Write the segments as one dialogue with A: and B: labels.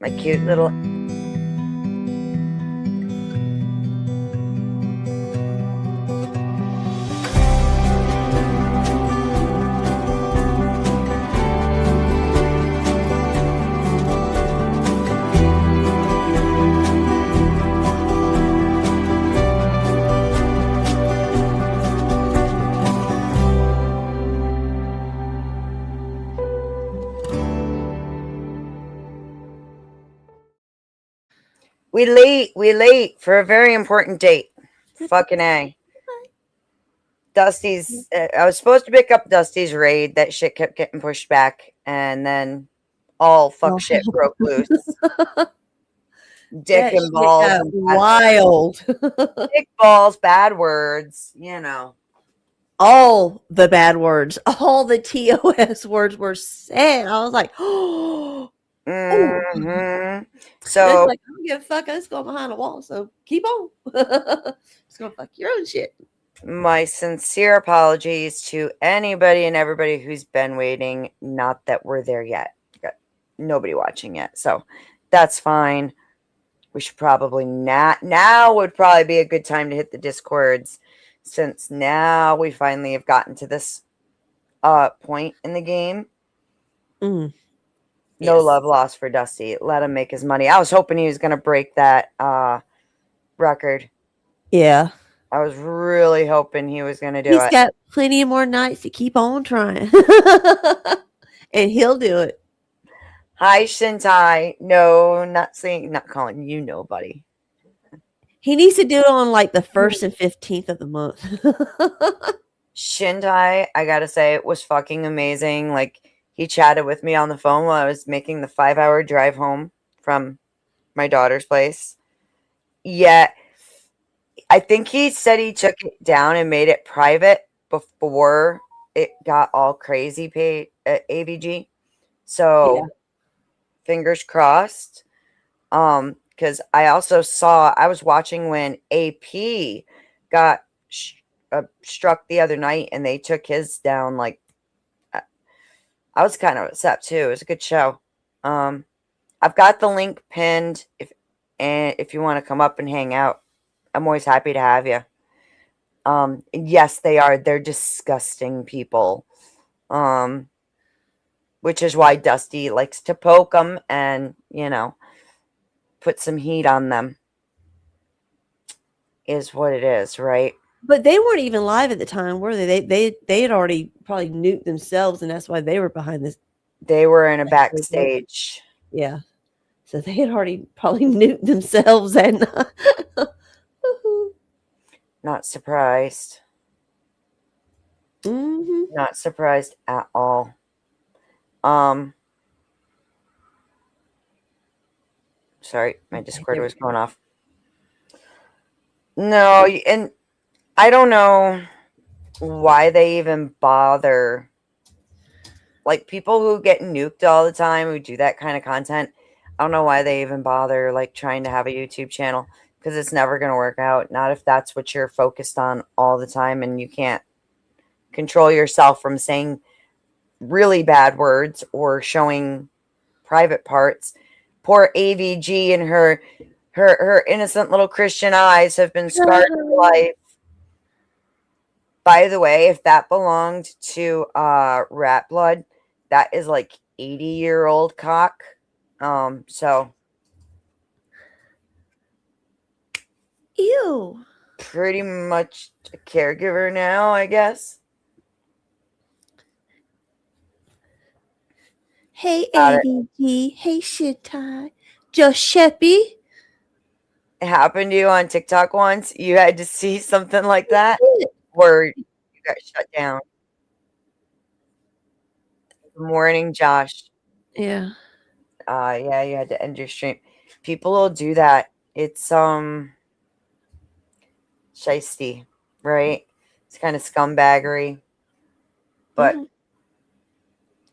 A: My cute little. We late for a very important date. Fucking A. Dusty's. I was supposed to pick up Dusty's raid. That shit kept getting pushed back, and then all fuck
B: Oh.
A: shit broke loose. Dick
B: That
A: and
B: shit
A: balls
B: got
A: and
B: wild.
A: dick balls, bad words. You know.
B: All the bad words, all the TOS words were said. I was like, oh.
A: Mm-hmm.
B: It's
A: So
B: like, I don't give a fuck. I just go behind a wall. So keep on. Just gonna fuck your own shit.
A: my sincere apologies to anybody and everybody who's been waiting. Not that we're there yet. Got nobody watching yet, so that's fine. We should probably not. Now would probably be a good time to hit the discords, since now we finally have gotten to this point in the game.
B: Mm.
A: No
B: Yes.
A: love lost for Dusty. Let him make his money. I was hoping he was going to break that record.
B: Yeah.
A: I was really hoping he was going to do
B: He's
A: it.
B: got plenty more nights to keep on trying. And he'll do it.
A: Hi, Shintai. No, not calling you nobody.
B: He needs to do it on like the 1st and 15th of the month.
A: Shintai, I gotta say, it was fucking amazing. Like, he chatted with me on the phone while I was making the 5-hour drive home from my daughter's place. Yet, I think he said he took it down and made it private before it got all crazy paid at AVG. So,
B: Yeah.
A: fingers crossed. Because I also saw, I was watching when AP got struck the other night and they took his down. Like, I was kind of upset too. It was a good show. I've got the link pinned if you want to come up and hang out. I'm always happy to have you. Yes, they are. They're disgusting people. Which is why Dusty likes to poke them and, put some heat on them. Is what it is, right?
B: But they weren't even live at the time, were they? They had already probably nuked themselves, and that's why they were behind this.
A: They were in a backstage.
B: Yeah. So they had already probably nuked themselves and
A: Not surprised.
B: mm-hmm.
A: Not surprised at all. Sorry, my Discord was going off. No, and I don't know why they even bother. Like, people who get nuked all the time, who do that kind of content, I don't know why they even bother, like, trying to have a YouTube channel, because it's never going to work out. Not if that's what you're focused on all the time and you can't control yourself from saying really bad words or showing private parts. Poor AVG and her innocent little Christian eyes have been scarred for life. By the way, if that belonged to Rat Blood, that is like 80-year-old cock. So
B: Ew.
A: pretty much a caregiver now, I guess.
B: Hey AVG. Hey Shintai. Giuseppe.
A: It happened to you on TikTok once? You had to see something like that? Where you got shut down? Good morning, Josh.
B: Yeah.
A: Yeah, you had to end your stream. People will do that. It's shisty, right? It's kind of scumbaggery. But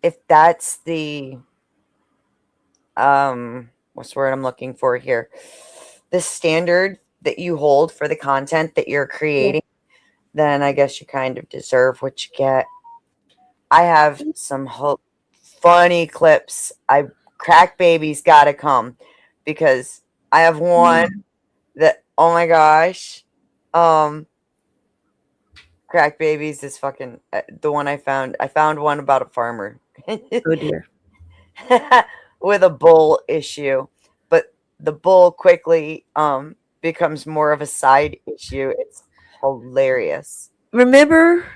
A: if that's the what's the word I'm looking for here? The standard that you hold for the content that you're creating, then I guess you kind of deserve what you get. I have some funny clips I Crack Baby's got to come because I have one that, oh my gosh, Crack Babies is fucking the one I found. I found one about a farmer
B: Oh dear.
A: with a bull issue, but the bull quickly becomes more of a side issue. It's hilarious.
B: Remember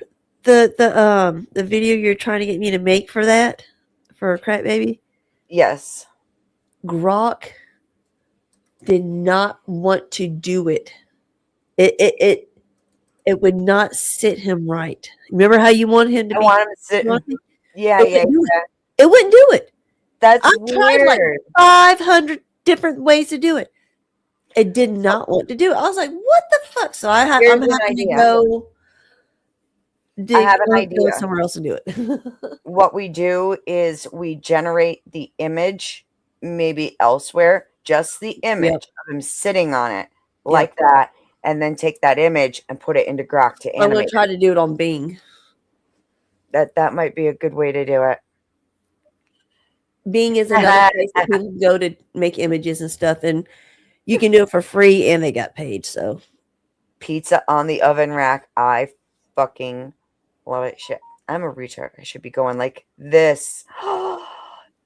B: the video you're trying to get me to make for that for Crack Baby?
A: Yes.
B: Grok did not want to do it. It would not sit him right. Remember how you want him to
A: I
B: be?
A: want him to sit. Yeah,
B: It
A: yeah,
B: wouldn't do
A: yeah.
B: It wouldn't do it.
A: That's
B: I tried
A: weird.
B: like 500 different ways to do it. It did not want to do it. I was like, what the fuck? So I'm
A: Here's an
B: having to
A: idea.
B: go
A: have an
B: go
A: idea.
B: somewhere else and do it.
A: What we do is we generate the image maybe elsewhere, just the image of him sitting on it like that, and then take that image and put it into Grok to
B: I'm going
A: animate.
B: to try to do it on Bing.
A: That might be a good way to do it.
B: Bing is another place that people go to make images and stuff, and you can do it for free, and they got paid. So,
A: Pizza on the oven rack. I fucking love it. Shit, I'm a retard. I should be going like this.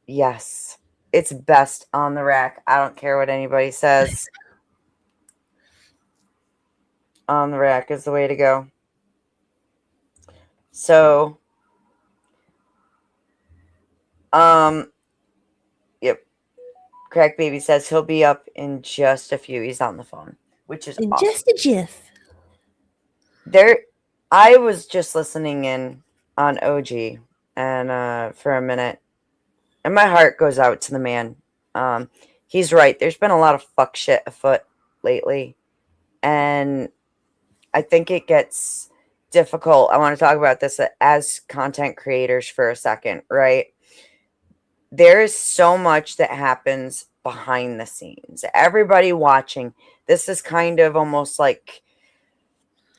A: Yes, it's best on the rack. I don't care what anybody says. On the rack is the way to go. So, yep. Crack Baby says he'll be up in just a few. He's on the phone, which is
B: in
A: awesome.
B: just a jiff.
A: I was just listening in on OG and for a minute, and my heart goes out to the man. He's right. There's been a lot of fuck shit afoot lately, and I think it gets difficult. I want to talk about this as content creators for a second, right? There is so much that happens behind the scenes. Everybody watching, this is kind of almost like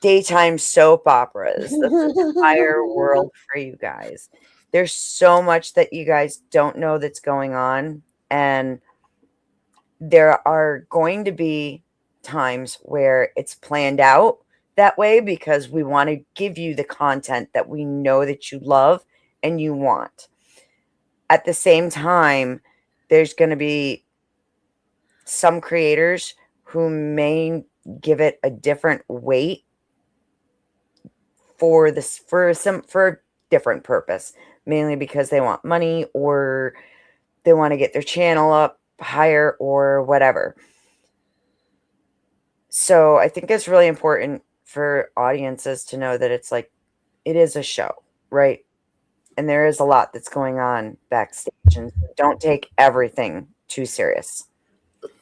A: daytime soap operas. The entire world for you guys. There's so much that you guys don't know that's going on, and there are going to be times where it's planned out that way because we want to give you the content that we know that you love and you want. At the same time, there's going to be some creators who may give it a different weight for a different purpose, mainly because they want money or they want to get their channel up higher or whatever. So I think it's really important for audiences to know that it's like, it is a show, right? And there is a lot that's going on backstage, and don't take everything too serious.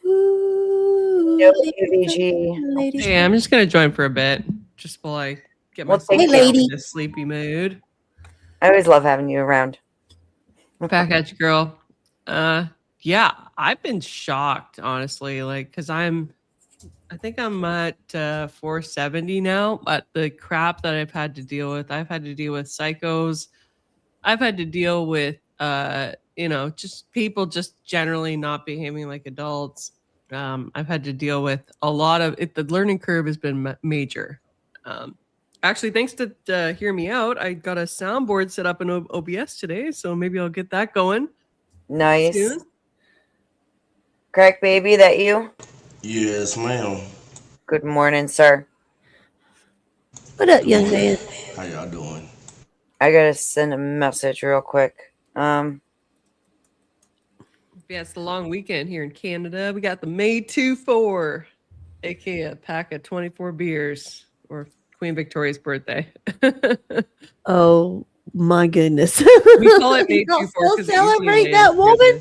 A: No, UVG.
C: Hey, I'm just gonna join for a bit, just while I get myself
A: thank
B: you.
C: in a sleepy mood.
A: I always love having you around.
C: Back at you, girl. Yeah, I've been shocked, honestly, like, because I think I'm at 470 now, but the crap that I've had to deal with, I've had to deal with psychos. I've had to deal with, just people just generally not behaving like adults. I've had to deal with a lot of it. The learning curve has been major. Actually, thanks to Hear Me Out, I got a soundboard set up in OBS today, so maybe I'll get that going.
A: Nice.
C: Soon.
A: Crack Baby, that you?
D: Yes, ma'am.
A: Good morning, sir.
B: What up, young man?
D: How y'all doing?
A: I gotta send a message real quick.
C: Yeah, it's the long weekend here in Canada. We got the May 2-4, aka a pack of 24 beers, or Queen Victoria's birthday.
B: Oh my goodness!
C: We call it May 2-4
B: Still
C: because
B: celebrate that woman.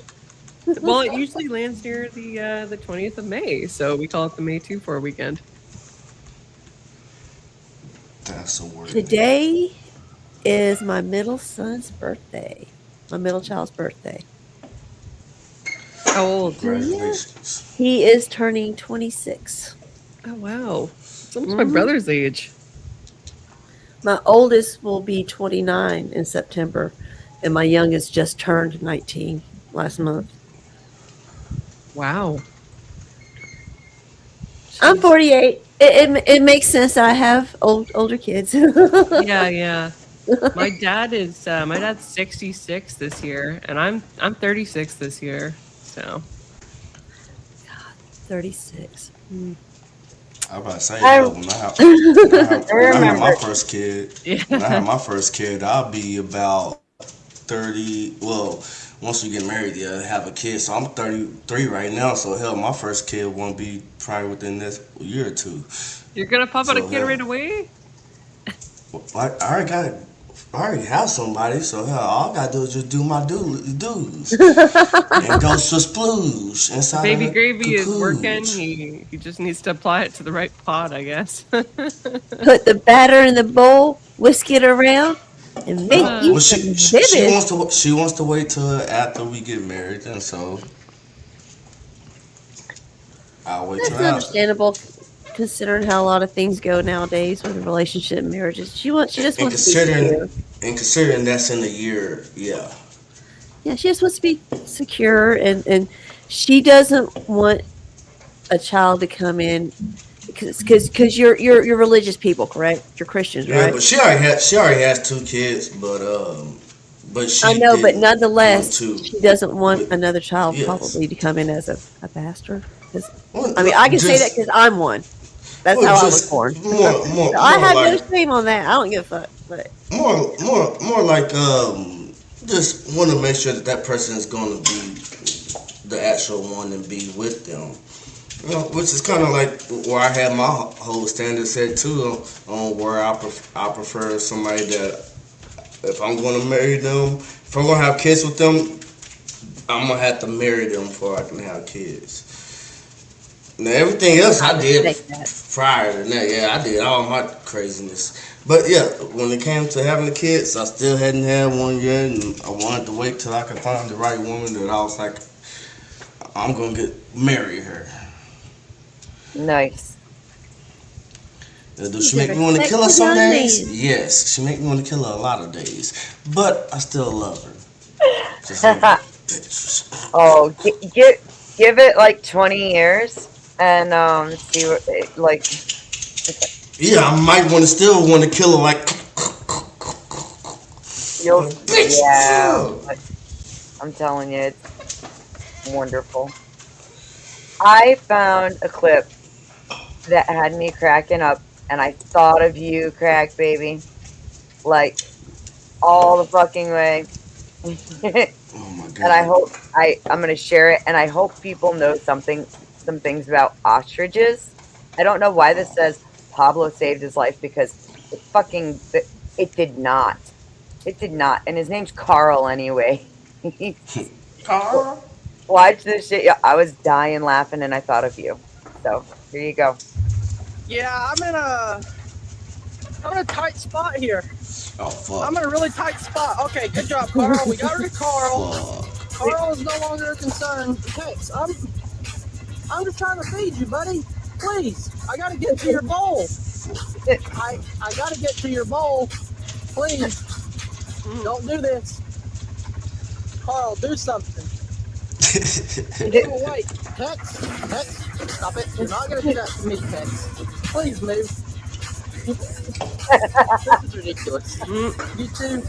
C: Well, it usually lands near the 20th of May, so we call it the May 2-4 weekend.
D: That's a word.
B: Today is my middle son's birthday. My middle child's birthday.
C: How old?
D: Congratulations.
B: He is turning 26.
C: Oh wow, it's almost my brother's age.
B: My oldest will be 29 in September, and my youngest just turned 19 last month.
C: Wow.
B: I'm
C: Jeez.
B: 48. It makes sense that I have older kids.
C: Yeah, yeah. My dad's 66 this year, and I'm 36 this year. So
B: 36.
D: I about to say,
A: I-
D: hell, when I have my
A: remember.
D: first kid,
C: yeah.
D: when I have my first kid, I'll be about 30. Well, once we get married, yeah, have a kid. So I'm 33 right now. So hell, my first kid won't be probably within this year or two.
C: You're gonna pop out a
D: So
C: kid
D: hell,
C: right away?
D: I already have somebody. So hell, all I gotta do is just do my dues and go splooge inside
C: Baby
D: of the
C: gravy is working.
D: cocoon.
C: He just needs to apply it to the right pot, I guess.
B: Put the batter in the bowl, whisk it around, and make
C: Uh,
B: you
D: Well,
B: some
D: she
B: vivid.
D: wants to wait till after we get married, and so I'll wait till
B: That's
D: after.
B: understandable, considering how a lot of things go nowadays with a relationship and marriages. She just
D: And
B: wants to be secure.
D: considering that's in a year, yeah.
B: Yeah, she just wants to be secure, and she doesn't want a child to come in because you're religious people, correct? You're Christians,
D: Yeah,
B: right?
D: but she already has two kids, but she
B: I know, but
D: didn't
B: nonetheless,
D: want to.
B: she doesn't want
D: With,
B: another child
D: yes.
B: probably to come in as a bastard. 'Cause,
D: Well,
B: I mean, I can say that
D: just,
B: because I'm one. That's
D: well,
B: how I was
D: just
B: born.
D: more
B: So I have no
D: like
B: shame on that. I don't give a fuck. But
D: more like just want to make sure that person is going to be the actual one and be with them. You know, which is kind of like where I have my whole standard set too, on where I prefer somebody that if I'm going to marry them, if I'm going to have kids with them, I'm going to have to marry them before I can have kids. Now everything else I did
B: take that.
D: prior to that, yeah, I did all my craziness. But yeah, when it came to having the kids, I still hadn't had one yet, and I wanted to wait till I could find the right woman that I was like, I'm gonna marry her.
A: Nice.
D: Does she make me want to kill her some days? Yes, she make me want to kill her a lot of days. But I still love her. Just like a bitch.
A: Oh, give it like 20 years and see what like.
D: Yeah, I might still want to kill her like.
A: You'll,
D: Bitch.
A: yeah, but I'm telling you, it's wonderful. I found a clip that had me cracking up, and I thought of you, crack baby, like all the fucking way.
D: Oh my god.
A: And I hope I'm gonna share it, and I hope people know some things about ostriches. I don't know why this says Pablo saved his life because it did not. It did not, and his name's Carl anyway.
D: Carl?
A: Watch this shit. Yeah, I was dying laughing, and I thought of you. So here you go.
E: Yeah, I'm in a tight spot here.
D: Oh fuck.
E: I'm in a really tight spot. Okay, good job, Carl. We got rid of Carl.
D: Fuck.
E: Carl is no longer a concern. Tex, I'm just trying to feed you, buddy. Please, I gotta get to your bowl. I gotta get to your bowl. Please, don't do this. Carl, do something. Oh, wait, Tex, stop it. You're not gonna do that to me, Tex. Please move. This is ridiculous. You two,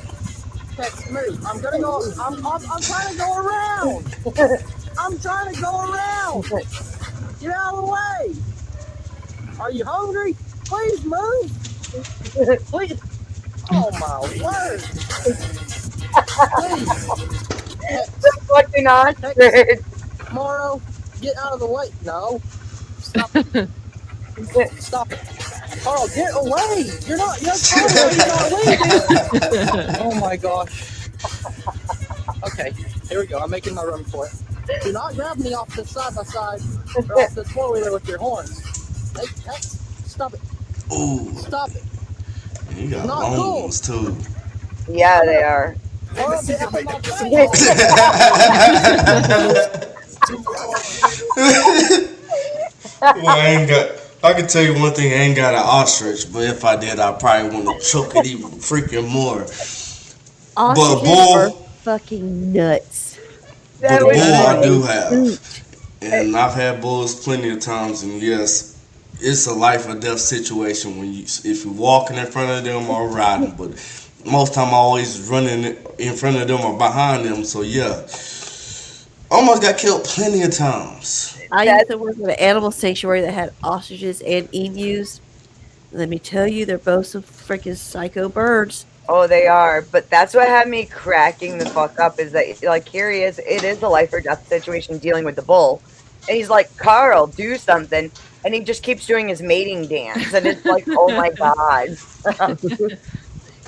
E: Tex, move. I'm gonna go. I'm trying to go around. I'm trying to go around. Get out of the way. Are you hungry? Please move. Please. Oh my word. Please.
A: The fucking ostrich.
E: Morrow, get out of the way. No. Stop it. Stop it. Carl, get away. You're not leaving. Oh my gosh. Okay, here we go. I'm making my run for it. Do not grab me off this side by side or off this four-wheeler with your horns. Hey, stop it.
D: Ooh.
E: Stop it.
D: You got
E: Not
D: long
E: cool.
D: ones too.
A: Yeah, they are.
E: Carl, get off of my trail.
D: Well, I can tell you one thing, I ain't got an ostrich, but if I did, I probably want to choke it even freaking more.
B: Ostriches
D: bull-
B: are fucking nuts.
D: But a bull I do have. And I've had bulls plenty of times, and yes, it's a life or death situation when if you're walking in front of them or riding. But most time, I always running in front of them or behind them. So yeah, almost got killed plenty of times.
B: I used to work at an animal sanctuary that had ostriches and emus. Let me tell you, they're both some freaking psycho birds.
A: Oh, they are. But that's what had me cracking the fuck up is that, like, here he is. It is a life or death situation dealing with the bull. And he's like, Carl, do something. And he just keeps doing his mating dance. And it's like, oh my God.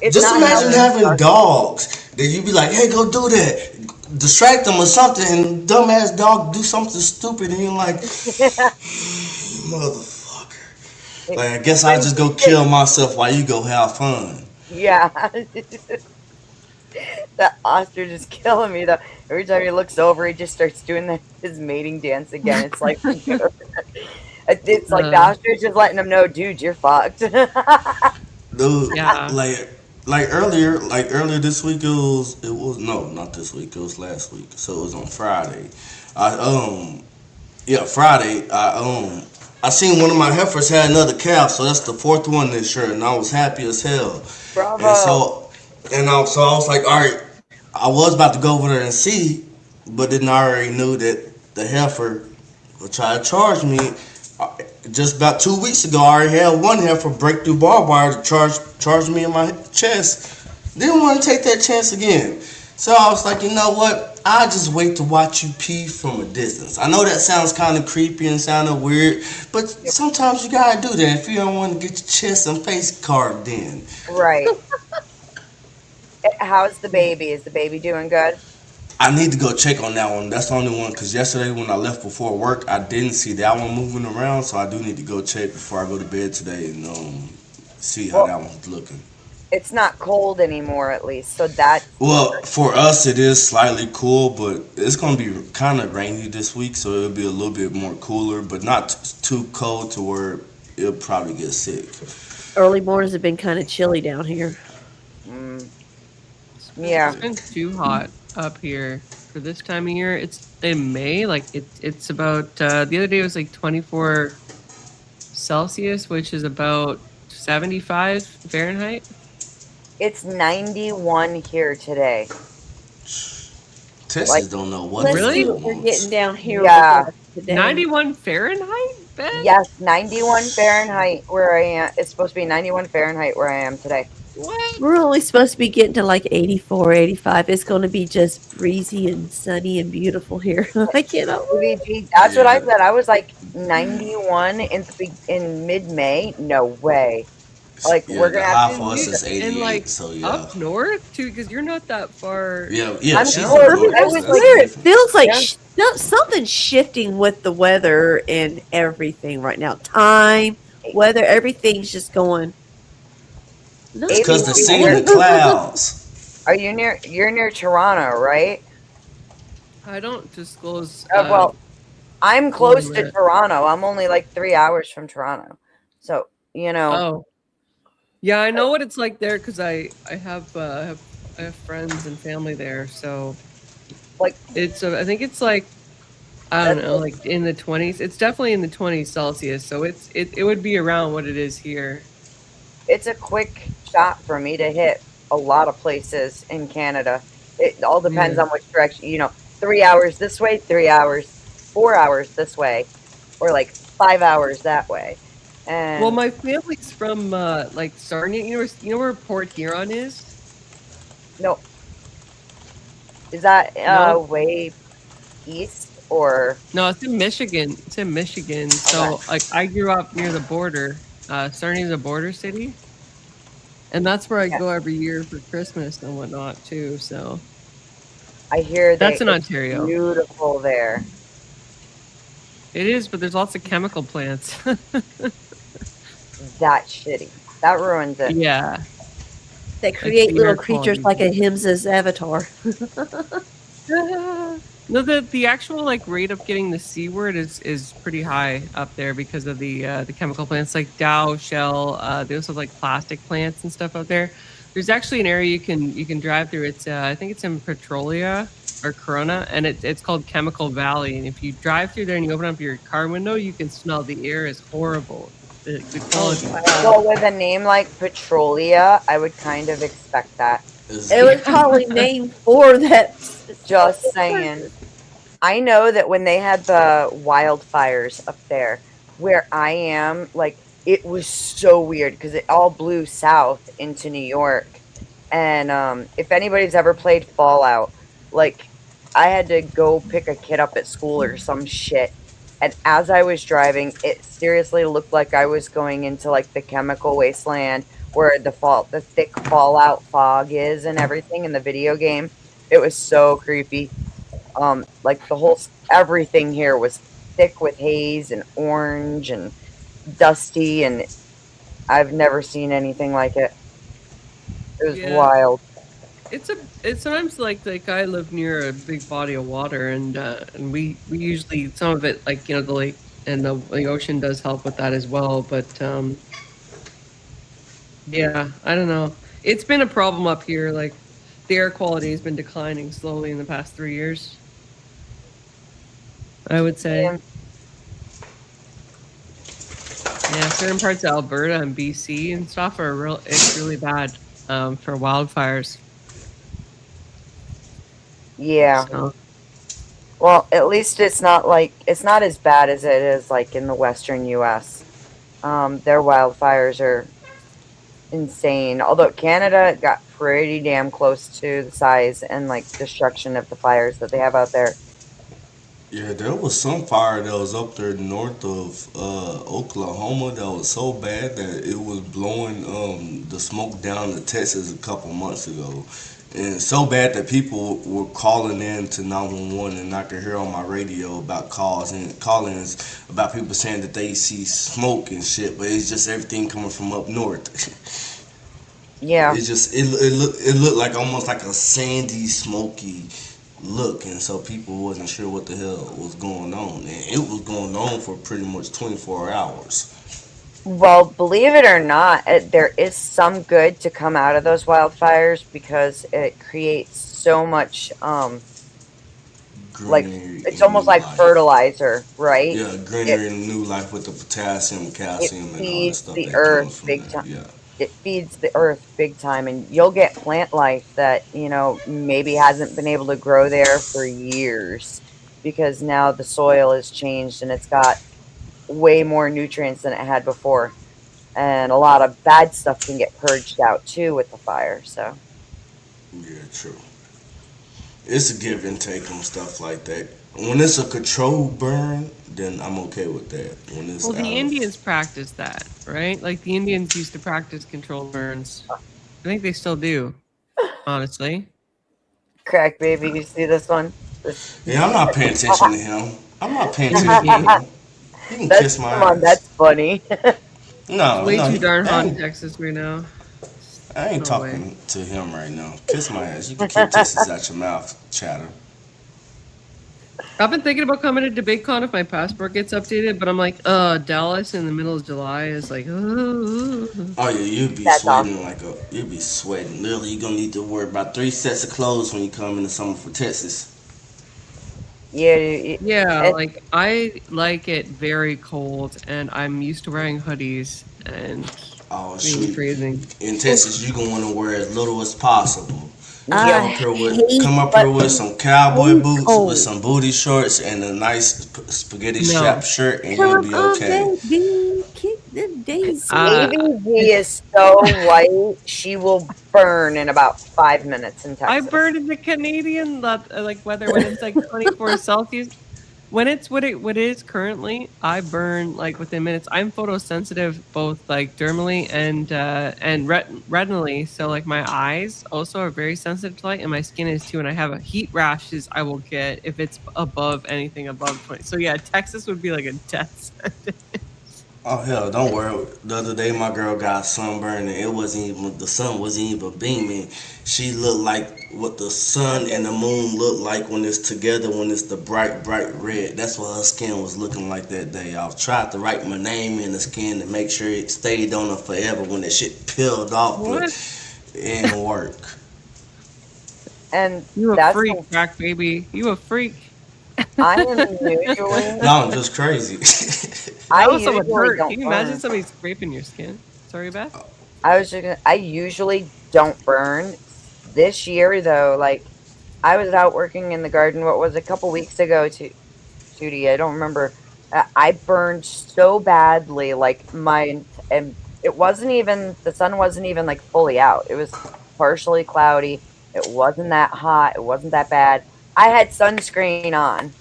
A: It's
D: Just
A: not
D: imagine
A: how-
D: having dogs that you be like, hey, go do that. Distract them or something, and dumbass dog do something stupid, and you're like, motherfucker. Like, I guess I'll just go kill myself while you go have fun.
A: Yeah. That ostrich is killing me, though. Every time he looks over, he just starts doing his mating dance again. It's like, it's like the ostrich is letting him know, dude, you're fucked.
D: Dude,
C: Yeah.
D: like earlier this week it was no, not this week, it was last week. So it was on Friday. Friday, I seen one of my heifers had another calf, so that's the fourth one this year, and I was happy as hell.
A: Bravo.
D: And so I was like, all right, I was about to go over there and see, but then I already knew that the heifer would try to charge me. Just about 2 weeks ago, I already had one heifer break through barbed wire to charge me in my chest. Didn't want to take that chance again. So I was like, you know what? I'll just wait to watch you pee from a distance. I know that sounds kind of creepy and sounded weird, but sometimes you gotta do that if you don't want to get your chest and face carved in.
A: Right. How's the baby? Is the baby doing good?
D: I need to go check on that one. That's the only one, because yesterday when I left before work, I didn't see that one moving around, so I do need to go check before I go to bed today and see how that one's looking.
A: It's not cold anymore, at least. So that.
D: Well, for us, it is slightly cool, but it's going to be kind of rainy this week, so it'll be a little bit more cooler, but not too cold to where it'll probably get sick.
B: Early mornings have been kind of chilly down here.
A: Yeah.
C: It's been too hot up here for this time of year. It's in May, like it's about the other day it was like 24 Celsius, which is about 75 Fahrenheit.
A: It's 91 here today.
D: Texas
A: Like-
D: don't know what
B: Let's
D: the
C: Really?
B: see
D: hell
B: what we're
D: wants.
B: getting down here.
A: Yeah.
B: Today.
C: 91 Fahrenheit, Ben?
A: Yes, 91 Fahrenheit where I am. It's supposed to be 91 Fahrenheit where I am today.
C: What?
B: We're only supposed to be getting to like 84, 85. It's going to be just breezy and sunny and beautiful here. I cannot wait.
A: VG, that's what I said. I was like 91 in mid-May. No way. Like
D: Yeah,
A: we're
D: the
A: gonna
D: high
A: have
D: for us
A: to.
D: is 88,
C: And like
D: so yeah.
C: up north too, because you're not that far.
D: Yeah,
A: I'm
D: she's
A: sure
D: in Georgia,
A: I was
D: that's
A: like-
B: Weird. It
D: different.
B: feels like
A: Yeah.
B: something's shifting with the weather and everything right now. Time, weather, everything's just going. No,
D: It's because the
A: It's
D: sea
A: weird.
D: and the clouds.
A: Are you near? You're near Toronto, right?
C: I don't disclose.
A: Well, I'm close to
C: where?
A: Toronto. I'm only like 3 hours from Toronto, so you know.
C: Oh, yeah, I know what it's like there because I have friends and family there. So,
A: Like-
C: it's I think it's like I don't know, like in the 20s. It's definitely in the 20s Celsius. So it would be around what it is here.
A: It's a quick shot for me to hit a lot of places in Canada. It all depends
C: Yeah.
A: on which direction. 3 hours this way, 3 hours, 4 hours this way, or like 5 hours that way. And
C: Well, my family's from like Sarnia. You know where Port Huron is?
A: no, is that
C: No.
A: way east or
C: No, it's in Michigan. It's in Michigan. So like I grew up near the border. Sarnia's a border city. And that's where I
A: Yeah.
C: go every year for Christmas and whatnot too. So
A: I hear
C: that's in
A: it's
C: Ontario.
A: beautiful there.
C: It is, but there's lots of chemical plants.
A: That shitty. That ruins it.
C: Yeah.
B: That create
C: the
B: little
C: air
B: creatures
C: quality.
B: like a Himsa's avatar.
C: No, the actual like rate of getting the C word is pretty high up there because of the chemical plants like Dow, Shell. They also have like plastic plants and stuff out there. There's actually an area you can drive through. It's I think it's in Petrolia, or Corona, and it's called Chemical Valley. And if you drive through there and you open up your car window, you can smell the air is horrible. The quality.
A: Well, with a name like Petrolia, I would kind of expect that.
B: It was probably named for that.
A: Just saying. I know that when they had the wildfires up there where I am, like, it was so weird because it all blew south into New York. And if anybody's ever played Fallout, like, I had to go pick a kid up at school or some shit. And as I was driving, it seriously looked like I was going into like the chemical wasteland where the thick fallout fog is and everything in the video game. It was so creepy. Like everything here was thick with haze and orange and dusty, and I've never seen anything like it. It was
C: Yeah.
A: wild.
C: It's sometimes like I live near a big body of water, and we usually, some of it, like, the lake and the ocean does help with that as well. But yeah, I don't know. It's been a problem up here. Like, the air quality has been declining slowly in the past 3 years, I would say.
A: Yeah.
C: Yeah, certain parts of Alberta and BC and stuff it's really bad for wildfires.
A: Yeah.
C: So,
A: Well, at least it's not as bad as it is like in the western U.S. Their wildfires are insane. Although Canada got pretty damn close to the size and like destruction of the fires that they have out there.
D: Yeah, there was some fire that was up there north of Oklahoma that was so bad that it was blowing the smoke down to Texas a couple months ago. And so bad that people were calling in to 911, and I could hear on my radio about call-ins about people saying that they see smoke and shit, but it's just everything coming from up north.
A: Yeah.
D: It looked like almost like a sandy, smoky look, and so people wasn't sure what the hell was going on, and it was going on for pretty much 24 hours.
A: Well, believe it or not, there is some good to come out of those wildfires because it creates so much, like,
D: Greenery
A: it's
D: and
A: almost
D: new
A: like
D: life.
A: fertilizer, right?
D: Yeah, greenery and new life with the potassium, calcium, and all that
A: feeds
D: stuff
A: the
D: that
A: earth
D: comes from
A: big
D: that.
A: time.
D: Yeah.
A: It feeds the earth big time, and you'll get plant life that, maybe hasn't been able to grow there for years because now the soil has changed and it's got way more nutrients than it had before. And a lot of bad stuff can get purged out too with the fire. So,
D: Yeah, true. It's a give and take on stuff like that. When it's a controlled burn, then I'm okay with that. When it's
C: well,
D: out
C: the
D: of-
C: Indians practice that, right? Like, the Indians used to practice controlled burns. I think they still do, honestly.
A: Crack Baby, you see this one?
D: Yeah, I'm not paying attention to him. I'm not paying attention to him. You can kiss my
A: Come on,
D: ass.
A: that's funny.
D: No,
C: Way
D: no,
C: too darn
D: I
C: hot in
D: ain't-
C: Texas right now.
D: I ain't
C: No
D: talking to him right now. Kiss my ass. You can keep kisses out your mouth, chatter.
C: I've been thinking about coming to DebateCon if my passport gets updated, but I'm like, Dallas in the middle of July is like,
D: Oh yeah, you'd be
A: That's
D: sweating you'd be sweating. Literally, you're gonna need to wear about 3 sets of clothes when you come in the summer for Texas.
A: Yeah,
C: Yeah,
A: It-
C: like, I like it very cold, and I'm used to wearing hoodies and
D: Oh
C: being
D: shoot.
C: freezing.
D: In Texas, you're gonna want to wear as little as possible.
B: I
D: Come up
B: hate
D: here with some cowboy
B: hate
D: boots,
B: cold.
D: with some booty shorts, and a nice spaghetti
C: No.
D: strap shirt, and you'll
B: Come
D: be
B: on,
D: okay.
B: baby. Kick them days.
A: ABV is so white, she will burn in about 5 minutes in Texas.
C: I burn in the Canadian like weather when it's like 24 Celsius. When it's what it is currently, I burn like within minutes. I'm photosensitive both like dermally and retinally. So like my eyes also are very sensitive to light, and my skin is too. And I have a heat rashes I will get if it's above anything above 20. So yeah, Texas would be like a death sentence.
D: Oh hell, don't worry. The other day, my girl got sunburned, and the sun wasn't even beaming. She looked like what the sun and the moon look like when it's together, when it's the bright, bright red. That's what her skin was looking like that day. I tried to write my name in the skin to make sure it stayed on her forever. When that shit peeled off, but
C: What?
D: it didn't work.
A: And
C: You a
A: that's
C: freak, crack baby. You a freak.
A: I am usually
D: No, I'm just crazy.
A: I
C: That was someone
A: usually
C: hurt.
A: don't
C: Can you imagine
A: burn.
C: somebody scraping your skin? Sorry, Beth.
A: I usually don't burn. This year though, like I was out working in the garden. What was it, a couple weeks ago? To Judy, I don't remember. I burned so badly, like and it wasn't even the sun wasn't even like fully out. It was partially cloudy. It wasn't that hot. It wasn't that bad. I had sunscreen on.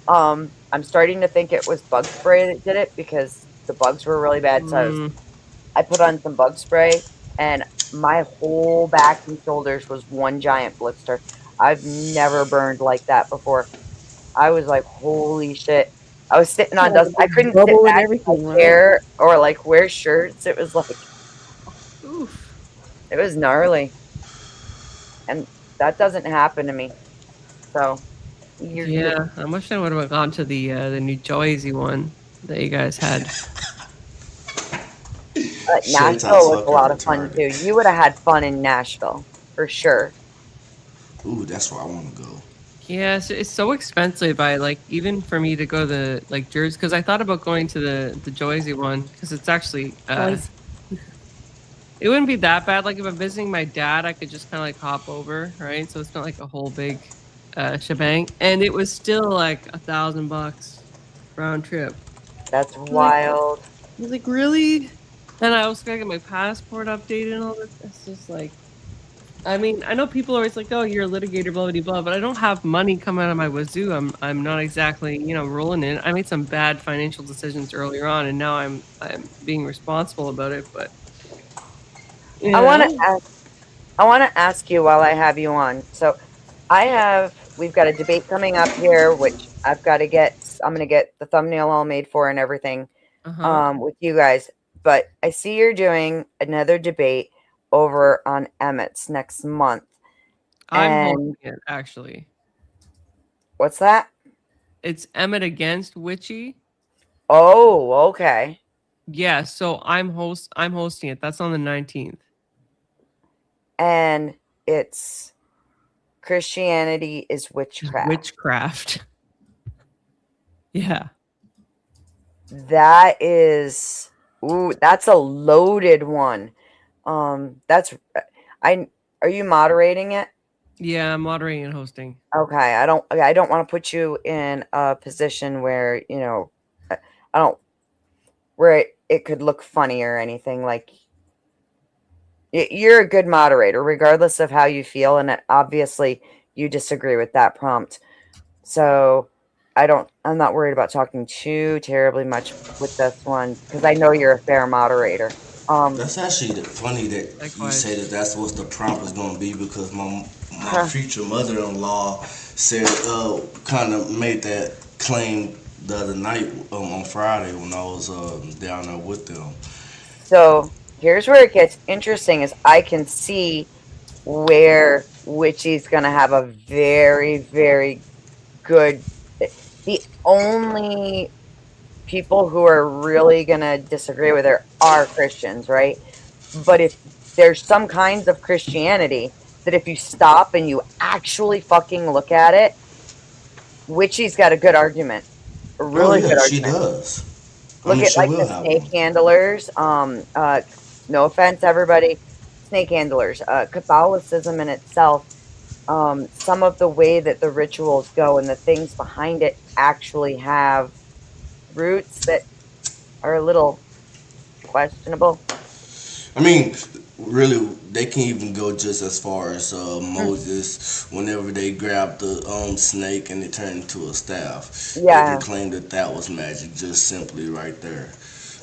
A: I'm starting to think it was bug spray that did it because the bugs were really bad.
C: Mm,
A: I put on some bug spray, and my whole back and shoulders was one giant blister. I've never burned like that before. I was like, holy shit. I was sitting on
B: Like a
A: dust. I
B: big
A: couldn't sit
B: bubble and
A: back in
B: everything,
A: my
B: right?
A: chair or like wear shirts. It was like,
C: oof.
A: it was gnarly. And that doesn't happen to me. So,
C: Yeah, I wish I would have gone to the New Jersey one that you guys had.
A: Nashville was a lot of fun too. You would have had fun in Nashville for sure.
D: Ooh, that's where I want to go.
C: Yeah, it's so expensive. I like even for me to go to like Jersey because I thought about going to the Jersey one because it's actually
B: Guys,
C: it wouldn't be that bad. Like if I'm visiting my dad, I could just kind of like hop over, right? So it's not like a whole big shebang, and it was still like $1,000 round trip.
A: That's wild.
B: I was like, really?
C: And I also gotta get my passport updated and all this. It's just like, I mean, I know people are always like, "Oh, you're a litigator, blah blah blah," but I don't have money coming out of my wazoo. I'm not exactly rolling in. I made some bad financial decisions earlier on, and now I'm being responsible about it. But
A: I want to ask you while I have you on. So, we've got a debate coming up here, which I'm going to get the thumbnail all made for and everything, with you guys. But I see you're doing another debate over on Emmett's next month.
C: I'm
A: And
C: hosting it actually.
A: what's that?
C: It's Emmett against Witchy.
A: Oh, okay.
C: Yeah, so I'm hosting it. That's on the 19th.
A: And it's Christianity is witchcraft.
C: Witchcraft. Yeah.
A: That is, that's a loaded one. Are you moderating it?
C: Yeah, I'm moderating and hosting.
A: Okay, I don't want to put you in a position where, I don't, where it could look funny or anything. Like, you're a good moderator, regardless of how you feel. And obviously you disagree with that prompt. So I'm not worried about talking too terribly much with this one because I know you're a fair moderator.
D: That's actually funny that you
C: Likewise.
D: say that that's what the prompt is going to be because my future mother-in-law said kind of made that claim the other night on Friday when I was down there with them.
A: So here's where it gets interesting is I can see where Witchy's going to have a very, very good, the only people who are really going to disagree with her are Christians, right? But if there's some kinds of Christianity that if you stop and you actually fucking look at it, Witchy's got a good argument. A really good argument.
D: She does.
A: Look at like the snake handlers. No offense, everybody. Snake handlers. Catholicism in itself. Some of the way that the rituals go and the things behind it actually have roots that are a little questionable.
D: I mean, really, they can even go just as far as Moses, whenever they grabbed the snake and it turned into a staff.
A: Yeah.
D: They can claim that was magic, just simply right there.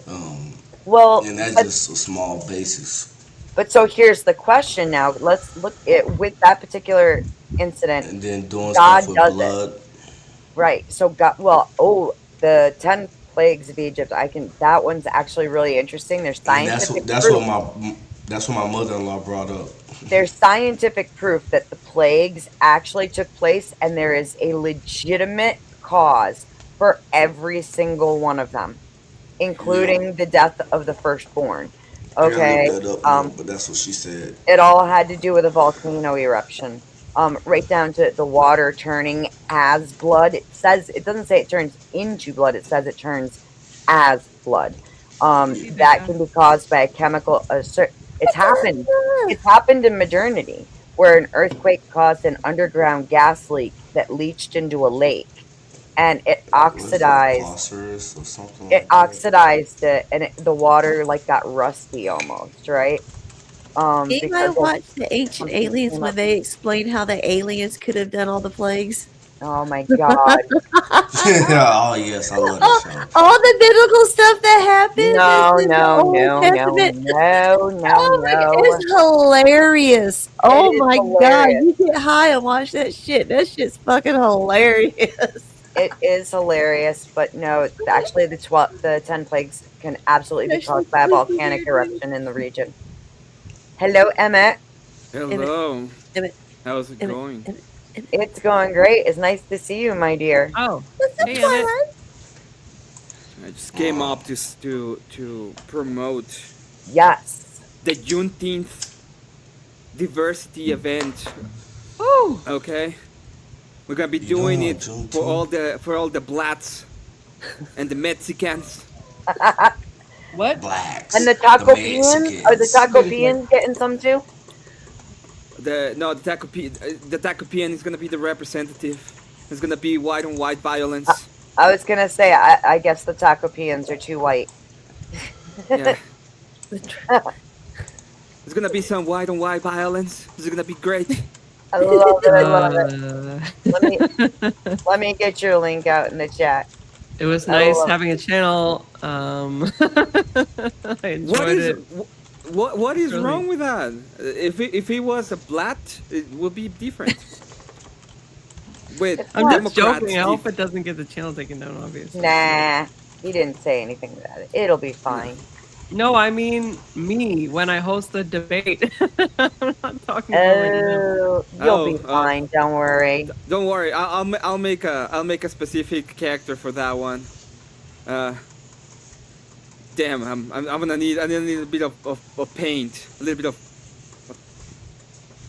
D: And that's just a small basis.
A: But so here's the question now. Let's look at with that particular incident.
D: And then doing
A: God
D: stuff with
A: does
D: blood.
A: it. Right. So God, the 10 plagues of Egypt. That one's actually really interesting. There's scientific proof.
D: That's what my mother-in-law brought up.
A: There's scientific proof that the plagues actually took place, and there is a legitimate cause for every single one of them, including the death of the firstborn. Okay,
D: but that's what she said.
A: It all had to do with a volcano eruption. right down to the water turning as blood. It doesn't say it turns into blood. It says it turns as blood. That can be caused by a chemical. It's happened. It's happened in modernity, where an earthquake caused an underground gas leak that leached into a lake, and it
D: What is it,
A: oxidized.
D: phosphorus or something
A: It
D: like that?
A: oxidized it, and the water like got rusty almost, right?
B: Anybody
A: Because of
B: watch the Ancient
A: something
B: Aliens
A: came
B: when
A: up.
B: they explain how the aliens could have done all the plagues?
A: Oh my god!
D: Oh yes, I love that show.
B: All the biblical stuff that happened
A: No,
B: in the
A: no,
B: Old
A: no, no,
B: Testament.
A: no, no,
B: Oh my god,
A: no.
B: it's hilarious.
A: It
B: Oh
A: is
B: my god,
A: hilarious.
B: you get high and watch that shit. That shit's fucking hilarious.
A: It is hilarious, but no, actually, the 10 plagues can absolutely be
B: Especially
A: caused by a
B: sleepy
A: volcanic
B: baby.
A: eruption in the region. Hello, Emmett.
F: Hello.
B: Emmett,
F: How's it
B: Emmett,
F: going?
B: Emmett.
A: It's going great. It's nice to see you, my dear.
C: Oh,
B: What's up,
C: hey, Emmett.
B: Twilight?
F: I just came up to promote
A: Yes.
F: the Juneteenth diversity event.
C: Woo!
F: Okay, we're gonna be
D: You
F: doing
D: doing
F: it
D: Juneteenth?
F: for all the blacks and the Mexicans.
C: What?
D: Blacks.
A: And the taco
D: the
A: peons? Are the
D: Mexicans.
A: taco peons getting some too?
F: The Taco Peon is gonna be the representative. It's gonna be white on white violence.
A: I was gonna say, I guess the taco peons are too white.
F: Yeah. It's gonna be some white on white violence. It's gonna be great.
A: I love it. I love it. Let me get your link out in the chat.
C: It was
A: I
C: nice
A: love-
C: having a channel. I enjoyed it.
F: What is
C: Really.
F: wrong with that? If he was a black, it would be different. With
C: I'm just
F: Democrats,
C: joking. I hope it doesn't get the channel taken down, obviously.
A: Nah, he didn't say anything about it. It'll be fine.
C: No, I mean me when I host the debate. I'm not talking about right now.
A: Oh, you'll be
F: Oh,
A: fine. Don't worry.
F: Don't worry, I'll make a specific character for that one. Damn, I'm gonna need a bit of paint, a little bit of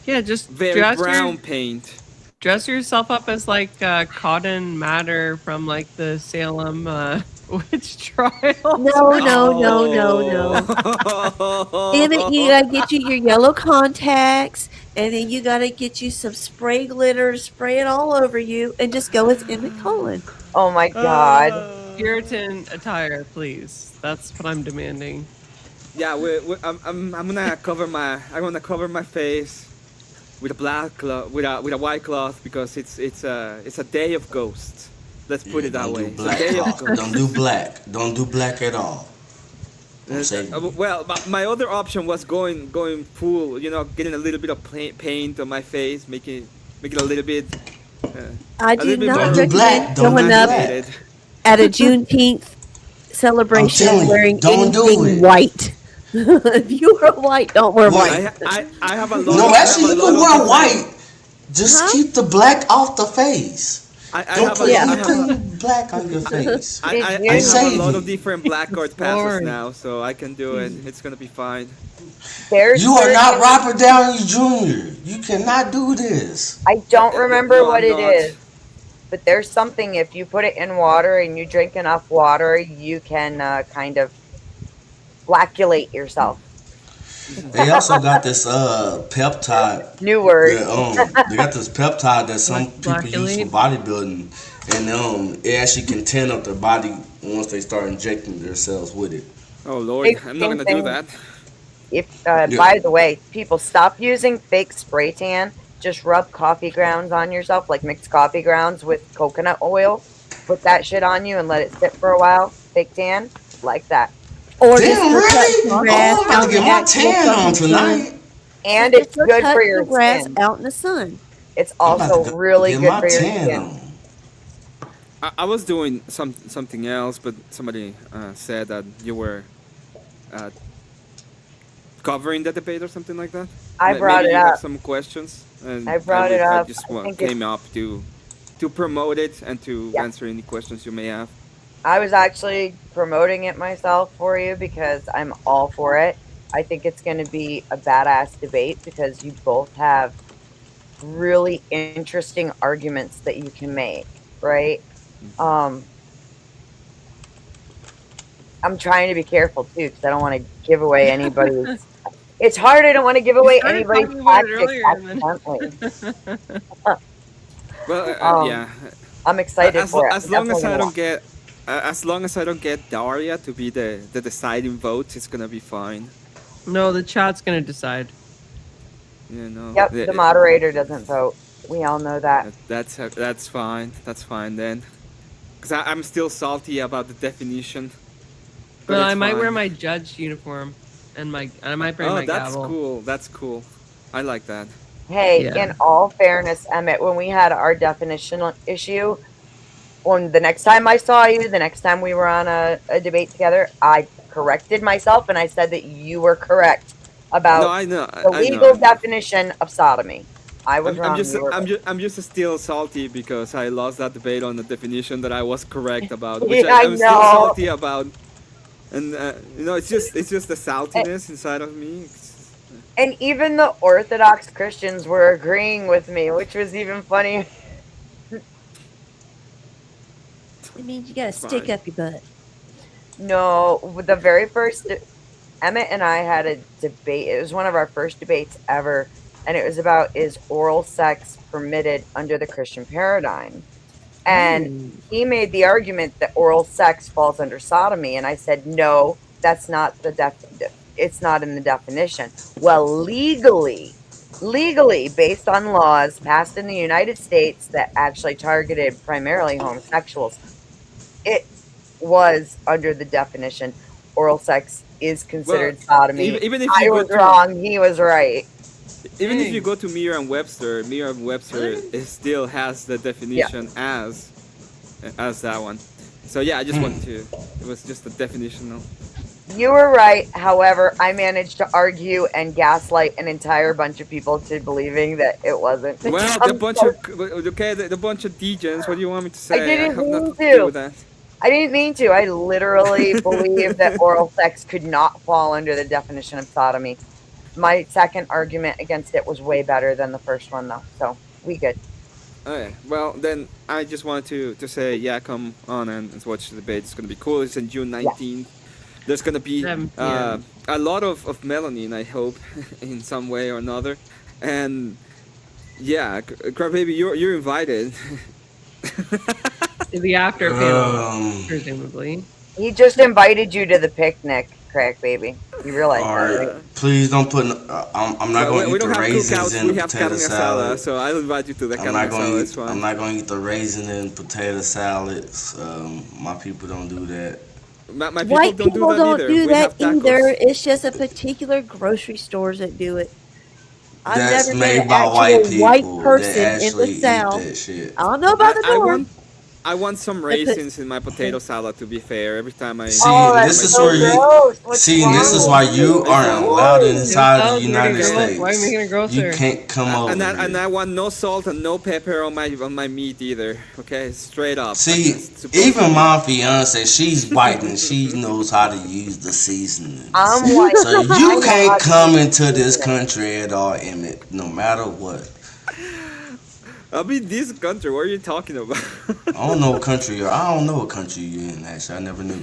C: Yeah, just
F: very brown paint.
C: dress yourself up as like Cotton Mather from like the Salem witch trial.
B: No. Emmett, you gotta get you your yellow contacts, and then you gotta get you some spray glitter, spray it all over you, and just go as Emmett Cullen.
A: Oh my god.
C: Puritan attire, please. That's what I'm demanding.
F: Yeah, I'm gonna cover my face with a black cloth, with a white cloth, because it's a day of ghosts. Let's put it that
D: Don't
F: way.
D: do
F: It's a
D: black.
F: day of ghosts.
D: Don't do black. Don't do black at all. Don't say-
F: Well, my other option was going full, getting a little bit of paint on my face, making a little bit.
B: I
F: A
B: do
F: little bit
B: not
F: more-
D: Don't do black.
B: recommend
D: Don't
B: showing
D: do
B: up
D: black.
F: Faded.
B: at a Juneteenth celebration
D: I'm telling you,
B: wearing
D: don't do
B: anything
D: it.
B: white. If you are white, don't wear
D: White.
B: white.
F: I have a lot.
D: No,
F: I have
D: actually,
F: a
D: you
F: lot
D: can
F: of
D: wear
F: different-
D: white. Just
B: Huh?
D: keep the black off the face.
F: I
D: Don't
F: have
D: put
F: a,
B: Yeah.
F: I
D: anything
F: have,
D: black on your face.
F: I, I,
A: Did
F: I
A: you-
F: have a
D: Saving.
F: lot of different black card passes
C: Lord.
F: now, so I can do it. It's gonna be fine.
A: There's
D: You are not
A: certain-
D: Robert Downey Jr. You cannot do this.
A: I don't remember
F: No,
A: what
F: I'm
A: it
F: not.
A: is, but there's something. If you put it in water and you drink enough water, you can kind of flacculate yourself.
D: They also got this peptide.
A: New word.
D: They got this peptide that some people use for
C: Flacculate?
D: bodybuilding, and it actually can tan up their body once they start injecting themselves with it.
F: Oh Lord,
A: Big
F: I'm not gonna
A: thing.
F: do that.
A: If
D: Yeah.
A: by the way, people stop using fake spray tan. Just rub coffee grounds on yourself, like mixed coffee grounds with coconut oil. Put that shit on you and let it sit for a while. Fake tan, like that.
B: Or
D: Damn,
B: just go cut
D: really?
B: some
D: Oh,
B: grass
D: I'm about
B: out
D: to
B: in
D: get
B: the
D: my
B: actual
D: tan on
B: fucking sun.
D: tonight.
A: And
B: Just
A: it's
B: go
A: good
B: cut
A: for
B: some
A: your
B: grass
A: skin.
B: out in the sun.
A: It's
D: I'm about
A: also
D: to
A: really
D: get
A: good
D: my
A: for your
D: tan
A: skin.
D: on.
F: I was doing something else, but somebody said that you were covering the debate or something like that.
A: I brought
F: Maybe
A: it
F: you have
A: up.
F: some questions. And
A: I brought it
F: I
A: up.
F: just
A: I think it's-
F: came up to promote it and to
A: Yeah.
F: answer any questions you may have.
A: I was actually promoting it myself for you because I'm all for it. I think it's going to be a badass debate because you both have really interesting arguments that you can make, right? I'm trying to be careful too because I don't want to give away anybody's. It's hard. I don't want to give away
C: started
A: anybody's
C: talking about it
A: tactics
C: earlier and then-
A: accidentally.
F: Well, yeah.
A: I'm excited
F: As,
A: for it.
F: as
A: I'm
F: long as
A: definitely
F: I
A: gonna
F: don't get, as long as I don't get Daria to be the deciding vote, it's gonna be fine.
C: No, the chat's gonna decide.
F: You know.
A: Yep, the moderator doesn't vote. We all know that.
F: That's fine. That's fine then. Cause I'm still salty about the definition. But
C: Well,
F: it's
C: I might wear
F: fine.
C: my judge uniform and I might bring
F: Oh,
C: my
F: that's
C: gavel.
F: cool. That's cool. I like that.
A: Hey,
C: Yeah.
A: in all fairness, Emmett, when we had our definition issue, when the next time I saw you, the next time we were on a debate together, I corrected myself and I said that you were correct about
F: No, I know.
A: the
F: I know.
A: legal definition of sodomy. I was
F: I'm
A: wrong.
F: just
A: you were right.
F: I'm just still salty because I lost that debate on the definition that I was correct about,
A: Yeah,
F: which
A: I
F: I'm still
A: know.
F: salty about. And you know, it's just the saltiness inside of me.
A: And even the Orthodox Christians were agreeing with me, which was even funny.
B: It means you gotta stick
F: Fine.
B: up your butt.
A: No, the very first Emmett and I had a debate. It was one of our first debates ever, and it was about is oral sex permitted under the Christian paradigm. And he made the argument that oral sex falls under sodomy, and I said no, that's not the it's not in the definition. Well, legally, based on laws passed in the United States that actually targeted primarily homosexuals, it was under the definition. Oral sex is considered sodomy.
F: Even if
A: I
F: you go
A: was
F: to,
A: wrong. He was right.
F: even if you go to Merriam-Webster, it still has the definition as that one. So yeah, I just wanted to. It was just a definitional.
A: You were right. However, I managed to argue and gaslight an entire bunch of people to believing that it wasn't.
F: Well, the bunch of degens. What do you want me to say?
A: didn't
F: have
A: mean
F: nothing
A: to.
F: do with that.
A: I didn't mean to. I literally believe that oral sex could not fall under the definition of sodomy. My second argument against it was way better than the first one, though. So we good.
F: Okay. Well, then I just wanted to say, yeah, come on and watch the debate. It's gonna be cool. It's on June 19th. There's gonna be
C: 7 p.m.
F: a lot of melanin, I hope, in some way or another. And yeah, Crybaby, you're invited.
C: To the after panel, presumably.
A: He just invited you to the picnic, Crack Baby. You realize
D: All
A: that,
D: right,
A: right?
D: please don't put. I'm not going to
F: we
D: eat
F: don't
D: the
F: have
D: raisins
F: cookouts.
D: in
F: We
D: the
F: have
D: potato
F: carne asada,
D: salad.
F: so I'll invite you to the
D: I'm
F: carne
D: not going
F: asada.
D: to
F: It's
D: eat.
F: fine.
D: I'm not going to eat the raisin and potato salads. My people don't do that.
F: My people
B: White
F: don't
B: people
F: do that
B: don't
F: either.
B: do
F: We
B: that
F: have tacos.
B: either. It's just a particular grocery stores that do it. I've
D: That's
B: never
D: made
B: met an
D: by white
B: actual
D: people.
B: white person
D: They
B: in
D: actually
B: the
D: eat
B: South.
D: that shit.
B: I don't know about the North.
F: I want some raisins in my potato salad. To be fair, every time I
D: See,
A: Oh,
D: this
A: that's
D: is
A: so
D: where you.
A: gross. What's
D: See, and this
A: wrong
D: is why
A: with
D: you aren't allowed inside
C: That
D: the
C: was pretty
D: United
C: gross.
D: States.
C: Why are you making it grosser?
D: You can't come over
F: and
D: here.
F: I want no salt and no pepper on my meat either. Okay, straight up.
D: See,
F: That's supposed to
D: even
F: be.
D: my fiance, she's white and she knows how to use the seasonings.
A: I'm white.
D: So
A: I
D: you
A: know how
D: can't
A: to
D: come
A: do
D: into this
A: it.
D: country at all, Emmett, no matter what.
F: I'll be in this country. What are you talking about?
D: I don't know what country you're. I don't know what country you're in. Actually, I never knew.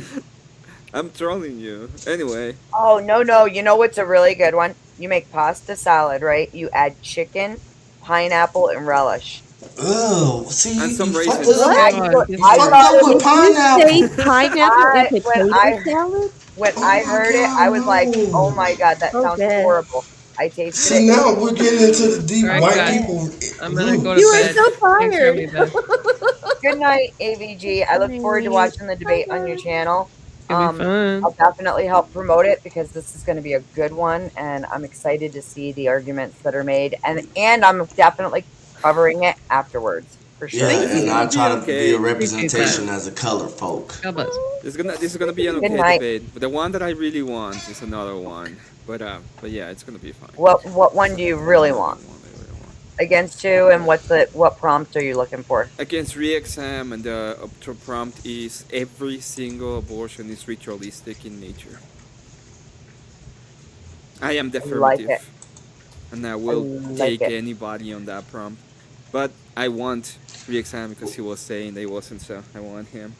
F: I'm trolling you. Anyway,
A: Oh, no. You know what's a really good one? You make pasta salad, right? You add chicken, pineapple, and relish.
D: Oh, see,
F: And some
D: you fucked
F: raisins.
D: us up.
A: I
C: God,
A: thought-
C: this
A: I
C: is-
D: Fucked
A: thought
D: up
A: it
D: with
A: was-
D: pineapple.
B: Say pineapple and potato
A: when
B: salad?
A: When
D: Oh
A: I
D: my
A: heard it,
D: God,
A: I was like,
D: no.
A: oh my God, that sounds
B: Okay.
A: horrible. I tasted
D: See,
A: it.
D: now we're getting into the deep
C: All right,
D: white
C: guys.
D: people.
C: I'm gonna go to
B: You
C: bed.
B: are so
C: Thanks for having
B: tired.
C: me, Beth.
A: Good night, AVG. I look forward to watching the debate on your channel.
C: It'll be fun.
A: I'll definitely help promote it because this is going to be a good one, and I'm excited to see the arguments that are made, and I'm definitely covering it afterwards for sure.
D: Yeah, and I try to
F: Okay.
D: be a representation as a color folk.
C: God bless.
F: this is gonna be an
A: Good
F: okay
A: night.
F: debate. But the one that I really want is another one. But yeah, it's gonna be fine.
A: What one do you really want? Against who, and what prompt are you looking for?
F: Against re-exam, and the prompt is every single abortion is ritualistic in nature. I am the
A: I like
F: affirmative. and I will
A: like
F: take
A: it.
F: anybody on that prompt. But I want Riexam because he was saying they wasn't, so I want him.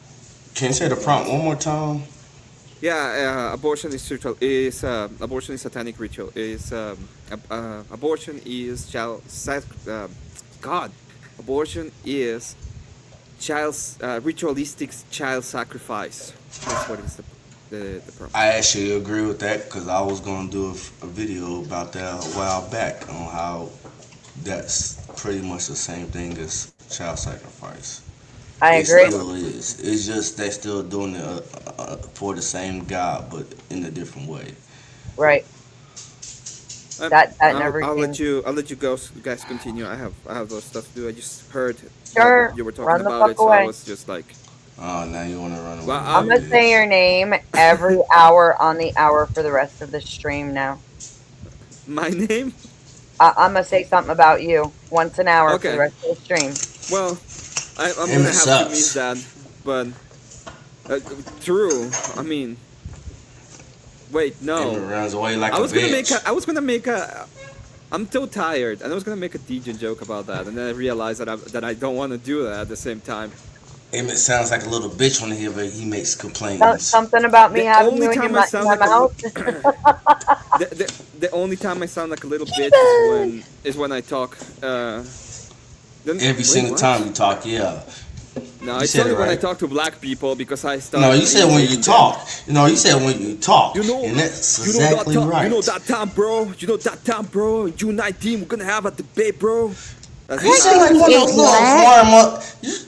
D: Can you say the prompt one more time?
F: Yeah, abortion is ritual. Is abortion is satanic ritual? Abortion is God. Abortion is ritualistic child sacrifice. That's what is the problem.
D: I actually agree with that because I was gonna do a video about that a while back on how that's pretty much the same thing as child sacrifice.
A: I
D: It
A: agree.
D: still is. It's just they're still doing it for the same God, but in a different way.
A: Right. That never
F: I'll let
A: seems-
F: you guys continue. I have those stuff to do. I just heard
A: Sure,
F: that you were talking
A: run the
F: about
A: fuck
F: it, so I
A: away.
F: was just like,
D: Oh, now you want to run away?
F: Well,
A: I'm gonna say your name every hour on the hour for the rest of the stream now.
F: my name?
A: I'm gonna say something about you once an hour for
F: Okay.
A: the rest of the stream.
F: Well, I'm
D: It
F: gonna have
D: sucks.
F: to miss that, but true. I mean, wait,
D: It
F: no.
D: runs away like
F: I was
D: a
F: gonna
D: bitch.
F: make a. I'm so tired, and I was gonna make a DJ joke about that, and then I realized that I don't want to do that at the same time.
D: Emmett sounds like a little bitch when he makes complaints.
A: Something about me
F: The
A: having
F: only
A: you in
F: time
A: your
F: I sound
A: my
F: like a
A: mouth.
F: The only time I sound like a little bitch is when I talk.
D: Every single time you talk, yeah.
F: No,
D: You
F: it's
D: said
F: only
D: it
F: when I
D: right.
F: talk to black people because I start.
D: No, you said when you
F: imitating
D: talk. No, you said when you talk.
F: them. You know,
D: and that's
F: you know
D: exactly
F: that time,
D: right.
F: You know that time, bro. You know that time, bro. In June 19, we're gonna have a debate, bro. That's
D: You sound like one of those little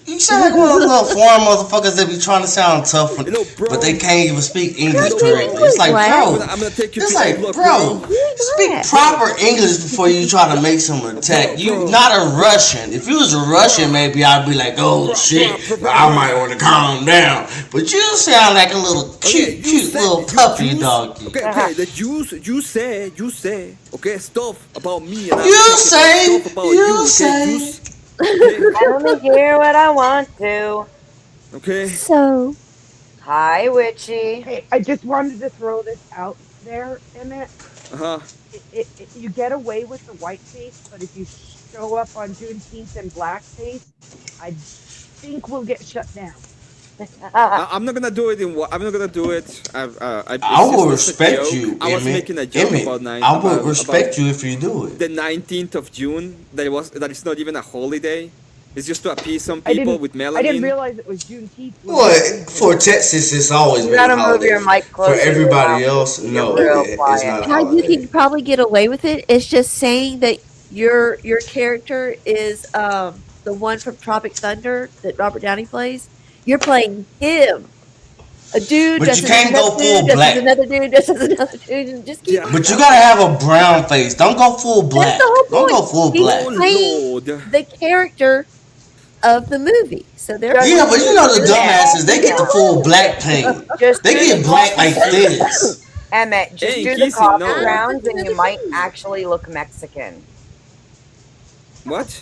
D: you sound like one of those little foreign motherfuckers that be trying to sound tough,
F: You know, bro.
D: but they can't even speak English
F: You know,
D: correctly.
F: bro.
D: It's like, bro,
F: I'm gonna take you
D: it's
F: to
D: like,
F: A block,
D: bro, speak proper English before you try to make some attack. You not a Russian. If you was a Russian, maybe I'd be like, oh shit, I might want to calm down. But you sound like a little
F: Okay,
D: cute little puppy doggy.
F: Okay, the you say, okay, stuff about me. And I'm
D: You
F: talking
D: say,
F: about stuff about
D: you
F: okay,
D: say.
A: I only hear what I want to.
F: Okay.
B: So,
A: Hi, Witchy.
G: Hey, I just wanted to throw this out there, Emmett.
F: Uh huh.
G: You get away with the whiteface, but if you show up on Juneteenth in blackface, I think we'll get shut down.
F: I'm not gonna do it I'm not gonna do it.
D: I will respect you,
F: I was
D: Emmett.
F: making a joke
D: Emmett,
F: about
D: I will respect you if you do it.
F: the 19th of June. That is not even a holiday. It's just to appease some
G: I
F: people
G: didn't-
F: with melanin.
G: I didn't realize it was Juneteenth.
D: Well, for Texas, it's always
A: You
D: been
A: gotta
D: a
A: move
D: holiday.
A: your mic
D: For
A: closer to your
D: everybody
A: mouth.
D: else, no,
A: You're real
D: it's
A: quiet.
D: not a
B: how you
D: holiday.
B: can probably get away with it is just saying that your character is the one from Tropic Thunder that Robert Downey plays. You're playing him. A dude
D: But you
B: dresses
D: can't
B: as
D: go
B: another dude,
D: full
B: dresses
D: black.
B: as another dude, dresses as another dude, and just keep
F: Yeah.
D: But you gotta have a brown face. Don't go full black.
B: That's the whole
D: Don't
B: point.
D: go full
B: He's
D: black.
B: playing
F: Lord.
B: the character of the movie. So they're
D: Yeah, but you know the dumbasses, they get the full black paint.
A: Just
D: They
A: do
D: get
A: the
D: black like
A: coffee-
D: this.
A: Emmett, just
F: Hey,
A: do the
F: Kissy,
A: coffee
F: no.
A: grounds and you might actually look Mexican.
F: What?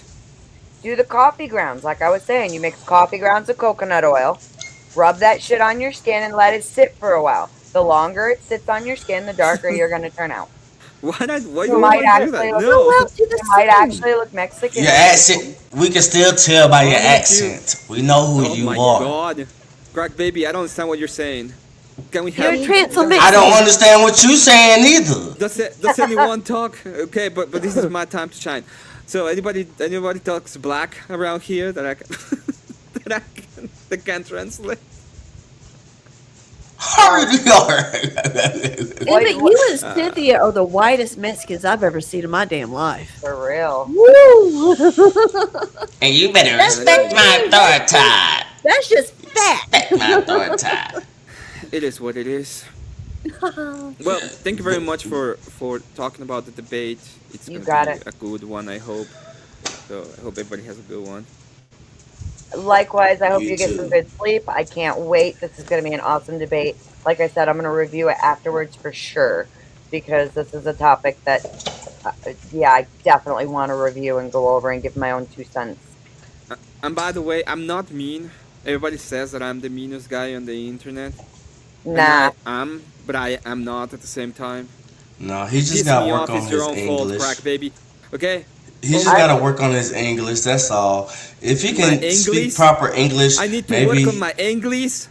A: Do the coffee grounds, like I was saying. You mix coffee grounds with coconut oil, rub that shit on your skin, and let it sit for a while. The longer it sits on your skin, the darker you're gonna turn out.
F: Why
A: You
F: do
A: might
F: I do that?
A: actually
F: No.
B: Go out to the
A: You might
B: sun.
A: actually look Mexican.
D: Your accent, we can still tell by your
F: Oh, thank you.
D: accent. We know who
F: Oh
D: you
F: my
D: are.
F: God. Crack baby, I don't understand what you're saying. Can we
B: You're
F: have?
B: transformation.
D: I don't understand what you saying either.
F: Does anyone talk? Okay, but this is my time to shine. So anybody talks black around here that I can that can translate?
D: Hurry,
B: Emmett, you and Cynthia are the whitest Mexicans I've ever seen in my damn life.
A: For real.
B: Woo!
D: And you better
B: That's
D: respect my authority.
B: That's just fat.
D: Respect my authority.
F: It is what it is. Well, thank you very much for talking about the debate. It's
A: You
F: gonna
A: got
F: be
A: it.
F: a good one, I hope. So I hope everybody has a good one.
A: Likewise, I hope
D: You
A: you get
D: too.
A: some good sleep. I can't wait. This is going to be an awesome debate. Like I said, I'm going to review it afterwards for sure because this is a topic that, I definitely want to review and go over and give my own 2 cents.
F: And by the way, I'm not mean. Everybody says that I'm the meanest guy on the internet. And
A: Nah,
F: I am, but I am not at the same time.
D: No, he just
F: Piss
D: gotta
F: me
D: work
F: off,
D: on
F: it's your
D: his
F: own fault,
D: English.
F: crack baby. Okay?
D: He just gotta work on his English. That's all. If he
F: My
D: can speak
F: English?
D: proper English,
F: I need to
D: maybe.
F: work on my English.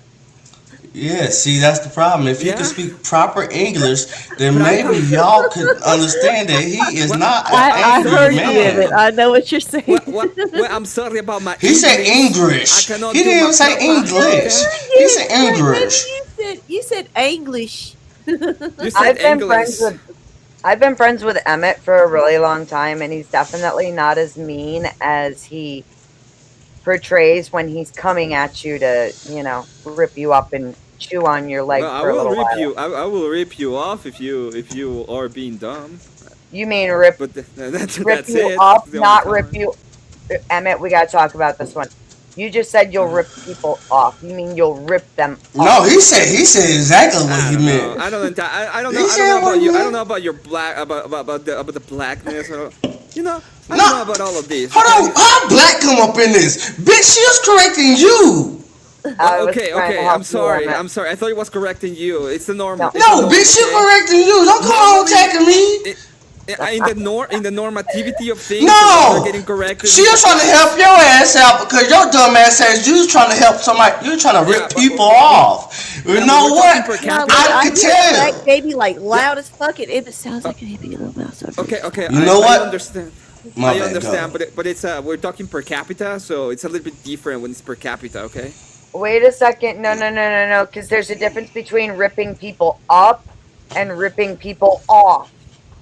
D: Yeah, see, that's the problem. If he
F: Yeah?
D: can speak proper English, then maybe y'all could understand that he is
F: What?
D: not an
B: I
D: angry
B: heard you,
D: man.
B: Emmett. I know what you're saying.
F: Well, I'm sorry about my
D: He said English.
F: I cannot
D: He
F: do
D: didn't
F: my
D: even say
F: proper-
D: English.
F: Okay?
D: He said English.
B: You said English.
F: You said
A: I've been
F: English.
A: friends with Emmett for a really long time, and he's definitely not as mean as he portrays when he's coming at you to, rip you up and chew on your leg
F: Well, I
A: for a
F: will
A: little
F: rip
A: while.
F: you. I will rip you off if you are being dumb.
A: You mean rip
F: But that's
A: rip you
F: it.
A: off,
F: The only
A: not
F: time.
A: rip you. Emmett, we gotta talk about this one. You just said you'll rip people off. You mean you'll rip them off?
D: No, he said exactly what
F: I
D: he
F: don't know.
D: meant.
F: I don't know. I don't
D: He
F: know. I
D: said
F: don't know
D: what
F: about
D: he
F: you. I
D: meant.
F: don't know about your black about the blackness. Or, you know. I
D: No.
F: don't know about all of this.
D: Hold on, how black come up in this? Bitch, she was correcting you.
A: I was
F: Okay.
A: trying to
F: Okay.
A: help
F: I'm
A: you,
F: sorry.
A: Emmett.
F: I'm sorry. I thought it was correcting you. It's the normal.
A: No.
F: it's the
D: No,
F: norm,
D: bitch, she
F: okay?
D: correcting you. Don't come on attacking me.
F: In the normativity of things,
D: No.
F: they're getting corrected.
D: She was trying to help your ass out because your dumb ass says you was trying to help somebody. You were trying to
F: Yeah,
D: rip
F: but-
D: people off. You
F: but
D: know
F: we're
D: what?
F: talking per
B: No,
F: capita.
D: I
B: I
D: could
B: hear
D: tell.
B: Black baby like loud as fuck. And it sounds like a baby a little bit. So
F: Okay.
D: You know what?
F: I understand.
D: My
F: I
D: bad,
F: understand,
D: go.
F: but it's we're talking per capita, so it's a little bit different when it's per capita. Okay.
A: Wait a second. No. Because there's a difference between ripping people up and ripping people off.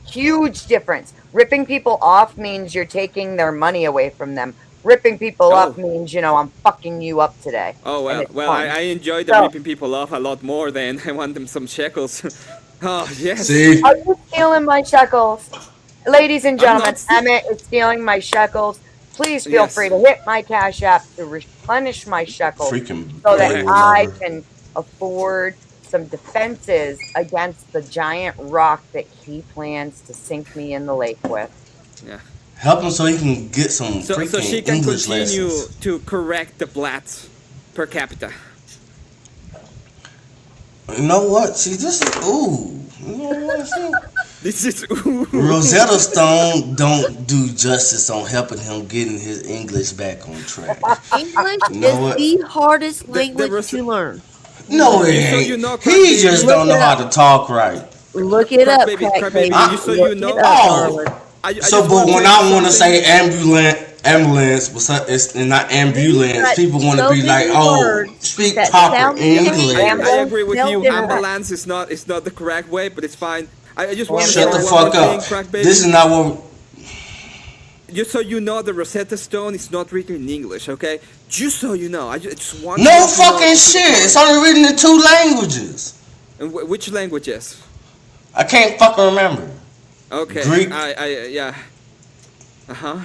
A: Huge difference. Ripping people off means you're taking their money away from them. Ripping people up means, I'm fucking you up today.
F: Oh
A: And
F: well,
A: it's
F: well,
A: fun.
F: I enjoy the
A: So-
F: ripping people off a lot more than I want them some shekels. Oh yes.
D: See,
A: Are you stealing my shekels? Ladies and
F: I'm not
A: gentlemen,
F: ste-
A: Emmett is stealing my shekels. Please feel
F: Yes.
A: free to hit my Cash App to replenish my shekels
D: freaking
A: so that
F: Correct.
A: I can afford some defenses against the giant rock that he plans to sink me in the lake with.
D: help him so he can get some
F: So
D: freaking
F: she can
D: English
F: continue
D: lessons.
F: to correct the blats per capita.
D: You know what? See, this is ooh. You know what? See?
F: This is ooh.
D: Rosetta Stone don't do justice on helping him getting his English back on track.
B: English
D: You know
B: is
D: what?
B: the hardest
F: The
B: language
F: res-
B: to learn.
D: No, it
F: So
D: ain't.
F: you know,
D: He
F: Craig,
D: just
B: look
D: don't know
B: it
D: how
B: up.
D: to talk right.
B: Look it
F: Crack
B: up,
F: baby,
B: crack
F: crack
B: baby.
F: baby, you so you
B: Look
F: know.
B: it up,
D: Oh.
B: darling.
F: I
D: So,
F: just
D: but
F: wanna
D: when
F: tell you
D: I want to
F: something.
D: say ambulance, it's not ambulance.
B: got
D: People want to
B: so
D: be like,
B: many
D: oh,
B: words
D: speak
B: that
D: proper
B: sound the same.
D: English.
F: I agree with
B: Tell
F: you.
B: them-
F: Ambulance is not the correct way, but it's fine. I just want to
D: Shut
F: say
D: the
F: one
D: fuck
F: more thing,
D: up.
F: crack baby.
D: This is not what.
F: Just so you know, the Rosetta Stone is not written in English, okay? Just so you know, I just want
D: No
F: you to know
D: fucking
F: to the
D: shit.
F: point.
D: It's only written in 2 languages.
F: And which languages?
D: I can't fucking remember.
F: Okay.
D: Greek.
F: Yeah. Uh-huh.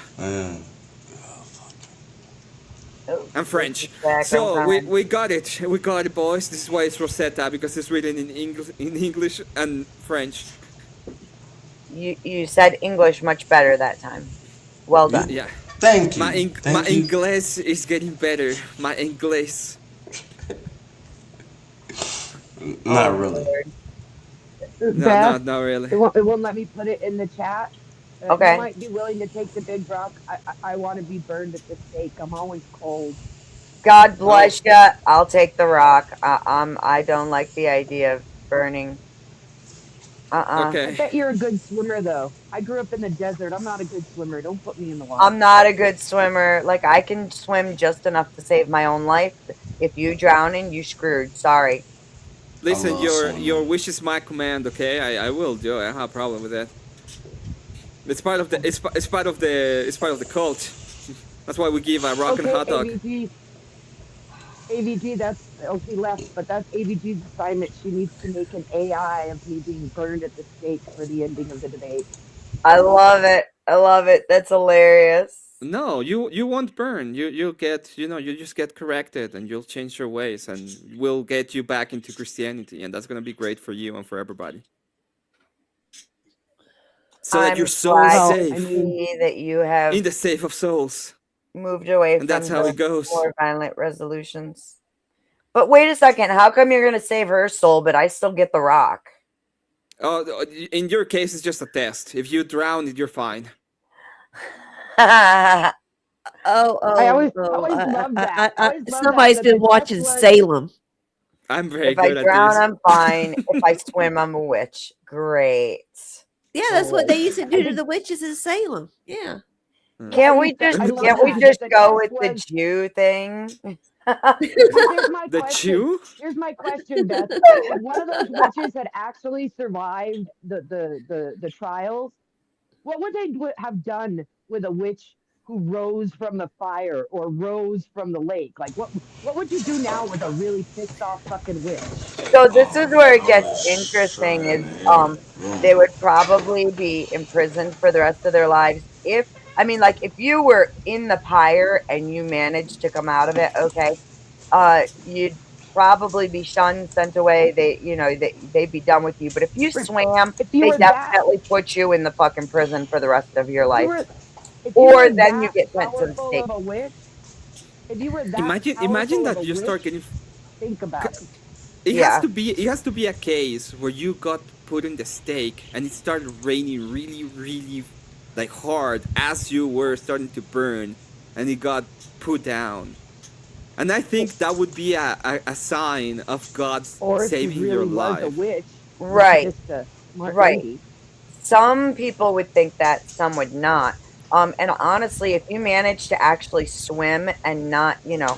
F: And French.
A: Back
F: So
A: on time.
F: we got it. We got it, boys. This is why it's Rosetta, because it's written in English and French.
A: You said English much better that time. Well done.
F: Yeah.
D: Thank you.
F: My
D: Thank you.
F: English is getting better. My English.
D: Not really.
F: No, not really.
G: It won't let me put it in the chat.
A: Okay.
G: You might be willing to take the big rock. I want to be burned at the stake. I'm always cold.
A: God bless ya. I'll take the rock. I don't like the idea of burning.
G: I
F: Okay.
G: bet you're a good swimmer, though. I grew up in the desert. I'm not a good swimmer. Don't put me in the water.
A: I'm not a good swimmer. Like, I can swim just enough to save my own life. If you drowning, you screwed. Sorry.
F: Listen,
D: love swimming.
F: your wish is my command. Okay, I will do it. I don't have a problem with that. It's part of the it's part of the cult. That's why we give a rock and hot dog.
G: AVG, she left, but that's AVG's assignment. She needs to make an AI of me being burned at the stake for the ending of the debate.
A: I love it. I love it. That's hilarious.
F: No, you won't burn. You'll get you just get corrected and you'll change your ways and we'll get you back into Christianity and that's gonna be great for you and for everybody. So that
A: I'm
F: your soul
A: glad
F: is
A: to
F: safe
A: see that you have
F: in the safe of souls.
A: moved away
F: And
A: from
F: that's how
A: the
F: it goes.
A: more violent resolutions. But wait a second. How come you're going to save her soul, but I still get the rock?
F: Oh, in your case, it's just a test. If you drown, you're fine.
B: Oh,
G: I always
B: oh,
G: love that. I always love
B: somebody's
G: that
B: been
G: the test
B: watching
G: was-
B: Salem.
F: I'm very
A: If I
F: good at
A: drown,
F: this.
A: I'm fine. If I swim, I'm a witch. Great.
B: Yeah, that's what they used to do to
G: think-
B: the witches in Salem. Yeah.
A: Can't
G: I
A: we
G: used to-
A: just
G: I love
A: can't we
G: that.
A: just
G: The
A: go
G: test
A: with the
G: was-
A: Jew thing?
G: Here's my
F: The
G: question.
F: chew?
G: Here's my question, Beth. If one of those witches had actually survived the trials, what would they have done with a witch who rose from the fire or rose from the lake? Like, what would you do now with a really pissed off fucking witch?
A: So this is where it gets interesting. Is they would probably be imprisoned for the rest of their lives. If I mean, like, if you were in the pyre and you managed to come out of it, okay, you'd probably be shunned, sent away. They'd be done with you. But if you swam,
G: If you
A: they
G: were that,
A: definitely put you in the fucking prison for the rest of your
G: if you
A: life.
G: were, if
A: Or
G: you were
A: then you
G: that
A: get sent to the
G: powerful
A: stake.
G: of a witch, if you were that
F: Imagine
G: powerful
F: that
G: of a
F: you start
G: witch,
F: getting.
G: think about it.
F: It
A: Yeah.
F: has to be a case where you got put in the stake and it started raining really, really like hard as you were starting to burn, and it got put down. And I think that would be a sign of God
G: Or if
F: saving
G: you
F: your
G: really was a
F: life.
G: witch,
A: Right.
G: just a smart
A: Right.
G: lady.
A: Some people would think that, some would not. And honestly, if you manage to actually swim and not
F: Yeah,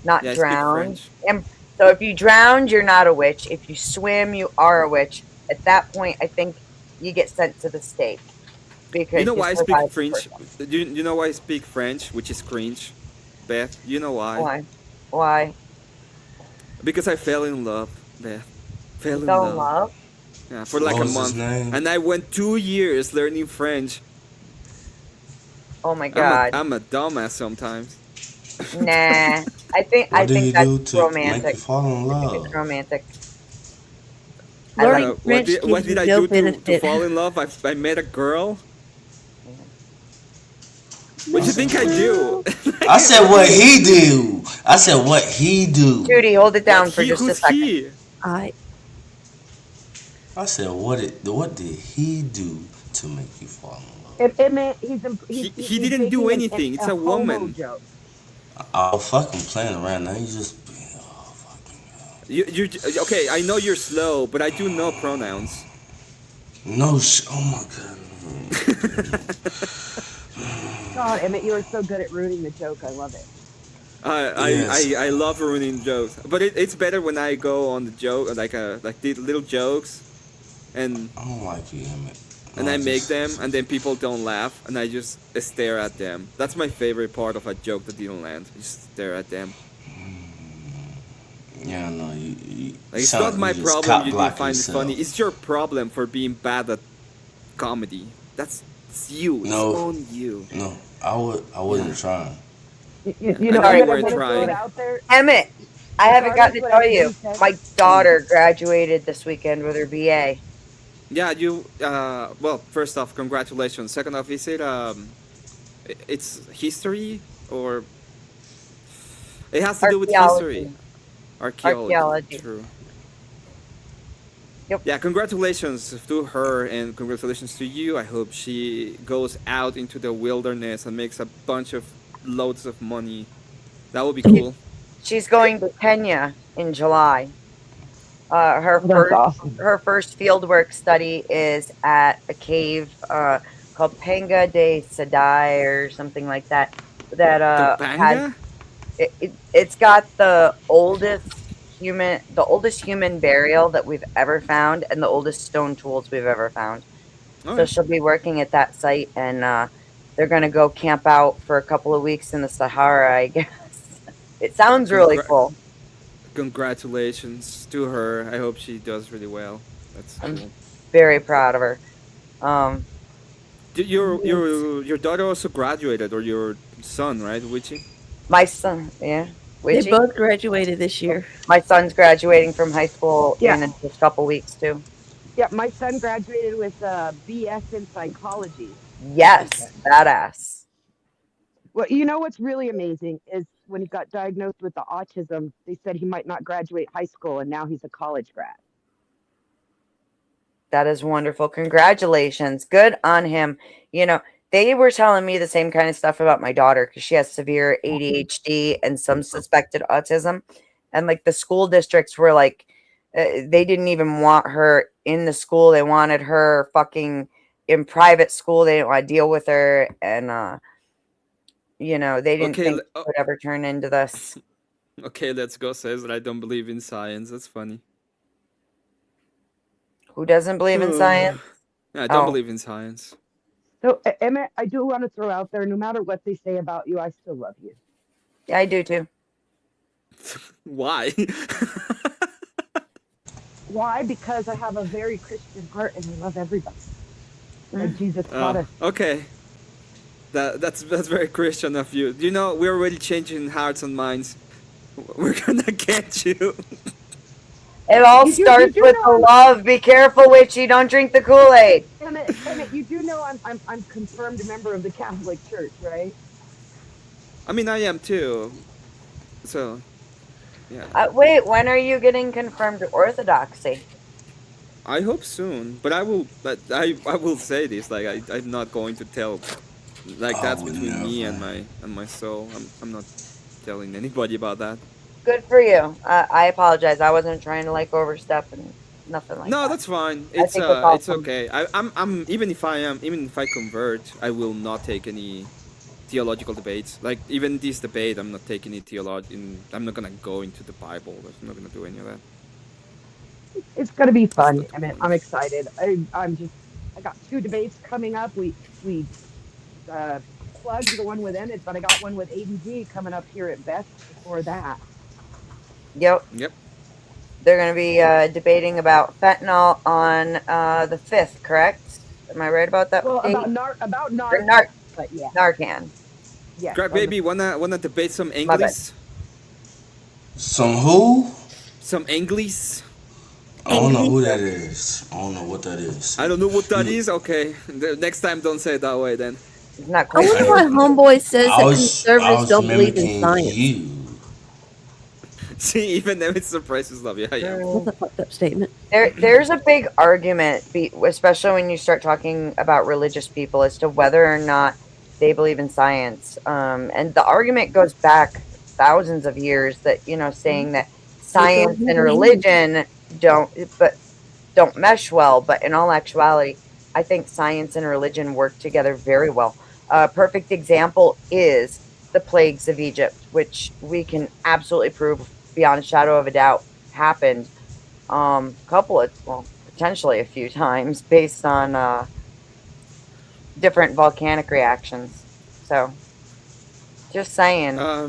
F: I speak
A: drown,
F: French.
A: and so if you drowned, you're not a witch. If you swim, you are a witch. At that point, I think you get sent to the stake because
F: You know why I speak
A: survived the
F: French?
A: first one.
F: You know why I speak French, which is cringe, Beth? You know why?
A: Why? Why?
F: Because I fell in love, Beth. Fell in
A: Fell in
F: love.
A: love?
F: Yeah, for like
D: What
F: a
D: was his
F: month.
D: name?
F: And I went 2 years learning French.
A: Oh my god!
F: I'm a dumbass sometimes.
A: Nah. I think
D: What do you
A: that's
D: do to make
A: romantic.
D: you fall in love?
A: It's romantic. I
B: Learning
A: like.
B: French
F: What
B: gives
F: did
B: you
F: I
B: no
F: do to
B: benefit.
F: fall in love? I met a girl. What do you think I do?
D: I said what he do. I said what he do.
A: Judy, hold it down
F: What
A: for just a
F: who's
A: second.
F: he?
B: I
D: I said what did he do to make you fall in love?
G: It meant he's
F: He didn't do
G: making
F: anything. It's a
G: homo
F: woman.
G: joke.
D: Oh fucking playing around now. You just
F: You okay? I know you're slow, but I do know pronouns.
D: oh my god.
G: God, Emmett, you are so good at ruining the joke. I love it.
D: Yes.
F: I love ruining jokes, but it's better when I go on the joke like the little jokes, and
D: I don't like you, Emmett.
F: I make them, and then people don't laugh, and I just stare at them. That's my favorite part of a joke that didn't land. Just stare at them.
D: Yeah, no, you
F: Like, it's
D: sound
F: not
D: like
F: my
D: you just
F: problem. You
D: cock-block
F: find it
D: yourself.
F: funny. It's your problem for being bad at comedy. It's you. It's
D: No.
F: on you.
D: No, I wasn't trying.
G: You know,
F: Sorry,
G: I'm
F: we're
G: gonna throw
F: trying.
G: it out there.
A: Emmett, I haven't gotten to
G: Regardless
A: tell
G: what
A: you.
G: everybody says.
A: My daughter graduated this weekend with her BA.
F: Yeah, you. Well, first off, congratulations. Second off, is it it's history or it has to do with history? Archaeology. True.
A: Yep.
F: Yeah, congratulations to her and congratulations to you. I hope she goes out into the wilderness and makes a bunch of loads of money. That would be cool.
A: She's going to Kenya in July. Her first fieldwork study is at a cave called Panga de Sadai or something like that. That has
F: Topanga?
A: it's got the oldest human burial that we've ever found and the oldest stone tools we've ever found. So
F: Alright.
A: she'll be working at that site, and they're gonna go camp out for a couple of weeks in the Sahara, I guess. It sounds really cool.
F: Congratulations to her. I hope she does really well. That's
A: I'm
F: cool.
A: very proud of her.
F: Did your daughter also graduated, or your son, right, Witchy?
A: My son, yeah.
B: they
A: Witchy?
B: both graduated this year.
A: My son's graduating from high school
G: Yeah.
A: in a couple weeks too.
G: Yeah, my son graduated with BS in psychology.
A: Yes, badass.
G: Well, you know what's really amazing is when he got diagnosed with the autism, they said he might not graduate high school, and now he's a college grad.
A: That is wonderful. Congratulations. Good on him. You know, they were telling me the same kind of stuff about my daughter because she has severe ADHD and some suspected autism. And like the school districts were like, they didn't even want her in the school. They wanted her fucking in private school. They didn't want to deal with her. And, you know, they didn't
F: Okay,
A: think it would ever turn into this.
F: Okay, let's go says that I don't believe in science. That's funny.
A: Who doesn't believe in science?
F: Yeah, I don't
A: Oh.
F: believe in science.
G: So, Emmett, I do want to throw out there, no matter what they say about you, I still love you.
A: Yeah, I do too.
F: Why?
G: Why? Because I have a very Christian heart and I love everybody. Like Jesus taught us.
F: Okay. That's very Christian of you. You know, we're already changing hearts and minds. We're gonna get you.
A: It all
G: You do
A: starts with the
G: know-
A: love. Be careful, witchy. Don't drink the Kool-Aid.
G: Emmett, you do know I'm confirmed member of the Catholic Church, right?
F: I mean, I am too. So, yeah.
A: Wait, when are you getting confirmed to Orthodoxy?
F: I hope soon, but I will. But I will say this. Like I'm not going to tell. Like that's
D: would
F: between me and
D: never.
F: my soul. I'm not telling anybody about that.
A: Good for you. I apologize. I wasn't trying to like overstep and nothing like
F: No,
A: that.
F: that's fine.
A: I
F: It's
A: think that's
F: it's
A: awesome.
F: okay. I'm even if I convert, I will not take any theological debates. Like even this debate, I'm not taking any I'm not gonna go into the Bible. I'm not gonna do any of that.
G: It's gonna be fun, Emmett. I'm excited. I got 2 debates coming up. We plugged the one with Emmett, but I got one with ADG coming up here at Best before that.
A: Yep.
F: Yep.
A: They're going to be debating about fentanyl on the 5th, correct? Am I right about that?
G: Well,
A: date?
G: about
A: Or
G: NAR, but yeah,
A: Narcan.
G: yeah.
F: Crack
G: on the-
F: baby, wanna debate some
A: bad.
F: English?
D: Some who?
F: Some English?
D: I don't know who that is. I don't know what that is.
F: I don't know what that is. Okay, the next time don't say it that way then.
A: It's not
B: I
A: quite
B: wonder
A: sure.
B: why Homeboy says
D: I
B: that
D: was
B: conservatives don't believe in
D: mimicking
B: science.
D: you.
F: See, even though it's surprises love you. Yeah.
B: That's a fucked up statement.
A: There's a big argument, especially when you start talking about religious people, as to whether or not they believe in science. And the argument goes back thousands of years that, you know, saying that science and religion don't mesh well. But in all actuality, I think science and religion work together very well. A perfect example is the plagues of Egypt, which we can absolutely prove beyond a shadow of a doubt happened potentially a few times based on different volcanic reactions. So, just saying.
F: I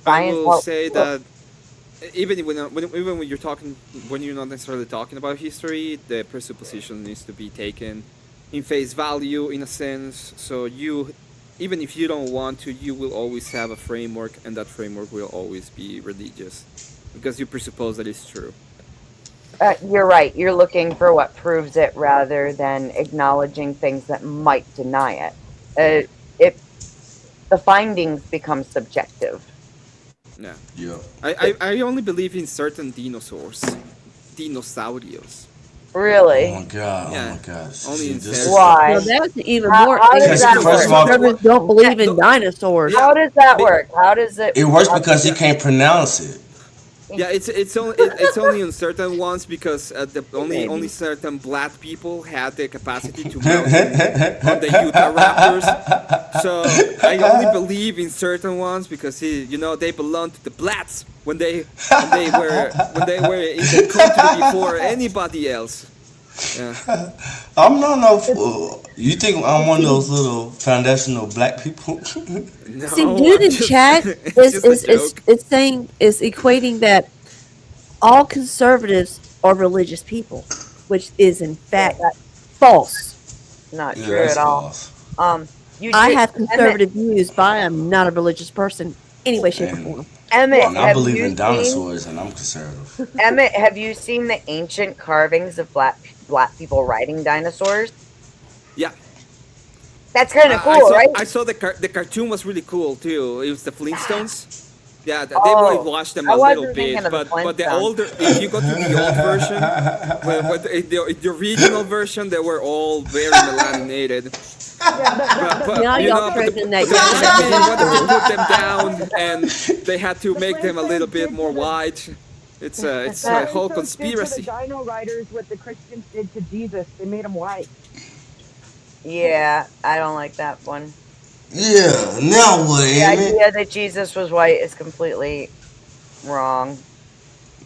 A: Science
F: will
A: helps.
F: say that even when you're talking, when you're not necessarily talking about history, the presupposition needs to be taken in face value in a sense. So even if you don't want to, you will always have a framework, and that framework will always be religious, because you presuppose that it's true.
A: You're right. You're looking for what proves it rather than acknowledging things that might deny it. The findings become subjective.
F: Yeah.
D: Yeah.
F: I only believe in certain dinosaurs. Dinosaurios.
A: Really?
D: Oh my god.
F: Yeah.
D: Oh my gosh.
F: Only
D: See,
F: in
D: this is-
F: fair-
A: Why?
B: Well, that's even
A: How-
B: more.
A: how does
B: ignorant
A: that
B: because
D: work? First of all-
B: conservatives don't believe in dinosaurs.
A: How does that work? How does it?
D: It works because he can't pronounce it.
F: Yeah, it's only on certain ones because only certain black people had the capacity to mount on the Utah Raptors. So I only believe in certain ones because they belong to the blacks when they were in the country before anybody else. Yeah.
D: I'm not no fool. You think I'm one of those little foundational black people?
F: No,
B: See, dude
F: I'm
B: in
F: just-
B: chat
F: it's just a joke.
B: is equating that all conservatives are religious people, which is in fact false.
A: Not
D: Yeah,
A: true
D: that's
A: at all.
D: false.
A: I
B: have conservative views, but I am not a religious person, any way, shape, or
D: And-
B: form.
A: Emmett,
D: And I
A: have
D: believe
A: you
D: in
A: seen-
D: dinosaurs, and I'm conservative.
A: Emmett, have you seen the ancient carvings of black people riding dinosaurs?
F: Yeah.
A: That's kind of cool,
F: I saw,
A: right?
F: I saw the cartoon was really cool too. It was the Flintstones. Yeah, they
A: Oh,
F: might watch them
A: I
F: a little
A: wasn't
F: bit,
A: thinking of the
F: but the
A: Flintstones.
F: older, if you go to the old version, in the original version, they were all very melaninated. But
B: Now
F: you
B: y'all
F: know, but the,
B: proving that
F: but the
B: y'all
F: white man wanted to
B: have
F: put them down, and they had to make them a little bit more white. It's a whole
G: Did
F: conspiracy.
G: to the Dino Riders what the Christians did to Jesus. They made him white.
A: Yeah, I don't like that one.
D: Yeah, now what,
A: The
D: Amy?
A: idea that Jesus was white is completely wrong.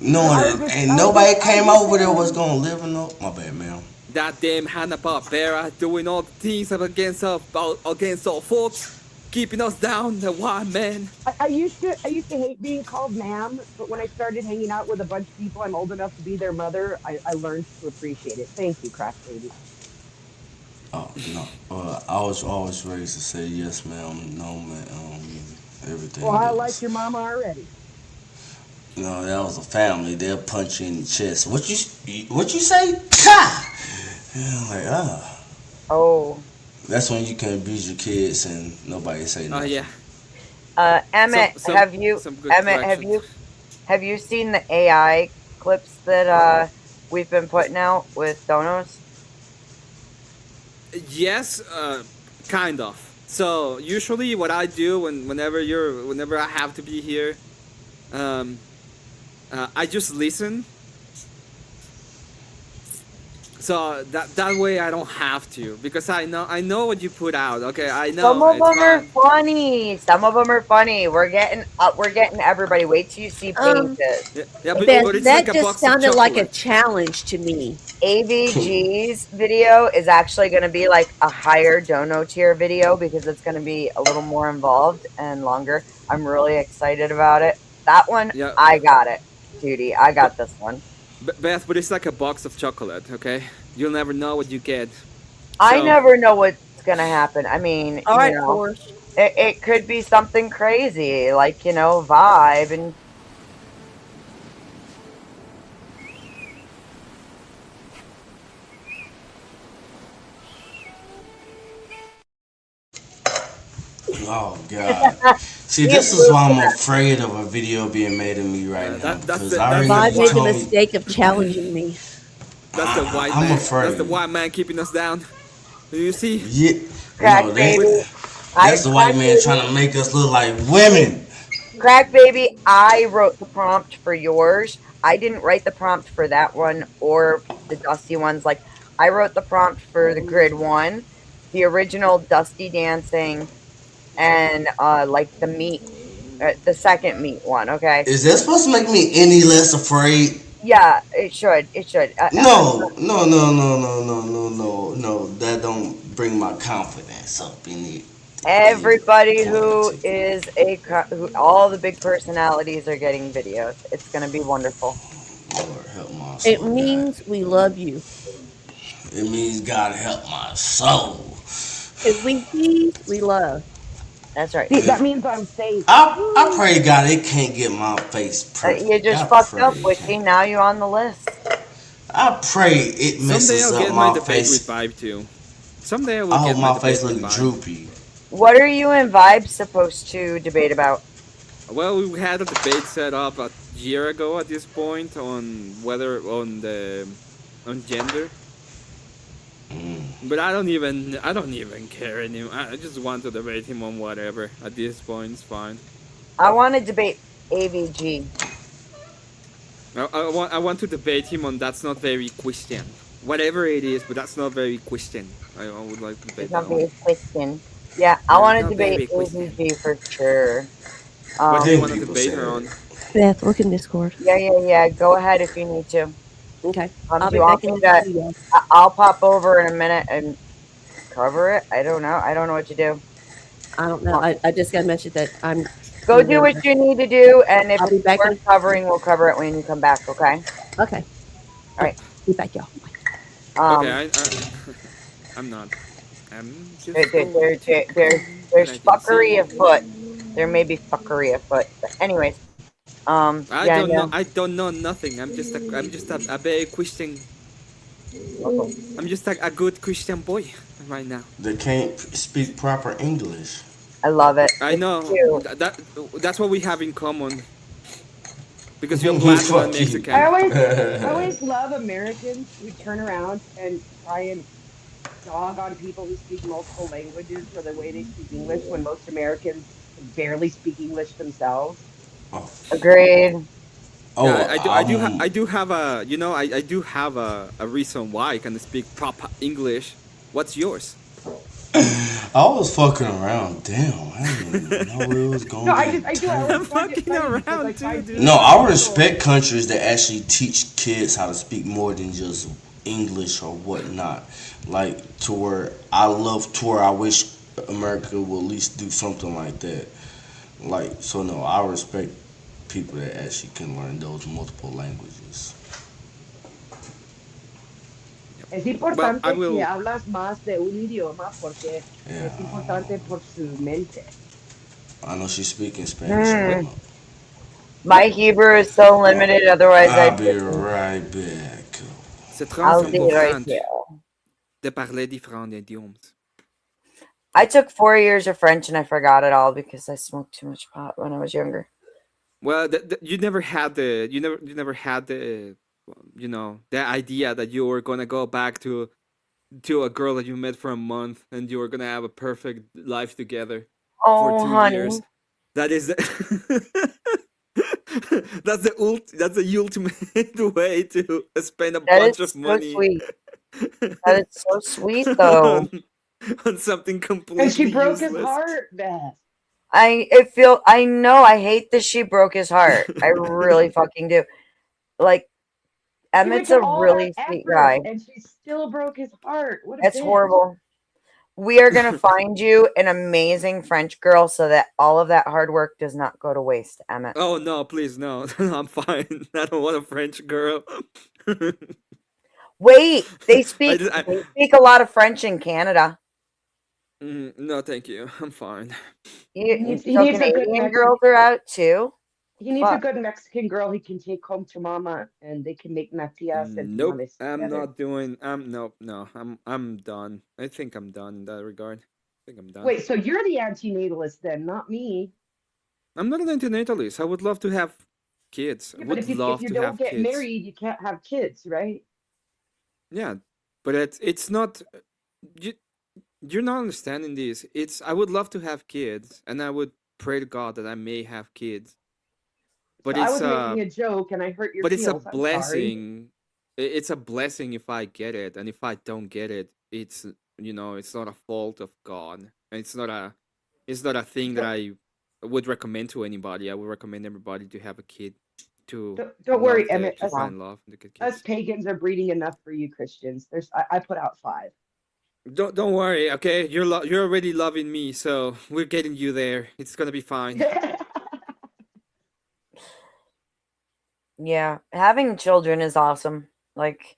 D: Knowing that ain't nobody came over there was gonna live in no. My bad, man.
F: That damn Hanna-Barbera doing all the things against all folks, keeping us down, the white man.
G: I used to hate being called ma'am, but when I started hanging out with a bunch of people I'm old enough to be their mother, I learned to appreciate it. Thank you, Crack Baby.
D: Oh no. I was always raised to say yes, ma'am, no, ma'am, everything.
G: Well, I
D: that
G: like
D: was-
G: your mama already.
D: No, that was a family. They'll punch you in the chest. What you say? Ha! I'm like, ah.
A: Oh,
D: That's when you can abuse your kids and nobody say
F: Oh
D: nothing.
F: yeah.
A: Emmett,
F: Some-
A: have you
F: some good
A: Emmett,
F: corrections.
A: have you seen the AI clips that we've been putting out with Donos?
F: Yes, kind of. So usually, what I do whenever I have to be here, I just listen. So that way I don't have to, because I know what you put out. Okay, I know.
A: Some of
F: it's
A: them are
F: fine.
A: funny. Some of them are funny. We're getting everybody. Wait till you see pages.
F: Yeah, but
B: Beth,
F: it's
B: that
F: like a
B: just
F: box of
B: sounded like a
F: chocolate.
B: challenge to me.
A: AVG's video is actually going to be like a higher dono tier video because it's going to be a little more involved and longer. I'm really excited about it. That one,
F: Yeah.
A: I got it, Judy. I got this one.
F: Beth, but it's like a box of chocolate. Okay, you'll never know what you get.
A: I
F: So-
A: never know what's going to happen. I mean,
B: All right,
A: you know,
B: Forrest.
A: it could be something crazy, like, you know, vibe and
D: Oh God. See, this is why I'm afraid of a video being made of me right
F: Yeah,
D: now.
F: that's
D: Because
F: the-
D: I already
F: that's
B: Bob made the
D: told me.
B: mistake of challenging me.
F: That's the white
D: I'm
F: man.
D: afraid.
F: That's the white man keeping us down. Do you see?
D: Yeah.
A: Crack
D: No,
A: baby.
D: that's the white man trying to make us look like women.
A: Crack baby, I wrote the prompt for yours. I didn't write the prompt for that one or the Dusty ones. Like, I wrote the prompt for the grid one, the original Dusty dancing, and like the meat, the second meat one. Okay.
D: Is that supposed to make me any less afraid?
A: Yeah, it should. It should.
D: No. That don't bring my confidence up in it.
A: Everybody who is all the big personalities are getting videos. It's gonna be wonderful.
D: Lord help my soul.
B: It means we love you.
D: It means God help my soul.
B: If we tease, we love.
A: That's right.
G: See, that means I'm safe.
D: I pray God it can't get my face perfect.
A: You just
D: I
A: fucked
D: pray
A: up,
D: it
A: Wiki.
D: can't.
A: Now you're on the list.
D: I pray it
F: Someday
D: messes
F: I'll
D: up
F: get my
D: my
F: debate
D: face.
F: with Vibe too. Someday I will
D: I
F: get
D: hope my
F: debate
D: face
F: with
D: look
F: Vibe.
D: droopy.
A: What are you and Vibe supposed to debate about?
F: Well, we had a debate set up a year ago at this point on gender. But I don't even care anymore. I just want to debate him on whatever. At this point, it's fine.
A: I want to debate AVG.
F: I want to debate him on that's not very Christian. Whatever it is, but that's not very Christian. I would like to debate
A: It's not
F: that one.
A: very Christian. Yeah, I
F: Yeah,
A: want to
F: not
A: debate
F: very Christian.
A: AVG for sure.
F: What do you want to
D: people
F: debate
D: say
F: her
D: that.
F: on?
B: Beth, look in Discord.
A: Yeah. Go ahead if you need to.
B: Okay.
A: Do
B: I'll be
A: you want
B: back in
A: me
B: the
A: to-
B: studio.
A: I'll pop over in a minute and cover it. I don't know. I don't know what to do.
B: I don't know. I just got a message that I'm.
A: Go do what you need to do, and if
B: I'll be
A: it's
B: back
A: worth covering, we'll cover it when you come back. Okay.
B: Okay.
A: All right.
B: Be back, y'all.
F: Okay, I'm not. I'm just.
A: There's fuckery afoot. There may be fuckery afoot. But anyways,
F: I don't know nothing. I'm just a very Christian. I'm just a good Christian boy right now.
D: They can't speak proper English.
A: I love it.
F: I
A: It's
F: know
A: cute.
F: that's what we have in common because you're
D: Fuck
F: Latino and
D: you.
F: Mexican.
G: I always love Americans who turn around and try and dog on people who speak multiple languages for the way they speak English when most Americans can barely speak English themselves.
A: Agreed.
F: Yeah,
D: Oh,
F: I do have a, you know, I do have a reason why I can speak proper English. What's yours?
D: I was fucking around. Damn, I didn't even know where it was
G: No,
D: going to
G: I do. I
D: turn.
G: always
F: I'm
G: find it
F: fucking
G: funny because I
F: around too,
G: find
F: dude.
D: No,
G: sometimes
D: I
G: people.
D: respect countries that actually teach kids how to speak more than just English or whatnot. Like to where I wish America will at least do something like that. Like so, no, I respect people that actually can learn those multiple languages.
G: Es
F: Well, I
G: importante que
F: will.
G: hablas más de un idioma porque
D: Yeah,
G: es importante por su mente.
D: I know she's speaking Spanish. So
A: Hmm.
D: I'm up.
A: My Hebrew is so limited, otherwise
D: I'll
A: I'd
D: be right back.
F: C'est très
A: I'll be right
F: important
A: here.
F: de parler différents idiomes.
A: I took 4 years of French and I forgot it all because I smoked too much pot when I was younger.
F: Well, you never had the you never had the you know the idea that you were gonna go back to a girl that you met for a month and you were gonna have a perfect life together for
A: Oh,
F: 2 years.
A: honey.
F: That is the that's the ultimate way to spend a
A: That
F: bunch
A: is
F: of
A: so
F: money
A: sweet. That is so sweet, though.
F: on, on something
G: And she
F: completely
G: broke his
F: useless.
G: heart, Beth.
A: I know I hate that she broke his heart. I really fucking do. Like,
G: She went
A: Emmett's
G: to
A: a
G: all that
A: really sweet
G: effort
A: guy.
G: and she still broke his heart. What a
A: That's
G: bitch.
A: horrible. We are going to find you an amazing French girl so that all of that hard work does not go to waste, Emmett.
F: Oh no, please no. I'm fine. I don't want a French girl.
A: Wait, they
F: I
A: speak
F: just, I,
A: they speak a lot of French in Canada.
F: no, thank you. I'm fine.
G: He needs
A: So
G: a good
A: Canadian
G: Mexican.
A: girls are out too.
G: He needs a
A: Fuck.
G: good Mexican girl he can take home to mama and they can make natillas and
F: Nope,
G: tamales
F: I'm
G: together.
F: not doing. Nope, no. I'm done. I think I'm done in that regard. I think I'm done.
G: Wait, so you're the antinatalist then, not me.
F: I'm not an antinatalist. I would love to have kids. I
G: Yeah, but
F: would
G: if
F: love
G: you
F: to
G: don't
F: have
G: get
F: kids.
G: married, you can't have kids, right?
F: Yeah, but it's not. You you're not understanding this. It's I would love to have kids, and I would pray to God that I may have kids. But
G: So I
F: it's
G: was making a joke and I hurt your
F: but it's a
G: feels. I'm sorry.
F: blessing. It's a blessing if I get it, and if I don't get it, it's it's not a fault of God. And it's not a thing that I would recommend to anybody. I would recommend everybody to have a kid to
G: Don't worry,
F: love
G: Emmett.
F: to find love and to get
G: Us
F: kids.
G: pagans are breeding enough for you Christians. I put out 5.
F: Don't worry, okay? You're already loving me, so we're getting you there. It's gonna be fine.
A: Yeah, having children is awesome. Like,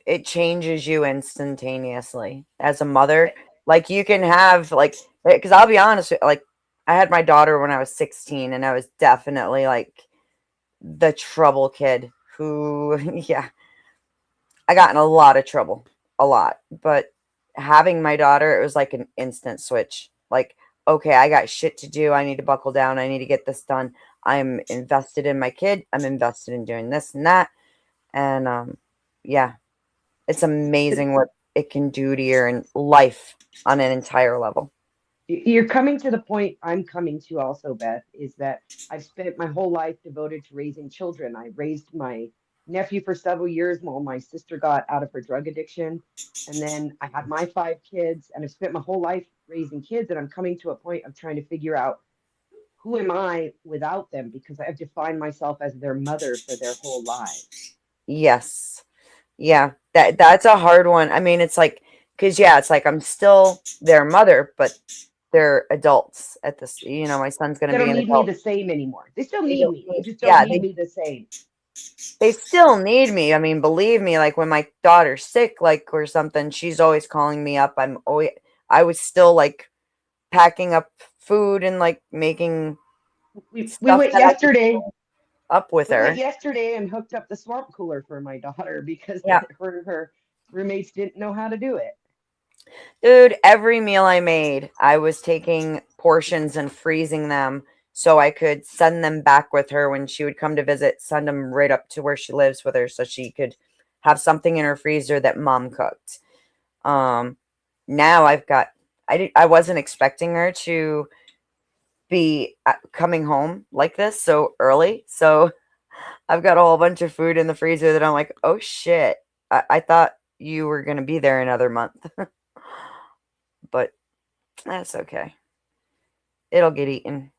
A: it changes you instantaneously as a mother. Like, you can have because I'll be honest, like, I had my daughter when I was 16, and I was definitely like the trouble kid who, yeah, I got in a lot of trouble, a lot. But having my daughter, it was like an instant switch. Like, okay, I got shit to do. I need to buckle down. I need to get this done. I'm invested in my kid. I'm invested in doing this and that. And yeah, it's amazing what it can do to your life on an entire level.
G: You're coming to the point I'm coming to also, Beth, is that I've spent my whole life devoted to raising children. I raised my nephew for several years while my sister got out of her drug addiction. And then I had my 5 kids, and I've spent my whole life raising kids. And I'm coming to a point of trying to figure out who am I without them, because I've defined myself as their mother for their whole lives.
A: Yes. Yeah, that's a hard one. I mean, it's like, because it's like I'm still their mother, but they're adults at this. My son's going
G: They
A: to be
G: don't
A: an
G: need me
A: adult.
G: the same anymore. They still
A: They
G: need
A: don't
G: me. They
A: need-
G: just don't
A: yeah,
G: need me the same.
A: they still need me. I mean, believe me, like when my daughter's sick, like or something, she's always calling me up. I was still like packing up food and like making
G: We
A: stuff
G: went
A: that I could
G: yesterday.
A: do up with
G: We
A: her.
G: went yesterday and hooked up the swamp cooler for my daughter because
A: Yeah.
G: her roommates didn't know how to do it.
A: Dude, every meal I made, I was taking portions and freezing them so I could send them back with her when she would come to visit, send them right up to where she lives with her so she could have something in her freezer that mom cooked. Now I wasn't expecting her to be coming home like this so early. So I've got a whole bunch of food in the freezer that I'm like, oh shit, I thought you were going to be there another month. But that's okay. It'll get eaten.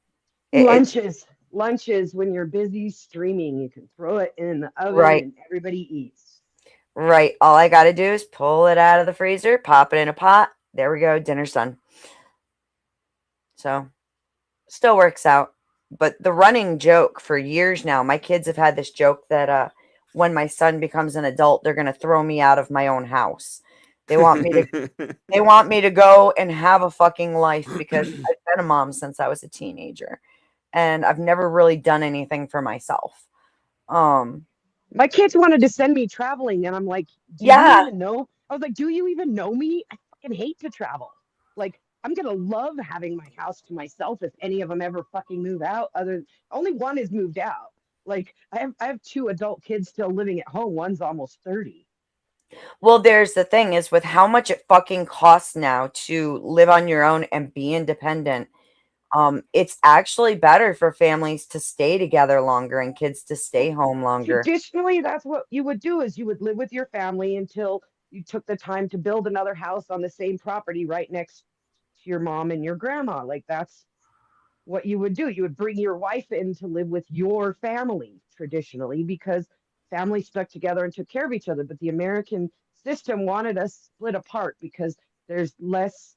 G: Lunches when you're busy streaming, you can throw it in the oven
A: Right.
G: and everybody eats.
A: Right. All I got to do is pull it out of the freezer, pop it in a pot. There we go. Dinner's done. So still works out. But the running joke for years now, my kids have had this joke that when my son becomes an adult, they're going to throw me out of my own house. They want me to go and have a fucking life because I've been a mom since I was a teenager and I've never really done anything for myself.
G: My kids wanted to send me traveling, and I'm like, do
A: Yeah.
G: you even know? I was like, do you even know me? I fucking hate to travel. Like, I'm gonna love having my house to myself if any of them ever fucking move out. Only one is moved out. Like, I have two adult kids still living at home. One's almost 30.
A: Well, there's the thing is with how much it fucking costs now to live on your own and be independent. It's actually better for families to stay together longer and kids to stay home longer.
G: Traditionally, that's what you would do is you would live with your family until you took the time to build another house on the same property right next to your mom and your grandma. Like that's what you would do. You would bring your wife in to live with your family traditionally because families stuck together and took care of each other. But the American system wanted us split apart because there's less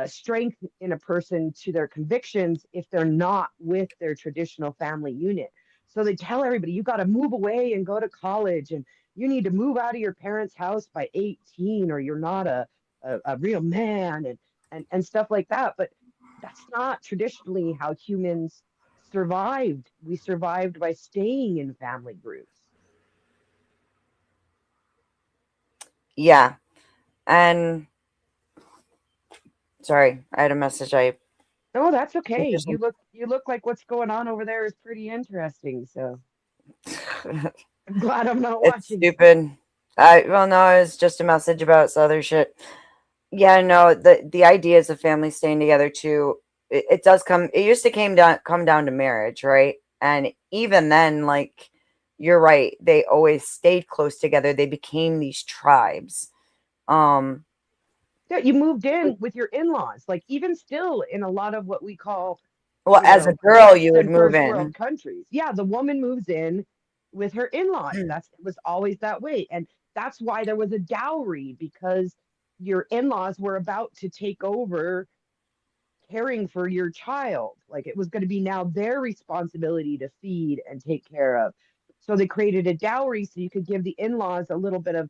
G: strength in a person to their convictions if they're not with their traditional family unit. So they tell everybody, you got to move away and go to college, and you need to move out of your parents' house by 18, or you're not a real man, and stuff like that. But that's not traditionally how humans survived. We survived by staying in family groups.
A: Yeah. And sorry, I had a message.
G: Oh, that's okay. You look like what's going on over there is pretty interesting. So I'm glad I'm not
A: It's
G: watching.
A: stupid. Well, no, it's just a message about some other shit. Yeah, no, the ideas of families staying together too. It does come. It used to come down to marriage, right? And even then, like you're right, they always stayed close together. They became these tribes.
G: Yeah, you moved in with your in-laws. Like even still in a lot of what we call,
A: Well, as a girl,
G: advanced
A: you would
G: and
A: move
G: first
A: in.
G: world countries. Yeah, the woman moves in with her in-laws. It was always that way. And that's why there was a dowry, because your in-laws were about to take over caring for your child. Like it was going to be now their responsibility to feed and take care of. So they created a dowry so you could give the in-laws a little bit of,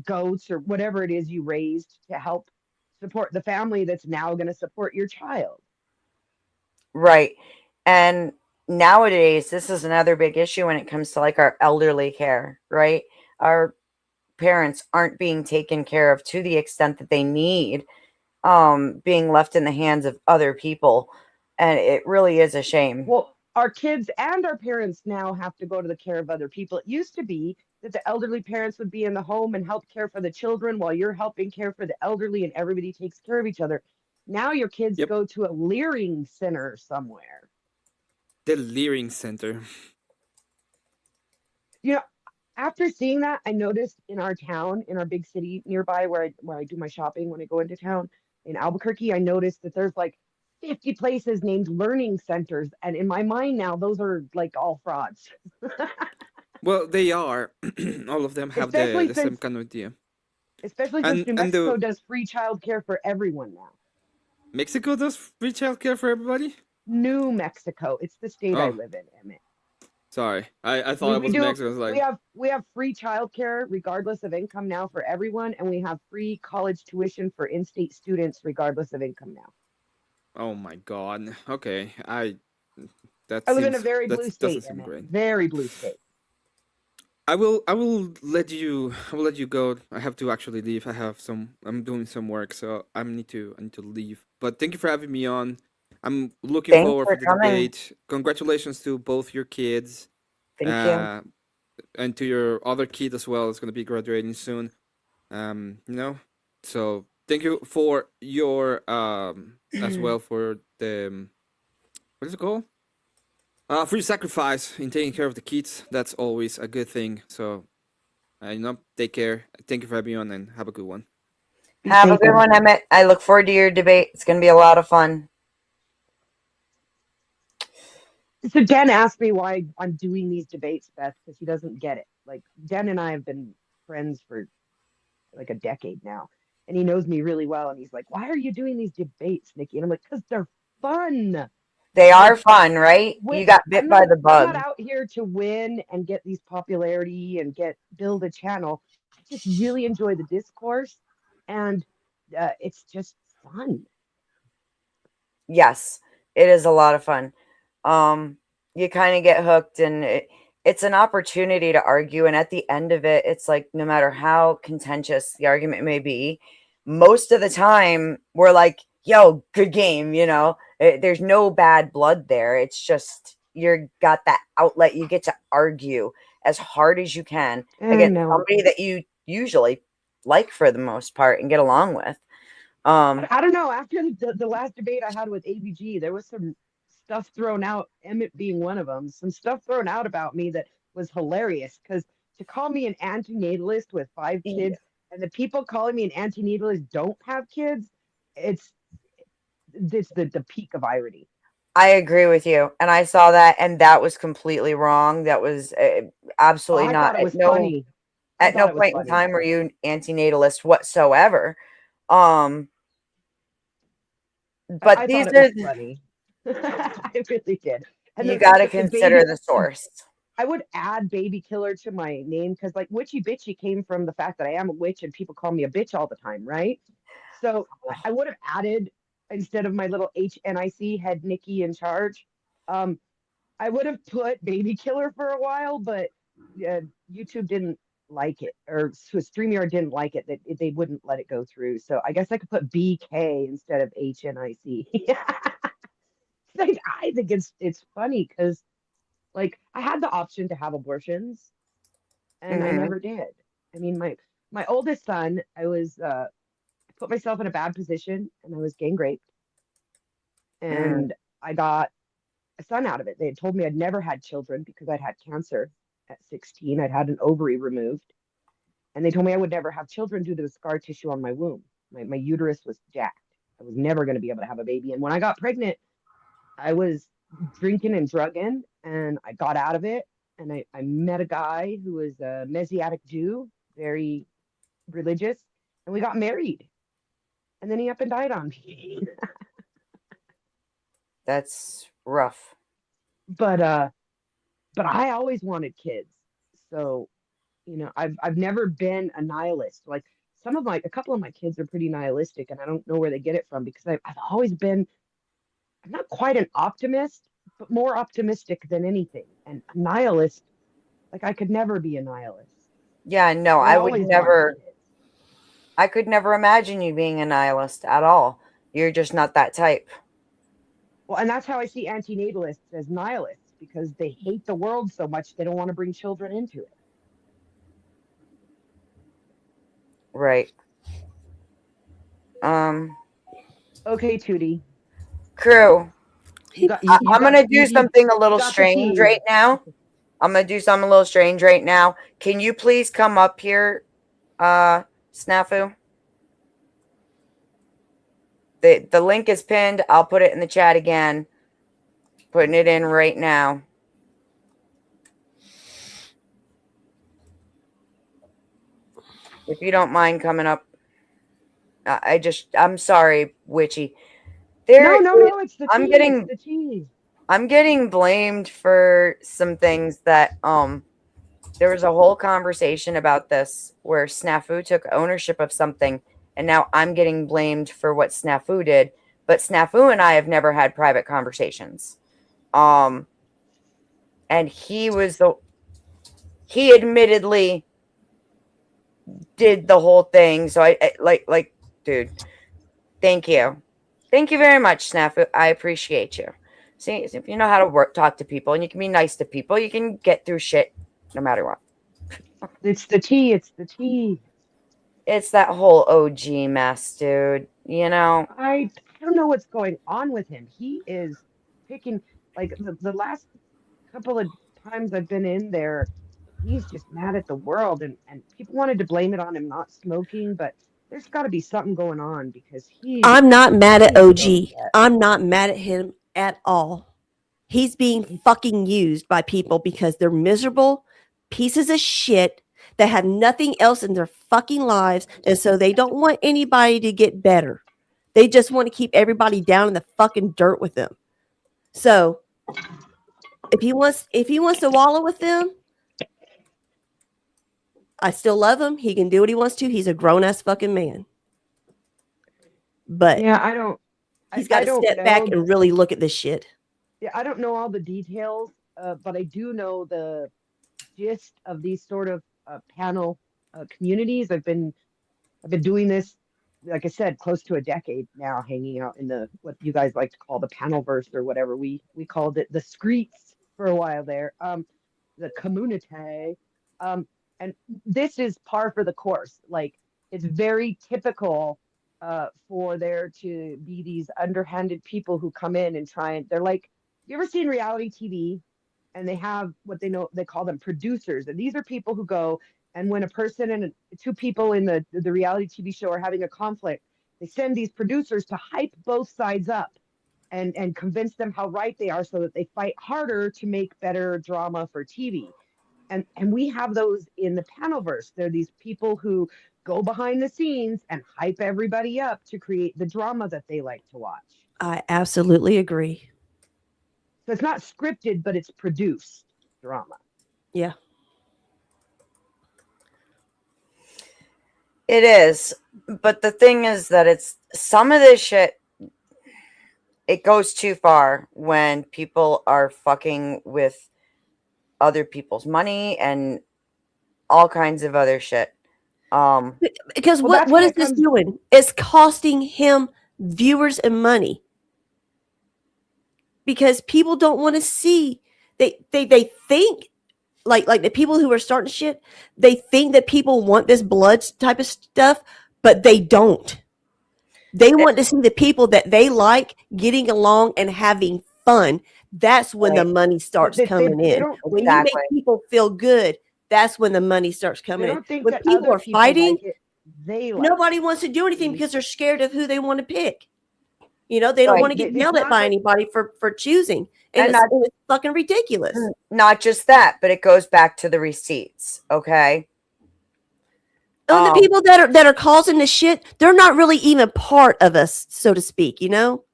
G: goats or whatever it is you raised to help support the family that's now going to support your child.
A: Right. And nowadays, this is another big issue when it comes to like our elderly care, right? Our parents aren't being taken care of to the extent that they need, being left in the hands of other people. And it really is a shame.
G: Well, our kids and our parents now have to go to the care of other people. It used to be that the elderly parents would be in the home and help care for the children while you're helping care for the elderly, and everybody takes care of each other. Now your kids
F: Yep.
G: go to a Leering Center somewhere.
F: The Leering Center.
G: After seeing that, I noticed in our town, in our big city nearby where I do my shopping when I go into town in Albuquerque, I noticed that there's like 50 places named learning centers. And in my mind now, those are like all frauds.
F: Well, they are. All of them have
G: Especially
F: the same
G: since-
F: kind of idea.
G: Especially
F: And-
G: since New
F: and
G: Mexico
F: the-
G: does free childcare for everyone now.
F: Mexico does free childcare for everybody?
G: New Mexico. It's the state I
F: Oh.
G: live in, Emmett.
F: Sorry. I thought it was Mexico. I was like,
G: we have free childcare regardless of income now for everyone, and we have free college tuition for in-state students regardless of income now.
F: oh my god. Okay.
G: I live in a very blue
F: doesn't
G: state,
F: seem
G: Emmett.
F: great.
G: Very blue state.
F: I will let you go. I have to actually leave. I'm doing some work, so I need to leave. But thank you for having me on. I'm looking
A: Thanks
F: forward
A: for
F: for the
A: coming.
F: debate. Congratulations to both your kids.
A: Thank you.
F: And to your other kid as well. It's going to be graduating soon. So thank you for your as well for the what is it called? For your sacrifice in taking care of the kids. That's always a good thing. So take care. Thank you for having me on, and have a good one.
G: Be
A: Have a
G: safe,
A: good one,
G: everyone.
A: Emmett. I look forward to your debate. It's going to be a lot of fun.
G: So Dan asked me why I'm doing these debates, Beth, because he doesn't get it. Like Dan and I have been friends for like a decade now, and he knows me really well. And he's like, "Why are you doing these debates, Nikki?" And I'm like, "Because they're fun.
A: They are
G: Like,
A: fun, right?
G: win-
A: You got bit by the
G: I'm not
A: bug.
G: out here to win and get these popularity and build a channel. I just really enjoy the discourse, and it's just fun."
A: Yes, it is a lot of fun. You kind of get hooked, and it's an opportunity to argue. And at the end of it, it's like no matter how contentious the argument may be, most of the time we're like, "Yo, good game." There's no bad blood there. It's just you're got that outlet. You get to argue as hard as you can against
G: No,
A: somebody that you usually like for the most part and get along with.
G: I don't know. After the last debate I had with ABG, there was some stuff thrown out, Emmett being one of them, some stuff thrown out about me that was hilarious. Because to call me an antinatalist with 5 kids, and the people calling me an antinatalist don't have kids, it's the peak of irony.
A: I agree with you, and I saw that, and that was completely wrong. That was
G: Oh,
A: absolutely
G: I
A: not.
G: thought it was funny. I
A: At no
G: thought it was
A: point in
G: funny.
A: time were you antinatalist whatsoever. But
G: I
A: these
G: thought
A: are
G: it was funny. I really did. And
A: you got to
G: the
A: consider
G: baby,
A: the source.
G: I would add baby killer to my name because like witchy bitchy came from the fact that I am a witch and people call me a bitch all the time, right? So I would have added instead of my little HNIC head Nikki in charge. I would have put baby killer for a while, but YouTube didn't like it, or so StreamYard didn't like it, that they wouldn't let it go through. So I guess I could put BK instead of HNIC. I think it's funny because like I had the option to have abortions and I
A: Mhm.
G: never did. I mean, my oldest son, I was put myself in a bad position and I was gang raped, and I got a son out of it. They had told me I'd never had children because I'd had cancer at 16. I'd had an ovary removed, and they told me I would never have children due to the scar tissue on my womb. My uterus was jacked. I was never going to be able to have a baby. And when I got pregnant, I was drinking and drugging, and I got out of it. And I met a guy who was a Messianic Jew, very religious, and we got married. And then he up and died on me.
A: That's rough.
G: But I always wanted kids. So, I've never been a nihilist. Like a couple of my kids are pretty nihilistic, and I don't know where they get it from because I've always been, I'm not quite an optimist, but more optimistic than anything. And a nihilist, like I could never be a nihilist.
A: Yeah, no,
G: I
A: I would
G: always
A: never.
G: wanted kids.
A: I could never imagine you being a nihilist at all. You're just not that type.
G: Well, and that's how I see antinatalists as nihilists because they hate the world so much they don't want to bring children into it.
A: Right.
G: Okay, Tootie.
A: Crew.
G: You got,
A: I'm gonna do something a little
G: got the
A: strange
G: tea.
A: right now. I'm gonna do something a little strange right now. Can you please come up here, Snafu? The link is pinned. I'll put it in the chat again. Putting it in right now. If you don't mind coming up. I'm sorry, Witchy.
G: No, it's the tea.
A: I'm getting
G: It's the tea.
A: I'm getting blamed for some things that there was a whole conversation about this where Snafu took ownership of something, and now I'm getting blamed for what Snafu did. But Snafu and I have never had private conversations. And he admittedly did the whole thing. So I like, dude, thank you. Thank you very much, Snafu. I appreciate you. See, if you know how to talk to people, and you can be nice to people, you can get through shit no matter what.
G: It's the tea. It's the tea.
A: It's that whole OG mess, dude. You know,
G: I don't know what's going on with him. He is picking like the last couple of times I've been in there, he's just mad at the world and people wanted to blame it on him not smoking, but there's got to be something going on because
B: I'm not mad at
G: he's so
B: OG.
G: upset.
B: I'm not mad at him at all. He's being fucking used by people because they're miserable pieces of shit that have nothing else in their fucking lives. And so they don't want anybody to get better. They just want to keep everybody down in the fucking dirt with them. So if he wants to wallow with them, I still love him. He can do what he wants to. He's a grown ass fucking man. But
G: Yeah, I don't
B: he's got to step back and really look at this shit.
G: Yeah, I don't know all the details, but I do know the gist of these sort of panel communities. I've been doing this, like I said, close to a decade now, hanging out in the what you guys like to call the panelverse or whatever. We called it the streets for a while there. The community. And this is par for the course. Like it's very typical for there to be these underhanded people who come in and try and they're like, you ever seen reality TV? And they have what they call them producers. And these are people who go and when a person and two people in the reality TV show are having a conflict, they send these producers to hype both sides up and convince them how right they are so that they fight harder to make better drama for TV. And we have those in the panelverse. They're these people who go behind the scenes and hype everybody up to create the drama that they like to watch.
B: I absolutely agree.
G: So it's not scripted, but it's produced drama.
B: Yeah.
A: it is. But the thing is that it's some of this shit, it goes too far when people are fucking with other people's money and all kinds of other shit.
B: Because
G: Well,
B: what is this doing? It's costing him viewers and money. Because people don't want to see they think like the people who are starting shit, they think that people want this blood type of stuff, but they don't. They want to see the people that they like getting along and having fun. That's when the money starts coming in. When you make people feel good, that's when the money starts coming in. When people are fighting, nobody wants to do anything because they're scared of who they want to pick. You know, they don't want to get yelled at by anybody for choosing. And it's fucking ridiculous.
A: Not just that, but it goes back to the receipts, okay?
B: And the people that are causing the shit, they're not really even part of us, so to speak, you know?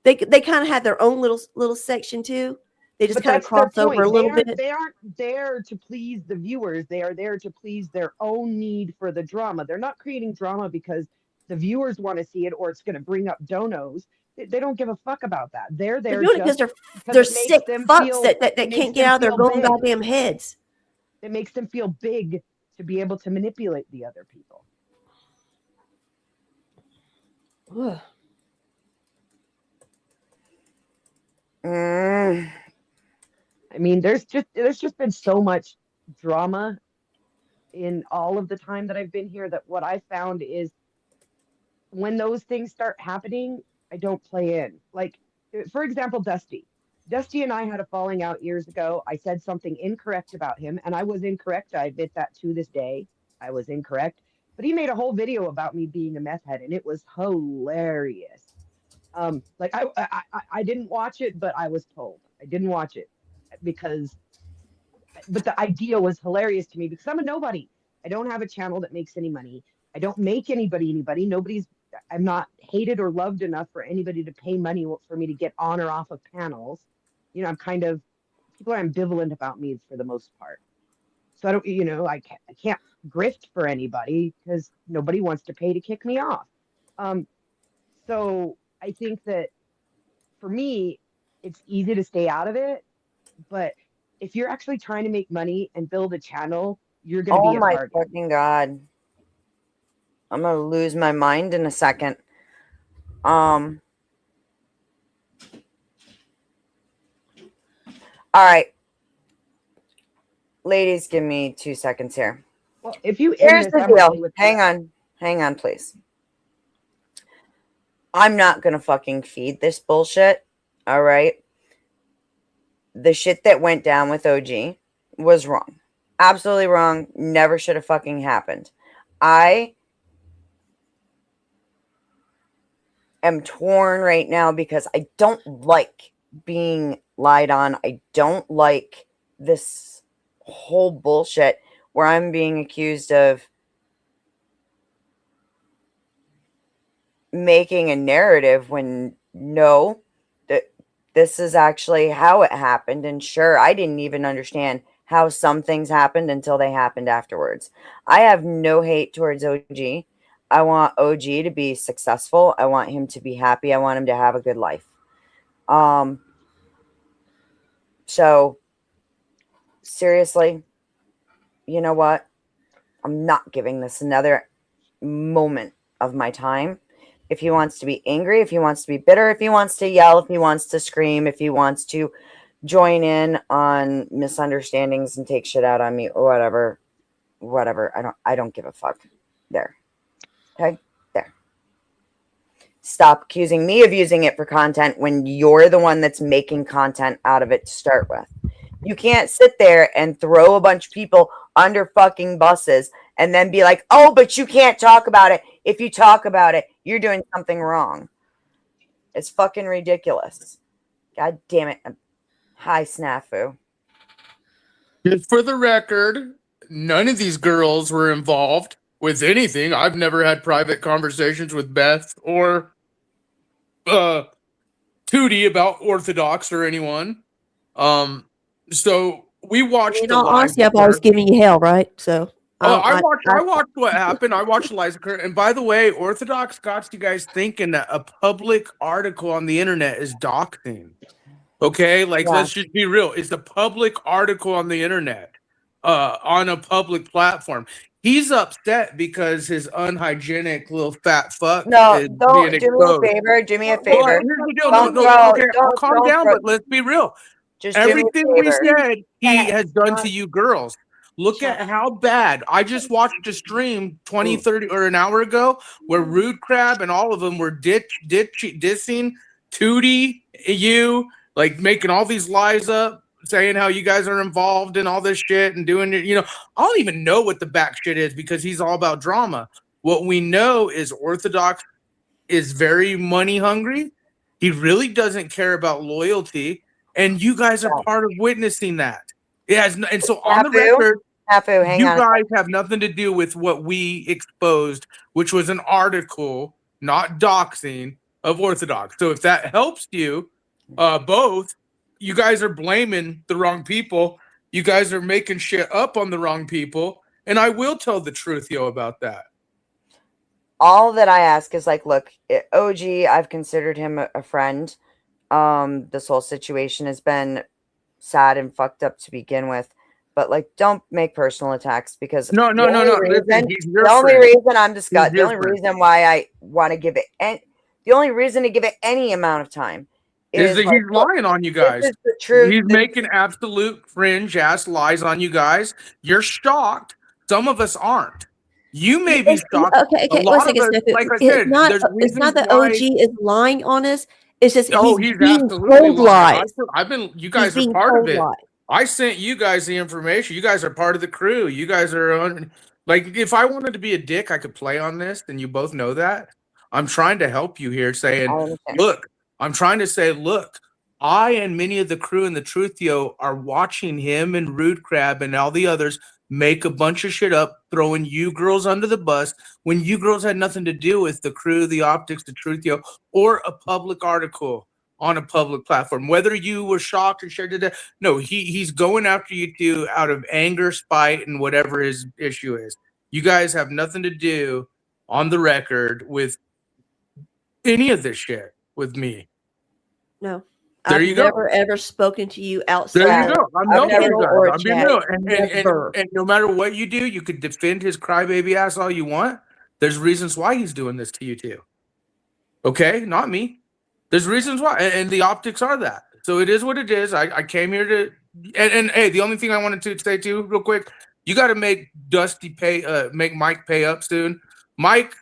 B: They kind of have their own little section too. They just kind of cross over a little bit.
G: They aren't there to please the viewers. They are there to please their own need for the drama. They're not creating drama because the viewers want to see it or it's going to bring up donos. They don't give a fuck about that. They're there
B: because they're sick fucks that can't get out of their own goddamn heads.
G: It makes them feel big to be able to manipulate the other people. I mean, there's just been so much drama in all of the time that I've been here that what I found is when those things start happening, I don't play in. Like, for example, Dusty. Dusty and I had a falling out years ago. I said something incorrect about him, and I was incorrect. I admit that to this day. I was incorrect. But he made a whole video about me being a meth head, and it was hilarious. Like I didn't watch it, but I was told. I didn't watch it but the idea was hilarious to me because I'm a nobody. I don't have a channel that makes any money. I don't make anybody. I'm not hated or loved enough for anybody to pay money for me to get on or off of panels. You know, I'm kind of, people are ambivalent about me for the most part. So I don't, I can't grift for anybody because nobody wants to pay to kick me off. So I think that for me, it's easy to stay out of it. But if you're actually trying to make money and build a channel, you're going to be a target.
A: Oh my fucking God. I'm going to lose my mind in a second. All right, ladies, give me 2 seconds here.
G: Well, if you end
A: Here's
G: this,
A: the
G: I'm okay
A: deal.
G: with
A: Hang
G: that.
A: on, please. I'm not gonna fucking feed this bullshit. All right. The shit that went down with OG was wrong. Absolutely wrong. Never should have fucking happened. I am torn right now because I don't like being lied on. I don't like this whole bullshit where I'm being accused of making a narrative when no, that this is actually how it happened. And sure, I didn't even understand how some things happened until they happened afterwards. I have no hate towards OG. I want OG to be successful. I want him to be happy. I want him to have a good life. So seriously, you know what? I'm not giving this another moment of my time. If he wants to be angry, if he wants to be bitter, if he wants to yell, if he wants to scream, if he wants to join in on misunderstandings and take shit out on me or whatever. I don't give a fuck. There. Okay? There. Stop accusing me of using it for content when you're the one that's making content out of it to start with. You can't sit there and throw a bunch of people under fucking buses and then be like, oh, but you can't talk about it. If you talk about it, you're doing something wrong. It's fucking ridiculous. God damn it. Hi, Snafu.
H: Just for the record, none of these girls were involved with anything. I've never had private conversations with Beth or Tootie about Orthodox or anyone. So we watched
B: In
H: the
B: all
H: live.
B: honesty, I've always given you hell, right? So
H: I watched what happened. I watched Liza Kurt. And by the way, Orthodox got you guys thinking that a public article on the internet is doxing. Okay, like
A: Yeah.
H: let's just be real. It's a public article on the internet, on a public platform. He's upset because his unhygienic little fat fuck
A: No,
H: is
A: don't
H: being
A: do me a
H: exposed.
A: favor. Do me a
H: Well,
A: favor.
H: here's the deal.
A: Don't
H: No,
A: throw-
H: okay, I'll
A: don't-
H: calm
A: don't
H: down,
A: throw-
H: but let's be real.
A: Just do me a
H: Everything we
A: favor.
H: said, he
A: Yeah,
H: has done
A: not-
H: to you girls. Look at how bad. I just watched a stream 20, 30, or an hour ago where Rude Crab and all of them were dissing Tootie, you, like making all these lies up, saying how you guys are involved in all this shit and doing it. You know, I don't even know what the back shit is because he's all about drama. What we know is Orthodox is very money hungry. He really doesn't care about loyalty. And you guys are part of witnessing that. It has, and so on the
A: Hafu?
H: record,
A: Hafu, hang
H: you
A: on.
H: guys have nothing to do with what we exposed, which was an article, not doxing, of Orthodox. So if that helps you, both, you guys are blaming the wrong people. You guys are making shit up on the wrong people. And I will tell the truth, yo, about that.
A: All that I ask is like, look, OG, I've considered him a friend. This whole situation has been sad and fucked up to begin with. But like, don't make personal attacks because
H: No. Listen, he's your
A: the only
H: friend.
A: reason I'm discussing,
H: He's
A: the
H: your
A: only
H: friend.
A: reason why I want to give it, the only reason to give it any amount of time
H: Is
A: is
H: that
A: like,
H: he's lying on you guys.
A: This is the truth.
H: He's making absolute fringe ass lies on you guys. You're shocked. Some of us aren't. You may be shocked.
B: Okay,
H: A
B: wait a
H: lot of
B: second,
H: us,
B: Snafu.
H: like I
B: It's
H: said,
B: not,
H: there's
B: it's not
H: reasons
B: that
H: why-
B: OG is lying on us. It's just
H: Oh,
B: he's
H: he's
B: being
H: absolutely
B: told
H: lying.
B: lies.
H: I've been. You
B: He's
H: guys are
B: being
H: part of
B: told
H: it.
B: lies.
H: I sent you guys the information. You guys are part of the crew. You guys are on. Like, if I wanted to be a dick, I could play on this, and you both know that. I'm trying to help you here, saying,
A: I understand.
H: look, I'm trying to say, look, I and many of the crew in the Truthio are watching him and Rude Crab and all the others make a bunch of shit up, throwing you girls under the bus when you girls had nothing to do with the crew, the optics, the Truthio, or a public article on a public platform. Whether you were shocked or shared it, no, he's going after you two out of anger, spite, and whatever his issue is. You guys have nothing to do on the record with any of this shit with me.
B: No.
H: There
B: I've
H: you go.
B: never ever spoken to you outside.
H: There you go. I'm
A: I've
H: helping
A: never-
H: you guys.
B: or
H: I'm being
B: chat.
H: real.
B: Never.
H: And no matter what you do, you could defend his crybaby ass all you want. There's reasons why he's doing this to you too. Okay, not me. There's reasons why, and the optics are that. So it is what it is. I came here to, and hey, the only thing I wanted to say too, real quick, you got to make Dusty pay, make Mike pay up soon. Mike,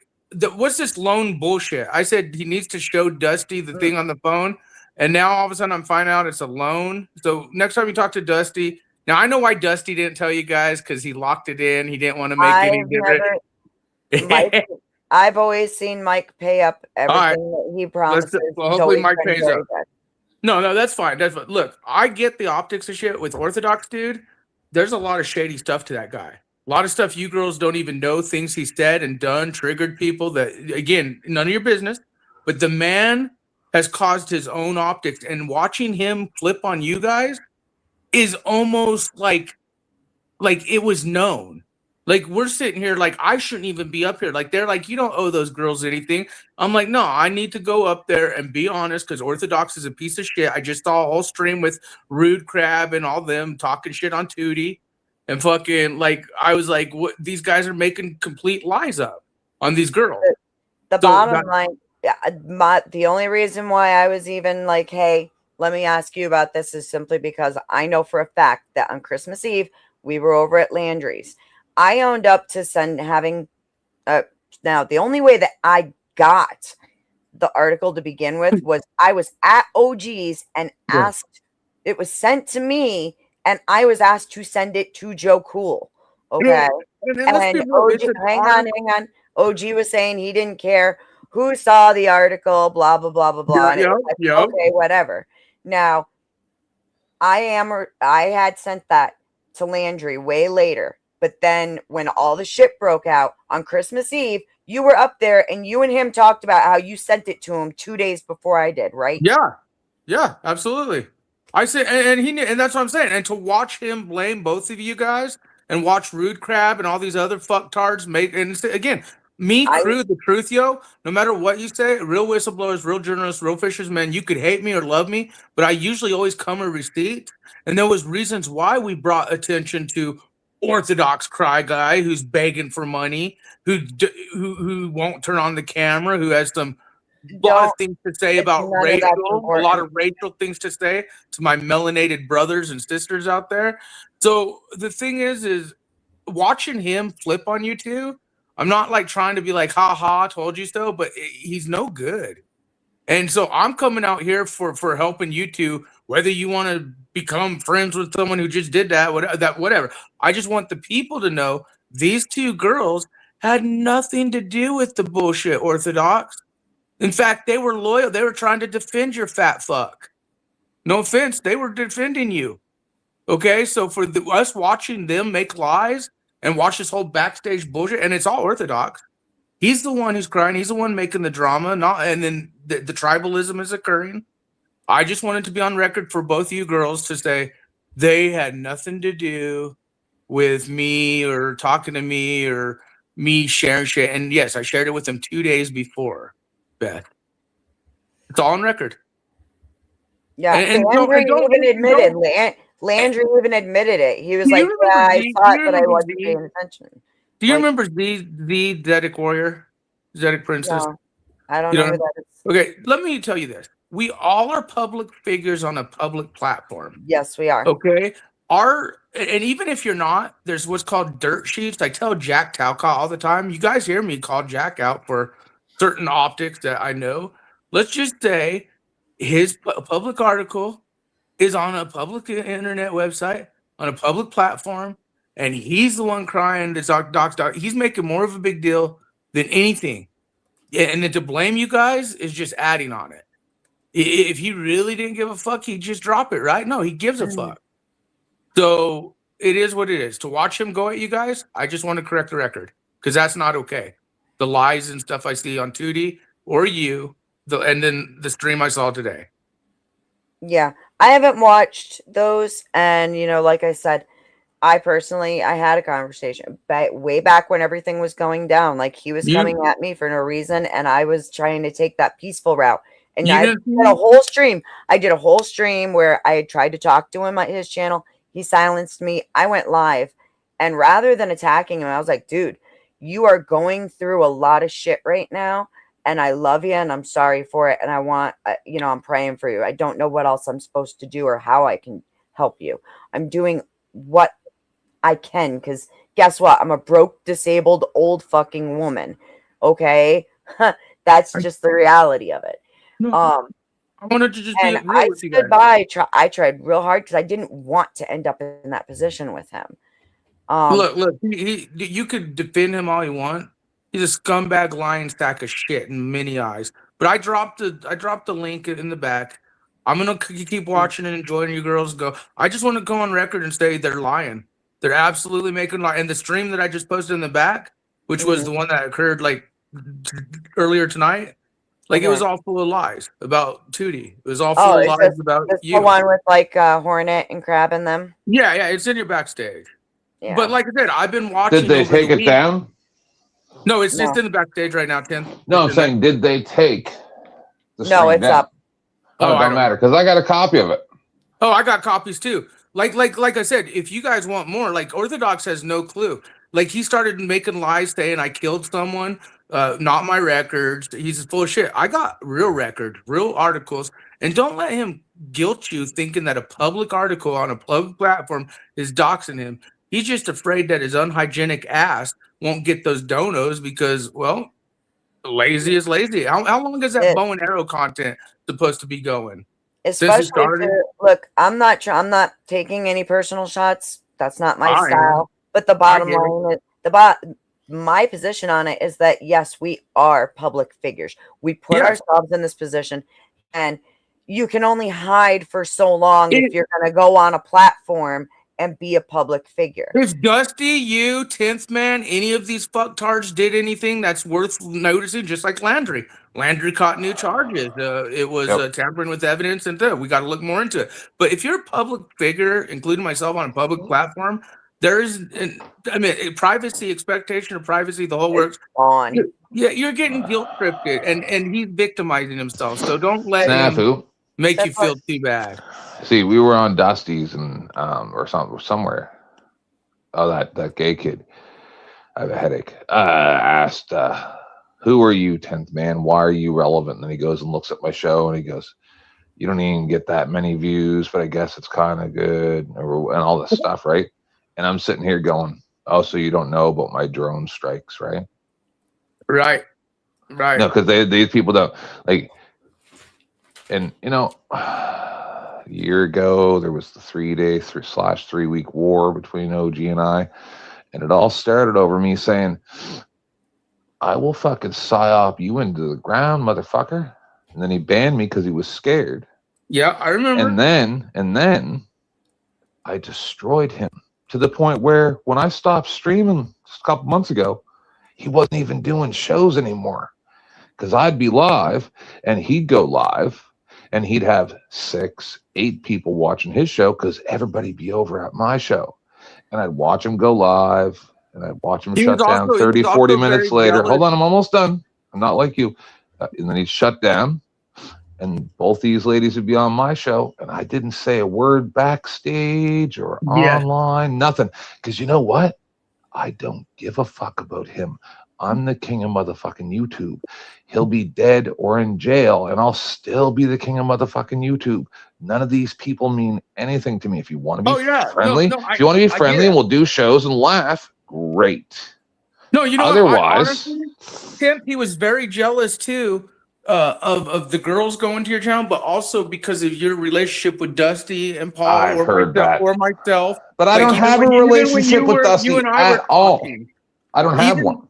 H: what's this loan bullshit? I said he needs to show Dusty the thing on the phone, and now all of a sudden I'm finding out it's a loan. So next time you talk to Dusty, now I know why Dusty didn't tell you guys because he locked it in. He didn't want to make any different.
A: Mike, I've always seen Mike pay up everything that he promises.
H: Well,
A: He's
H: hopefully
A: always
H: Mike
A: been
H: pays
A: very
H: up.
A: good.
H: No, that's fine. That's fine. Look, I get the optics of shit with Orthodox dude. There's a lot of shady stuff to that guy. A lot of stuff you girls don't even know, things he said and done, triggered people that, again, none of your business. But the man has caused his own optics, and watching him flip on you guys is almost like it was known. Like, we're sitting here like I shouldn't even be up here. Like, they're like, you don't owe those girls anything. I'm like, no, I need to go up there and be honest because Orthodox is a piece of shit. I just saw a whole stream with Rude Crab and all them talking shit on Tootie. And fucking, like, I was like, what? These guys are making complete lies up on these girls.
A: The bottom line, the only reason why I was even like, hey, let me ask you about this is simply because I know for a fact that on Christmas Eve, we were over at Landry's. I owned up to having now the only way that I got the article to begin with was I was at OG's and asked, it was sent to me and I was asked to send it to Joe Cool. Okay. And OG, hang on. OG was saying he didn't care who saw the article, blah, blah, blah, blah, blah. Okay, whatever. Now, I had sent that to Landry way later. But then when all the shit broke out on Christmas Eve, you were up there and you and him talked about how you sent it to him 2 days before I did, right?
H: Yeah, absolutely. I said, and that's what I'm saying. And to watch him blame both of you guys and watch Rude Crab and all these other fucktards make, and again, Crew, the truth, yo, no matter what you say, real whistleblowers, real journalists, real fishermen, you could hate me or love me, but I usually always come with receipts. And there was reasons why we brought attention to Orthodox cry guy who's begging for money, who won't turn on the camera, who has some lot of things to say about Rachel, a lot of Rachel things to say to my melanated brothers and sisters out there. So the thing is watching him flip on you two, I'm not like trying to be like, ha ha, told you so, but he's no good. And so I'm coming out here for helping you two, whether you want to become friends with someone who just did that, whatever. I just want the people to know these two girls had nothing to do with the bullshit, Orthodox. In fact, they were loyal. They were trying to defend your fat fuck. No offense, they were defending you. Okay, so for us watching them make lies and watch this whole backstage bullshit, and it's all Orthodox. He's the one who's crying. He's the one making the drama. And then the tribalism is occurring. I just wanted to be on record for both of you girls to say they had nothing to do with me or talking to me or me sharing shit. And yes, I shared it with them 2 days before, Beth. It's all on record.
A: Yeah, Landry even admitted it. He was like, yeah, I saw it, but I wasn't paying attention.
H: Do you remember the Zedek Warrior? Zedek Princess?
A: No, I don't know who that is.
H: Okay, let me tell you this. We all are public figures on a public platform.
A: Yes, we are.
H: Okay. And even if you're not, there's what's called dirt sheets. I tell Jack Talcott all the time. You guys hear me call Jack out for certain optics that I know. Let's just say his public article is on a public internet website, on a public platform, and he's the one crying to docs. He's making more of a big deal than anything. And then to blame you guys is just adding on it. If he really didn't give a fuck, he'd just drop it, right? No, he gives a fuck. So it is what it is. To watch him go at you guys, I just want to correct the record because that's not okay. The lies and stuff I see on Tootie or you, and then the stream I saw today.
A: Yeah, I haven't watched those. And, like I said, I had a conversation way back when everything was going down. Like he was coming at me for no reason. And I was trying to take that peaceful route. And I did a whole stream. I did a whole stream where I tried to talk to him at his channel. He silenced me. I went live. And rather than attacking him, I was like, dude, you are going through a lot of shit right now. and I love you, and I'm sorry for it, and I want, I'm praying for you. I don't know what else I'm supposed to do or how I can help you. I'm doing what I can, because guess what? I'm a broke, disabled, old fucking woman. Okay? That's just the reality of it.
H: No, I wanted to just be
A: And
H: real
A: I
H: with you
A: stood
H: guys.
A: by. I tried real hard because I didn't want to end up in that position with him.
H: Look, you could defend him all you want. He's a scumbag, lying sack of shit in many eyes. But I dropped the link in the back. I'm gonna keep watching and enjoying you girls go. I just want to go on record and say they're lying. They're absolutely making lie. And the stream that I just posted in the back, which was the one that occurred like earlier tonight, like it was all full of lies about Tootie. It was all full of lies about you.
A: The one with like Hornet and Crab in them.
H: Yeah, it's in your backstage.
A: Yeah.
H: But like I said, I've been watching.
I: Did they
H: over
I: take
H: the
I: it
H: week.
I: down?
H: No, it's
A: No.
H: in the backstage right now, Tim.
I: No, I'm saying, did they take the
A: No,
I: stream
A: it's
I: down?
A: up.
I: Oh, it
H: I
I: don't matter because I got a copy of it.
H: Oh, I got copies too. Like I said, if you guys want more, like Orthodox has no clue. Like he started making lies saying I killed someone, not my records. He's full of shit. I got real records, real articles, and don't let him guilt you thinking that a public article on a public platform is doxing him. He's just afraid that his unhygienic ass won't get those donos because, well, lazy is lazy. How long is that bow and arrow content supposed to be going?
A: Especially
H: started?
A: look, I'm not taking any personal shots. That's not my
H: I am.
A: style. But the bottom
H: get it.
A: line is my position on it is that yes, we are public figures. We put
H: Yeah.
A: ourselves in this position, and you can only hide for so long
H: It-
A: if you're going to go on a platform and be a public figure.
H: If Dusty, you, 10th Man, any of these fucktards did anything that's worth noticing, just like Landry. Landry caught new charges. It was tampering with evidence, and we got to look more into it. But if you're a public figure, including myself on a public platform, there is, privacy, expectation of privacy, the whole works.
A: On.
H: Yeah, you're getting guilt tripped, and he's victimizing himself. So don't let him
I: Snafu.
H: make you feel too bad.
I: See, we were on Dusty's and or somewhere. Oh, that gay kid. I have a headache. Asked, who are you, 10th Man? Why are you relevant? And then he goes and looks at my show and he goes, you don't even get that many views, but I guess it's kind of good, and all this stuff, right? And I'm sitting here going, oh, so you don't know about my drone strikes, right?
H: Right.
I: No, because these people don't like. And a year ago there was the 3-day/3-week war between OG and I, and it all started over me saying, I will fucking psyop you into the ground, motherfucker. And then he banned me because he was scared.
H: Yeah, I remember.
I: And then I destroyed him to the point where when I stopped streaming just a couple months ago, he wasn't even doing shows anymore. Because I'd be live and he'd go live and he'd have 6-8 people watching his show because everybody'd be over at my show. And I'd watch him go live and I'd watch him shut down 30, 40 minutes later.
H: Jealous.
I: Hold on, I'm almost done. I'm not like you. And then he'd shut down. And both these ladies would be on my show, and I didn't say a word backstage or online, nothing. Because you know what? I don't give a fuck about him. I'm the king of motherfucking YouTube. He'll be dead or in jail, and I'll still be the king of motherfucking YouTube. None of these people mean anything to me. If you want to be friendly, if you want to be friendly and we'll do shows and laugh, great.
H: No, you know,
I: otherwise,
H: honestly, Tim, he was very jealous too. Of the girls going to your channel, but also because of your relationship with Dusty and Paul, or myself.
I: But I don't have a relationship with Dusty at all. I don't have one.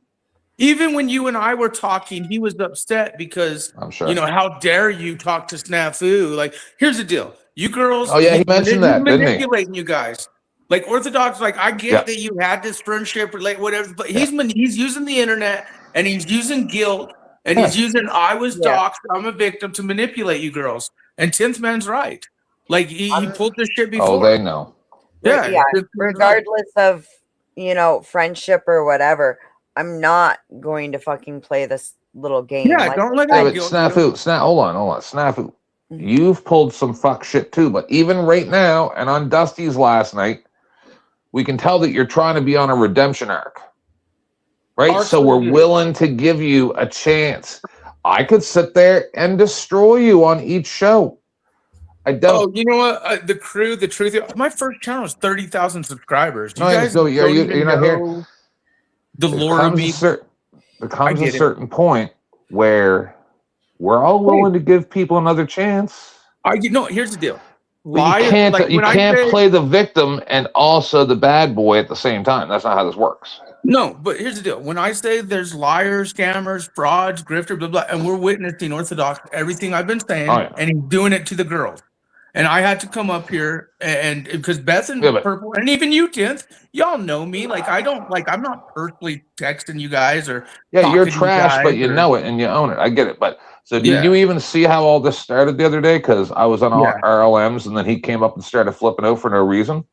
H: Even when you and I were talking, he was upset because
I: I'm sure.
H: How dare you talk to Snafu? Like, here's the deal, you girls.
I: Oh yeah, he mentioned that, didn't he?
H: Manipulating you guys. Like Orthodox, like I get that you had this friendship, whatever, but he's using the internet and he's using guilt. And he's using I was doxxed, I'm a victim to manipulate you girls. And 10th Man's right. Like he pulled this shit before.
I: Oh, they know.
H: Yeah.
A: Regardless of, friendship or whatever, I'm not going to fucking play this little game.
H: Yeah, don't let it
I: go. Hold on. Snafu. You've pulled some fuck shit too, but even right now and on Dusty's last night, we can tell that you're trying to be on a redemption arc. Right? So we're willing to give you a chance. I could sit there and destroy you on each show. I don't.
H: Oh, you know what? The crew, the truth. My first channel was 30,000 subscribers. You
I: No,
H: guys
I: no,
H: don't
I: you're
H: even
I: not here.
H: know the
I: There
H: lore of
I: comes
H: me.
I: there comes a
H: get it.
I: certain point where we're all willing to give people another chance.
H: Here's the deal.
I: But you can't play the victim and also the bad boy at the same time. That's not how this works.
H: No, but here's the deal. When I say there's liars, scammers, frauds, grifter, blah, blah, and we're witnessing Orthodox, everything I've been saying, and he's doing it to the girls. And I had to come up here and because Beth and Purple, and even you, 10th, y'all know me. Like, I'm not personally texting you guys or.
I: Yeah, you're trash, but you know it and you own it. I get it. But so did you even see how all this started the other day? Because I was on RLMs and then he came up and started flipping out for no reason.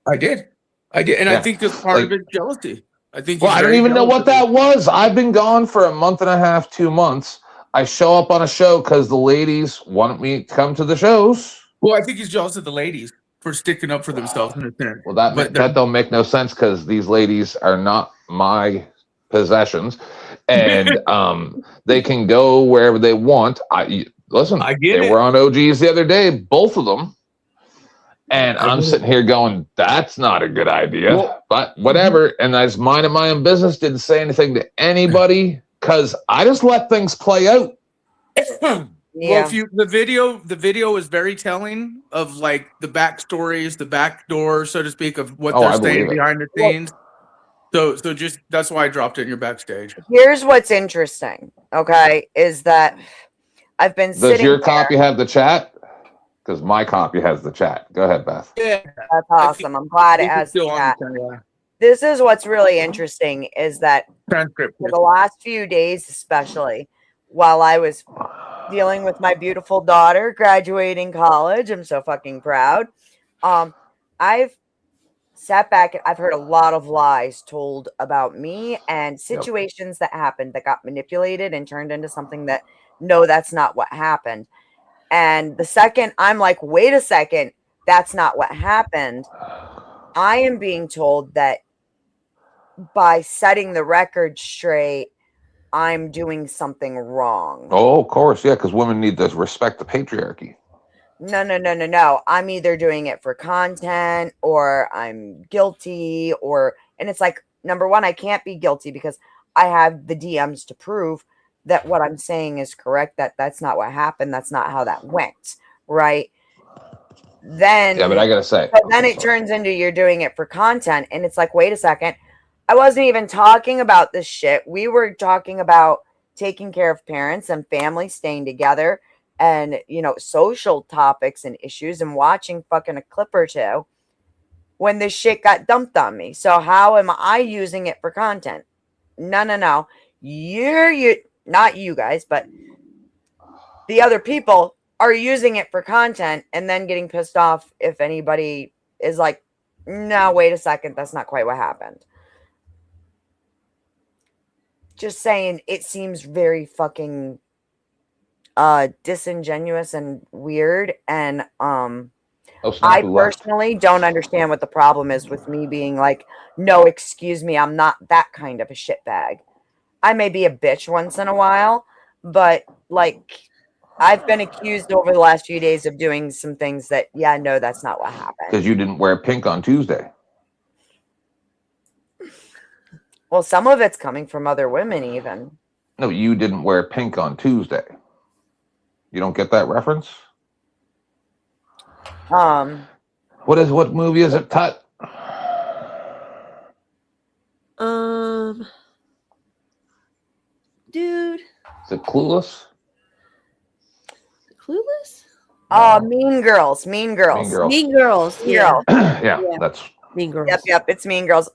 H: I did. And I think that's part of it, jealousy. I think.
I: Well, I don't even know what that was. I've been gone for a month and a half, 2 months. I show up on a show because the ladies want me to come to the shows.
H: Well, I think he's jealous of the ladies for sticking up for themselves in the center.
I: Well, that don't make no sense because these ladies are not my possessions, and they can go wherever they want. They were on OGs the other day, both of them. And I'm sitting here going, that's not a good idea, but whatever. And I just minded my own business, didn't say anything to anybody because I just let things play out.
H: Well, the video is very telling of like the backstories, the back door, so to speak, of what they're saying behind the scenes. So just that's why I dropped it in your backstage.
A: Here's what's interesting, okay, is that I've been sitting.
I: Does your copy have the chat? Because my copy has the chat. Go ahead, Beth.
H: Yeah,
A: that's awesome. I'm glad it has the chat. This is what's really interesting is that
H: transcript
A: for the last few days, especially while I was dealing with my beautiful daughter graduating college, I'm so fucking proud. I've sat back and I've heard a lot of lies told about me and situations that happened that got manipulated and turned into something that no, that's not what happened. And the second I'm like, wait a second, that's not what happened. I am being told that by setting the record straight, I'm doing something wrong.
I: Oh, of course. Yeah, because women need to respect the patriarchy.
A: No. I'm either doing it for content or I'm guilty and it's like, number one, I can't be guilty because I have the DMs to prove that what I'm saying is correct, that's not what happened. That's not how that went. Right. Then.
I: Yeah, but I got to say.
A: But then it turns into you're doing it for content. And it's like, wait a second. I wasn't even talking about this shit. We were talking about taking care of parents and families, staying together and, social topics and issues and watching fucking a clip or two when this shit got dumped on me. So how am I using it for content? No. You're not you guys, but the other people are using it for content and then getting pissed off if anybody is like, no, wait a second. That's not quite what happened. Just saying, it seems very fucking disingenuous and weird. And I personally don't understand what the problem is with me being like, no, excuse me, I'm not that kind of a shitbag. I may be a bitch once in a while, but like I've been accused over the last few days of doing some things that, no, that's not what happened.
I: Because you didn't wear pink on Tuesday.
A: Well, some of it's coming from other women even.
I: No, you didn't wear pink on Tuesday. You don't get that reference? What movie is it, Tut?
B: Dude.
I: Is it Clueless?
B: Clueless?
A: Oh, Mean Girls. Mean Girls.
B: Yeah.
I: Yeah, that's
B: Mean Girls.
A: Yep, it's Mean Girls.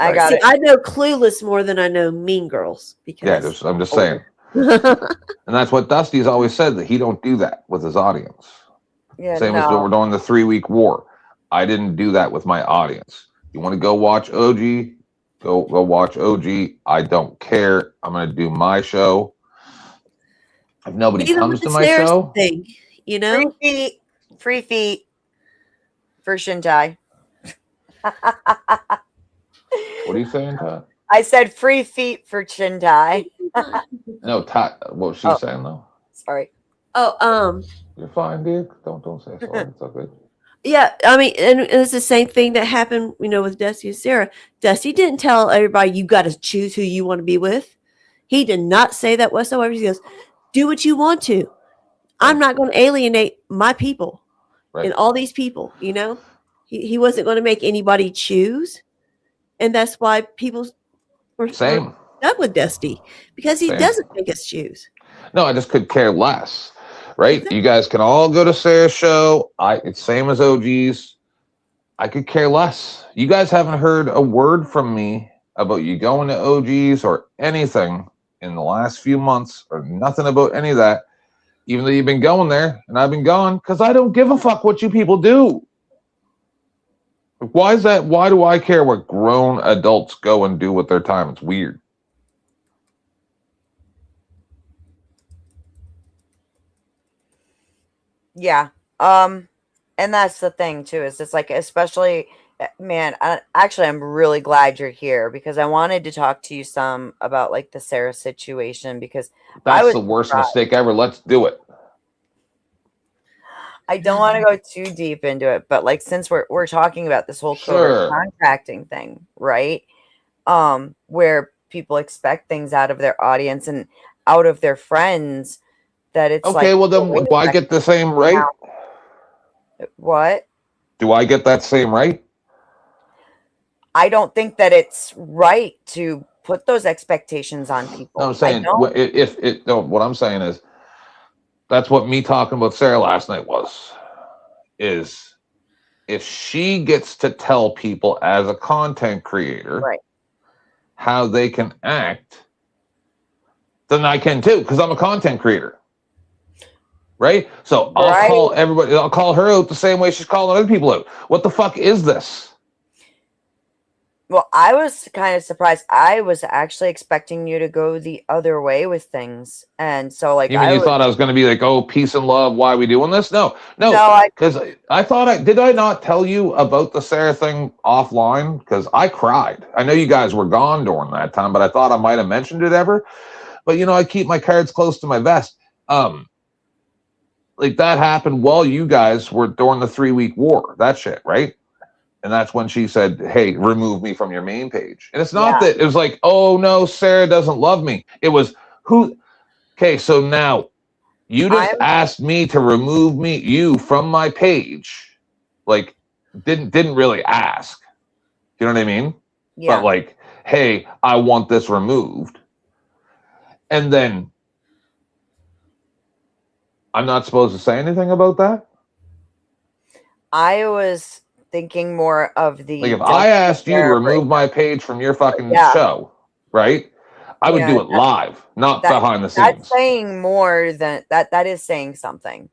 A: I
I: Right.
A: got it.
B: I know Clueless more than I know Mean Girls because
I: I'm just saying. And that's what Dusty's always said, that he don't do that with his audience. Same as we're doing the 3-week war. I didn't do that with my audience. You want to go watch OG? Go watch OG. I don't care. I'm going to do my show. If nobody comes to my show,
B: thing,
A: free feet for Shintai.
I: What are you saying, Todd?
A: I said free feet for Shintai.
I: No, what was she saying though?
A: Sorry.
B: Oh,
I: You're fine, dude. Don't say sorry. It's okay.
B: yeah. I mean, and it's the same thing that happened, with Dusty and Sarah. Dusty didn't tell everybody you got to choose who you want to be with. He did not say that whatsoever. He goes, "Do what you want to. I'm not going to alienate my people and all these people." He wasn't going to make anybody choose, and that's why people were
I: Same.
B: stuck with Dusty, because he doesn't make us choose.
I: No, I just could care less. Right? You guys can all go to Sarah's show. It's same as OG's. I could care less. You guys haven't heard a word from me about you going to OG's or anything in the last few months, or nothing about any of that, even though you've been going there and I've been gone, because I don't give a fuck what you people do. Why is that? Why do I care what grown adults go and do with their time? It's weird.
A: Yeah. And that's the thing too, is it's like, especially, man, I'm really glad you're here, because I wanted to talk to you some about like the Sarah situation, because
I: that's the worst mistake ever. Let's do it.
A: I don't want to go too deep into it, but like, since we're talking about this whole COVID contracting thing, right? Where people expect things out of their audience and out of their friends, that it's
I: okay. Well, then do I get the same right?
A: What?
I: Do I get that same right?
A: I don't think that it's right to put those expectations on people.
I: No, I'm saying what I'm saying is, that's what me talking about Sarah last night is if she gets to tell people as a content creator how they can act, then I can too, because I'm a content creator. Right? So I'll call everybody, I'll call her out the same way she's calling other people out. What the fuck is this?
A: Well, I was kind of surprised. I was actually expecting you to go the other way with things. And so, like,
I: you thought I was going to be like, oh, peace and love, why are we doing this? No, because I thought did I not tell you about the Sarah thing offline? Because I cried. I know you guys were gone during that time, but I thought I might have mentioned it ever. But, I keep my cards close to my vest. Like, that happened while you guys were during the 3-week war. That shit, right? And that's when she said, hey, remove me from your main page. And it's not that it was like, oh, no, Sarah doesn't love me. It was who? Okay, so now you just asked me to remove you from my page. Like, didn't really ask. You know what I mean? Yeah. But like, hey, I want this removed. And then I'm not supposed to say anything about that?
A: I was thinking more of the...
I: Like, if I asked you to remove my page from your fucking show, right? I would do it live, not behind the scenes.
A: That's saying more than... That is saying something.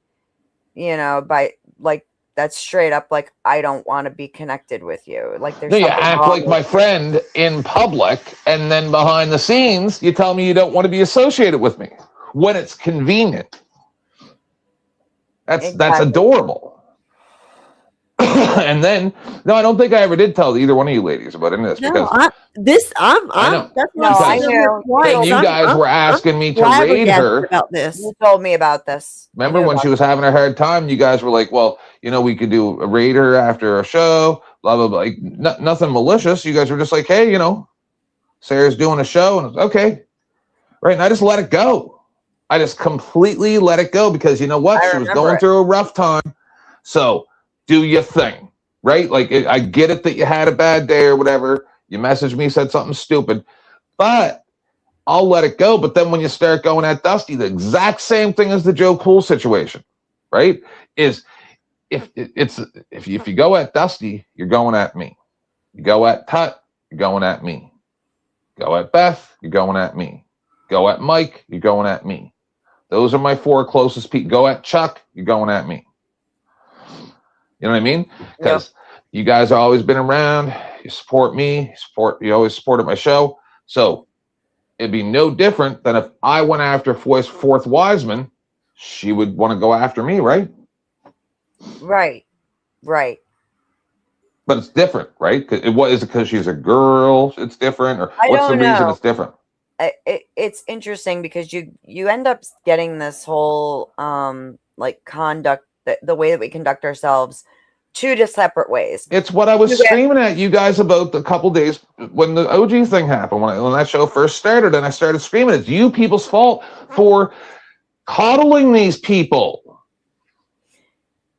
A: By, like, that's straight up, like, I don't want to be connected with you. Like, there's
I: you act like my friend in public, and then behind the scenes, you tell me you don't want to be associated with me when it's convenient. That's adorable. And then, no, I don't think I ever did tell either one of you ladies about any of this.
B: No,
I: because
A: I know.
I: You guys were asking me to raid her
B: about this.
A: You told me about this.
I: Remember when she was having a hard time? You guys were like, "Well, we could do a raid her after a show." Blah blah blah. Like, nothing malicious. You guys were just like, "Hey, Sarah's doing a show," and okay, right? And I just let it go. I just completely let it go because you know what? She was going through a rough time, so. Do your thing, right? Like, I get it that you had a bad day or whatever. You messaged me, said something stupid, but I'll let it go. But then when you start going at Dusty, the exact same thing as the Joe Cool situation, right? Is if you go at Dusty, you're going at me. You go at Tut, you're going at me. Go at Beth, you're going at me. Go at Mike, you're going at me. Those are my 4 closest people. Go at Chuck, you're going at me. You know what I mean? Because you guys have always been around. You support me. You always supported my show. So it'd be no different than if I went after Fourth Wiseman, she would want to go after me, right?
A: Right.
I: But it's different, right? Is it because she's a girl? It's different, or what's the reason it's different?
A: it's interesting because you end up getting this whole like conduct, the way that we conduct ourselves, two separate ways.
I: It's what I was
A: You get-
I: screaming at you guys about a couple days when the OG thing happened, when that show first started, and I started screaming, it's you people's fault for coddling these people.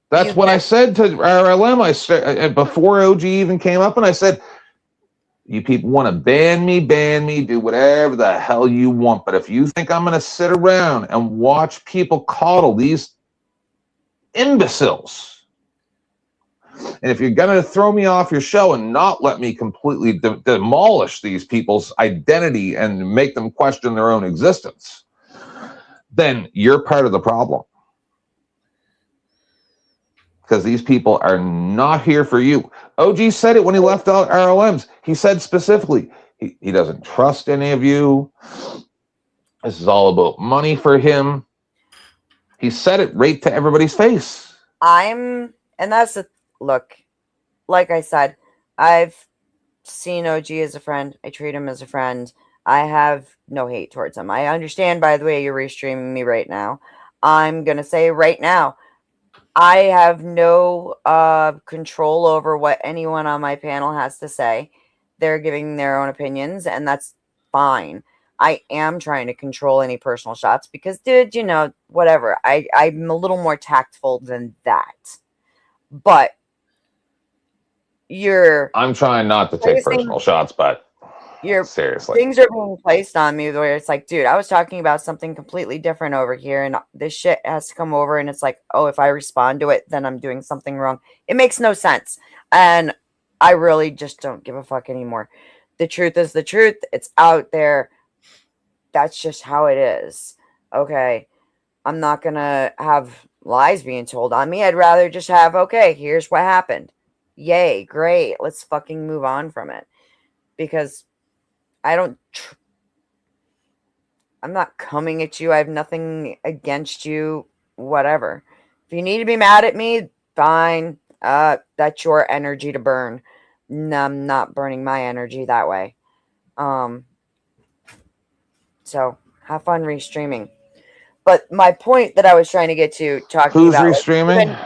I: That's what I said to RLM. Before OG even came up, and I said, you people want to ban me, do whatever the hell you want. But if you think I'm going to sit around and watch people coddle these imbeciles, and if you're going to throw me off your show and not let me completely demolish these people's identity and make them question their own existence, then you're part of the problem. Because these people are not here for you. OG said it when he left out RLMs. He said specifically, he doesn't trust any of you. This is all about money for him. He said it right to everybody's face.
A: And that's the look. Like I said, I've seen OG as a friend. I treat him as a friend. I have no hate towards him. I understand, by the way, you're restreaming me right now. I'm going to say right now, I have no control over what anyone on my panel has to say. They're giving their own opinions, and that's fine. I am trying to control any personal shots because, dude, you know, whatever. I'm a little more tactful than that. But I'm
I: trying not to take personal shots, but seriously,
A: things are being placed on me where it's like, dude, I was talking about something completely different over here, and this shit has to come over, and it's like, oh, if I respond to it, then I'm doing something wrong. It makes no sense, and I really just don't give a fuck anymore. The truth is the truth. It's out there. That's just how it is. Okay, I'm not gonna have lies being told on me. I'd rather just have, okay, here's what happened. Yay, great. Let's fucking move on from it. Because I'm not coming at you. I have nothing against you. Whatever. If you need to be mad at me, fine. That's your energy to burn. No, I'm not burning my energy that way. So have fun restreaming. But my point that I was trying to get to talking
I: who's
A: about
I: restreaming?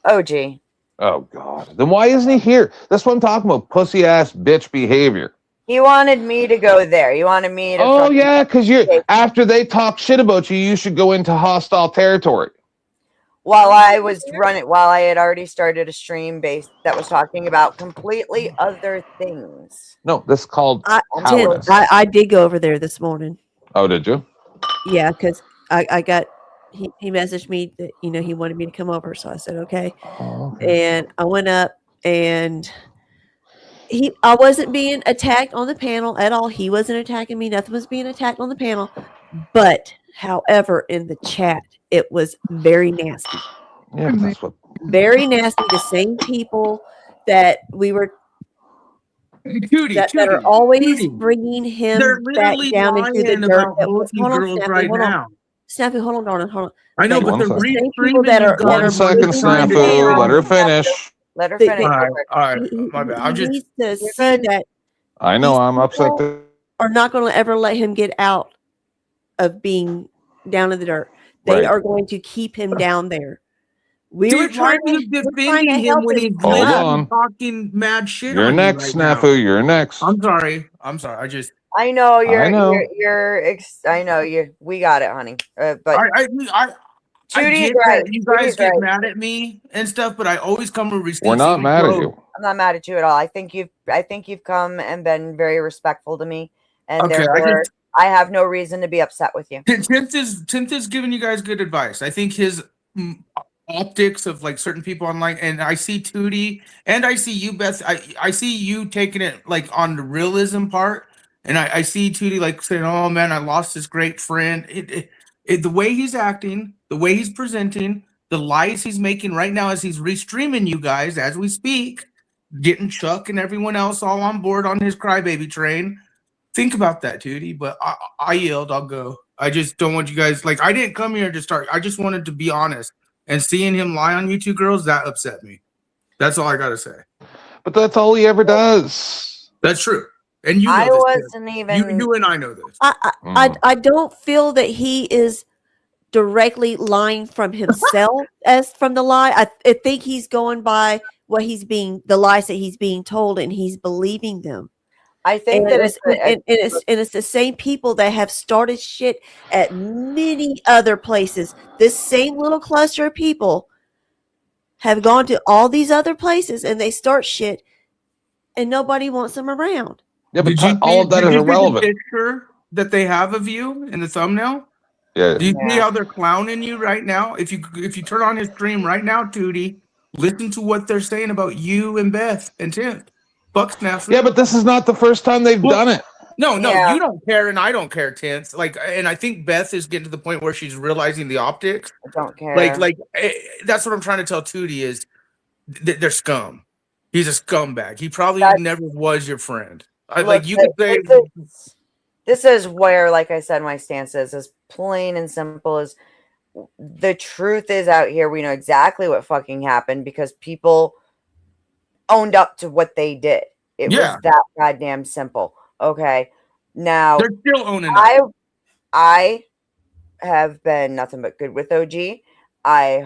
A: OG.
I: Oh God. Then why isn't he here? That's what I'm talking about. Pussy ass bitch behavior.
A: He wanted me to go there. He wanted me to.
I: Oh yeah, because after they talk shit about you, you should go into hostile territory.
A: While I had already started a stream that was talking about completely other things.
I: No, this is called cowardice.
B: I did go over there this morning.
I: Oh, did you?
B: Yeah, because I got he messaged me that he wanted me to come over, so I said okay.
I: Oh, okay.
B: And I went up, and I wasn't being attacked on the panel at all. He wasn't attacking me. Nothing was being attacked on the panel. But however, in the chat, it was very nasty.
I: Yeah, that's what.
B: Very nasty. The same people that we were. That are always bringing him back down into the dirt.
H: Both you girls right now.
B: Snafu, hold on, darling, hold on.
H: I know, but the
B: people that are
I: 1 second, Snafu. Let her finish.
A: Let her finish.
H: All right, my bad. I'm just.
B: Needs to see that
I: I know I'm upset.
B: are not going to ever let him get out of being down in the dirt. They are going to keep him down there.
H: We're trying to defend him when he's talking mad shit.
I: You're next, Snafu. You're next.
H: I'm sorry.
A: I know I know you. We got it, honey. But
H: I
A: Judy's
H: get
A: right.
H: that you guys
A: Judy's
H: get
A: right.
H: mad at me and stuff, but I always come with receipts.
I: We're not mad at you.
A: I'm not mad at you at all. I think you've come and been very respectful to me, and
H: Okay,
A: therefore I have no reason to be upset with you.
H: Tinth is giving you guys good advice. I think his optics of like certain people online, and I see Tootie and I see you, Beth. I see you taking it like on the realism part, and I see Tootie like saying, "Oh man, I lost this great friend." The way he's acting, the way he's presenting, the lies he's making right now as he's restreaming you guys as we speak, getting Chuck and everyone else all on board on his crybaby train. Think about that, Tootie. But I yield. I'll go. I just don't want you guys I didn't come here to start. I just wanted to be honest. And seeing him lie on you two girls, that upset me. That's all I gotta say.
I: But that's all he ever does.
H: That's true. And you know
A: I
H: this. Tim.
A: wasn't even.
H: You and I know this.
B: I
I: Mm.
B: don't feel that he is
I: Mm.
B: I don't feel that he is directly lying from himself as from the lie. I think he's going by what the lies that he's being told, and he's believing them.
A: I think that it's
B: And it's the same people that have started shit at many other places. This same little cluster of people have gone to all these other places and they start shit, and nobody wants them around.
I: Yeah, but
H: Did you
I: all of that
H: did
I: is
H: you see the
I: irrelevant.
H: picture that they have of you in the thumbnail?
I: Yeah.
H: Do you see
A: Yeah.
H: how they're clowning you right now? If you turn on his stream right now, Tootie, listen to what they're saying about you and Beth and Tim. Fuck Snafu.
I: Yeah, but this is not the first time they've done it.
H: No,
A: Yeah.
H: you don't care, and I don't care, Tins. Like, and I think Beth is getting to the point where she's realizing the optics.
A: I don't care.
H: That's what I'm trying to tell Tootie is they're scum. He's a scumbag. He probably never was your friend.
A: Look,
H: You could say.
A: This is where, like I said, my stance is as plain and simple as the truth is out here. We know exactly what fucking happened because people owned up to what they did. It was that goddamn simple. Okay. Now
H: They're still owning up.
A: I have been nothing but good with OG. I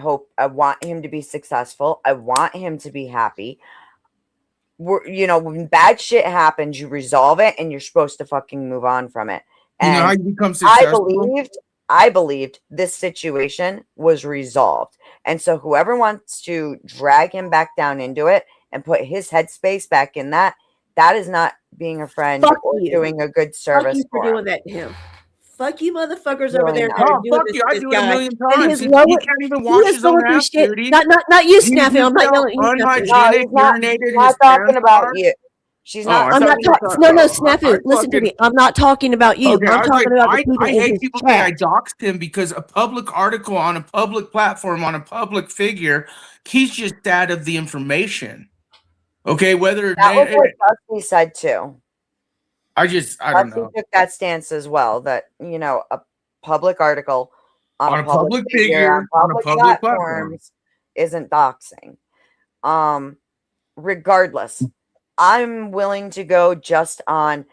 A: want him to be successful. I want him to be happy. When bad shit happens, you resolve it and you're supposed to fucking move on from it. And
H: you know how you become successful?
A: I believed this situation was resolved. And so whoever wants to drag him back down into it and put his headspace back in that is not being a friend or doing a good service.
B: Fuck you for doing that to him. Fuck you, motherfuckers over there.
H: Oh, fuck you! I do it a million times. He can't even wash his own ass, Tootie.
B: Not you, Snafu. I'm not yelling at you, Snafu.
H: Unhygienic, urinated.
A: She's not talking about you. She's not.
B: I'm not talking. No, Snafu. Listen to me. I'm not talking about you.
H: Okay,
B: I'm talking about the people
H: I
B: in
H: hate
B: his
H: people say I
B: chat.
H: doxed him because a public article on a public platform on a public figure. He's just sad of the information. Okay, whether
A: that was what Dusty said too.
H: I don't know.
A: Took that stance as well. That a public article on a public figure on public platforms isn't doxing. Regardless, I'm willing to go just on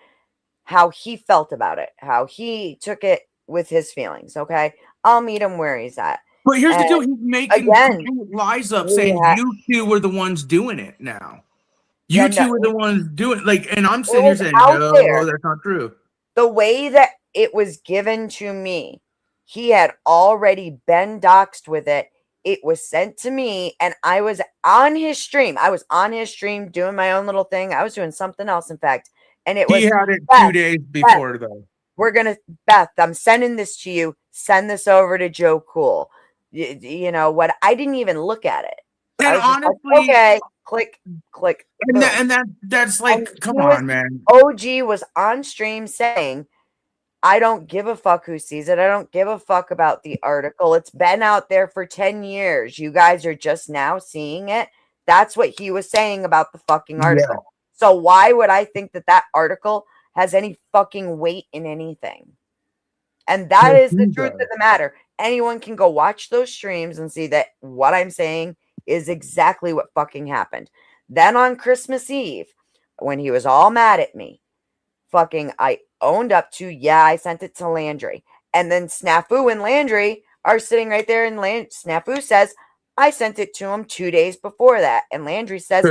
A: how he felt about it, how he took it with his feelings. Okay, I'll meet him where he's at.
H: But here's the deal: he's making lies up, saying you two were the ones doing it now. You two were the ones doing and I'm sitting here saying, no, that's not true.
A: The way that it was given to me, he had already been doxxed with it. It was sent to me, and I was on his stream. Doing my own little thing. I was doing something else, in fact. And it was.
H: He had it 2 days before, though.
A: Beth, I'm sending this to you. Send this over to Joe Cool. You know what? I didn't even look at it.
H: And honestly,
A: okay. Click.
H: That's like, come on, man.
A: OG was on stream saying, I don't give a fuck who sees it. I don't give a fuck about the article. It's been out there for 10 years. You guys are just now seeing it. That's what he was saying about the fucking article. Yeah. So why would I think that article has any fucking weight in anything? And that is the truth of the matter. Anyone can go watch those streams and see that what I'm saying is exactly what fucking happened. Then on Christmas Eve, when he was all mad at me, I owned up to, I sent it to Landry. And then Snafu and Landry are sitting right there, and Snafu says, I sent it to him 2 days before that. And Landry says,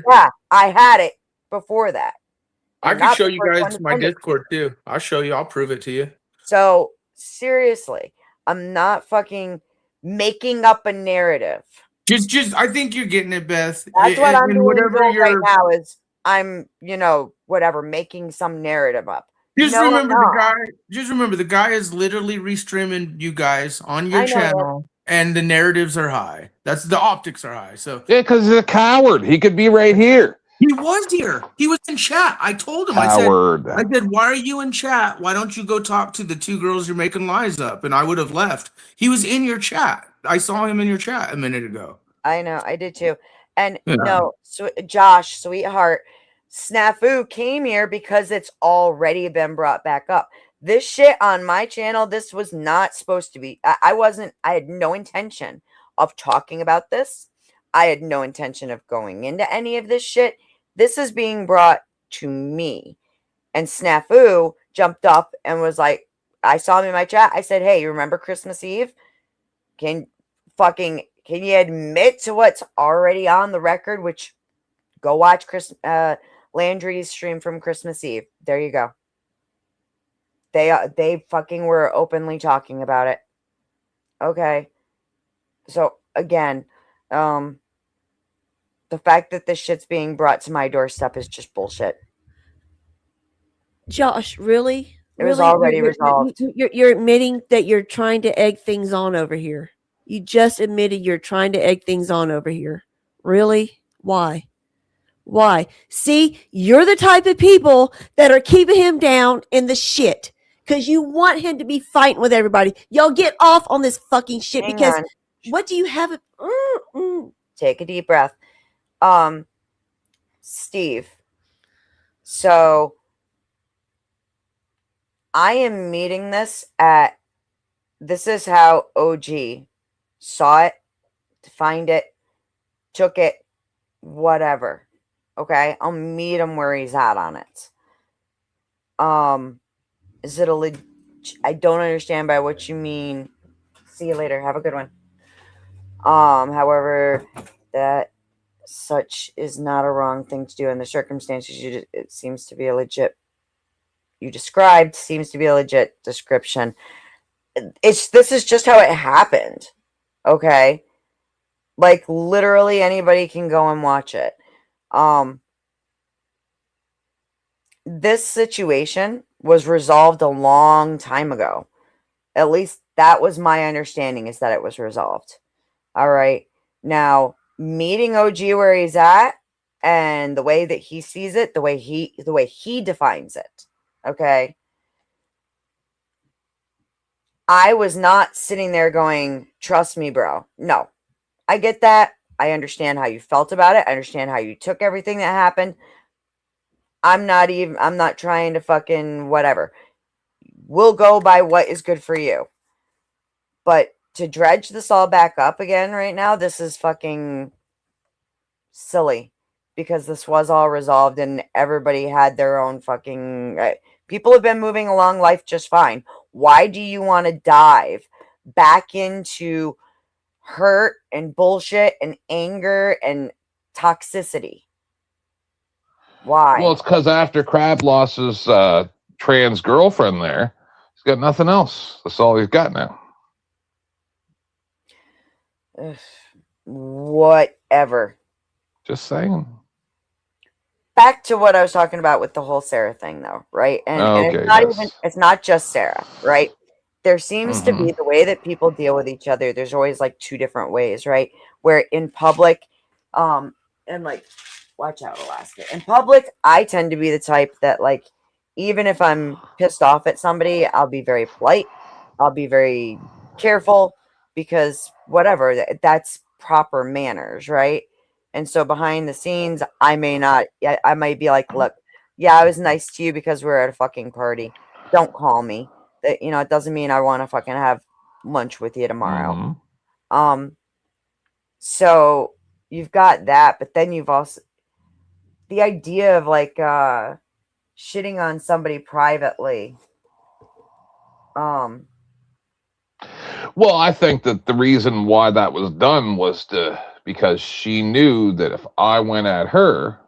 A: yeah, I had it before that.
H: I can show you guys my Discord too. I'll show you. I'll prove it to you.
A: So seriously, I'm not fucking making up a narrative.
H: Just I think you're getting it, Beth.
A: That's what I'm doing right now is I'm, making some narrative up.
H: Just remember the guy is literally restreaming you guys on your channel, and the narratives are high. The optics are high. So
I: because he's a coward. He could be right here.
H: He was here. He was in chat. I told him.
I: Coward.
H: I said, why are you in chat? Why don't you go talk to the two girls you're making lies up? And I would have left. He was in your chat. I saw him in your chat a minute ago.
A: I know. I did too. And Josh, sweetheart, Snafu came here because it's already been brought back up. This shit on my channel, this was not supposed to be. I had no intention of talking about this. I had no intention of going into any of this shit. This is being brought to me. And Snafu jumped up and was like, I saw him in my chat. I said, hey, you remember Christmas Eve? Can you admit to what's already on the record? Which, go watch Landry's stream from Christmas Eve. There you go. They fucking were openly talking about it. Okay. So again, the fact that this shit's being brought to my doorstep is just bullshit.
B: Josh, really?
A: It was already resolved.
B: You're admitting that you're trying to egg things on over here. You just admitted you're trying to egg things on over here. Really? Why? Why? See, you're the type of people that are keeping him down in the shit because you want him to be fighting with everybody. Y'all get off on this fucking shit
A: Hang
B: because
A: on.
B: what do you have?
A: Take a deep breath. Steve. So I am meeting this is how OG saw it, defined it, took it, whatever. Okay, I'll meet him where he's at on it. Is it I don't understand by what you mean. See you later. Have a good one. However, that such is not a wrong thing to do in the circumstances. It seems to be a legit. You described seems to be a legit description. This is just how it happened. Okay, like literally anybody can go and watch it. This situation was resolved a long time ago. At least that was my understanding, is that it was resolved. All right. Now, meeting OG where he's at and the way that he sees it, the way he defines it. Okay. I was not sitting there going, trust me, bro. No. I get that. I understand how you felt about it. I understand how you took everything that happened. I'm not trying to fucking whatever. We'll go by what is good for you. But to dredge this all back up again right now, this is fucking silly. Because this was all resolved and everybody had their own fucking... people have been moving along life just fine. Why do you want to dive back into hurt and bullshit and anger and toxicity? Why?
I: Well, it's because after Crab lost his trans girlfriend there, he's got nothing else. That's all he's got now.
A: Whatever.
I: Just saying.
A: Back to what I was talking about with the whole Sarah thing, though, right? And it's not just Sarah, right? There seems to be the way that people deal with each other. There's always like two different ways, right? Where in public, and like, watch out, Alaska. In public, I tend to be the type that, like, even if I'm pissed off at somebody, I'll be very polite. I'll be very careful because whatever, that's proper manners, right? And so behind the scenes, I might be like, look, yeah, I was nice to you because we're at a fucking party. Don't call me. That, you know, it doesn't mean I want to fucking have lunch with you tomorrow. So you've got that, but then you've also the idea of like shitting on somebody privately.
I: Well, I think that the reason why that was done was because she knew that if I went at her,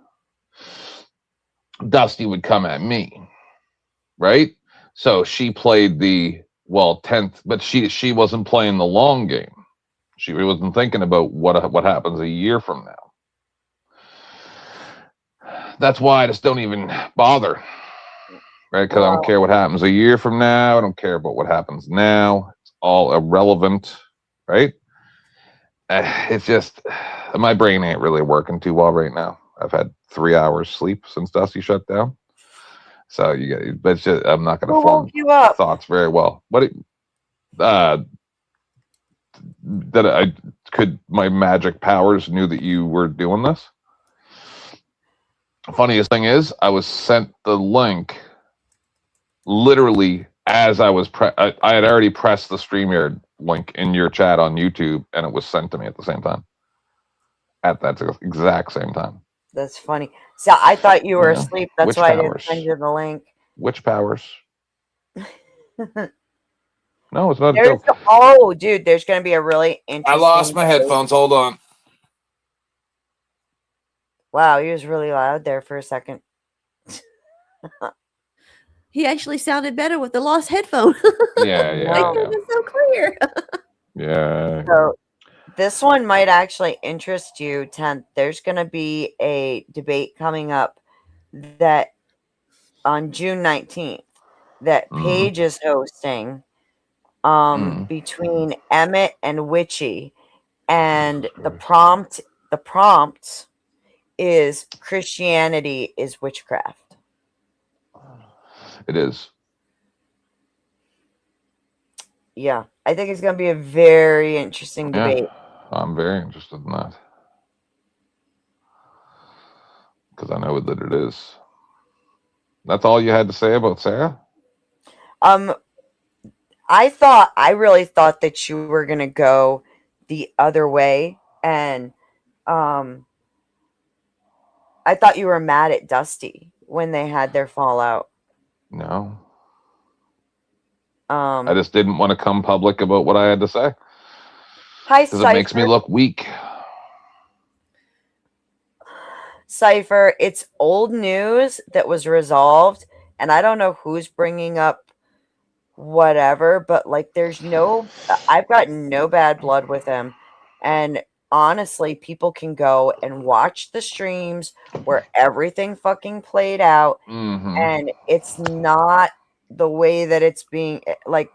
I: Dusty would come at me, right? So she played the 10th, but she wasn't playing the long game. She wasn't thinking about what happens a year from now. That's why I just don't even bother, right? Because I don't care what happens a year from now. I don't care about what happens now. It's all irrelevant, right? It's just my brain ain't really working too well right now. I've had 3 hours sleep since Dusty shut down, so but it's just, I'm not going to form thoughts very well. What? My magic powers knew that you were doing this. Funniest thing is, I was sent the link literally as I was I had already pressed the StreamYard link in your chat on YouTube, and it was sent to me at the same time. At that exact same time.
A: That's funny. So I thought you were asleep. That's why I didn't send you the link.
I: witch powers. No, it's not a
A: There's
I: joke.
A: oh, dude, there's gonna be a really interesting.
I: I lost my headphones. Hold on.
A: Wow, he was really loud there for a second.
B: He actually sounded better with the lost headphone.
I: Yeah, yeah,
B: It was so clear.
I: yeah.
A: So this one might actually interest you, 10th. There's going to be a debate coming up that on June 19th that Paige is hosting between Emmett and Witchy, and the prompt is Christianity is witchcraft.
I: It is.
A: Yeah, I think it's going to be a very interesting debate.
I: Yeah, I'm very interested in that. Because I know that it is. That's all you had to say about Sarah?
A: I really thought that you were going to go the other way, and I thought you were mad at Dusty when they had their fallout.
I: No. I just didn't want to come public about what I had to say.
A: Hi,
I: because it makes me look weak.
A: Cypher, it's old news that was resolved, and I don't know who's bringing up whatever, but like I've got no bad blood with him, and honestly, people can go and watch the streams where everything fucking played out, and it's not the way that it's being, like,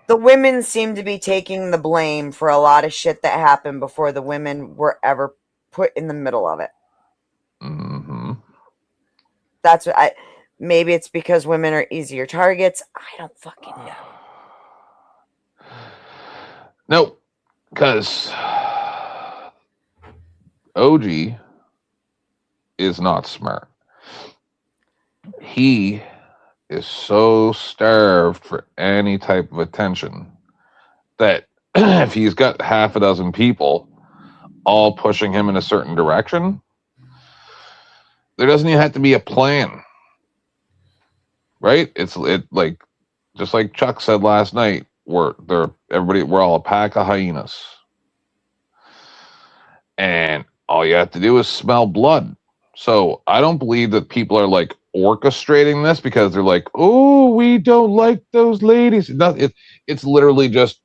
A: the women seem to be taking the blame for a lot of shit that happened before the women were ever put in the middle of it. That's what maybe it's because women are easier targets. I don't fucking know.
I: Nope, because OG is not smart. He is so starved for any type of attention that if he's got half a dozen people all pushing him in a certain direction, there doesn't even have to be a plan, right? It's like, just like Chuck said last night, we're all a pack of hyenas, and all you have to do is smell blood. So I don't believe that people are like orchestrating this because they're like, oh, we don't like those ladies. It's literally just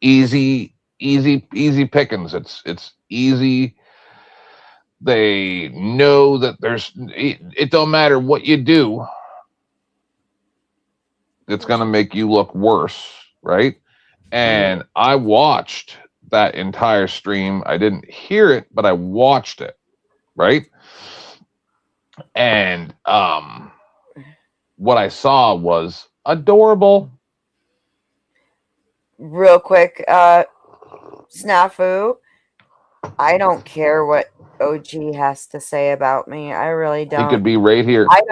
I: easy pickings. It's easy. They know that it don't matter what you do, it's going to make you look worse, right? And I watched that entire stream. I didn't hear it, but I watched it, right? And what I saw was adorable.
A: Real quick, Snafu, I don't care what OG has to say about me. I really don't.
I: He could be right here.
A: I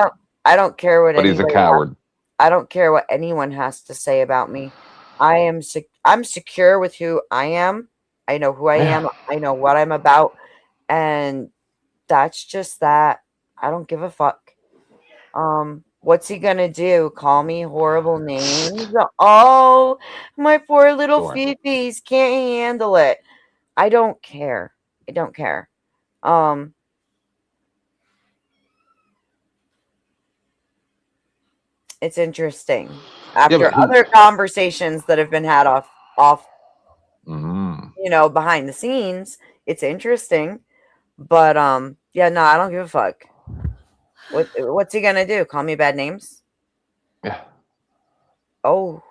A: don't care what.
I: But he's a coward.
A: I don't care what anyone has to say about me. I'm secure with who I am. I know who I am. I know what I'm about, and that's just that. I don't give a fuck. What's he gonna do? Call me horrible names? Oh, my poor little fifis can't handle it. I don't care. I don't care. It's interesting. After other conversations that have been had off behind the scenes, it's interesting. But yeah, no, I don't give a fuck. What's he gonna do? Call me bad names?
I: Yeah.
A: Oh,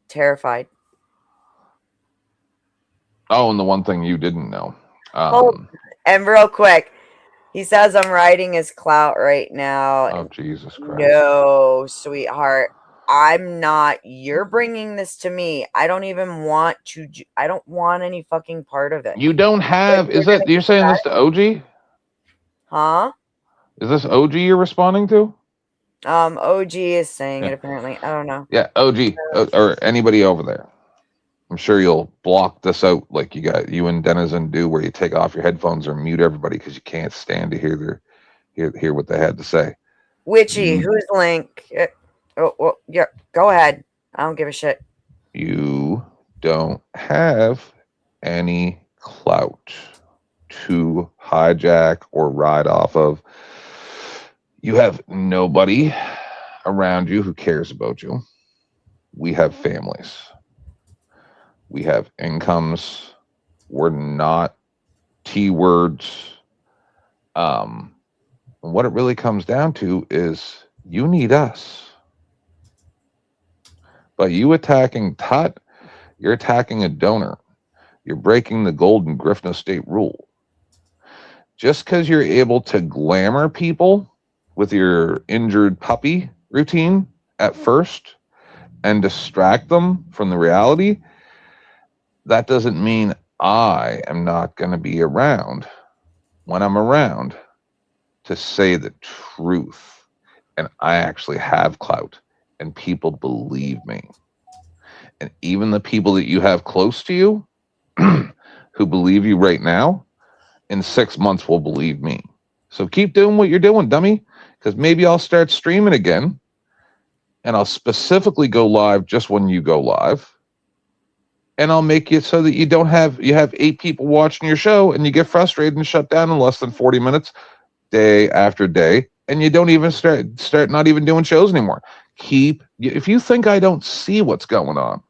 A: terrified.
I: Oh, and the one thing you didn't know.
A: And real quick, he says I'm riding his clout right now.
I: Oh, Jesus Christ.
A: No, sweetheart. I'm not. You're bringing this to me. I don't even want to. I don't want any fucking part of it.
I: You don't have. You're saying this to OG?
A: Huh?
I: Is this OG you're responding to?
A: OG is saying it apparently. I don't know.
I: Yeah, OG or anybody over there. I'm sure you'll block this out like you and Denizen do, where you take off your headphones or mute everybody because you can't stand to hear hear what they had to say.
A: Witchy, who's Link? Yeah, go ahead. I don't give a shit.
I: You don't have any clout to hijack or ride off of. You have nobody around you who cares about you. We have families. We have incomes. We're not T-words. What it really comes down to is you need us. By you attacking Tut, you're attacking a donor. You're breaking the Golden Griffin Estate rule. Just because you're able to glamour people with your injured puppy routine at first and distract them from the reality, that doesn't mean I am not going to be around when I'm around to say the truth. And I actually have clout and people believe me. And even the people that you have close to you who believe you right now, in 6 months will believe me. So keep doing what you're doing, dummy, because maybe I'll start streaming again and I'll specifically go live just when you go live. And I'll make it so that you have 8 people watching your show and you get frustrated and shut down in less than 40 minutes, day after day. And you don't even start not even doing shows anymore. If you think I don't see what's going on,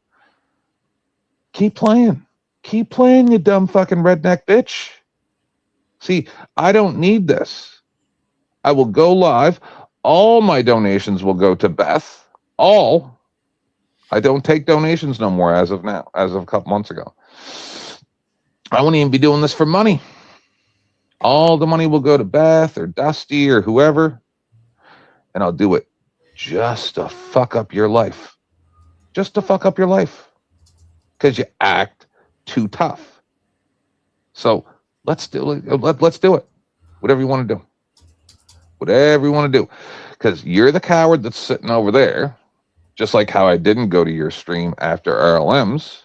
I: keep playing. Keep playing, you dumb fucking redneck bitch. See, I don't need this. I will go live. All my donations will go to Beth. All. I don't take donations no more as of now, as of a couple months ago. I won't even be doing this for money. All the money will go to Beth or Dusty or whoever. And I'll do it just to fuck up your life. Just to fuck up your life. Because you act too tough. So let's do it. Let's do it. Whatever you want to do. Whatever you want to do. Because you're the coward that's sitting over there. Just like how I didn't go to your stream after RLM's.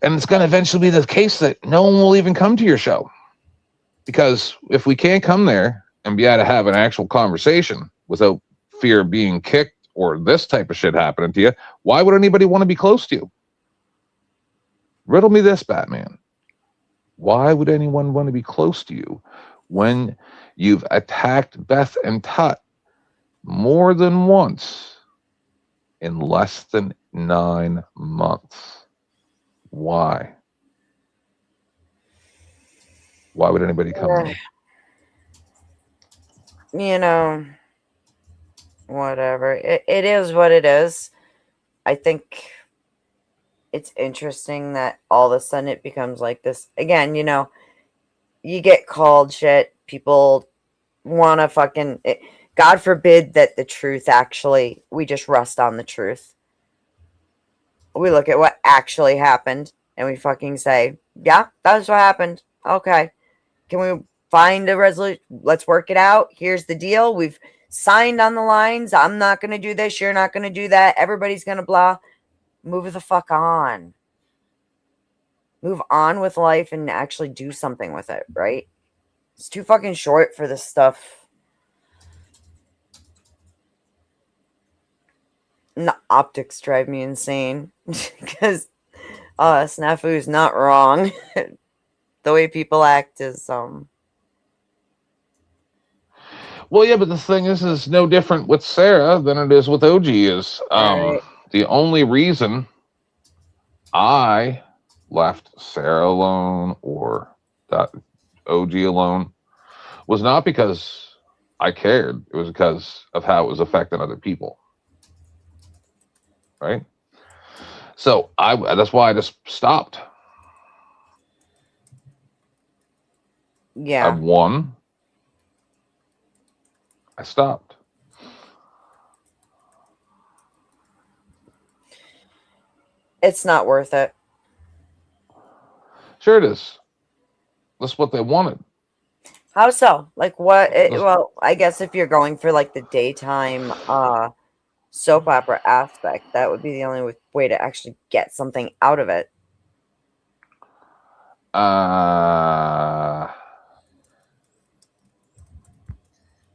I: And it's going to eventually be the case that no one will even come to your show. Because if we can't come there and be able to have an actual conversation without fear of being kicked or this type of shit happening to you, why would anybody want to be close to you? Riddle me this, Batman. Why would anyone want to be close to you when you've attacked Beth and Tut more than once in less than 9 months? Why? Why would anybody come to you?
A: You know, whatever. It is what it is. I think it's interesting that all of a sudden it becomes like this. Again, you know, you get called shit. People want to fucking... God forbid that the truth actually... We just rust on the truth. We look at what actually happened and we fucking say, yeah, that's what happened. Okay. Can we find a resolution? Let's work it out. Here's the deal. We've signed on the lines. I'm not going to do this. You're not going to do that. Everybody's going to blah. Move the fuck on. Move on with life and actually do something with it, right? It's too fucking short for this stuff. And the optics drive me insane. Because Snafu's not wrong. The way people act is
I: Well, yeah, but the thing is no different with Sarah than it is with OG is.
A: Right.
I: The only reason I left Sarah alone or that OG alone was not because I cared. It was because of how it was affecting other people. Right? So that's why I just stopped.
A: Yeah.
I: I won. I stopped.
A: It's not worth it.
I: Sure it is. That's what they wanted.
A: How so? Like what? Well, I guess if you're going for like the daytime soap opera aspect, that would be the only way to actually get something out of it.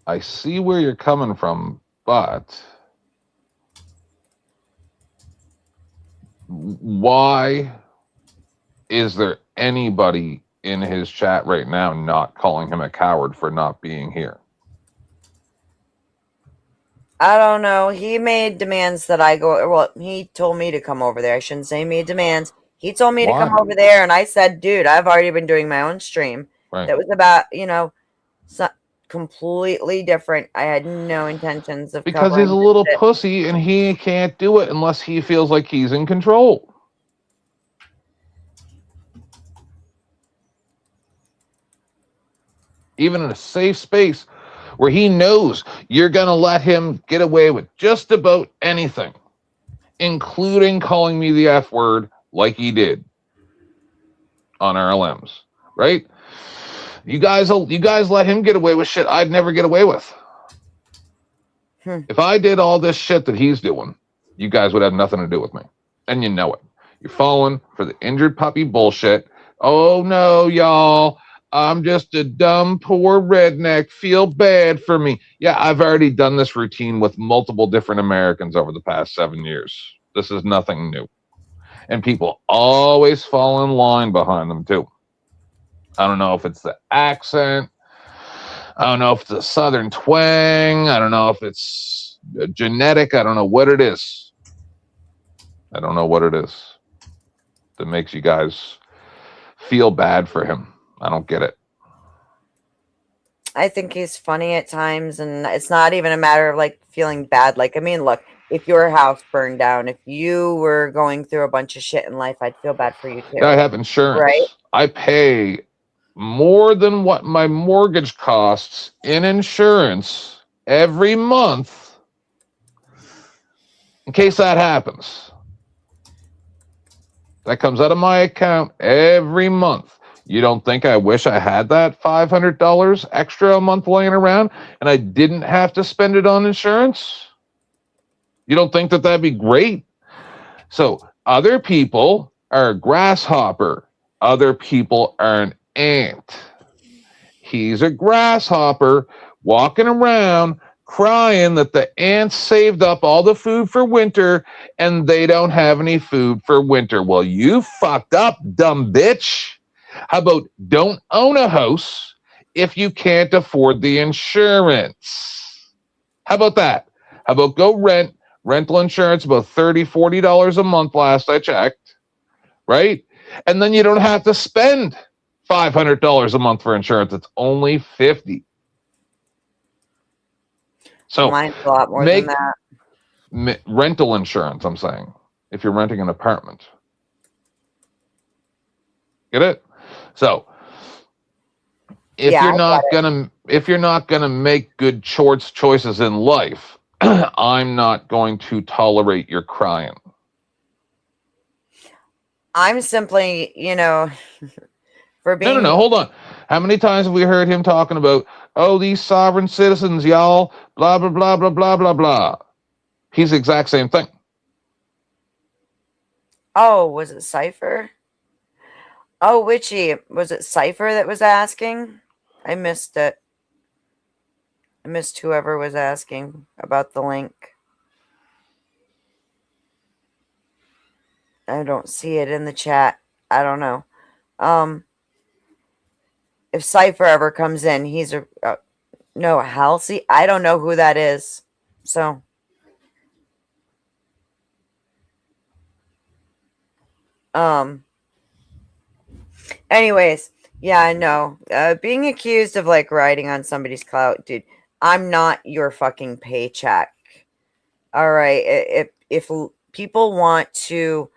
I: I see where you're coming from, but why is there anybody in his chat right now not calling him a coward for not being here?
A: I don't know. He made demands that I go. Well, he told me to come over there. I shouldn't say made demands. He told me to come
I: Why?
A: over there, and I said, dude, I've already been doing my own stream.
I: Right.
A: That was about, completely different. I had no intentions of
I: Because
A: covering
I: he's a
A: this
I: little
A: shit.
I: pussy and he can't do it unless he feels like he's in control. Even in a safe space where he knows you're going to let him get away with just about anything, including calling me the F word like he did on RLMs, right? You guys let him get away with shit I'd never get away with. If I did all this shit that he's doing, you guys would have nothing to do with me. And you know it. You're falling for the injured puppy bullshit. Oh no, y'all. I'm just a dumb, poor redneck. Feel bad for me. Yeah, I've already done this routine with multiple different Americans over the past 7 years. This is nothing new. And people always fall in line behind them too. I don't know if it's the accent. I don't know if it's a southern twang. I don't know if it's genetic. I don't know what it is. I don't know what it is that makes you guys feel bad for him. I don't get it.
A: I think he's funny at times, and it's not even a matter of like feeling bad. Like, I mean, look, if your house burned down, if you were going through a bunch of shit in life, I'd feel bad for you too.
I: I have insurance.
A: Right?
I: I pay more than what my mortgage costs in insurance every month in case that happens. That comes out of my account every month. You don't think I wish I had that $500 extra a month laying around and I didn't have to spend it on insurance? You don't think that that'd be great? So other people are a grasshopper. Other people are an ant. He's a grasshopper walking around crying that the ants saved up all the food for winter and they don't have any food for winter. Well, you fucked up, dumb bitch. How about don't own a house if you can't afford the insurance? How about that? How about go rent? Rental insurance about $30, $40 a month last I checked, right? And then you don't have to spend $500 a month for insurance. It's only $50. So
A: mine's a lot more than that.
I: Rental insurance, I'm saying, if you're renting an apartment. Get it? So if you're not gonna make good choices in life, I'm not going to tolerate your crying.
A: I'm simply, for being
I: No, hold on. How many times have we heard him talking about, oh, these sovereign citizens, y'all, blah, blah, blah, blah, blah, blah, blah. He's the exact same thing.
A: Oh, was it Cypher? Oh, Witchy, was it Cypher that was asking? I missed it. I missed whoever was asking about the link. I don't see it in the chat. I don't know. If Cypher ever comes in, he's a no, Halsey. I don't know who that is. So anyways, yeah, I know. Being accused of like riding on somebody's clout, dude. I'm not your fucking paycheck. All right. If people want to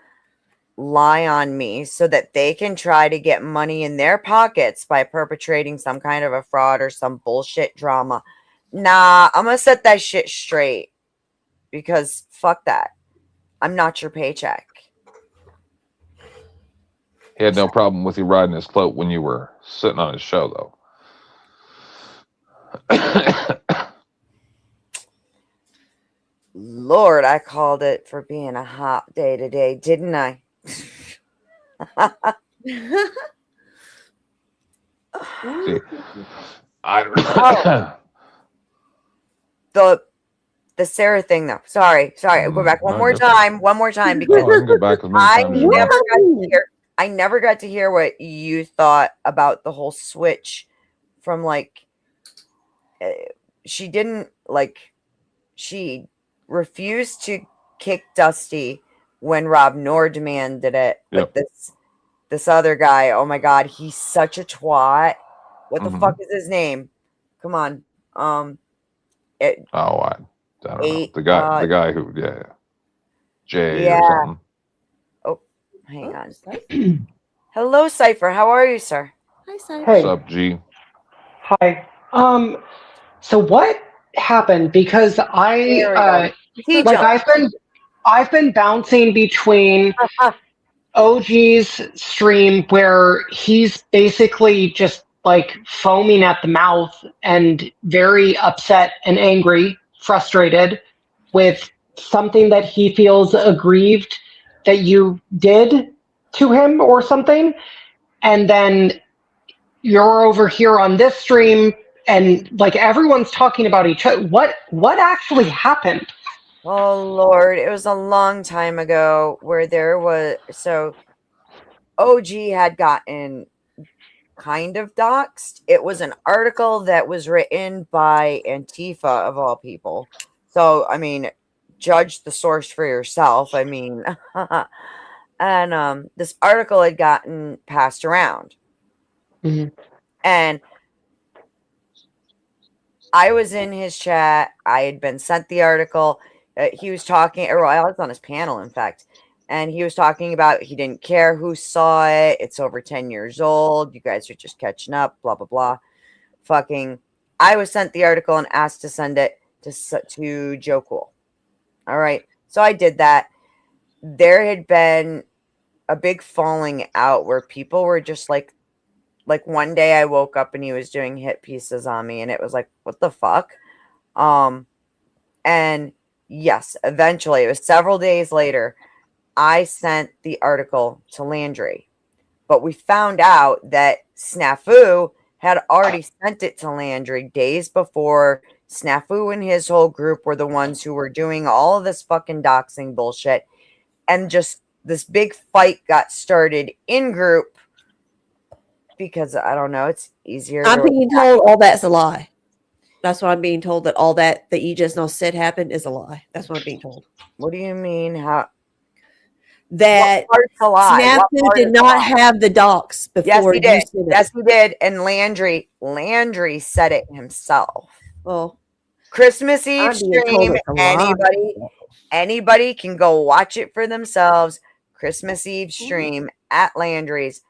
A: lie on me so that they can try to get money in their pockets by perpetrating some kind of a fraud or some bullshit drama, nah, I'm gonna set that shit straight because fuck that. I'm not your paycheck.
I: He had no problem with you riding his clout when you were sitting on his show, though.
A: Lord, I called it for being a hot day today, didn't I?
I: See, I don't know.
A: the Sarah thing though. Sorry. Go back one more time because
I: Oh, I can go back as many
A: I
I: times as you
A: never
I: want.
A: got to hear. I never got to hear what you thought about the whole switch from like she didn't like she refused to kick Dusty when Rob Nordman did it, but this other guy, oh my god, he's such a twat. What the fuck is his name? Come on.
I: I don't know. The guy who, Jay or something.
A: Oh, hang on. Hello, Cypher. How are you, sir?
B: Hi, Cypher.
I: What's up, G?
J: Hi. So what happened? Because I've been bouncing between OG's stream where he's basically just like foaming at the mouth and very upset and angry, frustrated with something that he feels aggrieved that you did to him or something. And then you're over here on this stream and like everyone's talking about each other. What actually happened?
A: Oh Lord, it was a long time ago where there was OG had gotten kind of doxxed. It was an article that was written by Antifa of all people. So I mean, judge the source for yourself. I mean, and this article had gotten passed around.
J: Mm-hmm.
A: And I was in his chat. I had been sent the article. He was talking, or I was on his panel, in fact, and he was talking about he didn't care who saw it. It's over 10 years old. You guys are just catching up, blah, blah, blah. Fucking, I was sent the article and asked to send it to Joe Cool. All right. So I did that. There had been a big falling out where people were just like one day I woke up and he was doing hit pieces on me and it was like, what the fuck? And yes, eventually it was several days later, I sent the article to Landry, but we found out that Snafu had already sent it to Landry days before. Snafu and his whole group were the ones who were doing all of this fucking doxing bullshit. And just this big fight got started in group because I don't know, it's easier.
B: I'm being told all that's a lie. That's what I'm being told, that all that you just now said happened is a lie. That's what I'm being told.
A: What do you mean? How?
B: That Snafu did not have the docs before.
A: Yes, he did.
B: You
A: Yes, he did. And Landry said it himself.
B: Well,
A: Christmas Eve stream. Anybody can go watch it for themselves. Christmas Eve stream at Landry's.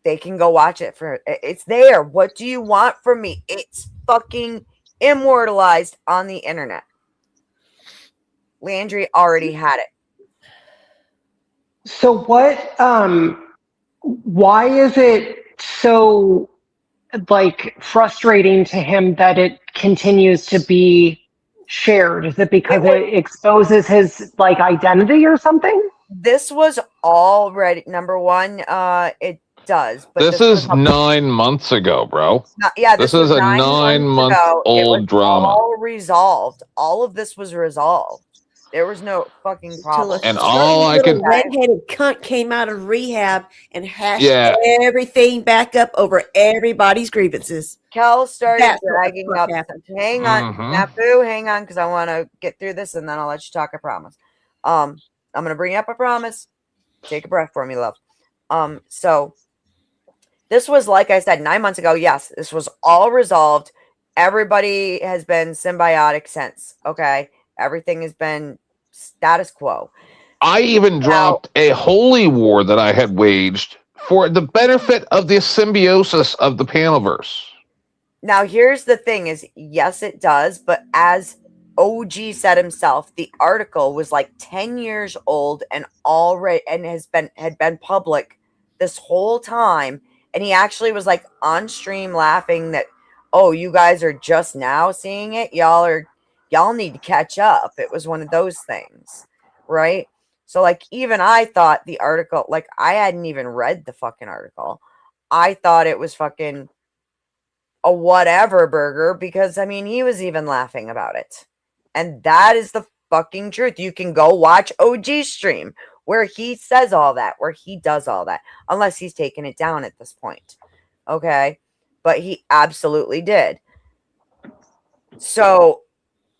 A: They can go watch it it's there. What do you want from me? It's fucking immortalized on the internet. Landry already had it.
J: So why is it so like frustrating to him that it continues to be shared? Is it because it exposes his like identity or something?
A: This was already number one. It does. But
I: this is 9 months ago, bro. This is a 9-month old drama.
A: All resolved. All of this was resolved. There was no fucking problem.
I: And all I can
B: redheaded cunt came out of rehab and hashed everything back up over everybody's grievances.
A: Kel started dragging up. Hang on, Snafu, hang on, because I want to get through this and then I'll let you talk. I promise. I'm gonna bring up a promise. Take a breath for me, love. So this was, like I said, 9 months ago. Yes, this was all resolved. Everybody has been symbiotic since. Okay. Everything has been status quo.
I: I even dropped a holy war that I had waged for the benefit of the symbiosis of the Panelverse.
A: Now, here's the thing is, yes, it does. But as OG said himself, the article was like 10 years old and already and had been public this whole time. And he actually was like on stream laughing that, oh, you guys are just now seeing it. Y'all need to catch up. It was one of those things, right? So, like, even I thought the article, like, I hadn't even read the fucking article. I thought it was fucking a whatever burger because I mean he was even laughing about it. And that is the fucking truth. You can go watch OG's stream where he says all that, where he does all that, unless he's taken it down at this point. Okay? But he absolutely did. So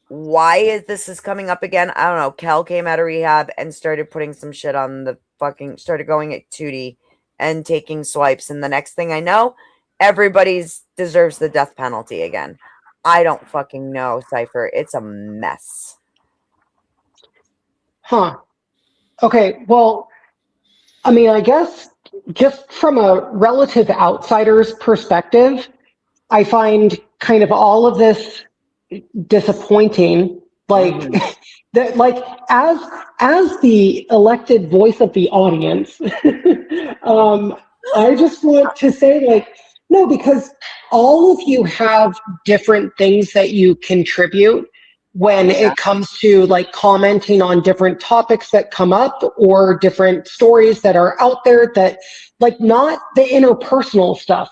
A: why is this coming up again? I don't know. Kel came out of rehab and started putting some shit on the started going at Tootie and taking swipes. And the next thing I know, everybody's deserves the death penalty again. I don't fucking know, Cypher. It's a mess.
J: Huh. Okay, well, I mean, I guess just from a relative outsider's perspective, I find kind of all of this disappointing. Like that, like as the elected voice of the audience, I just want to say, like, no, because all of you have different things that you contribute when it comes to like commenting on different topics that come up or different stories that are out there that like not the interpersonal stuff,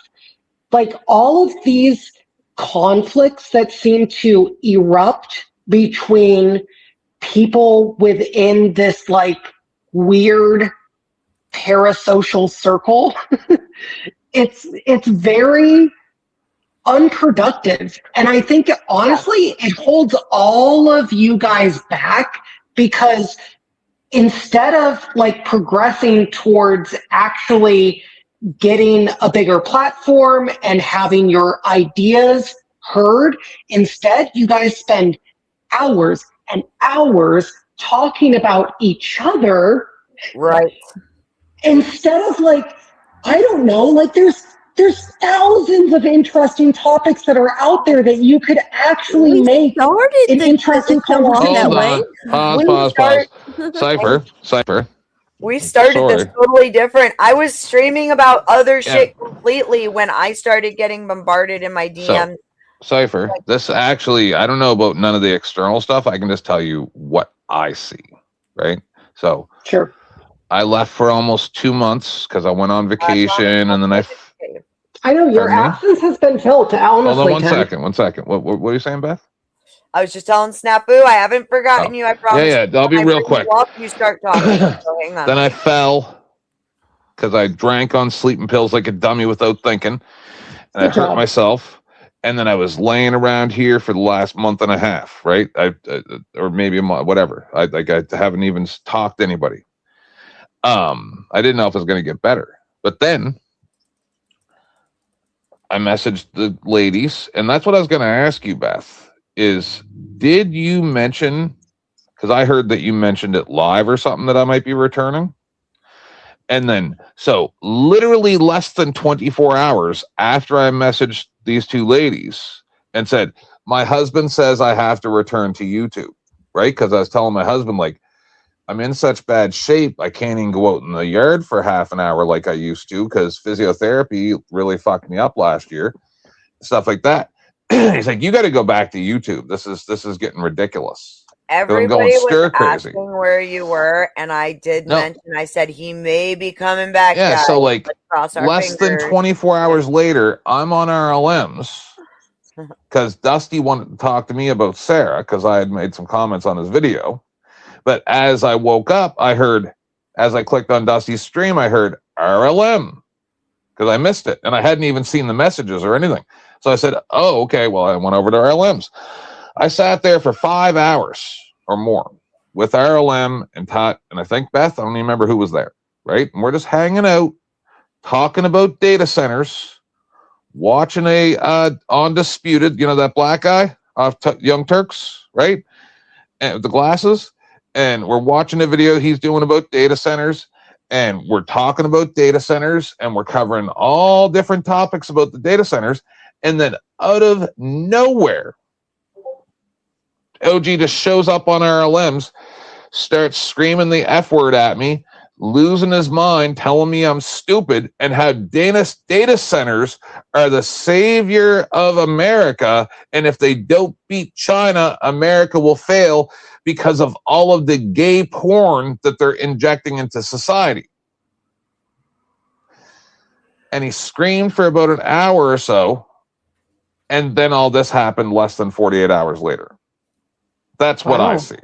J: like all of these conflicts that seem to erupt between people within this like weird parasocial circle. It's very unproductive. And I think honestly, it holds all of you guys back because instead of like progressing towards actually getting a bigger platform and having your ideas heard, instead you guys spend hours and hours talking about each other.
A: Right.
J: Instead of like, I don't know, like there's thousands of interesting topics that are out there that you could actually make an interesting conversation.
I: Pause. Cypher.
A: We started this totally different. I was streaming about other shit completely when I started getting bombarded in my DMs.
I: Cypher, this actually, I don't know about none of the external stuff. I can just tell you what I see, right? So,
J: sure.
I: I left for almost 2 months because I went on vacation and then
J: I know your absence has been felt, honestly.
I: Hold on one second. What are you saying, Beth?
A: I was just telling Snapu, I haven't forgotten you. I promise.
I: Yeah, I'll be real quick.
A: You start talking. So hang on.
I: Then I fell because I drank on sleeping pills like a dummy without thinking, and I hurt myself. And then I was laying around here for the last month and a half, right? Or maybe a month, whatever. I haven't even talked to anybody. I didn't know if it was going to get better, but then I messaged the ladies, and that's what I was going to ask you, Beth, is did you mention, because I heard that you mentioned it live or something that I might be returning? And then, so literally less than 24 hours after I messaged these two ladies and said, my husband says I have to return to YouTube, right? Because I was telling my husband, like, I'm in such bad shape, I can't even go out in the yard for half an hour like I used to because physiotherapy really fucked me up last year, stuff like that. He's like, you got to go back to YouTube. This is getting ridiculous.
A: Everybody was asking where you were, and I did mention, I said he may be coming back.
I: Yeah,
A: guys.
I: so like
A: less
I: than 24 hours later, I'm on RLMs because Dusty wanted to talk to me about Sarah because I had made some comments on his video. But as I woke up, as I clicked on Dusty's stream, I heard RLM because I missed it. And I hadn't even seen the messages or anything. So I said, oh, okay, well, I went over to RLMs. I sat there for 5 hours or more with RLM and Tot, and I think Beth, I don't even remember who was there, right? And we're just hanging out, talking about data centers, watching Undisputed, you know, that black guy off Young Turks, right? And with the glasses. And we're watching a video he's doing about data centers, and we're talking about data centers, and we're covering all different topics about the data centers. And then out of nowhere, OG just shows up on RLMs, starts screaming the F word at me, losing his mind, telling me I'm stupid, and how data centers are the savior of America. And if they don't beat China, America will fail because of all of the gay porn that they're injecting into society. And he screamed for about an hour or so. and then all this happened less than 48 hours later. That's what I
J: Wow.
I: see.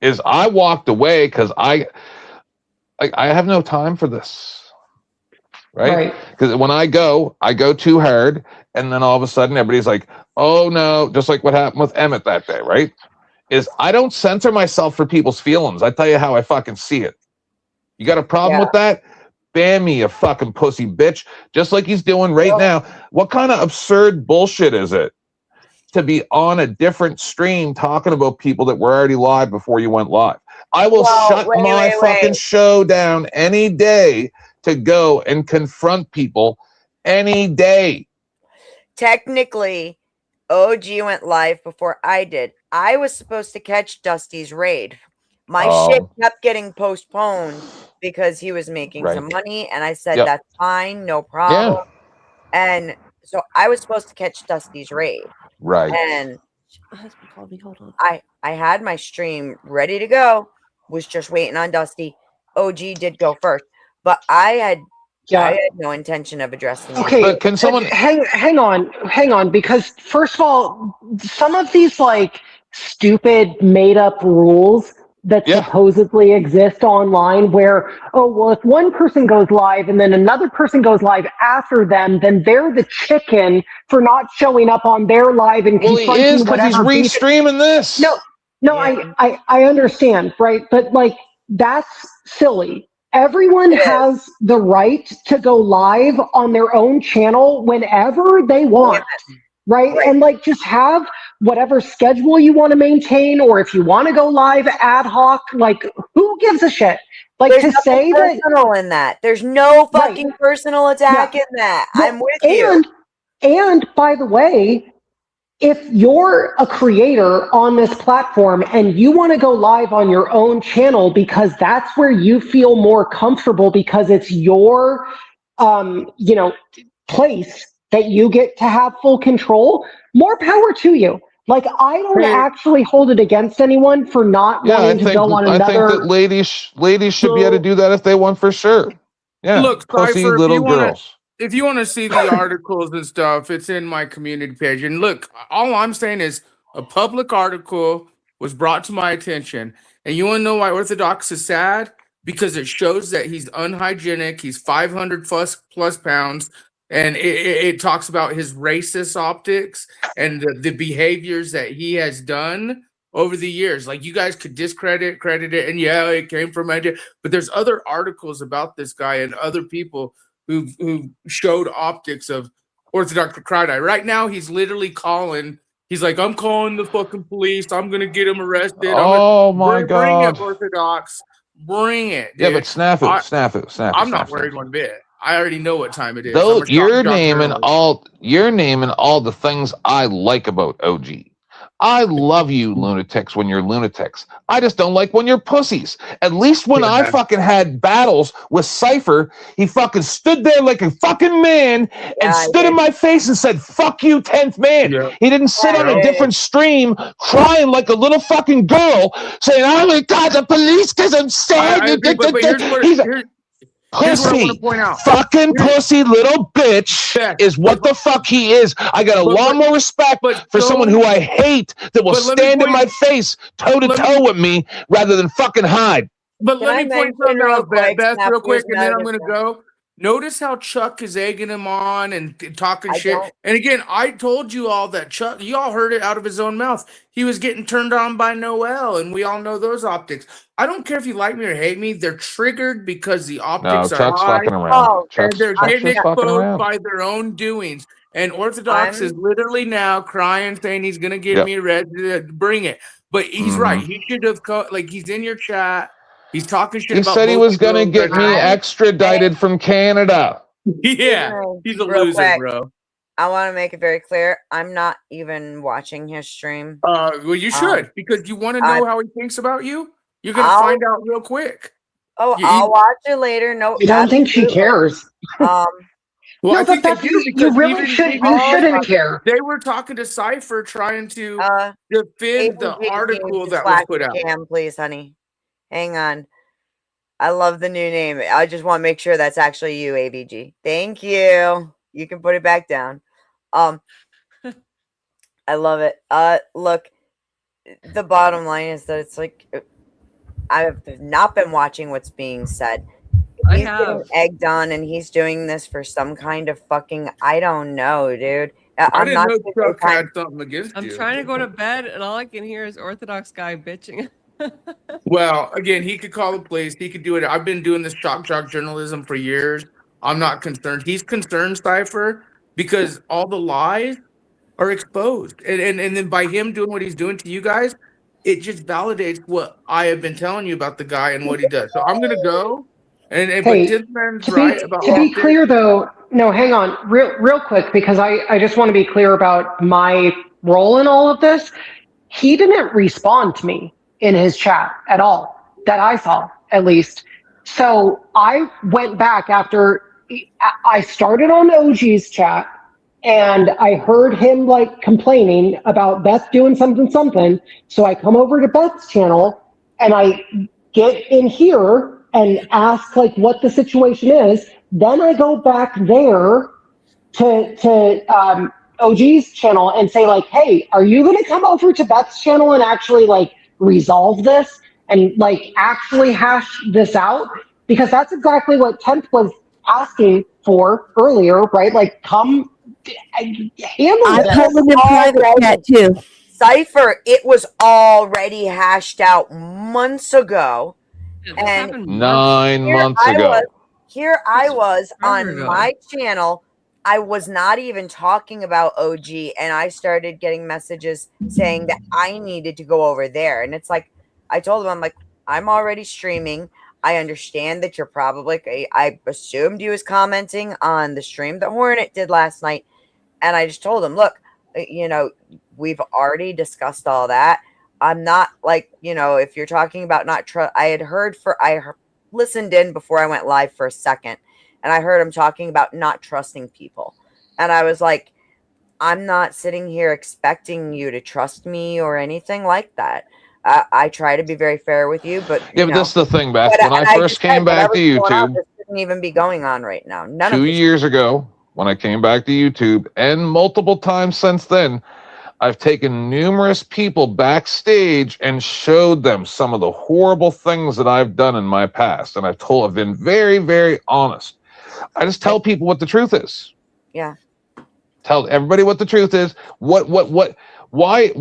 I: Is I walked away because I have no time for this, right? Because when I go too hard, and then all of a sudden everybody's like, "Oh no!" Just like what happened with Emmett that day, right? Is I don't censor myself for people's feelings. I tell you how I fucking see it. You got a problem with that? Ban me, you fucking pussy bitch. Just like he's doing right now. What kind of absurd bullshit is it to be on a different stream talking about people that were already live before you went live? I will shut my fucking show down any day to go and confront people any day.
A: Technically, OG went live before I did. I was supposed to catch Dusty's raid. My shit kept getting postponed because he was making some money, and I said that's fine, no problem. And so I was supposed to catch Dusty's raid.
I: Right.
A: And
B: my husband called me. Hold on.
A: I had my stream ready to go, was just waiting on Dusty. OG did go first, but I had no intention of addressing it.
J: Okay,
I: But can someone
J: hang on, because first of all, some of these like stupid made up rules that supposedly exist online where, oh, well, if one person goes live and then another person goes live after them, then they're the chicken for not showing up on their live and confronting
I: he is, because
J: whatever
I: he's restreaming this.
J: No, I understand, right? But like, that's silly. Everyone has the right to go live on their own channel whenever they want, right? And like, just have whatever schedule you want to maintain, or if you want to go live ad hoc, like, who gives a shit? Like,
A: there's
J: to say that
A: personal in that. There's no fucking personal attack in that. I'm with you.
J: And by the way, if you're a creator on this platform and you want to go live on your own channel because that's where you feel more comfortable because it's your, place that you get to have full control, more power to you. Like, I don't actually hold it against anyone for not wanting to go on another.
I: I think that ladies should be able to do that if they want, for sure. Yeah.
H: Look,
I: pussy
H: Cypher,
I: little girls.
H: If you want to see the articles and stuff, it's in my community page. And look, all I'm saying is a public article was brought to my attention. And you want to know why Orthodox is sad? Because it shows that he's unhygienic. He's 500 plus pounds. And it talks about his racist optics and the behaviors that he has done over the years. Like, you guys could credit it. And yeah, it came from Nigeria. But there's other articles about this guy and other people who showed optics of Orthodox Crocodile. Right now, he's literally calling. He's like, I'm calling the fucking police. I'm going to get him arrested.
I: Oh, my
H: Bring
I: God.
H: it, Orthodox. Bring it, dude.
I: Yeah, but snafu.
H: I'm not worried one bit. I already know what time it is.
I: Though you're naming all the things I like about OG. I love you lunatics when you're lunatics. I just don't like when you're pussies. At least when I fucking had battles with Cypher, he fucking stood there like a fucking man and stood in my face and said, "Fuck you, 10th man." Yeah. He didn't sit on a different stream crying like a little fucking girl saying, "Oh my God, the police, because I'm sad." Pussy, fucking pussy little bitch is what the fuck he is. I got a lot more respect for someone who I hate that will stand in my face toe to toe with me rather than fucking hide.
H: But let me point something out, Beth, real quick, and then I'm going to go. Notice how Chuck is egging him on and talking shit. And again, I told you all that Chuck, you all heard it out of his own mouth. He was getting turned on by Noel, and we all know those optics. I don't care if you like me or hate me. They're triggered because the optics are
I: Chuck's
H: high.
I: Fucking around.
H: And they're getting exposed by their own doings. And Orthodox is literally now crying, saying he's going to get me arrested. Bring it. But he's right. He should have, he's in your chat. He's talking shit.
I: He said he was going to get me extradited from Canada.
H: Yeah, he's a loser, bro.
A: I want to make it very clear. I'm not even watching his stream.
H: Well, you should, because you want to know how he thinks about you. You're going to find out real quick.
A: I'll watch it later. No,
J: I don't think she cares.
H: Well,
J: no,
H: I think
J: but
H: they do,
J: you really shouldn't care.
H: They were talking to Cypher trying to defend the article that was put out.
A: Please, honey. Hang on. I love the new name. I just want to make sure that's actually you, AVG. Thank you. You can put it back down. I love it. Look, the bottom line is that it's like I've not been watching what's being said.
C: I
A: He's getting
C: have.
A: egged on, and he's doing this for some kind of fucking I don't know, dude.
H: I
A: I'm
H: didn't
A: not
H: know
A: gonna
H: Chuck
A: say
H: had something against
C: I'm
H: you.
C: trying to go to bed, and all I can hear is Orthodox guy bitching.
H: Well, again, he could call the police. He could do it. I've been doing this shock jock journalism for years. I'm not concerned. He's concerned, Cypher, because all the lies are exposed. And then by him doing what he's doing to you guys, it just validates what I have been telling you about the guy and what he does. So I'm gonna go. And but
J: Hey,
H: Tinman's
J: to
H: right
J: be
H: about
J: to be clear though, no, hang on, real quick, because I just want to be clear about my role in all of this. He didn't respond to me in his chat at all, that I saw at least. So I went back after I started on OG's chat, and I heard him like complaining about Beth doing something. So I come over to Beth's channel and I get in here and ask like what the situation is. Then I go back there to OG's channel and say like, hey, are you going to come over to Beth's channel and actually like resolve this and like actually hash this out? Because that's exactly what Tenth was asking for earlier, right? Like, come handle
B: I
J: this.
B: told him in private chat too.
A: Cypher, it was already hashed out months ago.
C: This
A: And
C: happened
I: 9
A: here
I: months
A: I
I: ago.
A: was, here I was
C: forever
A: on
C: ago.
A: my channel. I was not even talking about OG, and I started getting messages saying that I needed to go over there. And it's like, I told him, I'm like, I'm already streaming. I understand that you're probably, I assumed he was commenting on the stream that Hornet did last night. And I just told him, look, you know, we've already discussed all that. I'm not like, you know, if you're talking about not trust, I listened in before I went live for a second, and I heard him talking about not trusting people. And I was like, I'm not sitting here expecting you to trust me or anything like that. I try to be very fair with you, but
I: Yeah, but that's the thing, Beth.
A: but-
I: When
A: and
I: I
A: just
I: first
A: said
I: came back to
A: whatever's going on,
I: YouTube
A: this shouldn't even be going on right now. None of
I: 2
A: this.
I: years ago, when I came back to YouTube, and multiple times since then, I've taken numerous people backstage and showed them some of the horrible things that I've done in my past. And I've been very, very honest. I just tell people what the truth is.
A: Yeah.
I: Tell everybody what the truth is. Why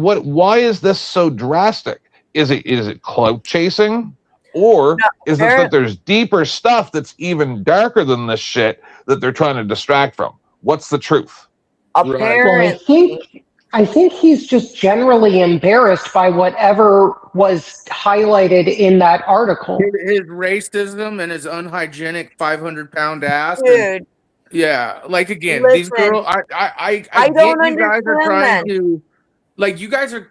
I: is this so drastic? Is it clout chasing? Or is it that there's deeper stuff that's even darker than this shit that they're trying to distract from? What's the truth?
A: Apparently,
J: I think he's just generally embarrassed by whatever was highlighted in that article.
H: his racism and his unhygienic 500-pound ass.
A: dude.
H: Yeah, like again, these
A: Listen,
H: girls. I
A: I don't
H: get you guys are
A: understand
H: trying
A: that.
H: to, like, you guys are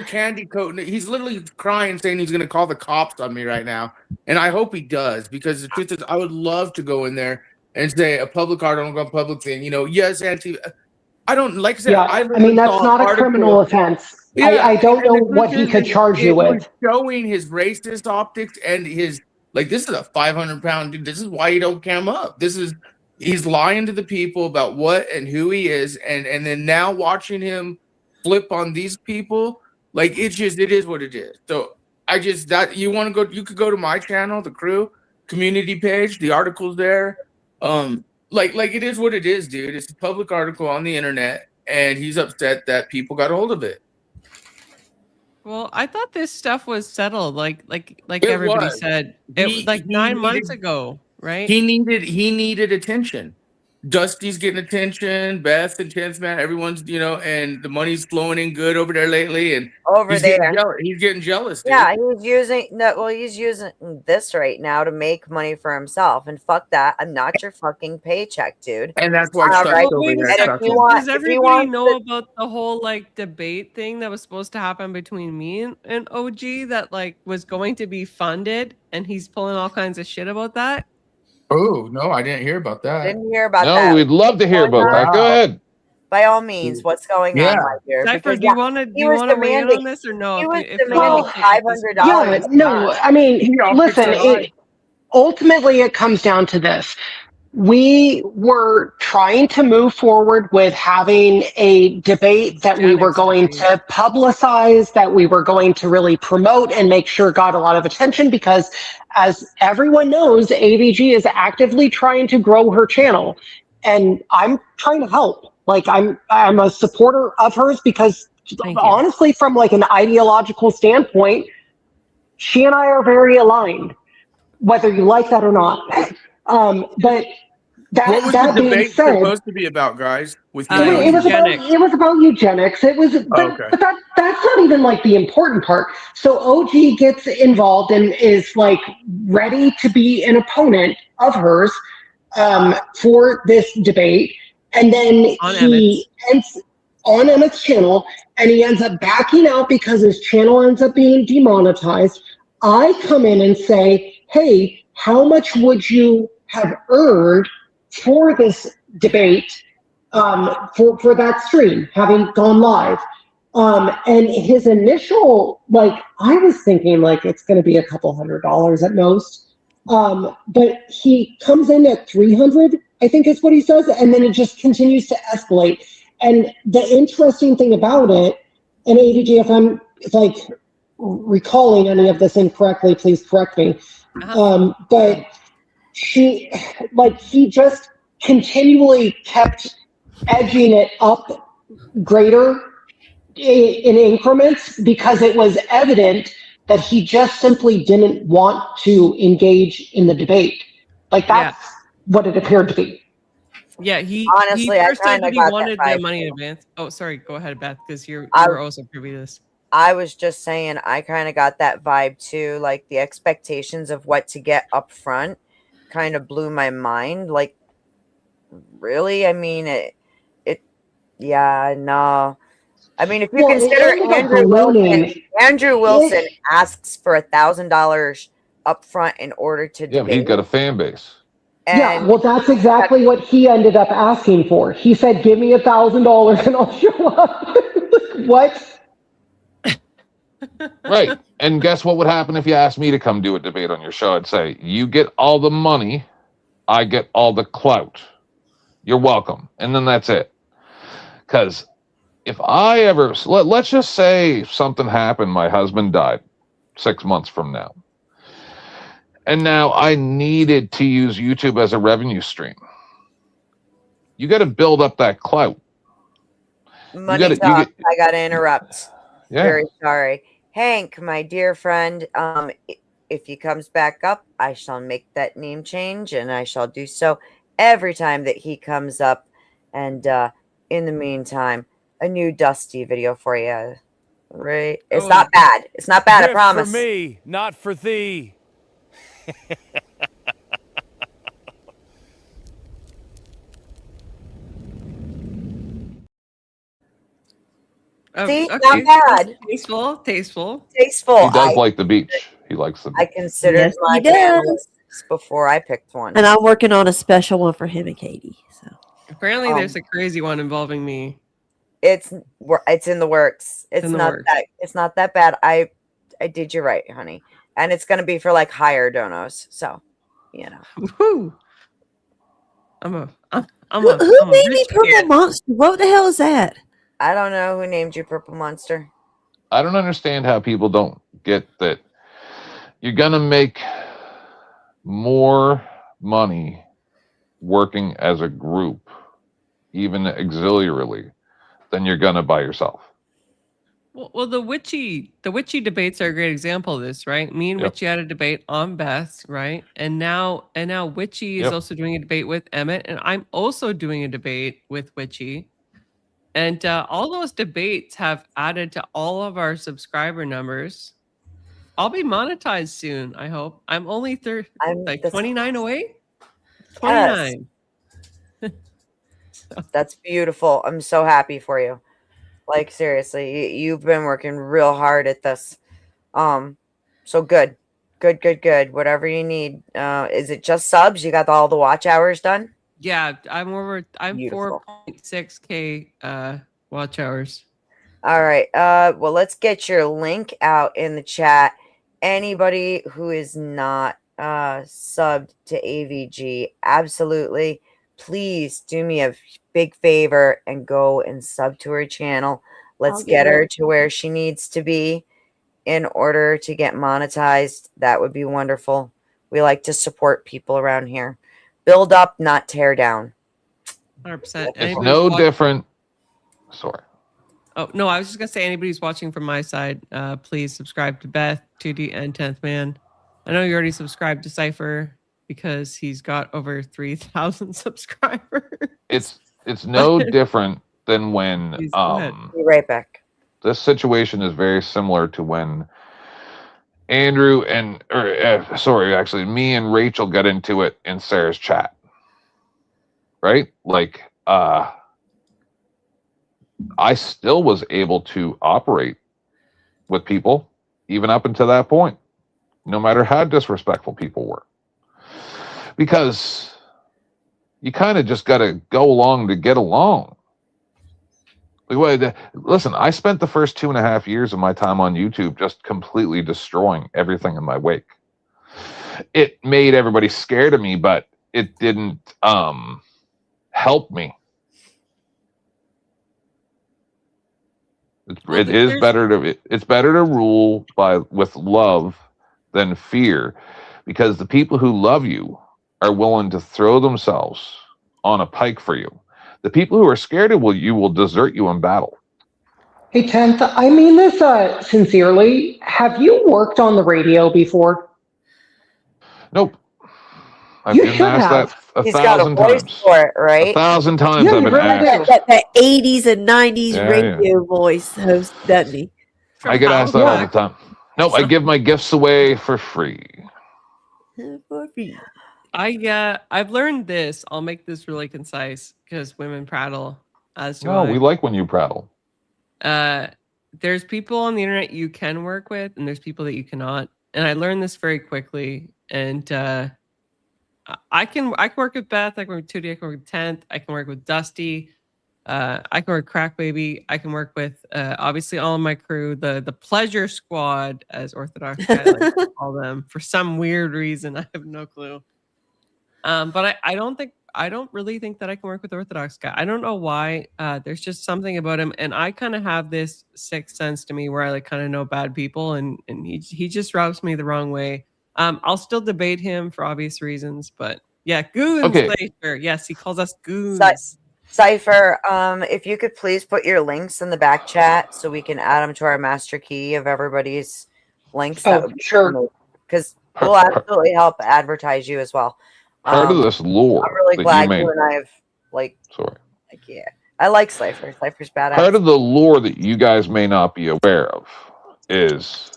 H: candy coating. He's literally crying, saying he's going to call the cops on me right now, and I hope he does, because the truth is, I would love to go in there and say a public article, a public thing. You know, yes, anti. I don't like I said.
J: Yeah, I mean that's not a criminal offense.
H: Yeah,
J: I don't
H: and
J: know
H: the
J: what
H: truth
J: he
H: is,
J: could charge you
H: it was
J: with.
H: showing his racist optics and his like. This is a 500-pound dude. This is why you don't cam up. He's lying to the people about what and who he is, and then now watching him flip on these people, like it is what it is. So you want to go, you could go to my channel, the Crew community page, the article's there. Like it is what it is, dude. It's a public article on the internet, and he's upset that people got a hold of it.
C: Well, I thought this stuff was settled, like
H: It
C: everybody
H: was.
C: said.
H: He-
C: Like
H: he
C: 9 months
H: needed-
C: ago, right?
H: He needed attention. Dusty's getting attention. Beth and Chance Man, everyone's and the money's flowing in good over there lately, and
A: Over
H: he's
A: there.
H: getting jealous. He's getting jealous. Dude.
A: Yeah, he's using this right now to make money for himself. And fuck that. I'm not your fucking paycheck, dude.
H: And that's why
A: All
H: Chuck's
A: right.
H: over
C: Wait a
H: there.
A: And if
C: second.
A: you want-
C: Does
A: if he
C: everybody
A: wants
C: know
A: to-
C: about the whole like debate thing that was supposed to happen between me and OG that like was going to be funded, and he's pulling all kinds of shit about that?
H: Oh no, I didn't hear about that.
A: Didn't hear about
I: No,
A: that.
I: we'd love to hear about that. Go ahead.
A: By all means, what's going
H: Yeah.
A: on right here?
C: Cypher,
A: Because,
C: do you want to
A: he was
C: weigh in
A: demanding-
C: on this or no?
A: he
C: If
A: was
C: you- if you
A: demanding
C: don't think it's
A: $500.
J: Yeah, no, I mean,
H: He all
J: listen,
H: fixed our life.
J: ultimately it comes down to this. we were trying to move forward with having a debate that we were going to publicize, that we were going to really promote and make sure got a lot of attention, because as everyone knows, AVG is actively trying to grow her channel, and I'm trying to help. Like I'm a supporter of hers because honestly, from like an ideological standpoint, she and I are very aligned, whether you like that or not. But
H: What was
J: that
H: the
J: being
H: debate
J: said,
H: supposed to be about, guys? With
J: it was about eugenics. It was, but
H: Okay.
J: that's not even like the important part. So OG gets involved and is like ready to be an opponent of hers for this debate, and then he ends on Emmett's channel, and he ends up backing out because his channel ends up being demonetized. I come in and say, hey, how much would you have earned for this debate, for that stream, having gone live? And his initial, like, I was thinking like it's going to be a couple $100 at most. But he comes in at 300, I think is what he says, and then it just continues to escalate. And the interesting thing about it, and AVG, if I'm like recalling any of this incorrectly, please correct me. But he just continually kept edging it up greater in increments, because it was evident that he just simply didn't want to engage in the debate. Like that's what it appeared to be.
C: Yeah, he
A: Honestly, I
C: first said
A: kinda
C: that he
A: got that
C: wanted the
A: vibe
C: money in
A: too.
C: advance. Oh, sorry, go ahead, Beth, because you
A: I-
C: were also privy to this.
A: I was just saying, I kind of got that vibe too. Like the expectations of what to get up front kind of blew my mind. Like, really? I mean, yeah, no. I mean, if you
J: Well, it
A: consider
J: ended up
A: Andrew
J: ballooning.
A: Wilson asks for $1,000 up front in order to
I: Yeah, but he's
A: debate.
I: got a fan base.
J: Yeah, well, that's exactly what he ended up asking for. He said, give me $1,000 and I'll show up. What?
I: Right. And guess what would happen if you asked me to come do a debate on your show? I'd say, you get all the money, I get all the clout. You're welcome. And then that's it. Because if I ever, let's just say something happened, my husband died 6 months from now. And now I needed to use YouTube as a revenue stream. You got to build up that clout.
A: Money talk. I got to interrupt.
I: Yeah.
A: Very sorry. Hank, my dear friend, if he comes back up, I shall make that name change, and I shall do so every time that he comes up. And in the meantime, a new Dusty video for you. Right? It's not bad. It's not bad, I promise.
K: For me, not for thee.
A: See, not bad.
C: Tasteful.
A: Tasteful.
I: He does like the beach. He likes the beach.
A: I considered
B: Yes,
A: my
B: he does.
A: panelists before I picked one.
B: And I'm working on a special one for him and Katie. So
C: Apparently, there's a crazy one involving me.
A: It's in the works. It's
C: in the
A: not
C: works.
A: it's not that bad. I did you right, honey. And it's gonna be for like higher donos. So, you know.
C: Woo. I'm a
B: who made me
C: rich
B: Purple
C: kid.
B: Monster? What the hell is that?
A: I don't know who named you Purple Monster.
I: I don't understand how people don't get that you're going to make more money working as a group, even auxiliarily, than you're going to by yourself.
C: Well, the witchy debates are a great example of this, right? Me and
I: Yep.
C: Witchy had a debate on Beth, right? And now Witchy is
I: Yep.
C: also doing a debate with Emmett, and I'm also doing a debate with Witchy. And all those debates have added to all of our subscriber numbers. I'll be monetized soon, I hope. I'm only 29 away. 29.
A: That's beautiful. I'm so happy for you. Like seriously, you've been working real hard at this. So good. Whatever you need. Is it just subs? You got all the watch hours done?
C: Yeah, I'm
A: Beautiful.
C: 4.6K watch hours.
A: All right. Well, let's get your link out in the chat. Anybody who is not subbed to AVG. Absolutely. Please do me a big favor and go and sub to her channel. Let's
B: I'll
A: get
B: get
A: her
B: it.
A: to where she needs to be in order to get monetized. That would be wonderful. We like to support people around here. Build up, not tear down.
C: 100%.
I: It's no different. Sorry.
C: Oh, no, I was just going to say, anybody who's watching from my side, please subscribe to Beth, 2D, and 10th Man. I know you already subscribed to Cypher because he's got over 3,000 subscribers.
I: It's no different than when
C: Please go ahead.
A: Be right back.
I: this situation is very similar to when Andrew and actually me and Rachel got into it in Sarah's chat. Right? Like I still was able to operate with people even up until that point, no matter how disrespectful people were. Because you kind of just got to go along to get along. Listen, I spent the first 2.5 years of my time on YouTube just completely destroying everything in my wake. It made everybody scared of me, but it didn't help me. It's better to rule with love than fear, because the people who love you are willing to throw themselves on a pike for you. The people who are scared of you will desert you in battle.
J: Hey, 10th, I mean this sincerely. Have you worked on the radio before?
I: Nope. I've
J: You
I: been
J: should
I: asked
J: have.
I: that
A: He's got a
I: 1,000
A: voice
I: times.
A: for it, right?
I: 1,000 times
J: Yeah,
I: I've been
J: you really
I: asked.
J: do.
B: That 80s and 90s
I: Yeah,
B: radio voice host, doesn't he?
I: I get asked that all the time. Nope, I give my gifts away for free.
B: For free.
C: I've learned this. I'll make this really concise because women prattle. As do
I: No,
C: I.
I: we like when you prattle.
C: There's people on the internet you can work with, and there's people that you cannot. And I learned this very quickly. And I can work with Beth. I can work with 2D. I can work with 10th. I can work with Dusty. I can work with Crack Baby. I can work with obviously all of my crew, the Pleasure Squad, as Orthodox guy likes to call them, for some weird reason. I have no clue. But I don't really think that I can work with the Orthodox guy. I don't know why. There's just something about him, and I kind of have this sixth sense to me where I like kind of know bad people, and he just rubs me the wrong way. I'll still debate him for obvious reasons, but yeah, goons.
I: Okay.
C: Later. Yes, he calls us goons.
A: Cypher, if you could please put your links in the back chat so we can add them to our master key of everybody's links.
J: Oh, sure.
A: Because we'll absolutely help advertise you as well.
I: Part of this lore
A: I'm really
I: that
A: glad
I: you made.
A: you and I have
I: Sorry.
A: yeah. I like Cypher. Cypher's badass.
I: Part of the lore that you guys may not be aware of is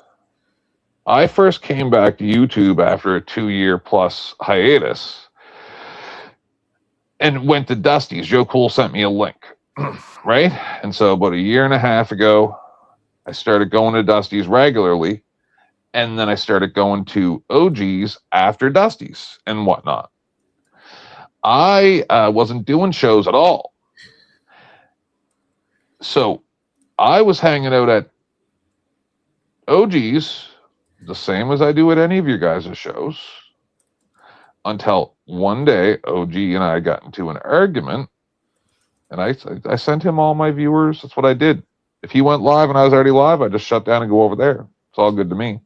I: I first came back to YouTube after a 2-year plus hiatus and went to Dusty's. Joe Cool sent me a link, right? And so about 1.5 years ago, I started going to Dusty's regularly, and then I started going to OG's after Dusty's and whatnot. I wasn't doing shows at all. So I was hanging out at OG's the same as I do at any of your guys' shows, until one day OG and I got into an argument, and I sent him all my viewers. That's what I did. If he went live and I was already live, I just shut down and go over there. It's all good to me.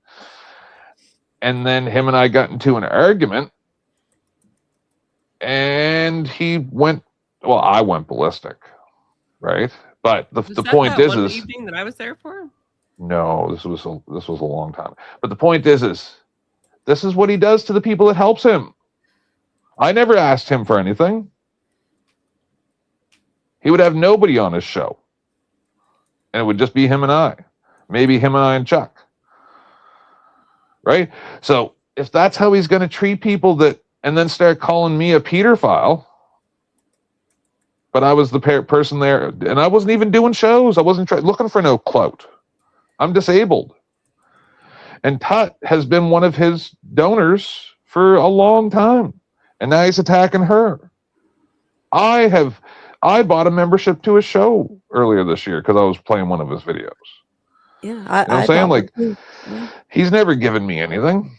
I: And then him and I got into an argument, and I went ballistic, right? But the point
C: that
I: is
C: one evening that I was there for?
I: No, this was a long time. But the point is this is what he does to the people that helps him. I never asked him for anything. He would have nobody on his show, and it would just be him and I, maybe him and I and Chuck. Right? So if that's how he's going to treat people, and then start calling me a pedophile, but I was the person there, and I wasn't even doing shows. I wasn't looking for no clout. I'm disabled. And Tut has been one of his donors for a long time, and now he's attacking her. I bought a membership to his show earlier this year because I was playing one of his videos.
B: Yeah,
I: You know what I'm saying? Like, he's never given me anything.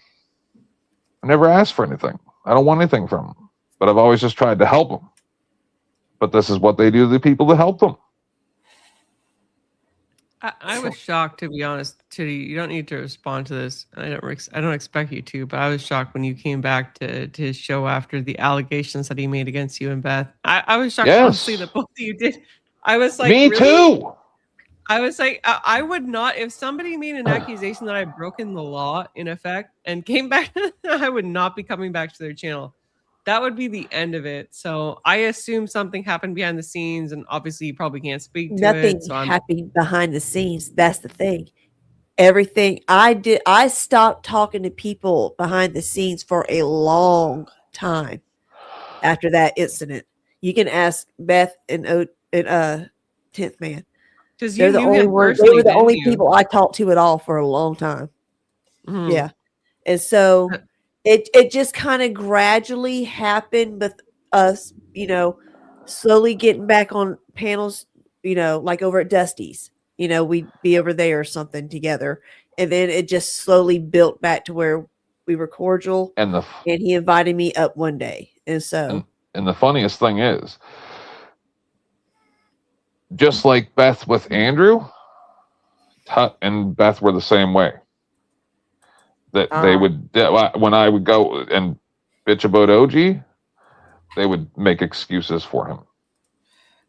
I: never asked for anything. I don't want anything from them, but I've always just tried to help them. But this is what they do to the people that help them.
C: I was shocked, to be honest. Titty, you don't need to respond to this. I don't expect you to, but I was shocked when you came back to his show after the allegations that he made against you and Beth. I was shocked, honestly, that both of you did. I was like,
I: me
C: really?
I: too.
C: I was like, I would not, if somebody made an accusation that I had broken the law in effect and came back, I would not be coming back to their channel. That would be the end of it. So I assume something happened behind the scenes, and obviously you probably can't speak to
B: Nothing
C: it. So
B: happened behind the scenes. That's the thing. Everything I did, I stopped talking to people behind the scenes for a long time after that incident. You can ask Beth and 10th Man.
C: Because
B: They're the only ones. They were the only people I talked to at all for a long time.
C: Mhm.
B: Yeah, and so it just kind of gradually happened with us, slowly getting back on panels, like over at Dusty's. We'd be over there or something together, and then it just slowly built back to where we were cordial.
I: And
B: he invited me up one day, and so.
I: And the funniest thing is, just like Beth with Andrew, Tut and Beth were the same way. That they would, when I would go and bitch about OG, they would make excuses for him.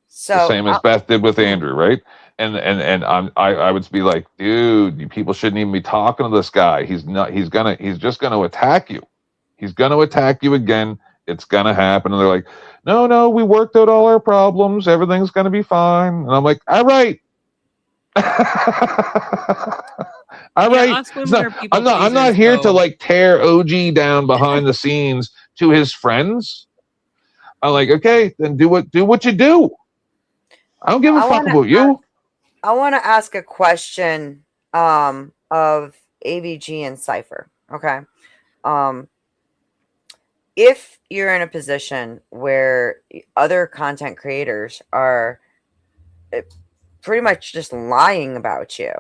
A: So
I: the same as Beth did with Andrew, right? And I would be like, dude, you people shouldn't even be talking to this guy. He's just gonna attack you. He's gonna attack you again. It's gonna happen. And they're like, no, we worked out all our problems. Everything's gonna be fine. And I'm like, all right. All right. I'm not here to like tear OG down behind the scenes to his friends. I'm like, okay, then do what you do. I don't give a fuck about you.
A: I want to ask a question of AVG and Cypher. Okay. If you're in a position where other content creators are pretty much just lying about you,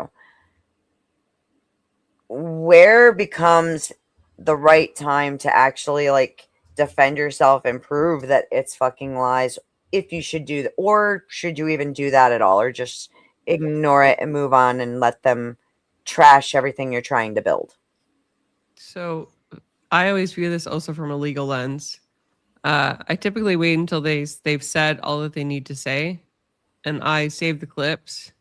A: where becomes the right time to actually like defend yourself and prove that it's fucking lies? If you should do that, or should you even do that at all, or just ignore it and move on and let them trash everything you're trying to build?
C: So I always view this also from a legal lens. I typically wait until they've said all that they need to say, and I save the clips,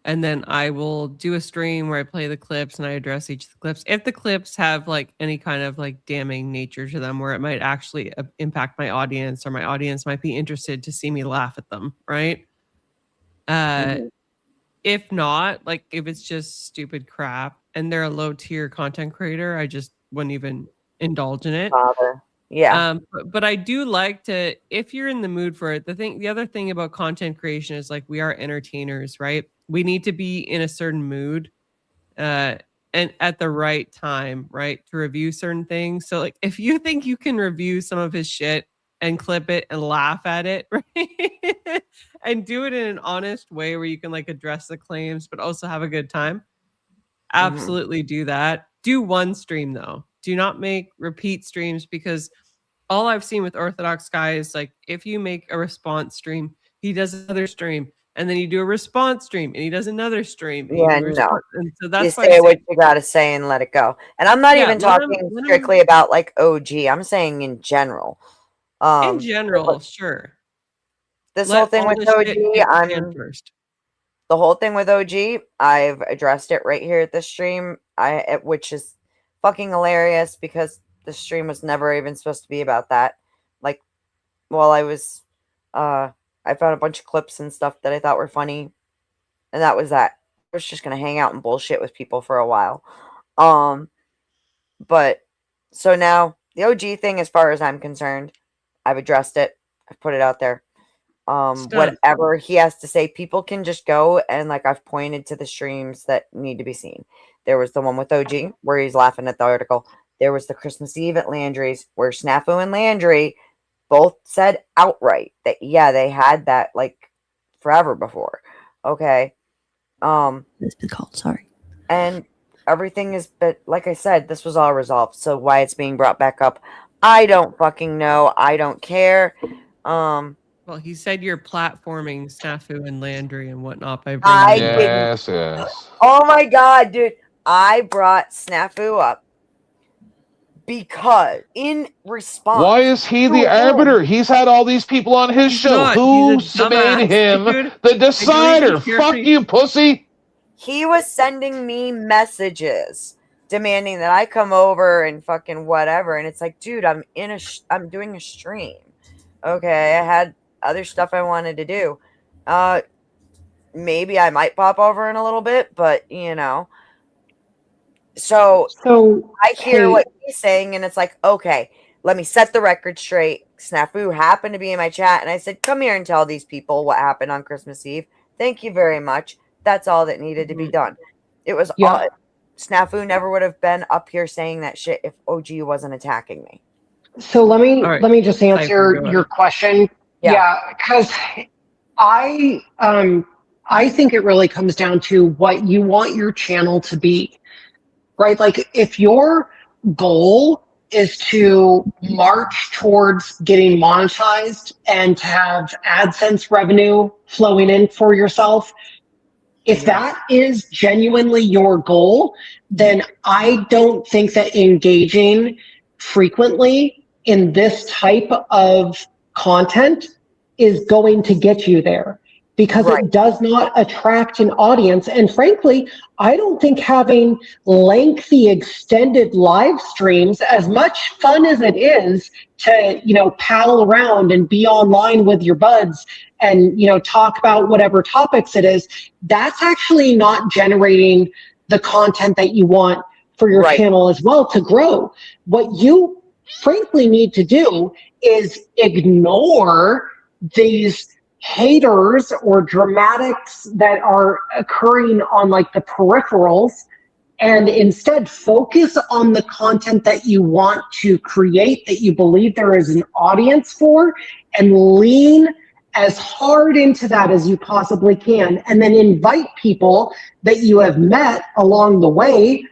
C: and then I will do a stream where I play the clips and I address each of the clips. If the clips have like any kind of like damning nature to them, where it might actually impact my audience, or my audience might be interested to see me laugh at them, right? If not, like if it's just stupid crap and they're a low tier content creator, I just wouldn't even indulge in it.
A: Yeah.
C: But I do like to, if you're in the mood for it, the other thing about content creation is like we are entertainers, right? We need to be in a certain mood and at the right time, right? To review certain things. So like if you think you can review some of his shit and clip it and laugh at it, right? And do it in an honest way where you can like address the claims, but also have a good time. Absolutely do that. Do one stream though. Do not make repeat streams, because all I've seen with Orthodox Guy is like, if you make a response stream, he does another stream, and then you do a response stream and he does another stream.
A: Yeah, no.
C: And so that's
A: you
C: why
A: say what you gotta say and let it go. And I'm not even
C: let
A: talking
C: him-
A: strictly about like OG. I'm saying in general.
C: in general, sure.
A: This
C: Let
A: whole thing
C: all
A: with
C: the shit
A: OG,
C: hit the fan
A: I'm
C: first.
A: the whole thing with OG, I've addressed it right here at the stream. Which is fucking hilarious, because the stream was never even supposed to be about that. Like, while I was, I found a bunch of clips and stuff that I thought were funny, and that was that. I was just gonna hang out and bullshit with people for a while. But so now the OG thing, as far as I'm concerned, I've addressed it. I've put it out there. Whatever he has to say, people can just go and like I've pointed to the streams that need to be seen. There was the one with OG where he's laughing at the article. There was the Christmas Eve at Landry's where Snafu and Landry both said outright that yeah, they had that like forever before. Okay.
B: It's been called, sorry.
A: And everything is, but like I said, this was all resolved. So why it's being brought back up, I don't fucking know. I don't care.
C: Well, he said you're platforming Snafu and Landry and whatnot by
A: I
C: bringing.
A: didn't.
I: Yes, yes.
A: Oh my god, dude! I brought Snafu up because in response.
I: Why is he
A: to
I: the
A: him,
I: arbiter? He's had all these people on his
C: He's
I: show.
C: not.
I: Who
C: He's a
I: made
C: dumbass,
I: him
C: dude.
I: the decider?
C: care
I: Fuck
C: for
I: you, pussy.
A: He was sending me messages demanding that I come over and fucking whatever, and it's like, dude, I'm doing a stream. Okay, I had other stuff I wanted to do. Maybe I might pop over in a little bit, but you know. So I hear what he's saying, and it's like, okay, let me set the record straight. Snafu happened to be in my chat, and I said, come here and tell these people what happened on Christmas Eve. Thank you very much. That's all that needed to be done. It was all. Snafu never would have been up here saying that shit if OG wasn't attacking me.
J: So let me just answer your question. Yeah, because I think it really comes down to what you want your channel to be, right? Like if your goal is to march towards getting monetized and to have AdSense revenue flowing in for yourself, if that is genuinely your goal, then I don't think that engaging frequently in this type of content is going to get you there, because it does not attract an audience. And frankly, I don't think having lengthy, extended live streams, as much fun as it is to, you know, paddle around and be online with your buds and, you know, talk about whatever topics it is, that's actually not generating the content that you want for your channel as well to grow. What you frankly need to do is ignore these haters or dramatics that are occurring on like the peripherals, and instead focus on the content that you want to create, that you believe there is an audience for, and lean as hard into that as you possibly can, and then invite people that you have met along the way.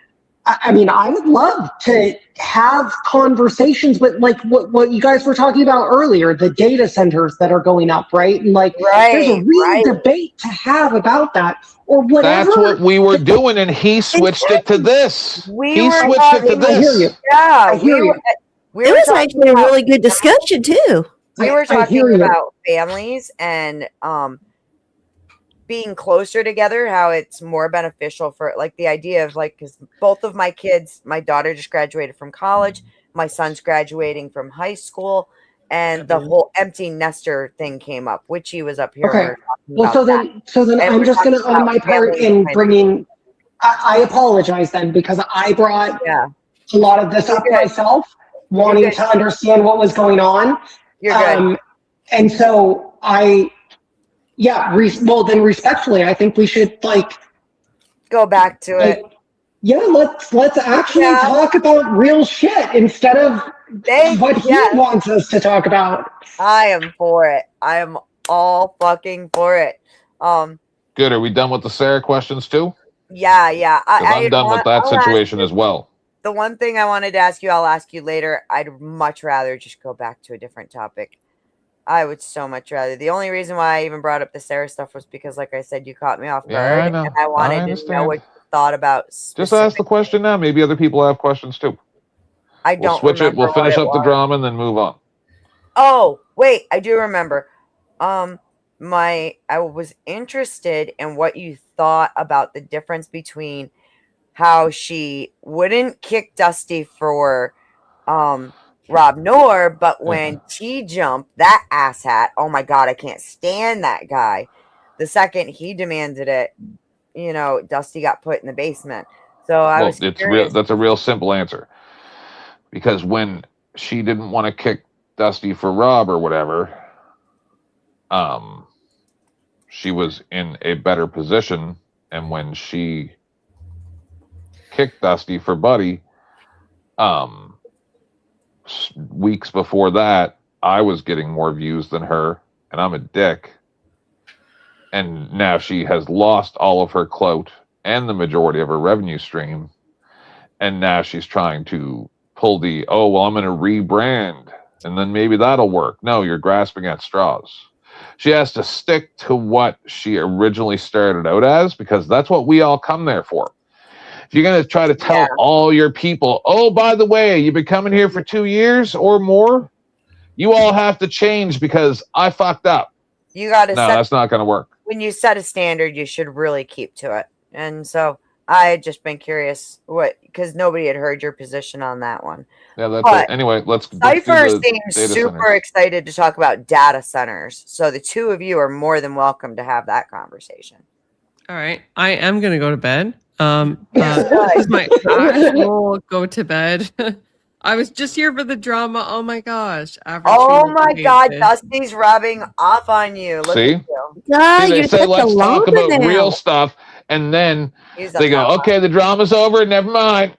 J: I mean, I would love to have conversations with, like, what you guys were talking about earlier, the data centers that are going up, right? And like, there's a real debate to have about that, or whatever.
I: That's what we were doing, and he switched it to this. He switched it to this.
J: I hear you.
A: Yeah,
J: I hear you.
B: It was actually a really good discussion too.
A: We were talking about families and being closer together, how it's more beneficial for, like, the idea of, like, because both of my kids, my daughter just graduated from college, my son's graduating from high school, and the whole empty nester thing came up, which he was up here.
J: Okay. Well, so then I'm just going to own my part in bringing, I apologize then, because I brought a lot of this up myself, wanting to understand what was going on.
A: You're good.
J: And so well, then respectfully, I think we should, like,
A: go back to it.
J: Yeah, let's actually talk about real shit instead of what he wants us to talk about.
A: I am for it. I am all fucking for it.
I: Good. Are we done with the Sarah questions too?
A: Yeah.
I: I'm done with that situation as well.
A: The one thing I wanted to ask you, I'll ask you later. I'd much rather just go back to a different topic. I would so much rather. The only reason why I even brought up the Sarah stuff was because, like I said, you caught me off guard,
I: I know.
A: and I wanted to know what you thought about.
I: Just ask the question now. Maybe other people have questions too.
A: I don't.
I: We'll switch it. We'll finish up the drama and then move on.
A: Oh wait, I do remember. I was interested in what you thought about the difference between how she wouldn't kick Dusty for Rob Noor, but when T jumped, that asshat, oh my god, I can't stand that guy. The second he demanded it, you know, Dusty got put in the basement. So
I: That's a real simple answer. Because when she didn't want to kick Dusty for Rob or whatever, she was in a better position, and when she kicked Dusty for Buddy, weeks before that, I was getting more views than her, and I'm a dick. And now she has lost all of her clout and the majority of her revenue stream And now she's trying to pull the, oh, well, I'm going to rebrand and then maybe that'll work. No, you're grasping at straws. She has to stick to what she originally started out as, because that's what we all come there for. If you're going to try to tell all your people, oh, by the way, you've been coming here for 2 years or more, you all have to change because I fucked up.
A: You got to
I: that's not going to work.
A: When you set a standard, you should really keep to it. And so I had just been curious because nobody had heard your position on that one.
I: Yeah, that's it. Anyway, let's
A: Cypher seems super excited to talk about data centers. So the two of you are more than welcome to have that conversation.
C: All right. I am going to go to bed. This is my actual go to bed. I was just here for the drama. Oh my gosh.
A: Oh my God. Dusty's rubbing off on you. Look
I: See?
A: at you.
I: See, they say let's talk about real stuff. And then they go, okay, the drama's over. Never mind.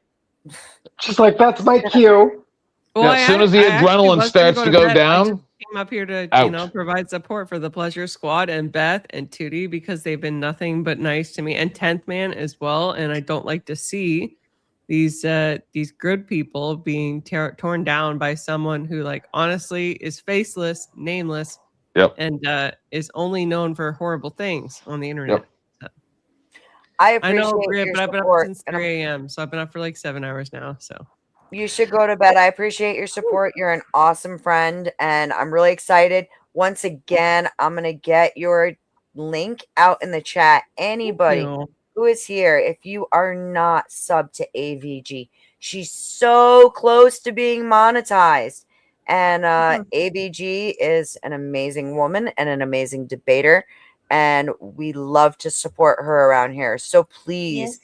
J: She's like, that's my cue.
C: Well,
I: as soon as the adrenaline starts to go down,
C: came up here to provide support for the Pleasure Squad and Beth and Tootie, because they've been nothing but nice to me, and 10th Man as well. And I don't like to see these good people being torn down by someone who, like, honestly is faceless, nameless, and is only known for horrible things on the internet.
A: I appreciate
C: but I've been up since 3 a.m. So I've been up for like 7 hours now. So
A: you should go to bed. I appreciate your support. You're an awesome friend, and I'm really excited. Once again, I'm going to get your link out in the chat. Anybody who is here, if you are not subbed to AVG, she's so close to being monetized. And AVG is an amazing woman and an amazing debater. And we love to support her around here. So please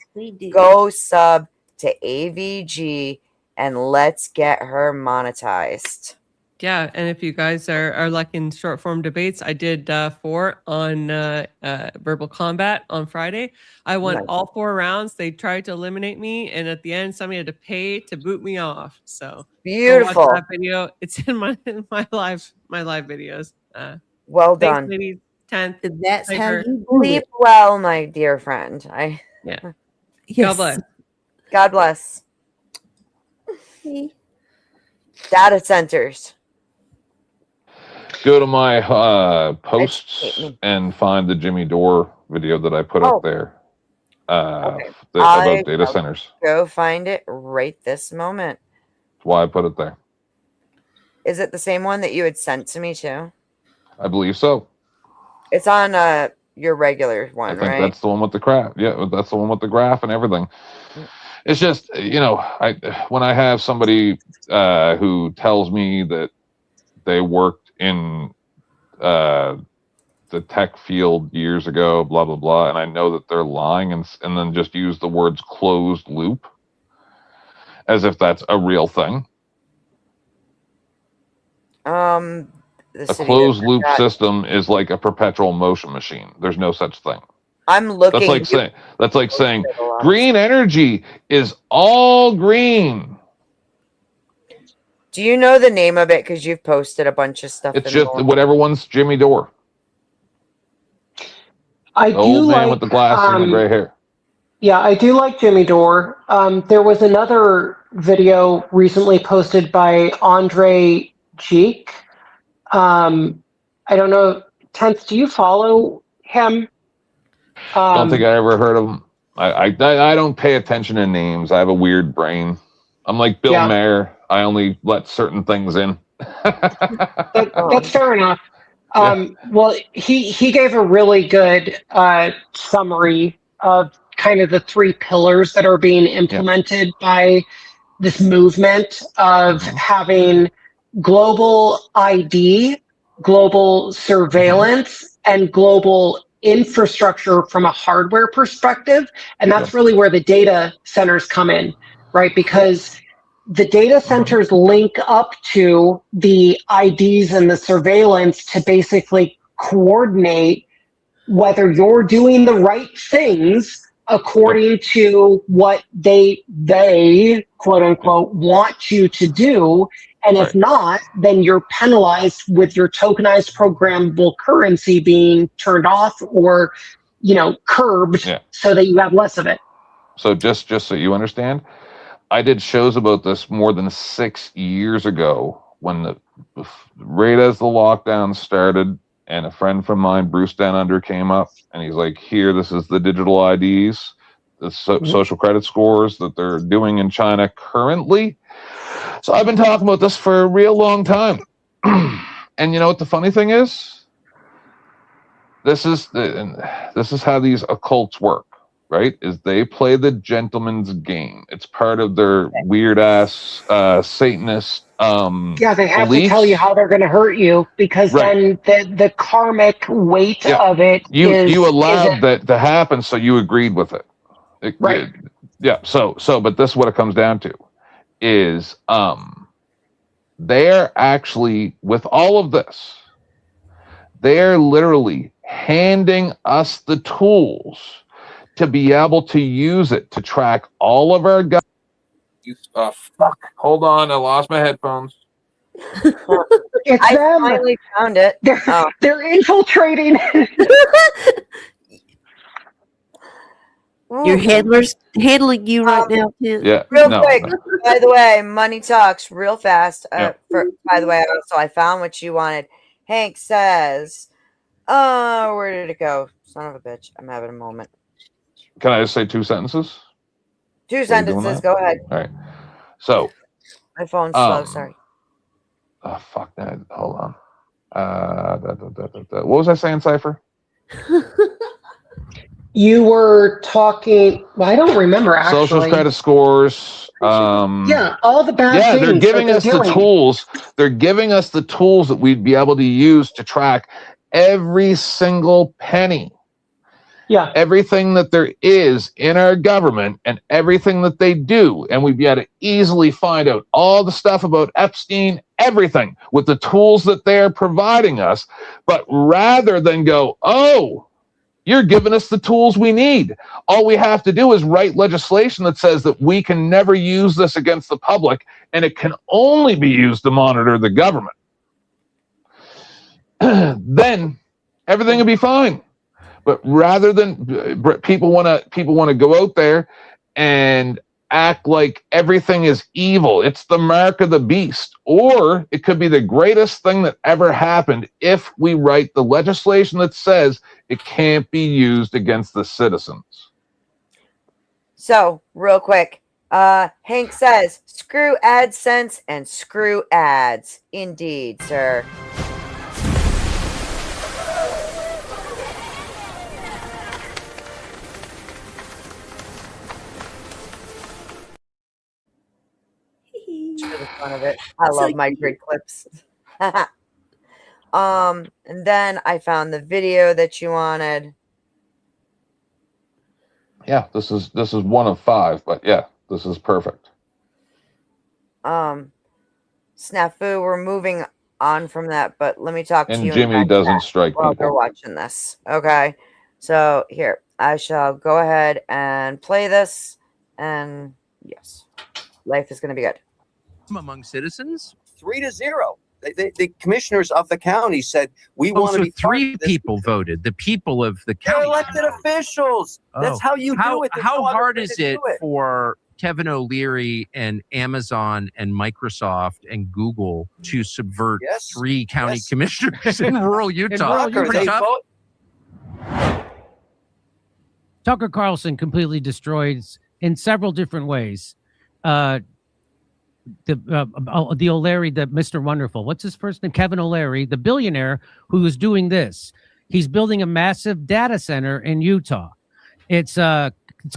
A: go sub to AVG and let's get her monetized.
C: Yeah, and if you guys are liking short form debates, I did 4 on Verbal Combat on Friday. I won all 4 rounds. They tried to eliminate me, and at the end, somebody had to pay to boot me off. So
A: beautiful.
C: Watch that video. It's in my live videos.
A: Well
C: thanks,
A: done.
C: ladies. 10th.
B: That's how you
A: sleep well, my dear friend.
C: God bless.
A: God bless. Data centers.
I: Go to my posts and find the Jimmy Dore video that I put up there about data centers.
A: Go find it right this moment.
I: That's why I put it there.
A: Is it the same one that you had sent to me too?
I: I believe so.
A: It's on your regular one,
I: I think
A: right?
I: that's the one with the graph. Yeah, that's the one with the graph and everything. It's just, when I have somebody who tells me that they worked in the tech field years ago, blah, blah, blah, and I know that they're lying and then just use the words closed loop as if that's a real thing. A closed loop system is like a perpetual motion machine. There's no such thing.
A: I'm looking.
I: That's like saying green energy is all green.
A: Do you know the name of it? Because you've posted a bunch of stuff.
I: It's just whatever one's Jimmy Dore.
J: I do
I: old man
J: like,
I: with the glasses and the gray hair.
J: Yeah, I do like Jimmy Dore. There was another video recently posted by Andre Cheek. I don't know, 10th, do you follow him?
I: Don't think I ever heard of him. I don't pay attention to names. I have a weird brain. I'm like Bill Maher. I only let certain things in.
J: That's fair enough. Well, he gave a really good summary of kind of the 3 pillars that are being implemented by this movement of having global ID, global surveillance, and global infrastructure from a hardware perspective. And that's really where the data centers come in, right? Because the data centers link up to the IDs and the surveillance to basically coordinate whether you're doing the right things according to what they quote unquote want you to do. And if not, then you're penalized with your tokenized programmable currency being turned off or, curbed so that you have less of it.
I: So just so you understand, I did shows about this more than 6 years ago when right as the lockdown started, and a friend from mine, Bruce Down Under, came up and he's like, "Here, this is the digital IDs, the social credit scores that they're doing in China currently." So I've been talking about this for a real long time. And you know what the funny thing is? This is how these occults work, right? Is they play the gentleman's game. It's part of their weird ass Satanist
J: Yeah, they have
I: beliefs.
J: to tell you how they're going to hurt you because then the karmic weight of it
I: you allowed that to happen, so you agreed with it.
J: Right.
I: Yeah. So but this is what it comes down to is they're actually, with all of this, they're literally handing us the tools to be able to use it to track all of our guys. Fuck. Hold on, I lost my headphones.
J: It's
A: I
J: them.
A: finally found it.
J: They're infiltrating.
B: Your handler's handling you right now, too.
I: Yeah.
A: Real quick, by the way, Money Talks real fast.
I: Yeah.
A: By the way, also I found what you wanted. Hank says, "Oh, where did it go? Son of a bitch! I'm having a moment."
I: Can I just say 2 sentences?
A: 2
I: Are you doing
A: sentences.
I: that?
A: Go ahead.
I: All right. So
A: My phone's slow. Sorry.
I: oh fuck that. Hold on. What was I saying, Cypher?
J: You were talking. Well, I don't remember actually.
I: Social credit scores.
J: Yeah, all the bad
I: yeah,
J: things.
I: they're giving us the
J: doing.
I: tools. They're giving us the tools that we'd be able to use to track every single penny.
J: Yeah.
I: Everything that there is in our government and everything that they do. And we'd be able to easily find out all the stuff about Epstein, everything with the tools that they're providing us. But rather than go, oh, you're giving us the tools we need. All we have to do is write legislation that says that we can never use this against the public and it can only be used to monitor the government. Then everything will be fine. But rather than people want to go out there and act like everything is evil. It's the mark of the beast. Or it could be the greatest thing that ever happened if we write the legislation that says it can't be used against the citizens.
A: So, real quick, Hank says, "Screw AdSense and screw ads." Indeed, sir. Just for the fun of it. I love my grid clips. And then I found the video that you wanted.
I: Yeah, this is 1 of 5, but yeah, this is perfect.
A: Snafu, we're moving on from that, but let me talk to
I: And
A: you.
I: Jimmy doesn't strike
A: while
I: people.
A: they're watching this. Okay. So here, I shall go ahead and play this. And yes, life is going to be good.
L: Among citizens?
M: 3-0. The commissioners of the county said we want to
L: so
M: be
L: 3 people voted. The people of the
M: They're
L: county.
M: elected officials. That's how you do it. There's
L: How
M: no other
L: hard
M: way
L: is
M: to
L: it
M: do it.
L: for Kevin O'Leary and Amazon and Microsoft and Google to subvert 3 county commissioners in rural Utah? Pretty tough.
N: Tucker Carlson completely destroyed in several different ways. The O'Leary, the Mr. Wonderful, what's his first name? Kevin O'Leary, the billionaire who is doing this. He's building a massive data center in Utah. It's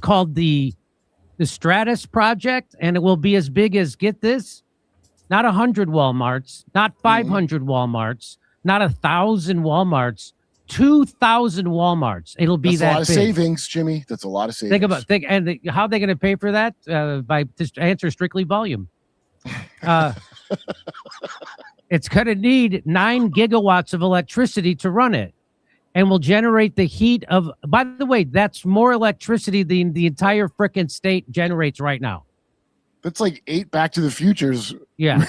N: called the Stratus Project, and it will be as big as, get this, not 100 Walmarts, not 500 Walmarts, not 1,000 Walmarts, 2,000 Walmarts. It'll be
O: That's
N: that
O: a lot of
N: big.
O: savings, Jimmy. That's a lot of savings.
N: How are they going to pay for that? By just answer strictly volume. It's going to need 9 gigawatts of electricity to run it, and will generate the heat of. By the way, that's more electricity than the entire frickin' state generates right now.
O: That's like 8 Back to the Futures.
N: Yeah.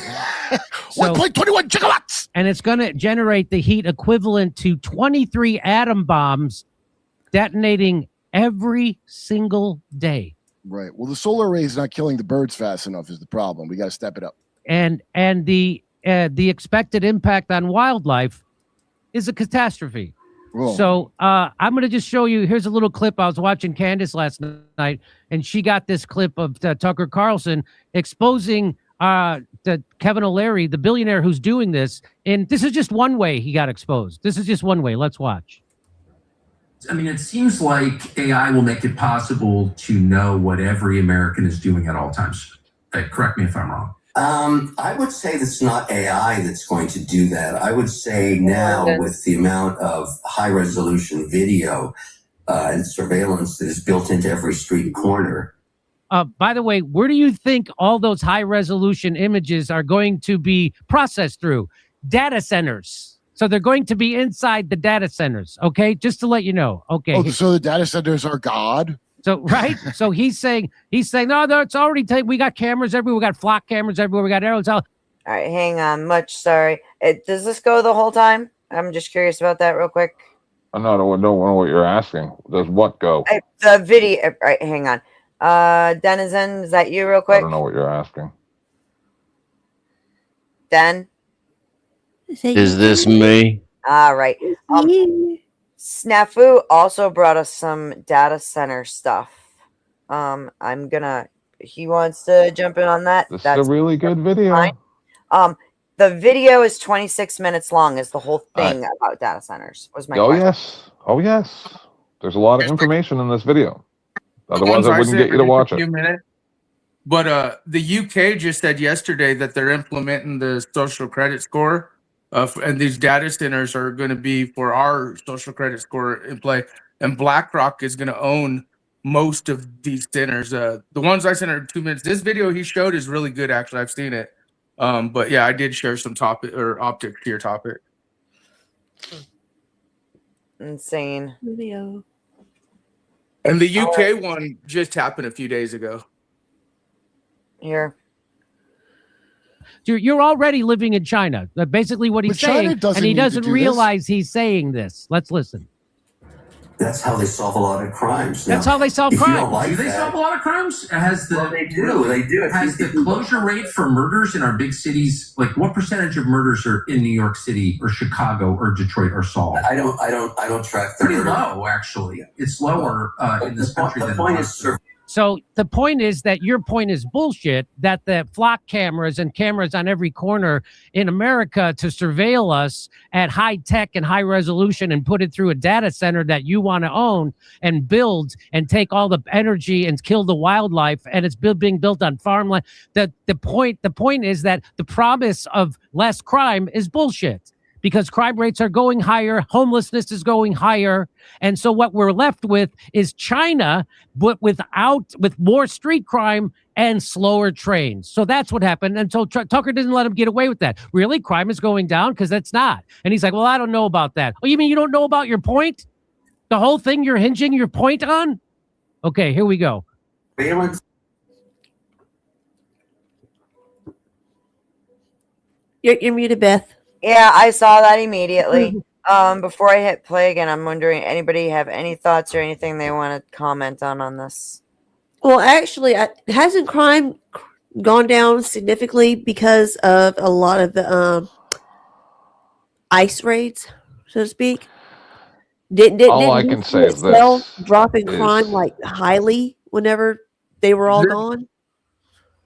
O: 1.21 gigawatts.
N: And it's going to generate the heat equivalent to 23 atom bombs detonating every single day.
O: Right. Well, the solar array is not killing the birds fast enough is the problem. We got to step it up.
N: And the expected impact on wildlife is a catastrophe.
O: Whoa.
N: So I'm going to just show you. Here's a little clip. I was watching Candace last night, and she got this clip of Tucker Carlson exposing the Kevin O'Leary, the billionaire who's doing this. And this is just one way he got exposed. This is just one way. Let's watch.
P: I mean, it seems like AI will make it possible to know what every American is doing at all times. Correct me if I'm wrong.
Q: I would say that's not AI that's going to do that. I would say now with the amount of high resolution video and surveillance that is built into every street corner.
N: By the way, where do you think all those high resolution images are going to be processed through? Data centers. So they're going to be inside the data centers. Okay, just to let you know. Okay.
O: Oh, so the data centers are God.
N: So right, so he's saying no, it's already we got cameras everywhere. We got flock cameras everywhere. We got arrows out.
A: All right, hang on. Much sorry. Does this go the whole time? I'm just curious about that real quick.
I: I don't know what you're asking. Does what go?
A: The video. All right, hang on. Denizen, is that you real quick?
I: I don't know what you're asking.
A: Den?
R: Is this me?
A: All right. Snafu also brought us some data center stuff. He wants to jump in on that.
I: This is a really good video.
A: Fine. The video is 26 minutes long, is the whole thing about data centers. Was my question.
I: Oh yes. There's a lot of information in this video. Otherwise I wouldn't get you to watch it.
H: But the UK just said yesterday that they're implementing the social credit score. And these data centers are going to be for our social credit score in play. And BlackRock is going to own most of these centers. The ones I sent are 2 minutes. This video he showed is really good, actually. I've seen it. But yeah, I did share some topic or optics to your topic.
A: Insane.
B: Video.
H: And the UK one just happened a few days ago.
A: Here.
N: You're already living in China. Basically what he's saying, and he doesn't realize he's saying this. Let's listen.
Q: That's how they solve a lot of crimes.
N: That's how they solve crimes.
P: Do they solve a lot of crimes?
Q: They do. They do.
P: Has the closure rate for murders in our big cities, like what percentage of murders are in New York City or Chicago or Detroit are solved?
Q: I don't track the
P: pretty low, actually. It's lower in this country than
Q: point is
N: So the point is that your point is bullshit, that the flock cameras and cameras on every corner in America to surveil us at high tech and high resolution and put it through a data center that you want to own and build and take all the energy and kill the wildlife, and it's being built on farmland. The point is that the promise of less crime is bullshit. Because crime rates are going higher, homelessness is going higher, and so what we're left with is China, but with more street crime and slower trains. So that's what happened, and so Tucker didn't let him get away with that. Really, crime is going down? Because that's not. And he's like, well, I don't know about that. Oh, you mean you don't know about your point? The whole thing you're hinging your point on? Okay, here we go.
B: You're muted, Beth.
A: Yeah, I saw that immediately. Before I hit play again, I'm wondering, anybody have any thoughts or anything they want to comment on this?
B: Well, actually, hasn't crime gone down significantly because of a lot of the ICE raids, so to speak?
I: All I can say is this:
B: dropping crime like highly whenever they were all gone.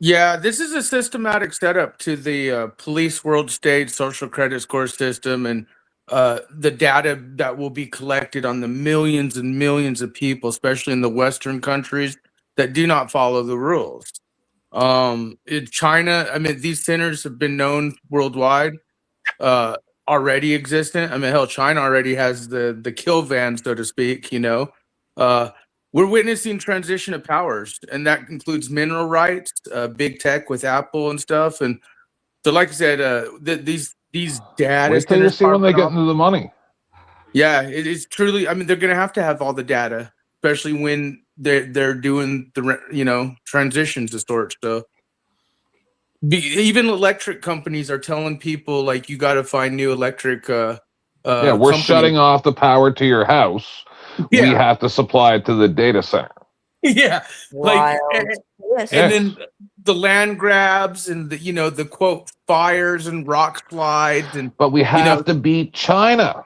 H: Yeah, this is a systematic setup to the police world state social credit score system and the data that will be collected on the millions and millions of people, especially in the Western countries that do not follow the rules. In China, I mean, these centers have been known worldwide, already existent. I mean, hell, China already has the kill van, so to speak, you know. We're witnessing transition of powers, and that includes mineral rights, big tech with Apple and stuff. And so, like I said, these data.
I: Wait till you see when they get into the money.
H: Yeah, it is truly. I mean, they're going to have all the data, especially when they're doing the transitions of sorts. So, even electric companies are telling people like you got to find new electric.
I: We're shutting off the power to your house. Yeah. We have to supply it to the data center.
H: Yeah, like,
A: Wild.
H: and then the land grabs and the, the quote fires and rock slides and.
I: But we have to beat China.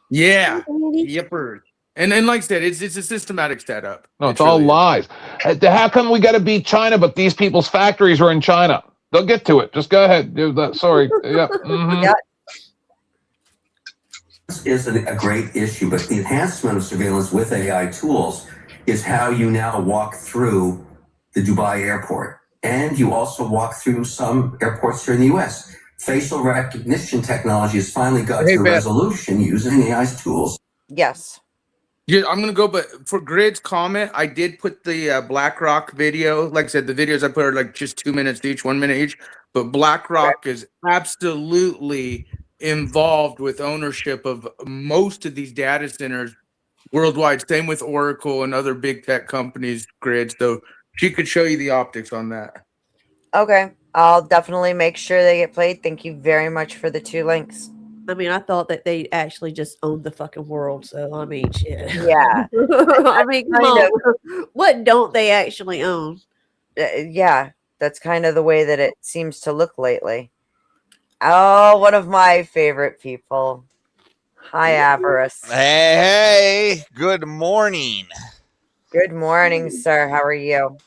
H: Yeah, yippers. And then, like I said, it's a systematic setup.
I: No, it's all lies. How come we got to beat China, but these people's factories are in China? They'll get to it. Just go ahead. Do that. Sorry. Yeah. Mhm.
A: Yeah.
Q: This is a great issue, but the enhancement of surveillance with AI tools is how you now walk through the Dubai airport. And you also walk through some airports here in the US. Facial recognition technology has finally got to resolution using AI's tools.
A: Yes.
H: Yeah, I'm gonna go, but for Grid's comment, I did put the BlackRock video. Like I said, the videos I put are like just 2 minutes each, 1 minute each. But BlackRock is absolutely involved with ownership of most of these data centers worldwide. Same with Oracle and other big tech companies, Grid. So she could show you the optics on that.
A: Okay. I'll definitely make sure they get played. Thank you very much for the 2 links.
B: I mean, I thought that they actually just owned the fucking world. So, I mean, shit.
A: Yeah.
B: I mean, come on. What don't they actually own?
A: Yeah. That's kind of the way that it seems to look lately. Oh, one of my favorite people. Hi, Avarice.
S: Hey, good morning.
A: Good morning, sir. How are you?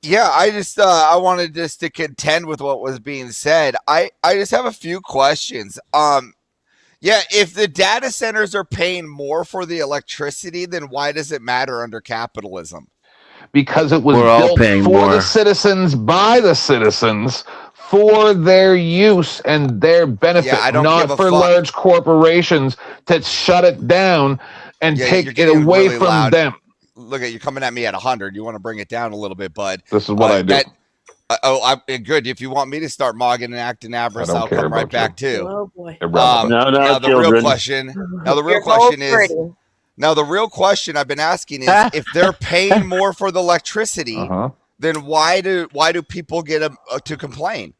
S: Yeah, I just I wanted just to contend with what was being said. I just have a few questions. Yeah, if the data centers are paying more for the electricity, then why does it matter under capitalism?
I: Because it was
R: We're all
I: built
R: paying
I: for
R: more.
I: the citizens, by the citizens, for their use and their benefit,
S: Yeah, I don't
I: not
S: give a
I: for
S: fuck.
I: large corporations to shut it down and
S: Yeah,
I: take
S: you're
I: it
S: getting
I: away
S: really
I: from
S: loud.
I: them.
S: Look at you coming at me at 100. You want to bring it down a little bit, bud.
I: This is what I do.
S: Good. If you want me to start mogging and acting avarice,
I: don't
S: I'll
I: care
S: come right
I: about
S: back too.
B: Oh, boy.
I: Irrelevant.
R: No,
S: Now the real
R: children.
S: question. Now the real
A: You're
S: question
A: so
S: is.
A: pretty.
S: Now the real question I've been asking is, if they're paying more for the electricity, then why do people get to complain?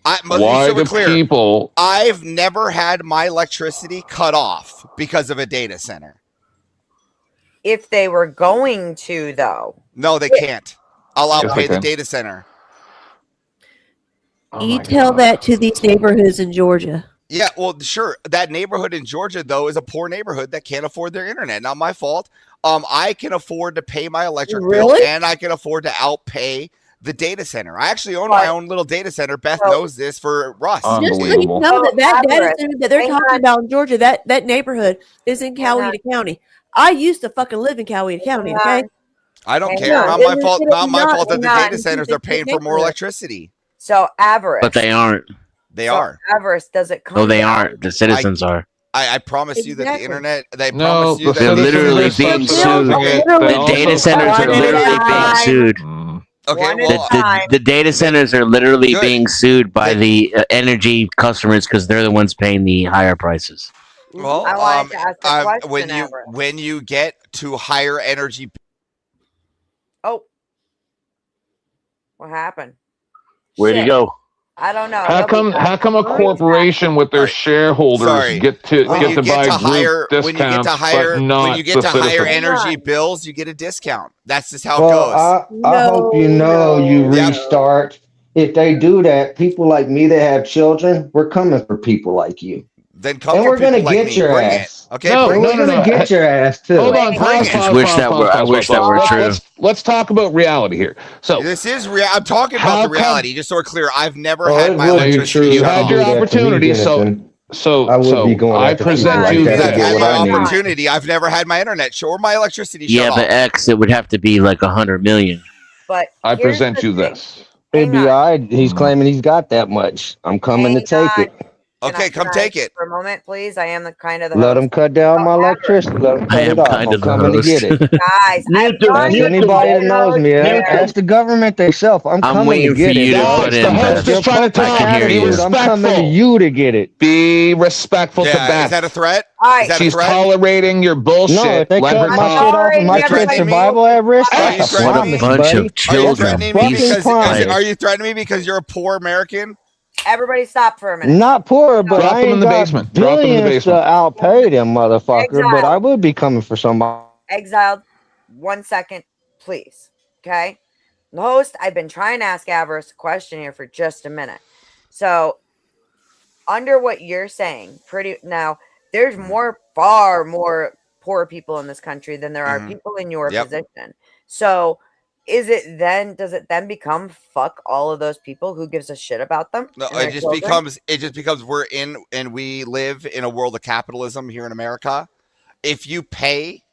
I: Why do people?
S: I've never had my electricity cut off because of a data center.
A: If they were going to, though.
S: No, they can't. I'll
I: Yes,
S: outpay
I: they
S: the
I: can.
S: data center.
B: You tell that to these neighborhoods in Georgia.
S: Yeah, well, sure. That neighborhood in Georgia, though, is a poor neighborhood that can't afford their internet. Not my fault. I can afford to pay my electric bill,
B: Really?
S: and I can afford to outpay the data center. I actually own my own little data center. Beth knows this for Russ.
B: Just so you
I: Unbelievable.
B: know that data
A: Avarice.
B: center that they're
A: Hang
B: talking
A: on.
B: about in Georgia, that neighborhood is in Coweta County. I used to fucking live in Coweta County, okay?
S: I don't
A: Hang
S: care.
A: on.
S: Not
B: It
S: my
B: was-
S: fault.
B: it
S: Not
B: is
S: my
B: not-
S: fault that the
A: hang on.
S: data centers are paying for more electricity.
A: So, Avarice.
R: But they aren't.
S: They are.
A: Avarice, does it come
R: No, they
A: down-
R: aren't. The citizens are.
S: I promise you that the
B: Exactly.
S: internet. They
I: No,
S: promise you
I: the
S: that
R: They're
I: citizens
R: literally
I: are
R: being
I: subsidizing
R: sued.
I: it.
R: The
I: They also-
R: data centers are
A: One at a
R: literally being
A: time.
R: sued.
S: Okay,
A: One at
S: well,
A: a time.
R: The data centers are literally
S: Good.
R: being sued by the energy customers because they're the ones paying the higher prices.
S: well,
A: I wanted to ask a question,
S: when you get to higher energy,
A: Oh. What happened?
R: Where'd he
A: Shit.
R: go?
A: I don't know.
I: How come a corporation with their shareholders
S: Sorry.
I: get to
S: when you get
I: buy
S: to
I: group
S: higher,
I: discounts,
S: when you get to higher,
I: but not
S: when you get
I: the
S: to higher
I: citizens?
S: energy bills, you get a discount. That's just how it
T: Well,
S: goes.
T: I hope you know you
S: Yep.
T: restart. If they do that, people like me that have children, we're coming for people like you.
S: Then come
T: And
S: for
T: we're gonna
S: people like
T: get
S: me.
T: your
S: Bring
T: ass.
S: it. Okay,
I: No,
S: bring
T: We're
S: it.
T: gonna get your ass too.
I: Hold on,
A: Wait,
I: pause,
R: I
I: pause,
R: just wish
I: pause,
R: that
I: pause,
R: were- I
I: pause,
R: wish
I: pause,
R: that
I: pause.
R: were true.
I: Let's talk about reality here. So
S: This is real. I'm talking about
I: How
S: the
I: come-
S: reality. Just so we're clear, I've never
T: Oh,
S: had
T: it
S: my
T: would be
S: electricity
T: true.
I: you
S: shut
I: had
S: off.
I: your
T: do that to me,
I: opportunity.
T: Denison.
I: So
T: I would be going
I: I
T: after people
I: present
T: like
I: you
T: that
S: You've
T: to
I: this.
T: get
S: had
T: what
S: my
T: I need.
S: opportunity. I've never had my internet or my electricity
R: Yeah,
S: shut
R: but
S: off.
R: X, it would have to be like 100 million.
A: But
I: I
A: here's
I: present
A: the
I: you
A: thing.
I: this.
T: It'd be
A: Hang on.
T: all right. He's claiming he's got that much. I'm coming to
A: Hang
T: take it.
A: on.
S: Okay, come
A: Can I
S: take it.
A: for a moment, please? I am the kind of the
T: Let
A: host.
T: him cut down my
A: Avarice.
T: electricity. Let him
R: I
T: cut
R: am
T: it off.
R: kind
T: I'm
R: of the
T: coming to
R: host.
T: get it.
A: Guys, I'm trying
T: Ask
A: to
T: anybody
A: be
T: that knows me.
A: here.
T: Ask the government themselves. I'm
R: I'm
T: coming to
R: waiting for
T: get it.
R: you to
T: dog.
R: butt
I: The
R: in,
I: host
R: Beth.
I: is trying to
R: I
I: talk.
R: can hear
I: Be
R: you.
T: I'm coming to
I: respectful.
T: you to get it.
I: Be respectful to
S: Yeah,
I: Beth.
S: is that a threat?
A: All right.
S: Is that a
I: She's
S: threat?
I: tolerating your bullshit.
T: No, if they
I: Let her
T: cut my
I: talk.
T: shit off and my
S: You're
T: kids
S: threatening me?
T: survival at risk,
S: Are you
T: that's a
S: threatening
R: What a
S: me?
T: promise,
R: bunch
T: buddy.
R: of
S: Are you
R: children.
S: threatening me
T: Fucking
S: because
T: promise.
S: are you threatening me because you're a poor American?
A: Everybody stop for a minute.
T: Not poor, but
I: Drop
T: I
I: them in
T: ain't
I: the
T: got
I: basement. Drop them in the
T: billions to
I: basement.
T: outpay them motherfucker. But
A: Exile.
T: I would be coming for somebody.
A: Exiled. 1 second. please. Okay. The host, I've been trying to ask Avarice a question here for just a minute. So, under what you're saying, there's far more poor people in this country than there are people in your position. So, does it then become fuck all of those people? Who gives a shit about them?
S: No, it just becomes we live in a world of capitalism here in America. If you pay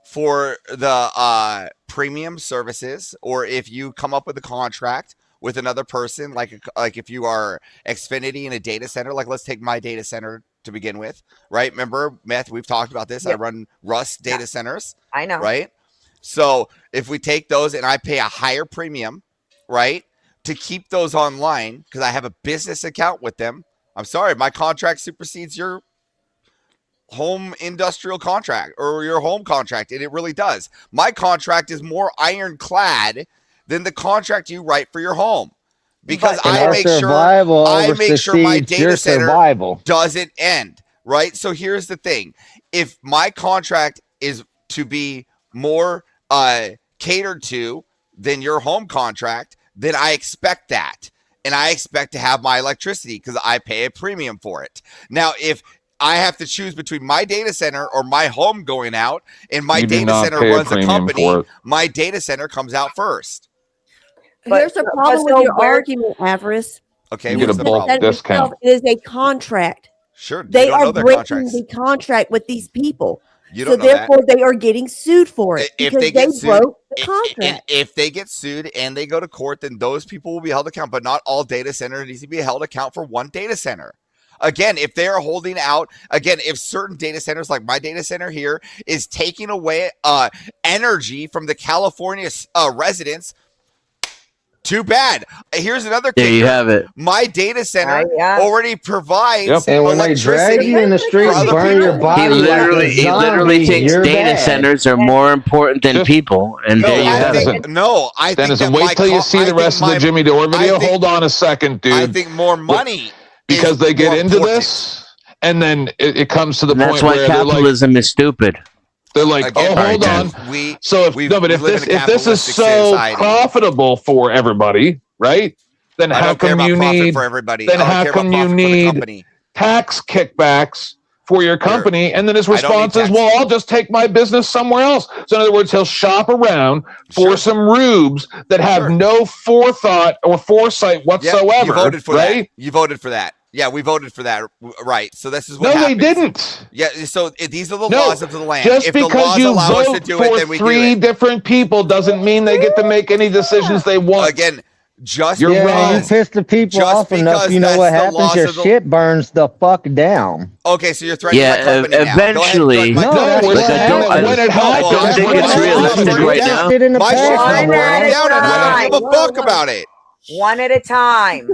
S: for the premium services, or if you come up with a contract with another person, like if you are Xfinity in a data center, like let's take my data center to begin with, right? Remember, Meth, we've talked about this. Yep. I run Rust data centers.
A: I know.
S: Right? So if we take those and I pay a higher premium, right, to keep those online because I have a business account with them, I'm sorry, my contract supersedes your home industrial contract or your home contract, and it really does. My contract is more ironclad than the contract you write for your home, because I make sure my data center doesn't end, right? So here's the thing. If my contract is to be more catered to than your home contract, then I expect that, and I expect to have my electricity because I pay a premium for it. Now, if I have to choose between my data center or my home going out, and my data center runs a company, my data center comes out first.
B: Here's the problem with your argument, Avarice.
S: Okay,
I: you get a bulk discount.
B: It is a contract.
S: Sure,
B: they are breaking the contract with these people. So therefore, they are getting sued for it because they broke the contract.
S: If they get sued and they go to court, then those people will be held accountable. But not all data centers need to be held accountable for one data center. Again, if they are holding out, if certain data centers, like my data center here, is taking away energy from the California residents, too bad. Here's another kicker.
R: There you have it.
S: My data center already provides
T: and when they drag you in the street and burn your body,
R: he literally thinks data centers are more important than people, and there you have it.
S: No, I think
I: Dennis, wait till you see the rest of the Jimmy Dore video. Hold on a second, dude.
S: I think more money.
I: Because they get into this, and then it comes to the point where
R: that's why capitalism is stupid.
I: They're like, hold on. If this is so profitable for everybody, right? Then how come you need tax kickbacks for your company? And then his response is, well, I'll just take my business somewhere else. So in other words, he'll shop around for some rubes that have no forethought or foresight whatsoever.
S: You voted for
I: right?
S: that. You voted for that. Yeah, we voted for that. Right. So this is what happens.
I: No, they didn't.
S: Yeah, so these are the laws of the land.
I: Just
S: if the
I: because
S: laws
I: you
S: allow
I: vote
S: us to do
I: for
S: it, then we
I: three
S: do it.
I: different people doesn't mean they get to make any decisions they want.
S: Again, just
T: you piss the people off enough, you know what happens? Your shit burns the fuck down.
S: Okay, so you're threatening my company
R: eventually.
S: now.
R: I don't think it's realistic right now.
S: My shit's not burning down, and I don't give a fuck about it.
A: One at a time.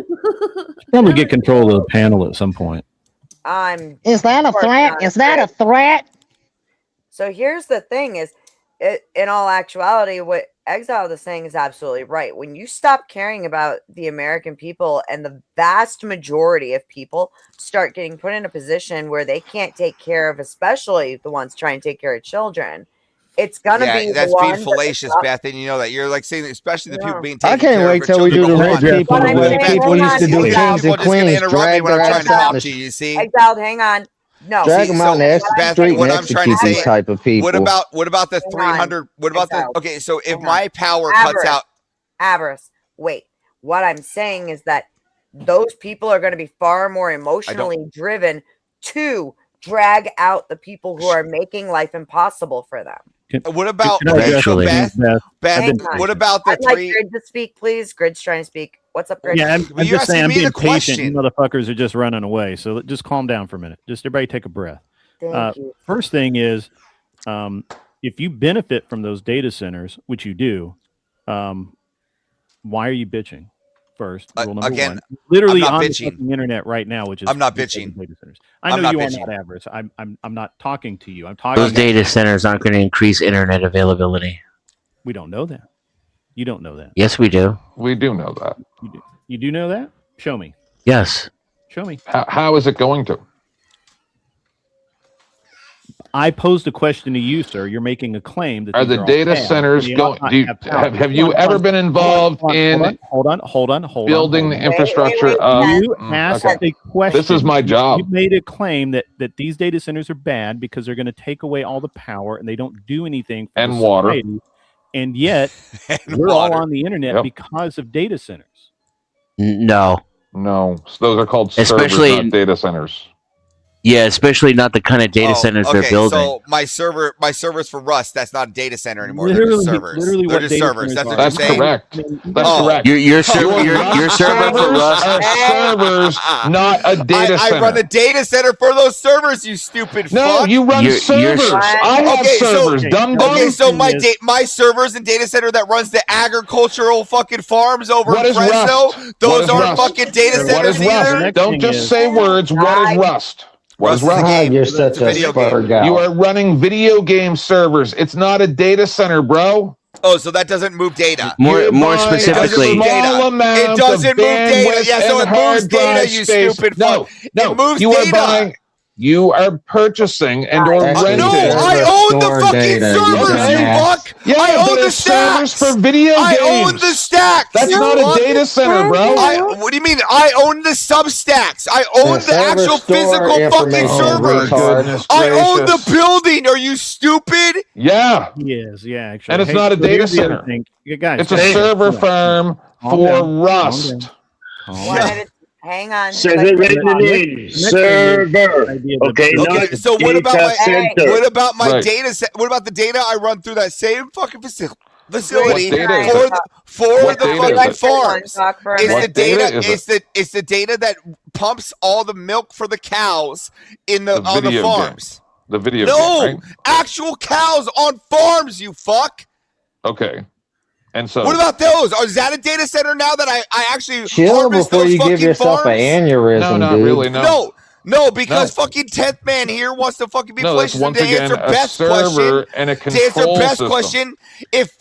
U: Probably get control of the panel at some point.
J: Is that a threat? Is that a threat?
A: So here's the thing: in all actuality, what Exile is saying is absolutely right. When you stop caring about the American people, and the vast majority of people start getting put in a position where they can't take care of, especially the ones trying to take care of children, it's gonna be
S: that's being fallacious, Beth, and you know that. You're like saying, especially the people being taken
T: I can't wait till we do the rich people the way people used to do kings and queens, drag their ass out.
S: You see,
A: Exiled, hang on. No,
T: drag them out in the street and execute these type of people.
S: What about the 300? What about the? Okay, so if my power cuts out,
A: Avarice. Wait, what I'm saying is that those people are going to be far more emotionally driven to drag out the people who are making life impossible for them.
S: What about
U: Beth?
S: What about the
A: I'd like Grid to speak, please. Grid's trying to speak. What's up, Grid?
U: Yeah, I'm just saying, I'm being patient. You motherfuckers are just running away. So just calm down for a minute. Just everybody take a breath.
A: Thank you.
U: First thing is, if you benefit from those data centers, which you do, why are you bitching? First, rule number one. Literally on the internet right now, which is
S: I'm not bitching.
U: Data centers. I know you are not Avarice. I'm not talking to you. I'm talking.
R: Those data centers aren't going to increase internet availability.
U: We don't know that. You don't know that.
R: Yes, we do.
I: We do know that.
U: You do know that? Show me.
R: Yes.
U: Show me.
I: How is it going to?
U: I posed a question to you, sir. You're making a claim that
I: Are
U: these
I: the
U: all
I: data
U: bad.
I: centers
U: They
I: going?
U: ought not
I: Do you,
U: power.
I: have you ever been involved in
U: Hold on.
I: building the infrastructure of?
U: You asked a question.
I: This is my job.
U: You made a claim that these data centers are bad because they're going to take away all the power and they don't do anything for
I: And
U: the
I: water.
U: society. And yet, we're all on the internet because of data centers.
R: No.
I: No, so those are called
R: Especially
I: servers, not data centers.
R: Yeah, especially not the kind of data centers they're building.
E: So my servers for Rust, that's not a data center anymore.
U: Literally-
E: they're just servers.
U: literally
E: They're
U: what
E: just
U: data
E: servers.
U: centers
E: That's
U: are.
E: what
I: That's
E: you're saying?
I: correct. That's correct.
R: Your server for Rust.
I: are servers, not a data center.
E: I run a data center for those servers, you stupid
I: No,
E: fuck.
I: you run servers. I have servers. Dumb dumb.
E: Okay, so my servers and data center that runs the agricultural fucking farms over
I: What
E: in
I: is
E: Fresno,
I: Rust?
E: those
I: What is
E: aren't
I: Rust?
E: fucking data
I: What
E: centers
I: is Rust?
E: either.
I: Don't just say words. What is Rust? What is Rust?
T: God, you're such a spur guy.
I: You are running video game servers. It's not a data center, bro.
E: Oh, so that doesn't move data.
R: More specifically,
E: It doesn't move data. Yeah, so it moves data, you stupid fuck.
I: No,
E: It moves
I: you
E: data.
I: are buying. You are purchasing and or renting.
E: No, I own the fucking servers, you fuck.
I: Yeah,
E: I own
I: but
E: the
I: it's servers
E: stacks.
I: for video
E: I
I: games.
E: own the stacks.
I: That's
E: you
I: not
E: fuck.
I: a data center, bro.
E: What do you mean? I own the substacks. I own the actual physical fucking servers. I own the building. Are you stupid?
I: Yeah.
U: He is, yeah, actually.
I: And it's
U: Hey,
I: not a
U: so
I: data
U: here's the other
I: center.
U: thing. You guys,
I: It's a
U: calm
I: server
U: down.
I: farm
U: Calm
I: for
U: down.
I: Rust.
A: One at a- Hang on.
V: Says it written in server. Okay, not
E: So what about
V: data center.
E: what about my
I: Right.
E: data set? What about the data I run through that same fucking facility
I: What data is it?
E: for
I: What
E: the
I: data is
E: fucking
I: it?
E: farms? It's
I: What
E: the data.
I: data is
E: It's the data that pumps all the milk for the cows on the
I: video
E: farms.
I: game. The video
E: No,
I: game, right?
E: actual cows on farms. You fuck.
I: Okay. And so
E: What about those? Is that a data center now that I actually
T: Chill
E: harvest
T: before
E: those
T: you give
E: fucking
T: yourself
E: farms?
T: an aneurysm,
I: No, not
T: dude.
I: really, no.
E: No, because fucking 10th man here wants to fucking be
I: No, that's
E: places
I: once
E: to
I: again
E: answer
I: a
E: best
I: server
E: question.
I: and a
E: To answer
I: control
E: best
I: system.
E: question,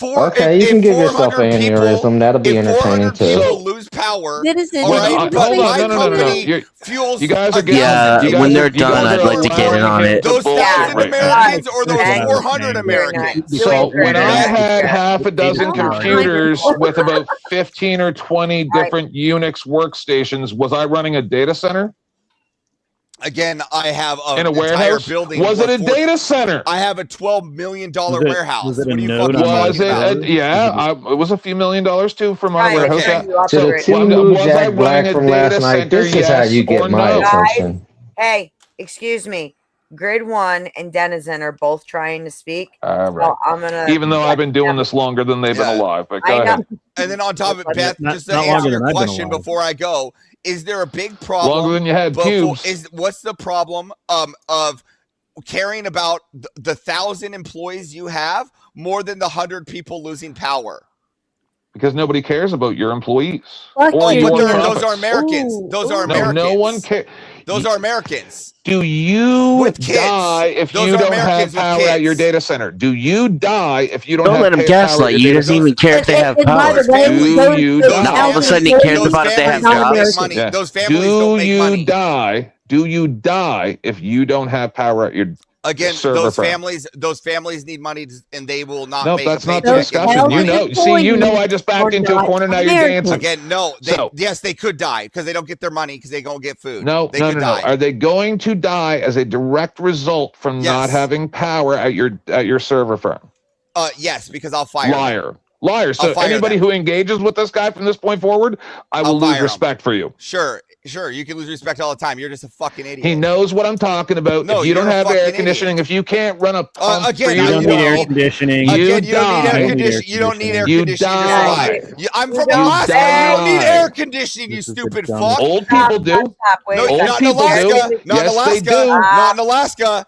T: Okay, you can give yourself an aneurysm. That'll be entertaining too.
E: people lose power,
B: Citizens,
E: all right,
I: Hold
E: but
I: on,
E: my
I: no.
E: company
I: You're-
E: fuels
I: You guys are getting.
R: Yeah,
I: you guys
R: when
I: are-
R: they're
I: you guys
R: done, I'd
I: are
R: like to get in
I: allowing
R: on
I: him
R: it.
I: to
E: those
I: bullshit
E: 1,000
I: right now.
E: Americans or those
U: Yeah.
E: 400 Americans.
I: So when I had half a dozen
B: Oh,
I: computers with about 15 or 20 different Unix workstations, was I running a data center
E: Again, I have
I: in a
E: entire
I: warehouse?
E: building.
I: Was it a
E: worth four-
I: data center?
E: I have a $12 million
U: Was it-
E: warehouse.
U: was it
E: What
U: a
E: are you
U: node
E: fucking
U: on
I: Was
E: talking
I: it?
E: about?
I: It was a few $1,000,000 too for my
A: Right,
I: warehouse.
A: okay.
I: Yeah.
T: To the
A: Was
T: team
I: was
T: who
I: I
T: Jack
I: running
T: Black
I: a
T: from
I: data
T: last night,
I: center,
T: this is how
I: yes
T: you
I: or
T: get my
I: no?
T: attention.
A: Hey, excuse me. Grid One and Denizen are both trying to speak.
I: All right.
A: So I'm gonna.
I: Even though I've been doing this longer than they've been alive, but go
A: I know.
I: ahead.
E: And then on top of it, Beth,
U: Not-
E: just to
U: not longer
E: answer your
U: than I've been
E: question
U: alive.
E: before I go, is there a big problem?
I: Longer than you had pubes.
E: What's the problem of caring about the 1,000 employees you have more than the 100 people losing power?
I: Because nobody cares about your employees.
B: Fuck
I: or
B: you.
I: your
E: But those
I: profits.
E: are Americans. Those are
I: No,
E: Americans.
I: no one cares.
E: Those are Americans.
I: Do you
E: With kids.
I: die if
E: Those
I: you
E: are
I: don't have
E: Americans with
I: power at
E: kids.
I: your data center? Do you die if you don't
R: Don't
I: have
R: let him
I: power
R: gaslight
I: at
R: you. He
I: your
R: doesn't
I: data
R: even care if they have
B: And by
R: power.
B: the way,
I: Do
B: those-
I: you
B: those
I: die?
R: Now all of a
B: thousands
R: sudden he
B: of
R: cares
B: those
R: about if they have
B: families
E: don't
B: not
E: make
R: jobs.
E: money.
I: Yeah.
E: Those families
I: Do
E: don't make
I: you
E: money.
I: die? Do you die if you don't have power at your
E: Again,
I: server
E: those
I: farm?
E: families need money, and they will not
I: No,
E: make
I: that's
E: a
I: not the
E: paycheck.
I: discussion. You know, see, you know, I just backed into a corner. Now you're dancing.
E: Again, no.
I: So-
E: Yes, they could die because they don't get their money because they don't get food.
I: No,
E: they
I: no.
E: could die.
I: Are they going to die as a direct result from not
E: Yes.
I: having power at your server farm?
E: Yes, because I'll fire them.
I: Liar. So
E: I'll fire
I: anybody
E: them.
I: who engages with this guy from this point forward, I will
E: I'll
I: lose
E: fire 'em.
I: respect for you.
E: Sure. You can lose respect all the time. You're just a fucking idiot.
I: He knows what I'm talking about.
E: No,
I: if you don't
E: you're a
I: have air
E: fucking
I: conditioning, if you can't run a pump
E: again,
I: for
E: you
I: your
E: don't
U: need air
I: well,
U: conditioning.
I: you
E: Again, you don't need air
I: die.
E: conditioning. You don't need air
I: You
E: conditioning to
I: die.
E: survive. I'm from
I: You
E: Alaska. You don't need
I: die.
E: air conditioning, you
U: This is the
E: stupid
U: dumbest-
E: fuck.
I: Old people do.
E: No,
I: Old
E: not in
I: people
E: Alaska.
I: do.
E: Not in
I: Yes, they
E: Alaska.
I: do.
E: Not in Alaska.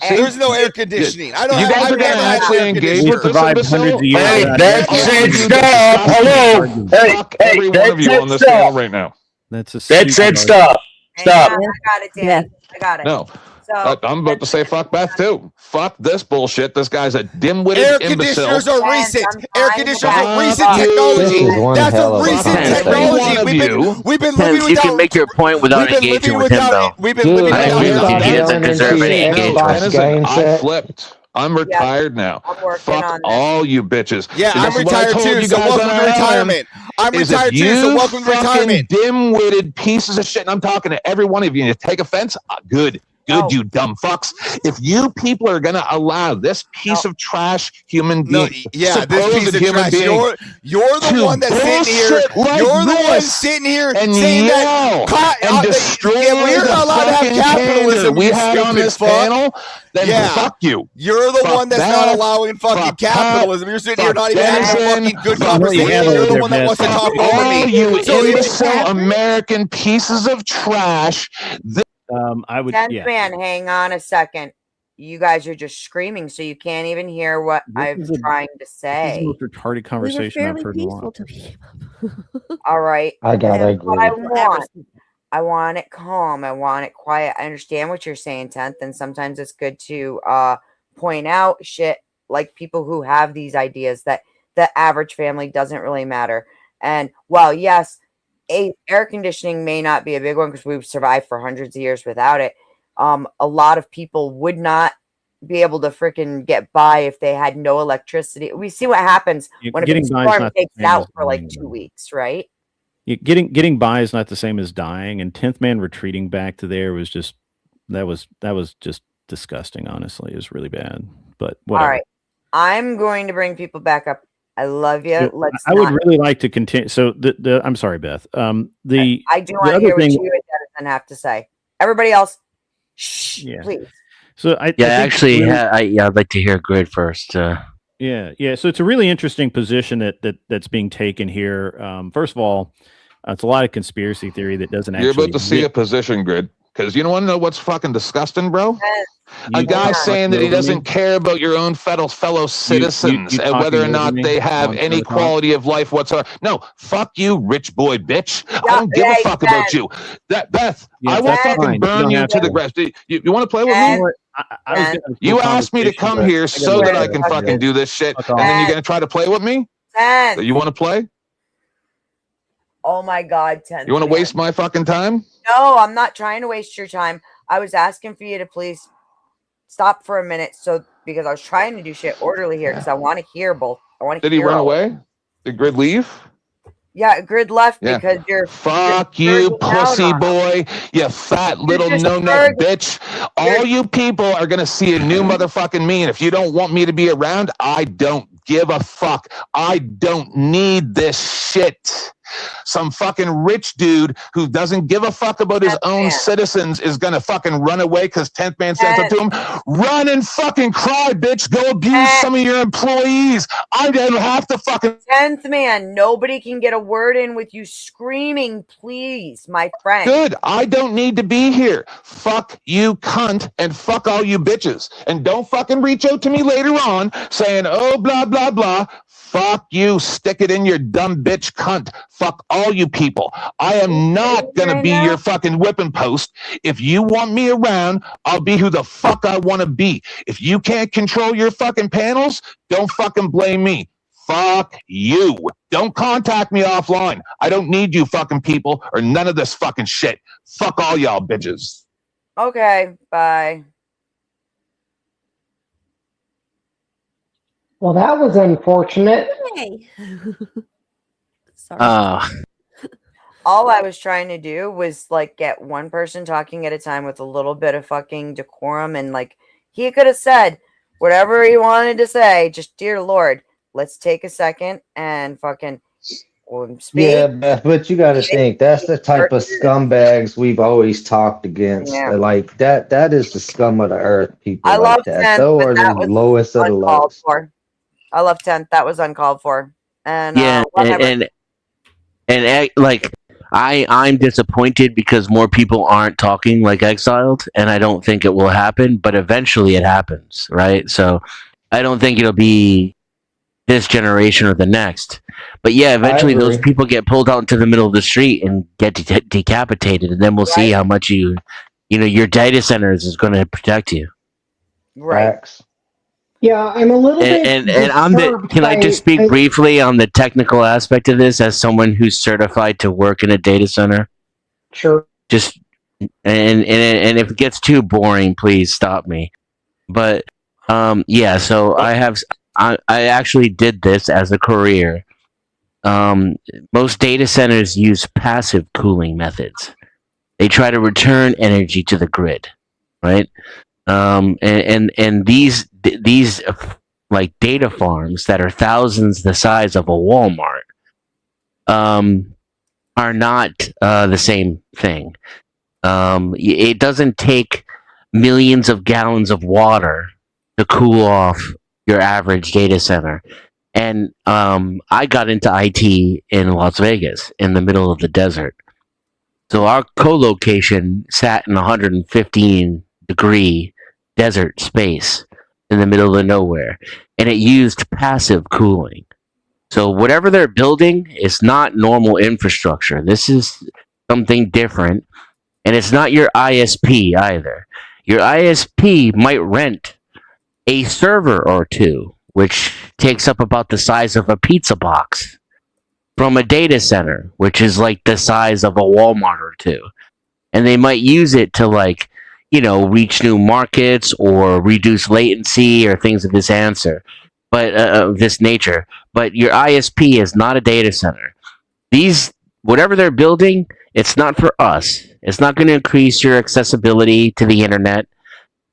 I: See?
E: There's no air conditioning. I don't.
I: You guys
E: I've
I: are
E: never
I: gonna
E: had
I: actually
E: air
I: engage
E: conditioning.
I: with this
U: survived
I: imbecile?
U: hundreds of years
V: Hey,
U: without
V: that's
I: All of
V: it.
I: you
V: Stop.
I: disgusting
V: Hello.
I: fuck
V: Hey,
I: every one of you
V: that's
I: on this
V: it.
I: channel right now.
U: That's a
V: That's
U: stupid
V: it. Stop.
A: Hang
V: Stop.
A: on, I got it, Danny. I got it.
I: No. I'm about to say fuck Beth too. Fuck this bullshit. This guy's a dim-witted
S: Air
I: imbecile.
S: conditioners are recent. Air conditioners are recent
I: Fuck you.
S: technology.
T: This is one
S: That's
T: hell
S: a
T: of a
S: recent
T: conversation.
S: technology. We've been living
R: You
S: without.
R: can make your point without engaging with him, though.
S: We've been
T: Dude,
S: living
R: I
S: without.
R: agree with you. He doesn't deserve any engagement.
T: game
I: I
T: set.
I: flipped. I'm retired now.
A: I'm working
I: Fuck
A: on this.
I: all you bitches.
S: Yeah,
I: And
S: I'm
I: this is what I
S: retired
I: told
S: too,
I: you
S: so
I: guys
S: welcome
I: on
S: to
I: our end,
S: retirement. I'm
I: is if
S: retired too,
I: you
S: so welcome to
I: fucking
S: retirement.
I: dim-witted pieces of shit, and I'm talking to every one of you, and you take offense, good, you dumb fucks. If you people are going to allow this piece of trash human being,
S: this piece
I: supposed
S: of
I: human
S: trash,
I: being,
S: you're the
I: to
S: one that's sitting here.
I: bullshit like
S: You're the one
I: this
S: sitting here
I: and
S: saying
I: yell
S: that
I: and destroy
S: we're
I: the
S: not allowed to have
I: fucking
S: capitalism.
I: candor we
S: You
I: had on
S: stupid
I: this
S: fuck.
I: panel, then fuck you.
S: You're the
I: Fuck
S: one that's
I: that.
S: not allowing fucking
I: Fuck
S: capitalism.
I: Pat.
S: You're sitting here
I: Fuck
S: not even having a
I: Dennison.
S: fucking good
I: Fuck
S: conversation.
I: you.
S: You're the one that wants to talk over
I: All
S: me.
I: you
S: So
I: imbecile American pieces of trash.
U: I would.
A: 10th
U: Yeah.
A: man, hang on a second. You guys are just screaming, so you can't even hear what I'm
U: is a-
A: trying to
U: This is
A: say.
U: the most retarded conversation I've heard in a while.
A: All right.
T: I gotta
A: That's what I
T: agree.
A: want. I want it calm. I want it quiet. I understand what you're saying, 10th, and sometimes it's good to point out shit like people who have these ideas that the average family doesn't really matter. And while yes, air conditioning may not be a big one because we've survived for hundreds of years without it. A lot of people would not be able to freaking get by if they had no electricity. We see what happens when a big
U: Getting by is
A: storm
U: not the
A: takes
U: same
A: out
U: as
A: for like
U: dying,
A: 2 weeks, right?
U: Getting by is not the same as dying, and 10th man retreating back to there was just that was just disgusting. Honestly, it was really bad. But whatever.
A: All right. I'm going to bring people back up. I love you.
U: So
A: Let's
U: I would
A: not-
U: really like to continue. So the I'm sorry, Beth.
A: I do
U: The
A: want to
U: other
A: hear what
U: thing-
A: you and Denison have to say. Everybody else, shh,
U: Yeah.
A: please.
U: So I
R: Yeah,
U: I think
R: actually,
U: really-
R: I'd like to hear Grid first.
U: Yeah. So it's a really interesting position that's being taken here. First of all, it's a lot of conspiracy theory that doesn't actually.
I: You're about to see a
U: exist.
I: position grid. Because you don't want to know what's fucking disgusting, bro? A
U: You
I: guy
U: talk
I: saying that he
U: over me.
I: doesn't care about your own fellow citizens
U: you
I: and whether or
U: talking
I: not
U: over me
I: they
U: while
I: have
U: I'm
I: any
U: trying to talk?
I: quality of life whatsoever. No, fuck you, rich boy bitch. I
A: Yeah,
I: don't give
A: hey,
I: a fuck
A: Ben.
I: about you. That Beth,
U: Yeah,
I: I will
U: that's
I: fucking
U: fine. You
I: burn
U: don't
I: you
U: have
I: to the
U: to.
I: grass. You want to play with
A: Ben.
I: me?
U: You know what? I was
A: Ben.
U: gonna
I: You
U: have a
I: asked me to
U: conversation,
I: come
U: but
I: here
U: I
I: so
U: gotta
I: that
U: go
I: I
U: to
I: can
U: bed.
I: fucking do this shit,
U: Fuck
I: and
U: off.
I: then you're gonna try to play with me?
A: 10th.
I: You want to play?
A: Oh my God, 10th.
I: You want to
A: man.
I: waste my fucking time?
A: No, I'm not trying to waste your time. I was asking for you to please stop for a minute, because I was trying to do shit orderly here because I want to hear both. I want to.
I: Did he run away? Did Grid leave?
A: Yeah, Grid left
I: Yeah.
A: because you're.
I: Fuck
A: you're
I: you,
A: spurging out
I: pussy
A: on him.
I: boy, you fat little
A: just
I: no-nut
A: spurging-
I: bitch. All you people are gonna see a new motherfucking me, and if you don't want me to be around, I don't give a fuck. I don't need this shit. Some fucking rich dude who doesn't give a fuck about his own citizens is gonna fucking run away because 10th man says it to him. Run and fucking cry, bitch. Go abuse some of your employees. I don't have to fucking
A: 10th man, nobody can get a word in with you screaming, please, my friend.
I: Good. I don't need to be here. Fuck you, cunt, and fuck all you bitches. And don't fucking reach out to me later on saying, oh, blah, blah, blah. Fuck you. Stick it in your dumb bitch cunt. Fuck all you people. I am not going to be your fucking whipping post. If you want me around, I'll be who the fuck I want to be. If you can't control your fucking panels, don't fucking blame me. Fuck you. Don't contact me offline. I don't need you fucking people or none of this fucking shit. Fuck all y'all bitches.
A: Okay, bye.
J: Well, that was unfortunate.
B: Hey.
A: All I was trying to do was like get one person talking at a time with a little bit of fucking decorum, and like he could have said whatever he wanted to say. Just dear Lord, let's take a second and fucking speak.
T: Yeah, but you got to think that's the type of scumbags we've always talked against.
A: Yeah.
T: Like that is the scum of the earth. People
A: I
T: like
A: love
T: that.
A: 10th,
T: Those
A: but
T: are
A: that
T: the
A: was
T: lowest of the
A: uncalled
T: lowest.
A: for. I love 10th. That was uncalled for. And
R: Yeah,
A: whatever.
R: like I'm disappointed because more people aren't talking like Exiled, and I don't think it will happen. But eventually, it happens, right? So I don't think it'll be this generation or the next. But yeah, eventually those people get pulled out into the middle of the street and get decapitated, and then we'll see how much you your data centers is going to protect you.
A: Right.
J: Yeah, I'm a little bit.
R: And can I just speak briefly on the technical aspect of this as someone who's certified to work in a data center?
J: Sure.
R: Just and if it gets too boring, please stop me. But yeah, so I actually did this as a career. Most data centers use passive cooling methods. They try to return energy to the grid, right? And these like data farms that are thousands the size of a Walmart are not the same thing. It doesn't take millions of gallons of water to cool off your average data center. And I got into IT in Las Vegas in the middle of the desert. So our co-location sat in 115-degree desert space in the middle of nowhere, and it used passive cooling. So whatever they're building is not normal infrastructure. This is something different, and it's not your ISP either. Your ISP might rent a server or two, which takes up about the size of a pizza box, from a data center, which is like the size of a Walmart or two. And they might use it to reach new markets or reduce latency or things of this this nature. But your ISP is not a data center. Whatever they're building, it's not for us. It's not going to increase your accessibility to the internet.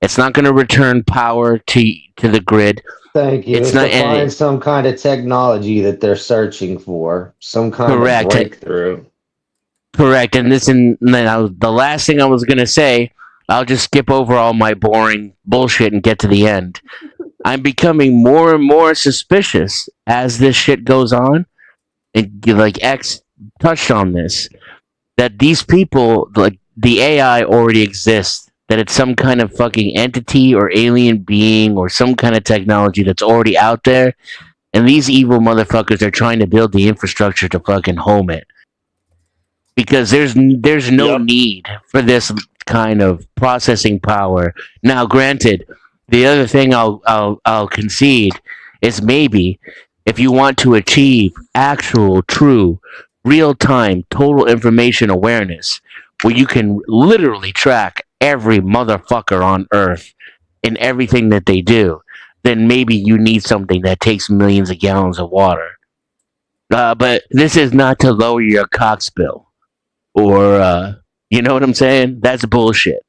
R: It's not going to return power to the grid.
T: Thank you.
R: It's
T: to
R: not
T: find some kind of technology that they're searching for, some kind of breakthrough.
R: Correct. And the last thing I was going to say, I'll just skip over all my boring bullshit and get to the end. I'm becoming more and more suspicious as this shit goes on. And like X touched on this, that these people, like the AI already exists. That it's some kind of fucking entity or alien being or some kind of technology that's already out there, and these evil motherfuckers are trying to build the infrastructure to fucking home it. Because there's no need for this kind of processing power. Now, granted, the other thing I'll concede is maybe if you want to achieve actual, true, real-time, total information awareness, where you can literally track every motherfucker on Earth in everything that they do, then maybe you need something that takes millions of gallons of water. But this is not to lower your cox bill. Or, you know what I'm saying? That's bullshit.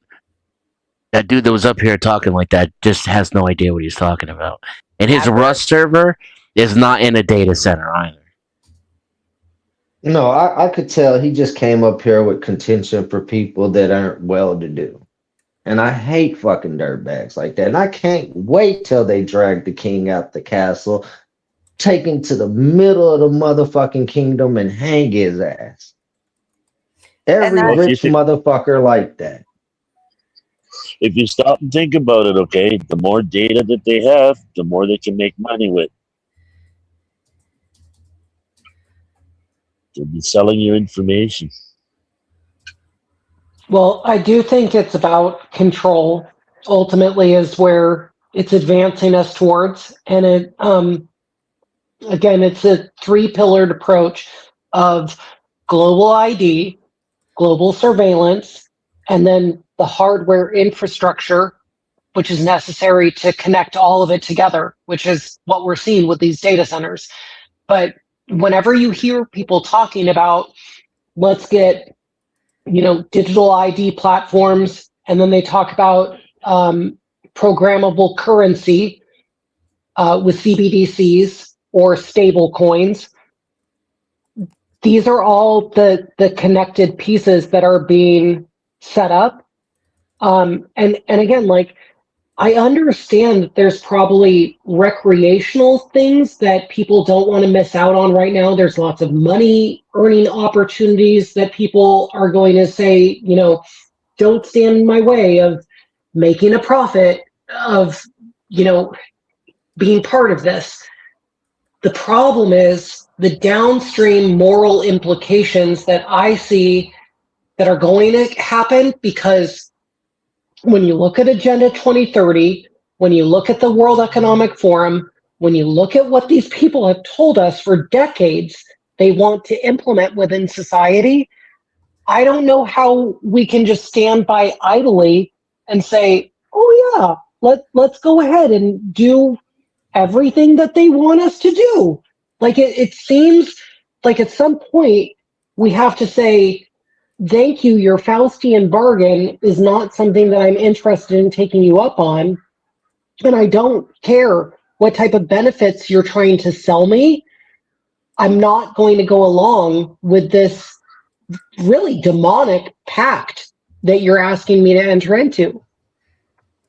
R: That dude that was up here talking like that just has no idea what he's talking about. And his Rust server is not in a data center either.
T: No, I could tell he just came up here with contention for people that aren't well-to-do. And I hate fucking dirtbags like that. And I can't wait till they drag the king out the castle, take him to the middle of the motherfucking kingdom and hang his ass. Every rich motherfucker like that.
V: If you stop and think about it, okay, the more data that they have, the more they can make money with. They'll be selling your information.
J: Well, I do think it's about control. Ultimately, is where it's advancing us towards, and it again, it's a three-pillared approach of global ID, global surveillance, and then the hardware infrastructure, which is necessary to connect all of it together, which is what we're seeing with these data centers. But whenever you hear people talking about, let's get, digital ID platforms, and then they talk about programmable currency with CBDCs or stable coins. These are all the connected pieces that are being set up. And again, like, I understand that there's probably recreational things that people don't want to miss out on right now. There's lots of money earning opportunities that people are going to say, don't stand in my way of making a profit, of, being part of this. The problem is the downstream moral implications that I see that are going to happen, because when you look at Agenda 2030, when you look at the World Economic Forum, when you look at what these people have told us for decades they want to implement within society, I don't know how we can just stand by idly and say, oh yeah, let's go ahead and do everything that they want us to do. Like it seems like at some point we have to say, thank you, your Faustian bargain is not something that I'm interested in taking you up on. And I don't care what type of benefits you're trying to sell me. I'm not going to go along with this really demonic pact that you're asking me to enter into.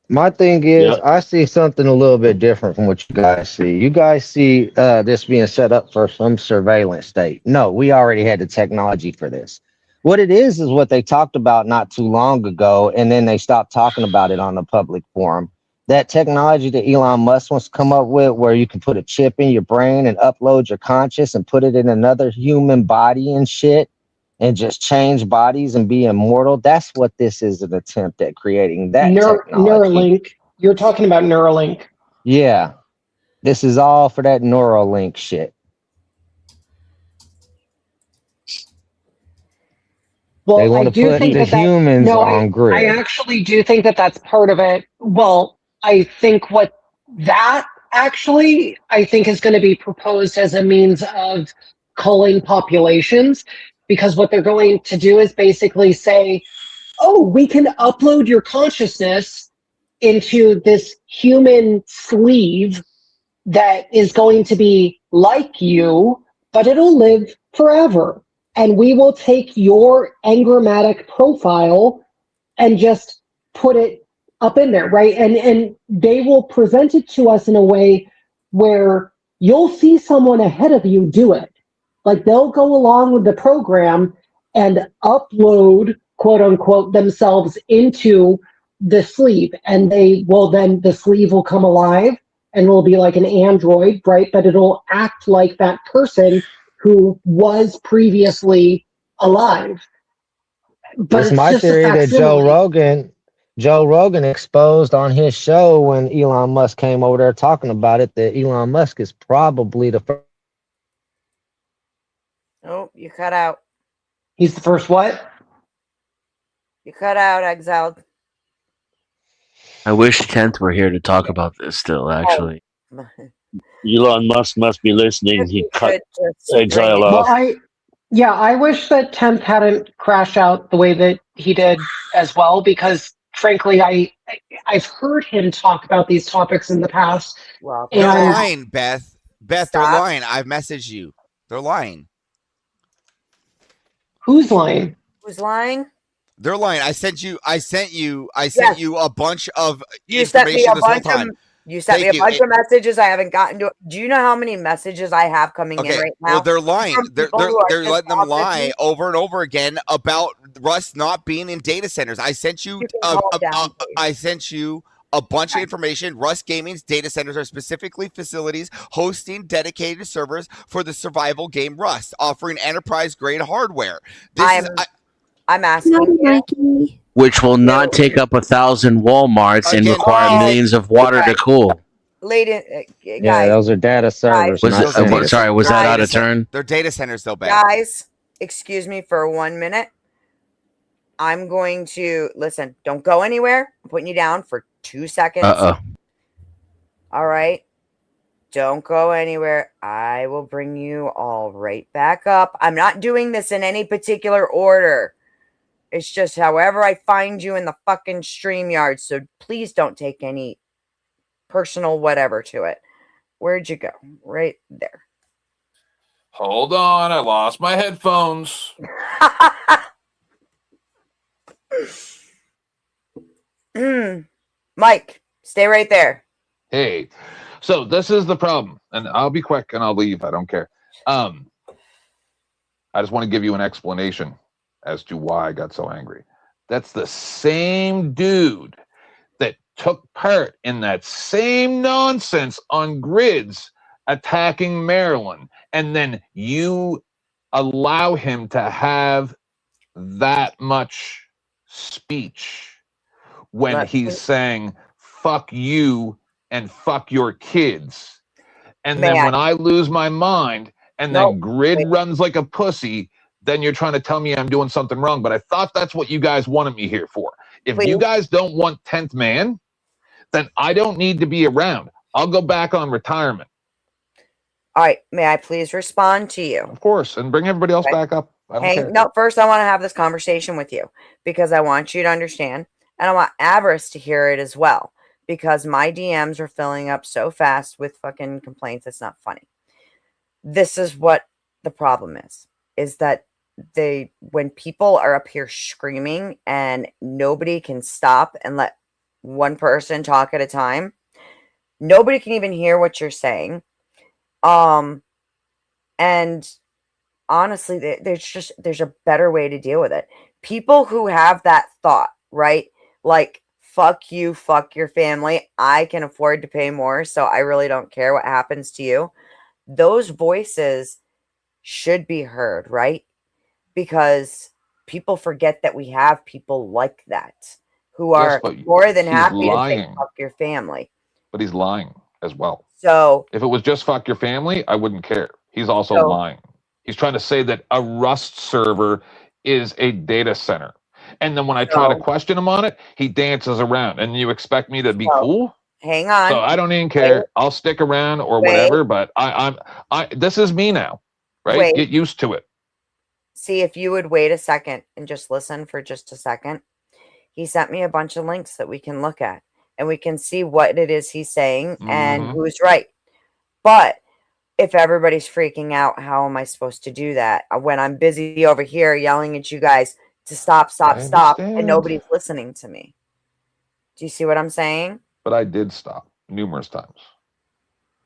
T: My thing is, I see something a little bit different from what you guys see. You guys see this being set up for some surveillance state. No, we already had the technology for this. What it is what they talked about not too long ago, and then they stopped talking about it on the public forum. That technology that Elon Musk wants to come up with, where you can put a chip in your brain and upload your conscious and put it in another human body and shit, and just change bodies and be immortal. That's what this is, an attempt at creating that technology.
J: Neuralink. You're talking about Neuralink.
T: Yeah. This is all for that Neuralink shit.
J: Well,
T: they want
J: I
T: to
J: do
T: put
J: think
T: the
J: that
T: humans on grid.
J: I actually do think that that's part of it. Well, I think what that actually, I think is going to be proposed as a means of culling populations, because what they're going to do is basically say, oh, we can upload your consciousness into this human sleeve that is going to be like you, but it'll live forever. And we will take your engrammatic profile and just put it up in there, right? And they will present it to us in a way where you'll see someone ahead of you do it. Like they'll go along with the program and upload, quote unquote, themselves into the sleeve. And the sleeve will come alive and will be like an android, right? But it'll act like that person who was previously alive. But
T: It's my theory that Joe Rogan exposed on his show when Elon Musk came over there talking about it, that Elon Musk is probably the first.
A: Oh, you cut out.
J: He's the first what?
A: You cut out, Exiled.
R: I wish 10th were here to talk about this still, actually.
V: Elon Musk must be listening. He cut Exile off.
J: Well, I wish that 10th hadn't crashed out the way that he did as well, because frankly, I've heard him talk about these topics in the past.
S: Well, they're lying, Beth. Beth, they're lying. I've messaged you. They're lying.
J: Who's lying?
A: Who's lying?
S: They're lying. I sent you a bunch of
A: You sent me
S: information
A: a
S: this whole
A: bunch
S: time.
A: of You sent me a bunch of messages. I haven't gotten to it. Do you know how many messages I have coming in right now?
S: Well, they're lying.
A: From
S: They're
A: people who are
S: letting
A: pissed
S: them
A: off with
S: lie
A: me?
S: over and over again about Russ not being in data centers. I sent you. I sent you a bunch of information. Rust Gaming's data centers are specifically facilities hosting dedicated servers for the survival game Rust, offering enterprise-grade hardware.
A: I'm asking you.
R: Which will not take up 1,000 Walmarts and require millions of water to cool.
A: Lady,
T: Yeah,
A: guys,
T: those are data servers.
R: Was
T: not centers.
R: sorry, was that out of turn?
S: They're data centers, though, Ben.
A: guys, excuse me for 1 minute. I'm going to listen. Don't go anywhere. I'm putting you down for 2 seconds. All right. Don't go anywhere. I will bring you all right back up. I'm not doing this in any particular order. It's just however I find you in the fucking StreamYard. So please don't take any personal whatever to it. Where'd you go? Right there.
K: Hold on, I lost my headphones.
A: Mike, stay right there.
I: Hey, so this is the problem, and I'll be quick and I'll leave. I don't care. I just want to give you an explanation as to why I got so angry. That's the same dude that took part in that same nonsense on grids attacking Maryland, and then you allow him to have that much speech when he's saying fuck you and fuck your kids. And then when I lose my mind and then Grid runs like a pussy, then you're trying to tell me I'm doing something wrong. But I thought that's what you guys wanted me here for. If you guys don't want 10th man, then I don't need to be around. I'll go back on retirement.
A: All right, may I please respond to you?
I: Of course, and bring everybody else back up. I don't care.
A: No, first I want to have this conversation with you because I want you to understand, and I want Avarice to hear it as well, because my DMs are filling up so fast with fucking complaints. It's not funny. This is what the problem is that when people are up here screaming and nobody can stop and let one person talk at a time, nobody can even hear what you're saying. And honestly, there's a better way to deal with it. People who have that thought, right? Like, fuck you, fuck your family. I can afford to pay more, so I really don't care what happens to you. Those voices should be heard, right? Because people forget that we have people like that who are more than happy to say fuck your family.
I: But he's lying as well.
A: So
I: if it was just fuck your family, I wouldn't care. He's also lying. He's trying to say that a Rust server is a data center. And then when I try to question him on it, he dances around. And you expect me to be cool?
A: Hang on.
I: So I don't even care. I'll stick around or whatever, but this is me now, right? Get used to it.
A: See, if you would wait a second and just listen for just a second. He sent me a bunch of links that we can look at and we can see what it is he's saying and who's right. But if everybody's freaking out, how am I supposed to do that when I'm busy over here yelling at you guys to stop, and nobody's listening to me? Do you see what I'm saying?
I: But I did stop numerous times.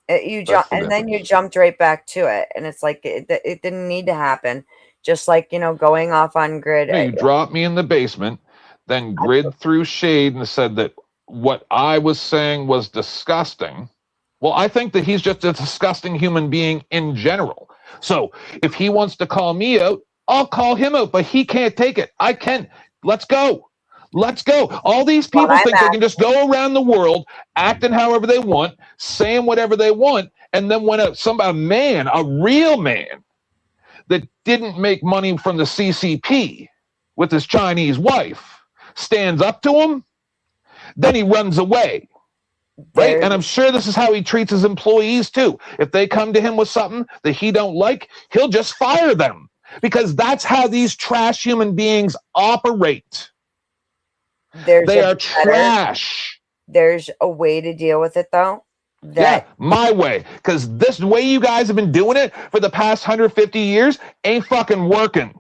A: You jumped right back to it, and it's like it didn't need to happen. Just like, going off on Grid.
I: Yeah, you dropped me in the basement, then Grid threw shade and said that what I was saying was disgusting. Well, I think that he's just a disgusting human being in general. So if he wants to call me out, I'll call him out, but he can't take it. I can. Let's go. Let's go. All these people think they can just go around the world acting however they want, saying whatever they want, and then when a man, a real man, that didn't make money from the CCP with his Chinese wife stands up to him, then he runs away. Right? And I'm sure this is how he treats his employees too. If they come to him with something that he don't like, he'll just fire them because that's how these trash human beings operate. They are trash.
A: There's a way to deal with it though.
I: Yeah, my way. Because this way you guys have been doing it for the past 150 years ain't fucking working.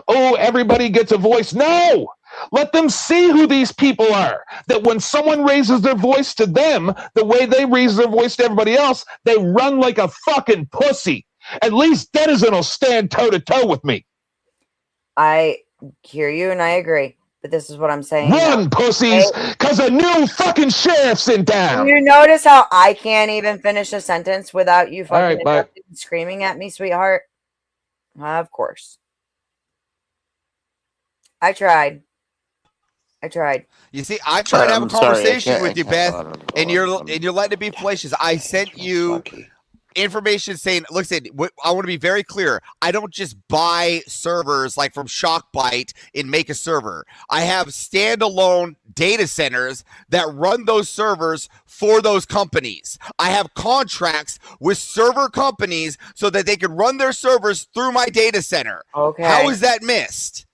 I: Everybody gets a voice. No! Let them see who these people are. That when someone raises their voice to them, the way they raise their voice to everybody else, they run like a fucking pussy. At least Denizen will stand toe-to-toe with me.
A: I hear you and I agree. But this is what I'm saying.
I: Run, pussies, because a new fucking sheriff's in town.
A: You notice how I can't even finish a sentence without you fucking screaming at me, sweetheart? Of course. I tried.
S: You see, I tried to have a conversation with you, Beth, and you're letting it be fallacious. I sent you information saying, listen, I want to be very clear. I don't just buy servers like from ShockByte and make a server. I have standalone data centers that run those servers for those companies. I have contracts with server companies so that they can run their servers through my data center.
A: Okay.
S: How is that missed?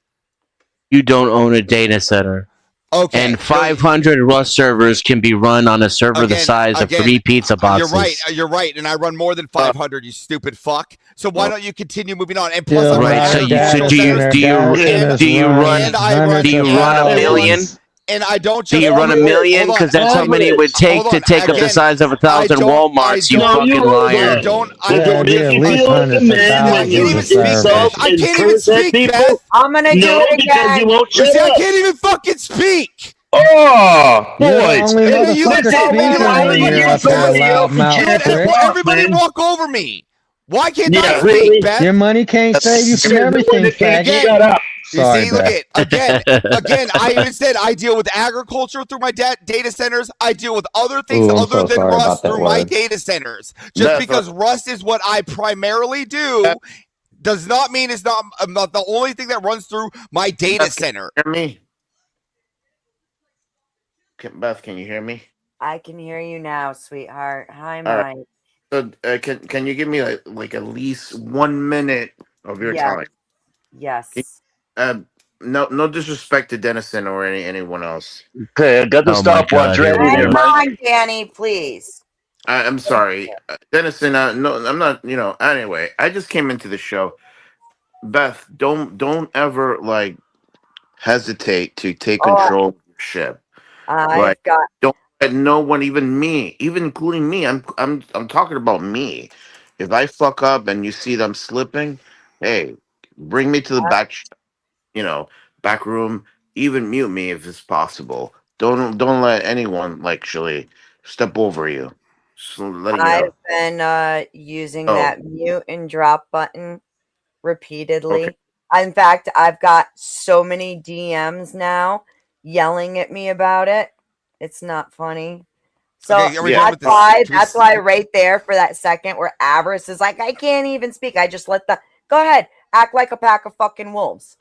R: You don't own a data center.
S: Okay.
R: And 500 Rust servers can be run on a server the size of 3 pizza boxes.
S: You're right. And I run more than 500, you stupid fuck. So why don't you continue moving on? And plus,
R: do you run a million?
S: And I don't.
R: Do you run a million? Because that's how many it would take to take up the size of 1,000 Walmarts. You fucking liar!
S: I can't even speak, Beth.
A: I'm gonna do it again.
S: I can't even fucking speak.
D: Oh, boys!
S: Everybody walk over me. Why can't I speak, Beth?
D: Your money can't save you from everything, faggot.
S: You
T: Sorry,
S: see, look
T: Beth.
S: at again. I even said I deal with agriculture through my data centers. I deal with other things
T: Ooh, I'm
S: other
T: so
S: than
T: sorry
S: Rust
T: about that
S: through my
T: word.
S: data centers. Just
D: Beth,
S: because Rust is what I primarily do does not mean it's not the only thing that runs through my data
D: Beth,
S: center.
D: Hear me? Beth, can you hear me?
A: I can hear you now, sweetheart. Hi,
D: All
A: Mike.
D: right. So can you give me like at least 1 minute of your
A: Yes.
D: time?
A: Yes.
D: No disrespect to Dennison or anyone else.
V: Okay, I got the
R: Oh my
V: stopwatch
R: God, here
V: ready
R: we
V: there,
R: go.
A: Come
V: Mike.
A: on, Danny, please.
D: I'm sorry, Dennison. No, I'm not. Anyway, I just came into the show. Beth, don't ever like hesitate to take
A: Oh,
D: control of your ship.
A: I've got.
D: Don't let no one, even me, even including me. I'm talking about me. If I fuck up and you see them slipping, hey, bring me to the back, back room. Even mute me if it's possible. Don't let anyone actually step over you. Just letting you
A: I've
D: know.
A: been using
D: Oh,
A: that mute and drop button repeatedly.
D: okay.
A: In fact, I've got so many DMs now yelling at me about it. It's not funny. So
S: Okay, are we done with this?
A: that's why right there for that second where Avarice is like, I can't even speak. I just let go ahead, act like a pack of fucking wolves.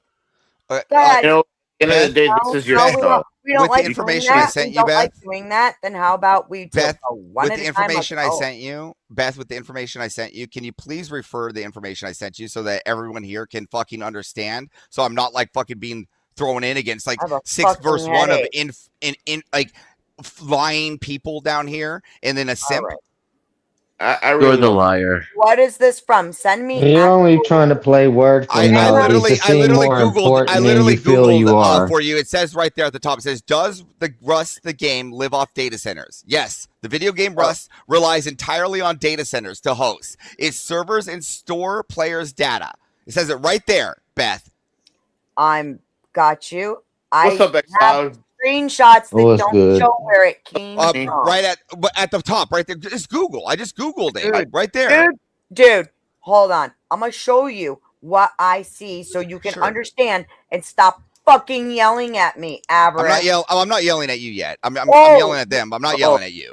A: Go ahead.
D: At the end of the day, this is your show.
A: We don't
S: With the
A: like
S: information
A: doing
S: I
A: that.
S: sent
A: We
S: you,
A: don't
S: Beth.
A: like doing that. Then how about we
S: Beth,
A: go one
S: with
A: at
S: the
A: a time?
S: information I sent you, Beth, with the information I sent you, can you please refer the information I sent you so that everyone here can fucking understand? So I'm not like fucking being thrown in against like 6 verse 1 of in like lying people down here and then a simp.
R: You're the liar.
A: What is this from? Send me.
T: You're only trying to play word for melodies to seem more important than you feel you are.
S: For you. It says right there at the top. It says, "Does the Rust the game live off data centers?" Yes, the video game Rust relies entirely on data centers to host its servers and store players' data. It says it right there, Beth.
A: I'm got you.
D: What's up,
A: have
D: Exile?
A: screenshots that
T: What's
A: don't
T: good?
A: show where it came from.
S: Right at the top, right there. Just Google. I just Googled it. Right there.
A: Dude, hold on. I'm gonna show you what I see so you can understand and stop fucking yelling at me, Avarice.
S: I'm not yelling at you yet. I'm yelling at them. I'm not yelling at you.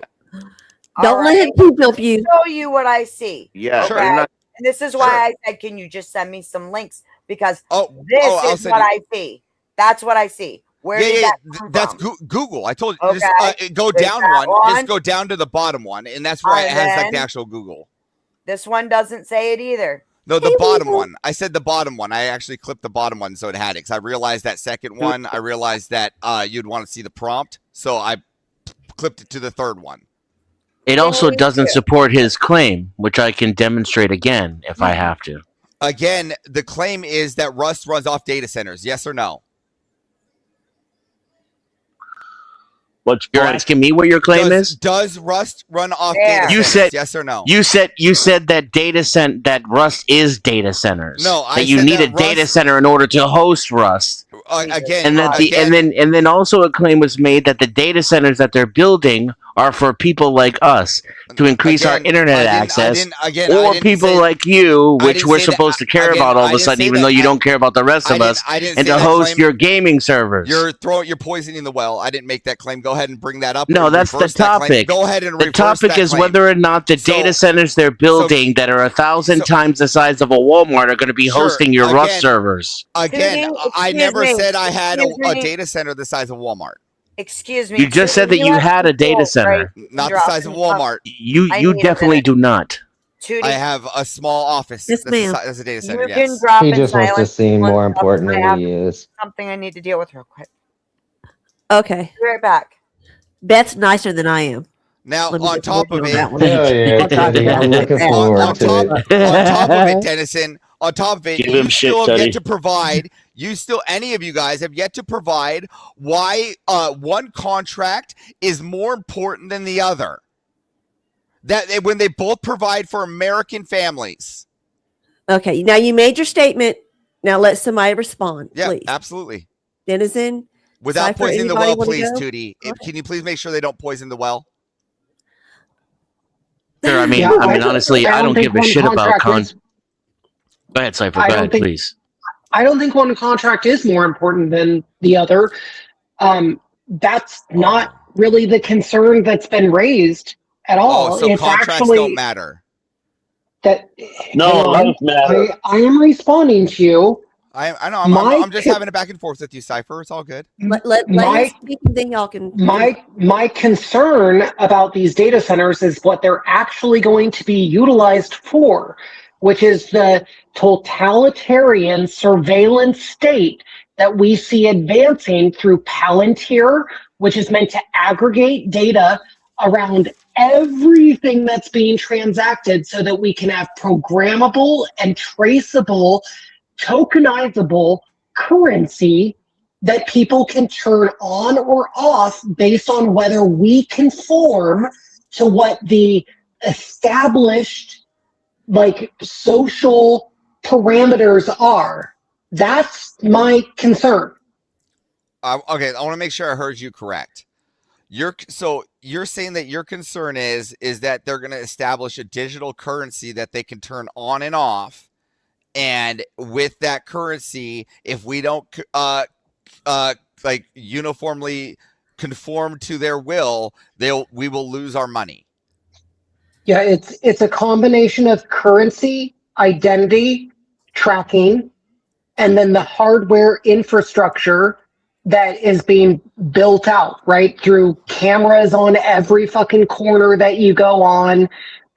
B: Don't let him keep up you.
A: Show you what I see.
D: Yeah,
A: okay?
D: you're not-
A: And this is why I said, can you just send me some links? Because
S: I'll
A: is
S: send
A: what
S: you-
A: I see. That's what I see. Where did that come
S: that's
A: from?
S: Google. I told you.
A: Okay.
S: Just go
A: Is
S: down
A: that
S: one. Just go down to the bottom one, and that's where it has like the
A: then-
S: actual Google.
A: This one doesn't say it either.
S: No, the bottom one. I said the bottom one. I actually clipped the bottom one so it had it. Because I realized that second one. I realized that you'd want to see the prompt, so I clipped it to the third one.
R: It also doesn't support his claim, which I can demonstrate again if I have to.
S: Again, the claim is that Rust runs off data centers. Yes or no?
R: You're asking me what your claim is?
S: Does Rust run off data
R: You
S: centers?
R: said
S: Yes or no?
R: You said that that Rust is data centers.
S: No, I
R: that you
S: said
R: need
S: that
R: a data center in order to host Rust.
S: Again,
R: And that and then also a claim was made that the data centers that they're building are for people like us to increase our internet access, or people like you, which we're supposed to care about all of a sudden, even though you don't care about the rest of us, and to host your gaming servers.
S: You're poisoning the well. I didn't make that claim. Go ahead and bring that up.
R: No,
S: and
R: that's the
S: reverse that claim.
R: topic.
S: Go ahead and
R: the
S: reverse
R: topic
S: that
R: is
S: claim.
R: whether or not the data centers they're building that are 1,000 times the size of a Walmart are going to be hosting your Rust servers.
S: Again, I never
A: me.
S: said I had
A: Excuse
S: a
A: me.
S: data center the size of Walmart.
A: Excuse me.
R: You just said that you had a data center.
S: Not the size of Walmart.
R: You definitely do not.
A: Tootie.
S: I have a small office.
B: Yes, ma'am.
S: That's a data center.
A: You
S: Yes.
A: can drop
T: He
A: in
T: just wants to
A: silence
T: seem
A: one
T: more
A: second.
T: important
A: I
T: than
A: have
T: he is.
A: something I need to deal with real quick.
B: Okay.
A: Be right back.
B: Beth's nicer than I am.
S: Now,
B: Let me
S: on
B: get
S: top
B: working
S: of
B: on
S: it,
B: that one.
T: Hell yeah, Teddy, I'm looking forward
S: on
T: to
S: top
T: it.
S: of it, Dennison, on top of it,
V: Give
S: you
V: him shit,
S: still have
V: Teddy.
S: yet to provide. Any of you guys have yet to provide why one contract is more important than the other. That when they both provide for American families.
B: Okay. Now you made your statement. Now let somebody respond,
S: Yeah,
B: please.
S: absolutely.
B: Denizen.
S: Without
B: Cypher,
S: poisoning the
B: anybody
S: well,
B: wanna
S: please,
B: go?
S: Tootie. Can you please make sure they don't poison the well?
R: Sure, I mean,
J: Yeah,
R: honestly, I don't
J: think
R: give a
J: one
R: shit about
J: contract is-
R: Go ahead, Cypher.
J: I
R: Go
J: don't
R: ahead,
J: think-
R: please.
J: I don't think one contract is more important than the other. That's not really the concern that's been raised at all.
S: Oh, so
J: it's
S: contracts
J: actually
S: don't matter.
J: that.
V: No,
J: hang on.
V: life matters.
J: I am responding to you.
S: I know.
J: My
S: I'm just
J: con-
S: having a back and forth with you, Cypher. It's all good.
B: Let
J: My-
B: him speak, and then y'all can.
J: My concern about these data centers is what they're actually going to be utilized for, which is the totalitarian surveillance state that we see advancing through Palantir, which is meant to aggregate data around everything that's being transacted so that we can have programmable and traceable, tokenizable currency that people can turn on or off based on whether we conform to what the established social parameters are. That's my concern.
S: Okay, I want to make sure I heard you correct. You're saying that your concern is that they're going to establish a digital currency that they can turn on and off, and with that currency, if we don't uniformly conform to their will, we will lose our money.
J: Yeah, it's a combination of currency, identity, tracking, and then the hardware infrastructure that is being built out, right? Through cameras on every fucking corner that you go on.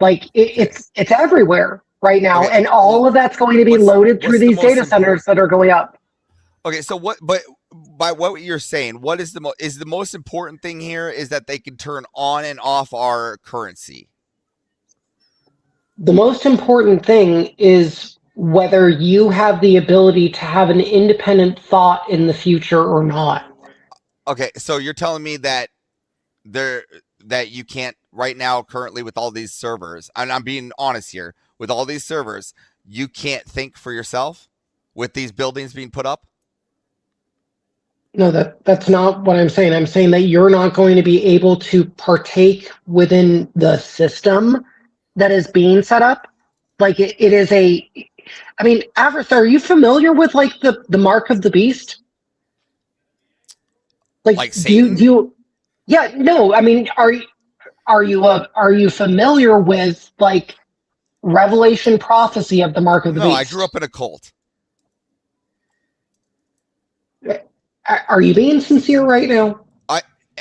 J: It's everywhere right now.
S: Okay.
J: And all of that's going to be loaded through these data centers that are going up.
S: Okay, so by what you're saying, what is the most important thing here is that they can turn on and off our currency?
J: The most important thing is whether you have the ability to have an independent thought in the future or not.
S: Okay, so you're telling me that you can't right now currently with all these servers, and I'm being honest here, with all these servers, you can't think for yourself with these buildings being put up?
J: No, that's not what I'm saying. I'm saying that you're not going to be able to partake within the system that is being set up. It is Avatar, are you familiar with the mark of the beast? Yeah, no, I mean, are you familiar with Revelation prophecy of the mark of the beast?
S: No, I grew up in a cult.
J: Are you being sincere right now?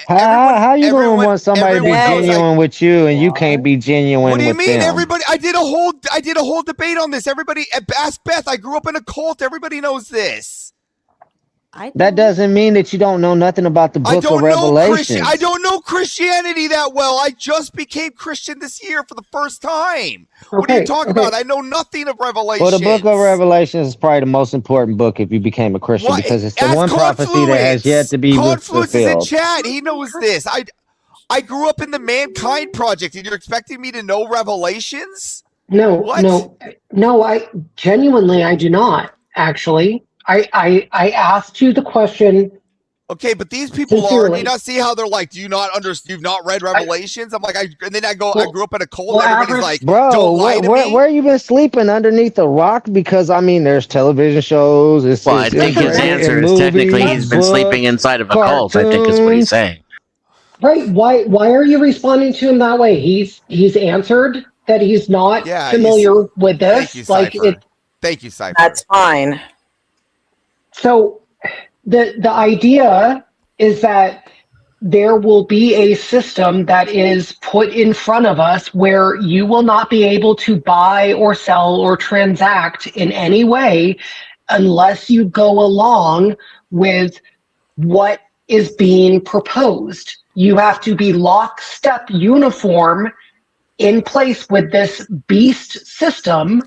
T: How you gonna want somebody to be genuine with you and you can't be genuine with them?
S: What do you mean? Everybody, I did a whole debate on this. Everybody, ask Beth. I grew up in a cult. Everybody knows this.
T: That doesn't mean that you don't know nothing about the book of Revelation.
S: I don't know Christianity that well. I just became Christian this year for the first time. What are you talking about? I know nothing of Revelation.
T: Well, the book of Revelation is probably the most important book if you became a Christian because it's the one prophecy that has yet to be
S: Confluence
T: fulfilled.
S: is in chat. He knows this. I grew up in the Mankind Project, and you're expecting me to know Revelations?
J: No, I genuinely, I do not, actually. I asked you the question.
S: Okay, but these people do you not see how they're like, do you not understand? You've not read Revelations? I'm like, I grew up in a cult. Everybody's like,
T: bro,
S: don't lie to me.
T: Where you been sleeping underneath a rock? Because there's television shows.
R: I think his answer is technically he's been sleeping inside of a cult. I think is what he's saying.
J: Right? Why are you responding to him that way? He's answered that he's not familiar with this.
S: Thank you, Cypher.
A: That's fine.
J: So the idea is that there will be a system that is put in front of us where you will not be able to buy or sell or transact in any way unless you go along with what is being proposed. You have to be lockstep uniform in place with this beast system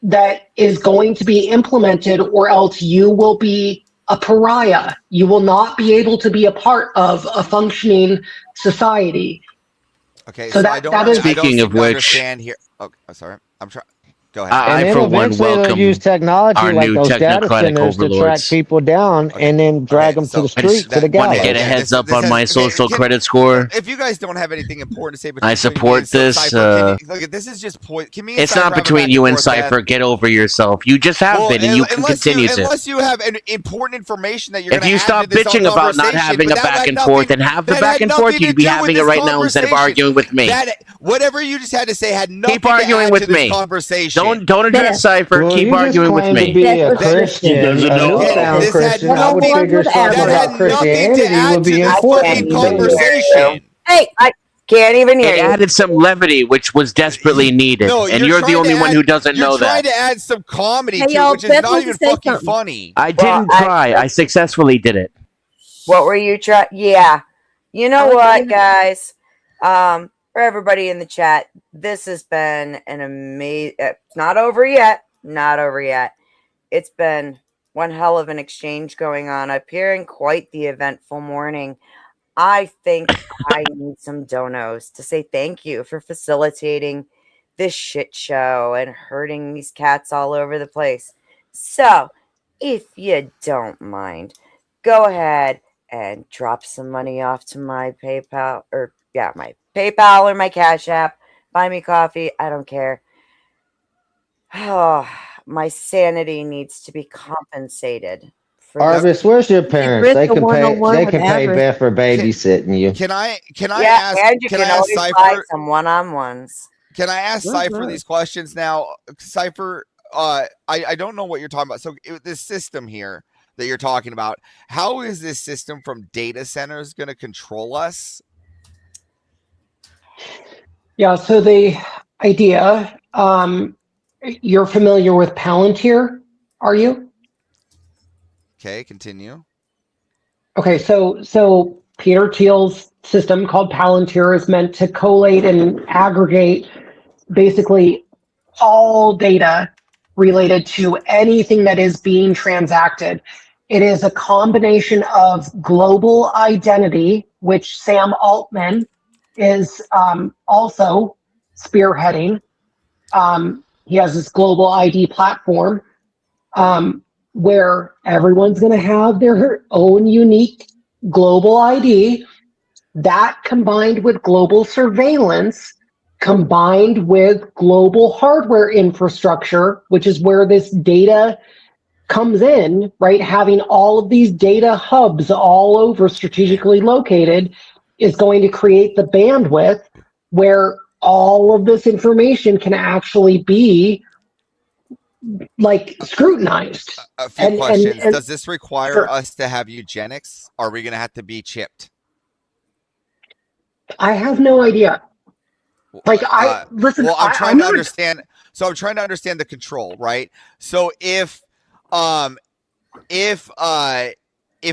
J: that is going to be implemented, or else you will be a pariah. You will not be able to be a part of a functioning society.
S: Okay,
J: so
S: I don't
R: Speaking of which,
S: understand here. Oh, sorry. I'm trying. Go ahead.
T: And
R: I
T: then
R: for one,
T: eventually they'll
R: welcome
T: use technology
R: our
T: like
R: new
T: those data
R: technocratic
T: centers to track
R: overlords.
T: people down and then drag them to the
R: I just
T: street, to the
R: want to
T: gallows.
R: get a heads up on
S: has-
R: my
S: okay,
R: social
S: can-
R: credit score.
S: If you guys don't have anything important to say, between
R: I
S: me
R: support
S: and
R: this.
S: Cypher, look, this is just Can me and
R: It's
S: Cypher
R: not
S: have a
R: between
S: back
R: you and
S: forth, man?
R: Cypher. Get over yourself. You just have
S: Well,
R: been, and you can continue to.
S: Unless you have an important information that you're
R: If
S: going to
R: you
S: add
R: stop
S: to this
R: bitching about not
S: conversation,
R: having
S: but
R: a
S: that
R: back
S: had
R: and
S: nothing-
R: forth and have the
S: that
R: back
S: had
R: and forth,
S: nothing to
R: you'd be
S: do
R: having
S: with
R: it
S: this
R: right now instead of
S: conversation.
R: arguing with me.
S: Whatever you just had to say had nothing
R: Keep arguing
S: to add
R: with
S: to this
R: me.
S: conversation.
R: Don't address Cypher.
T: Well,
R: Keep
T: you just
R: arguing with
T: claim
R: me.
T: to be a Christian, a newfound
S: This had
T: Christian. I would
S: nothing-
T: figure
S: that
T: something
S: had
T: about
S: nothing to
T: Christianity
S: add
T: would
S: to
T: be
S: this
T: important
S: fucking
T: to you.
S: conversation.
A: Hey, I can't even hear
R: It
A: you.
R: added some levity, which was desperately needed,
S: No,
R: and you're the
S: trying to
R: only one
S: add-
R: who doesn't know
S: You're trying
R: that.
S: to add some comedy
B: Hey,
S: to
B: y'all,
S: it, which is
B: Beth
S: not
B: wants
S: even
B: to say
S: fucking
B: something.
S: funny.
R: I didn't try. I successfully did it.
A: What were you trying? Yeah. You know what, guys? For everybody in the chat, this has been an amazing. Not over yet. Not over yet. It's been one hell of an exchange going on up here and quite the eventful morning. I think I need some donos to say thank you for facilitating this shit show and hurting these cats all over the place. So, if you don't mind, go ahead and drop some money off to my PayPal my PayPal or my Cash App. Buy me coffee. I don't care. Oh, my sanity needs to be compensated. For
T: Arvis, where's your parents?
A: risk
T: They
A: the
T: can pay.
A: one-on-one
T: They
A: with
T: can pay
A: Arvis.
T: Beth for babysitting you.
S: Can I
A: yeah,
S: ask?
A: and you
S: Can
A: can
S: I ask
A: always buy
S: Cypher?
A: some one-on-ones.
S: Can I ask
A: Sure,
S: Cypher
A: sure.
S: these questions now? Cypher, I don't know what you're talking about. So this system here that you're talking about, how is this system from data centers going to control us?
J: Yeah, so the idea, you're familiar with Palantir, are you?
S: Okay, continue.
J: Okay, so Peter Thiel's system called Palantir is meant to collate and aggregate basically all data related to anything that is being transacted. It is a combination of global identity, which Sam Altman is also spearheading. He has this global ID platform where everyone's going to have their own unique global ID. That combined with global surveillance, combined with global hardware infrastructure, which is where this data comes in, right? Having all of these data hubs all over strategically located is going to create the bandwidth where all of this information can actually be like scrutinized.
S: A few questions.
J: and-
S: Does this require
J: Sure.
S: us to have eugenics? Are we going to have to be chipped?
J: I have no idea. Like listen,
S: Well, I'm
J: I'm
S: trying to
J: not-
S: understand. So I'm trying to understand the control, right? So if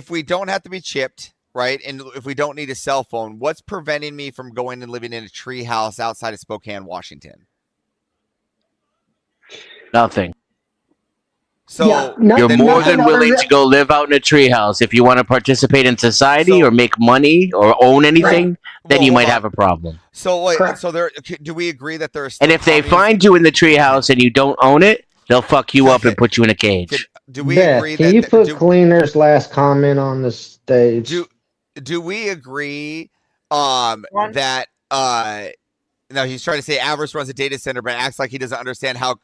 S: we don't have to be chipped, right, and if we don't need a cell phone, what's preventing me from going and living in a tree house outside of Spokane, Washington?
R: Nothing.
S: So
R: You're more than willing to go live out in a treehouse. If you want to participate in society or make money or own anything, then you might have a problem.
S: So wait, so there. Do we agree that there are?
R: And if they find you in the treehouse and you don't own it, they'll fuck you up and put you in a cage.
S: Do we
T: Beth,
S: agree
T: can
S: that
T: you put Cleaner's last comment on the stage?
S: do we agree that no, he's trying to say Avarice runs a data center but acts like he doesn't understand how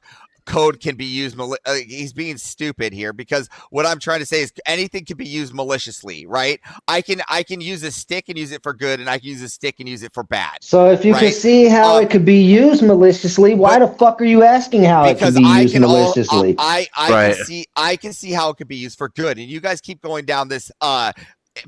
S: code can be used he's being stupid here, because what I'm trying to say is anything can be used maliciously, right? I can use a stick and use it for good, and I can use a stick and use it for bad.
T: So if you can
S: right?
T: see how it could be used maliciously, why the fuck are you asking how it could be used maliciously?
S: I can see how it could be used for good, and you guys keep going down this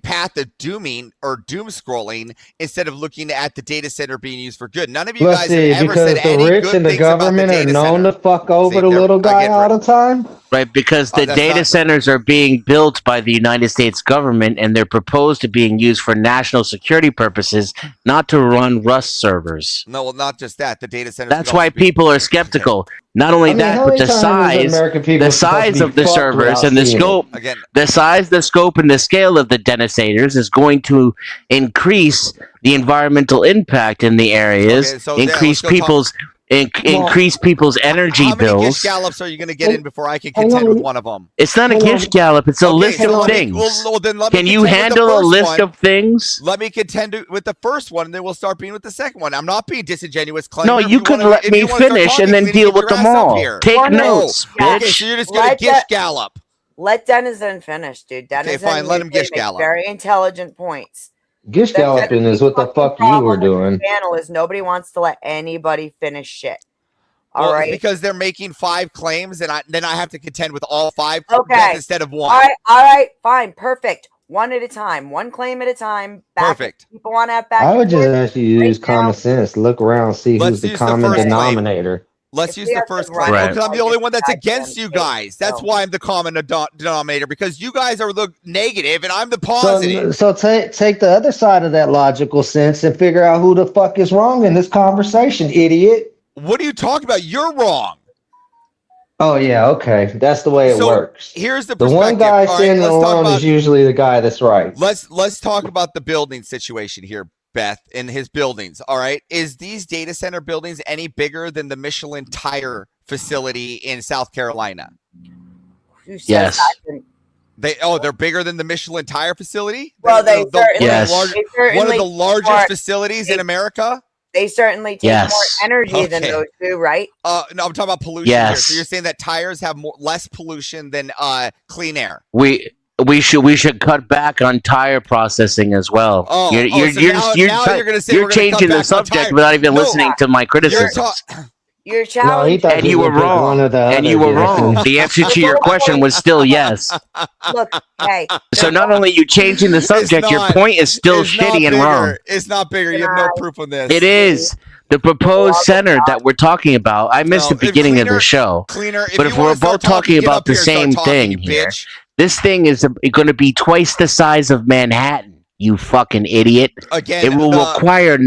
S: path of dooming or doom scrolling instead of looking at the data center being used for good. None of you
T: Let's
S: guys
T: see,
S: have ever
T: because
S: said
T: the
S: any
T: rich
S: good
T: and the
S: things about the
T: government are
S: data
T: known
S: center.
T: to fuck over the
S: they're-
T: little guy all the time.
R: Right, because the
S: that's
R: data
S: not-
R: centers are being built by the United States government and they're proposed to being used for national security purposes, not to run Rust servers.
S: No, well, not just that. The data centers.
R: That's
S: could
R: why
S: also be-
R: people are skeptical. Not only
T: I mean,
R: that,
T: how
R: but
T: many
R: the
T: times is American people supposed to
R: size
T: be
R: of the
T: fucked
R: servers
T: without
R: and the
T: seeing it?
R: scope,
S: Again.
R: the size, the scope, and the scale of the data centers is going to increase the environmental impact in the areas,
S: Okay, so then
R: increase
S: let's go talk-
R: people's increase people's energy
S: How many Gish
R: bills.
S: Gallops are you going to get in before I can contend with one of them?
R: It's not a Gish Gallop. It's a list
S: so
R: of
S: let me-
R: things.
S: well, then let me
R: Can you
S: contend with the
R: handle a
S: first
R: list
S: one.
R: of things?
S: Let me contend with the first one, and then we'll start being with the second one. I'm not being disingenuous, Clay.
R: No, you could let me finish and then deal with them all. Take notes, bitch.
S: Okay, so you're just going to Gish Gallop.
A: Let Denizen finish, dude. Denizen
S: fine, let him
A: usually
S: Gish
A: makes
S: Gallop.
A: very intelligent points.
T: Gish galloping is what the fuck you were doing.
A: Channel is nobody wants to let anybody finish shit. All
S: Well,
A: right.
S: because they're making 5 claims, and then I have to contend with all 5
A: Okay.
S: instead of 1.
A: All right, fine, perfect. One at a time, one claim at a time.
S: Perfect.
A: People want to have back.
T: I would
A: and
T: just
A: forth.
T: ask you to use common sense. Look around, see
S: Let's
T: who's the
S: use the
T: common
S: first claim.
T: denominator.
S: Let's
A: If
S: use
A: we
S: the
A: have to
S: first
A: run
S: claim.
R: Right.
S: Because I'm the only one that's
A: back
S: against
A: then,
S: you guys. That's
A: so.
S: why I'm the common denominator, because you guys are the negative and I'm the positive.
T: So take the other side of that logical sense and figure out who the fuck is wrong in this conversation, idiot.
S: What are you talking about? You're wrong.
T: Oh yeah, okay. That's the way it
S: So,
T: works.
S: Here's the
T: The
S: perspective.
T: one guy
S: All right,
T: standing
S: let's talk
T: alone
S: about-
T: is usually the guy that's right.
S: Let's talk about the building situation here, Beth, in his buildings. All right. Is these data center buildings any bigger than the Michelin tire facility in South Carolina?
A: Who says
R: Yes.
A: that?
S: They're bigger than the Michelin tire facility?
A: Well, they certainly,
R: Yes.
S: one of the largest
A: more-
S: facilities in America?
A: They certainly take
R: Yes.
A: more energy than
S: Okay.
A: those two, right?
S: No, I'm talking about pollution here.
R: Yes.
S: So you're saying that tires have less pollution than clean air?
R: We should cut back on tire processing as well.
S: Oh,
R: you're
S: so now you're gonna say
R: you're
S: we're gonna cut
R: changing the
S: back on
R: subject
S: tire.
R: without even
S: No.
R: listening to my criticism.
A: You're
T: No, he
A: challenging.
T: thought
R: And you were
T: would pick
R: wrong.
T: one or the
R: And
T: other,
R: you were
T: Garrison.
R: wrong. The answer to your question was still yes.
A: Look, hey.
R: So not only you changing the subject, your
S: not-
R: point is still
S: It's not
R: shitty and
S: bigger.
R: wrong.
S: It's not bigger. You have no proof on this.
R: It is. The proposed center that we're talking about, I missed the
S: if
R: beginning of
S: cleaner-
R: the show.
S: Cleaner, if
R: But
S: you
R: if we're
S: wanna start
R: both talking
S: get
R: about
S: up
R: the
S: here and start
R: same
S: talking,
R: thing
S: you
R: here,
S: bitch.
R: this thing is going to be twice the size of Manhattan, you fucking idiot.
S: Again,
R: it will require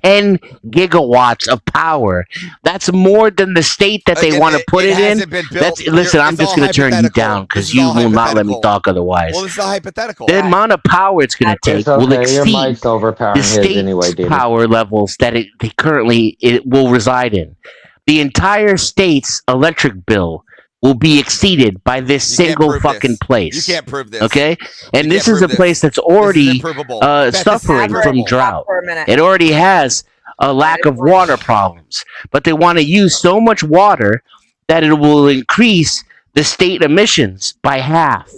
R: 10 gigawatts of power. That's more than the state that they
S: Again,
R: want to put it in.
S: hasn't been built.
R: That's listen, I'm
S: It's
R: just
S: all
R: going to turn you
S: hypothetical.
R: down
S: This
R: because
S: is
R: you
S: all
R: will not let me
S: hypothetical.
R: talk otherwise.
S: Well, this is a hypothetical.
R: The amount of power it's going to take
T: It's
R: will
T: okay. Your
R: exceed
T: mic's overpowering
R: the
T: his
R: state's
T: anyway, dude.
R: power levels that it will reside in. The entire state's electric bill will be exceeded by this
S: You can't
R: single
S: prove
R: fucking
S: this.
R: place.
S: You can't prove this.
R: Okay? And
S: You
R: this
S: can't
R: is a
S: prove
R: place
S: this.
R: that's already
S: improvable. Beth, this is
R: suffering from
S: improvable.
R: drought.
A: For a minute.
R: It already has a lack of water problems, but they want to use so much water that it will increase the state emissions by half.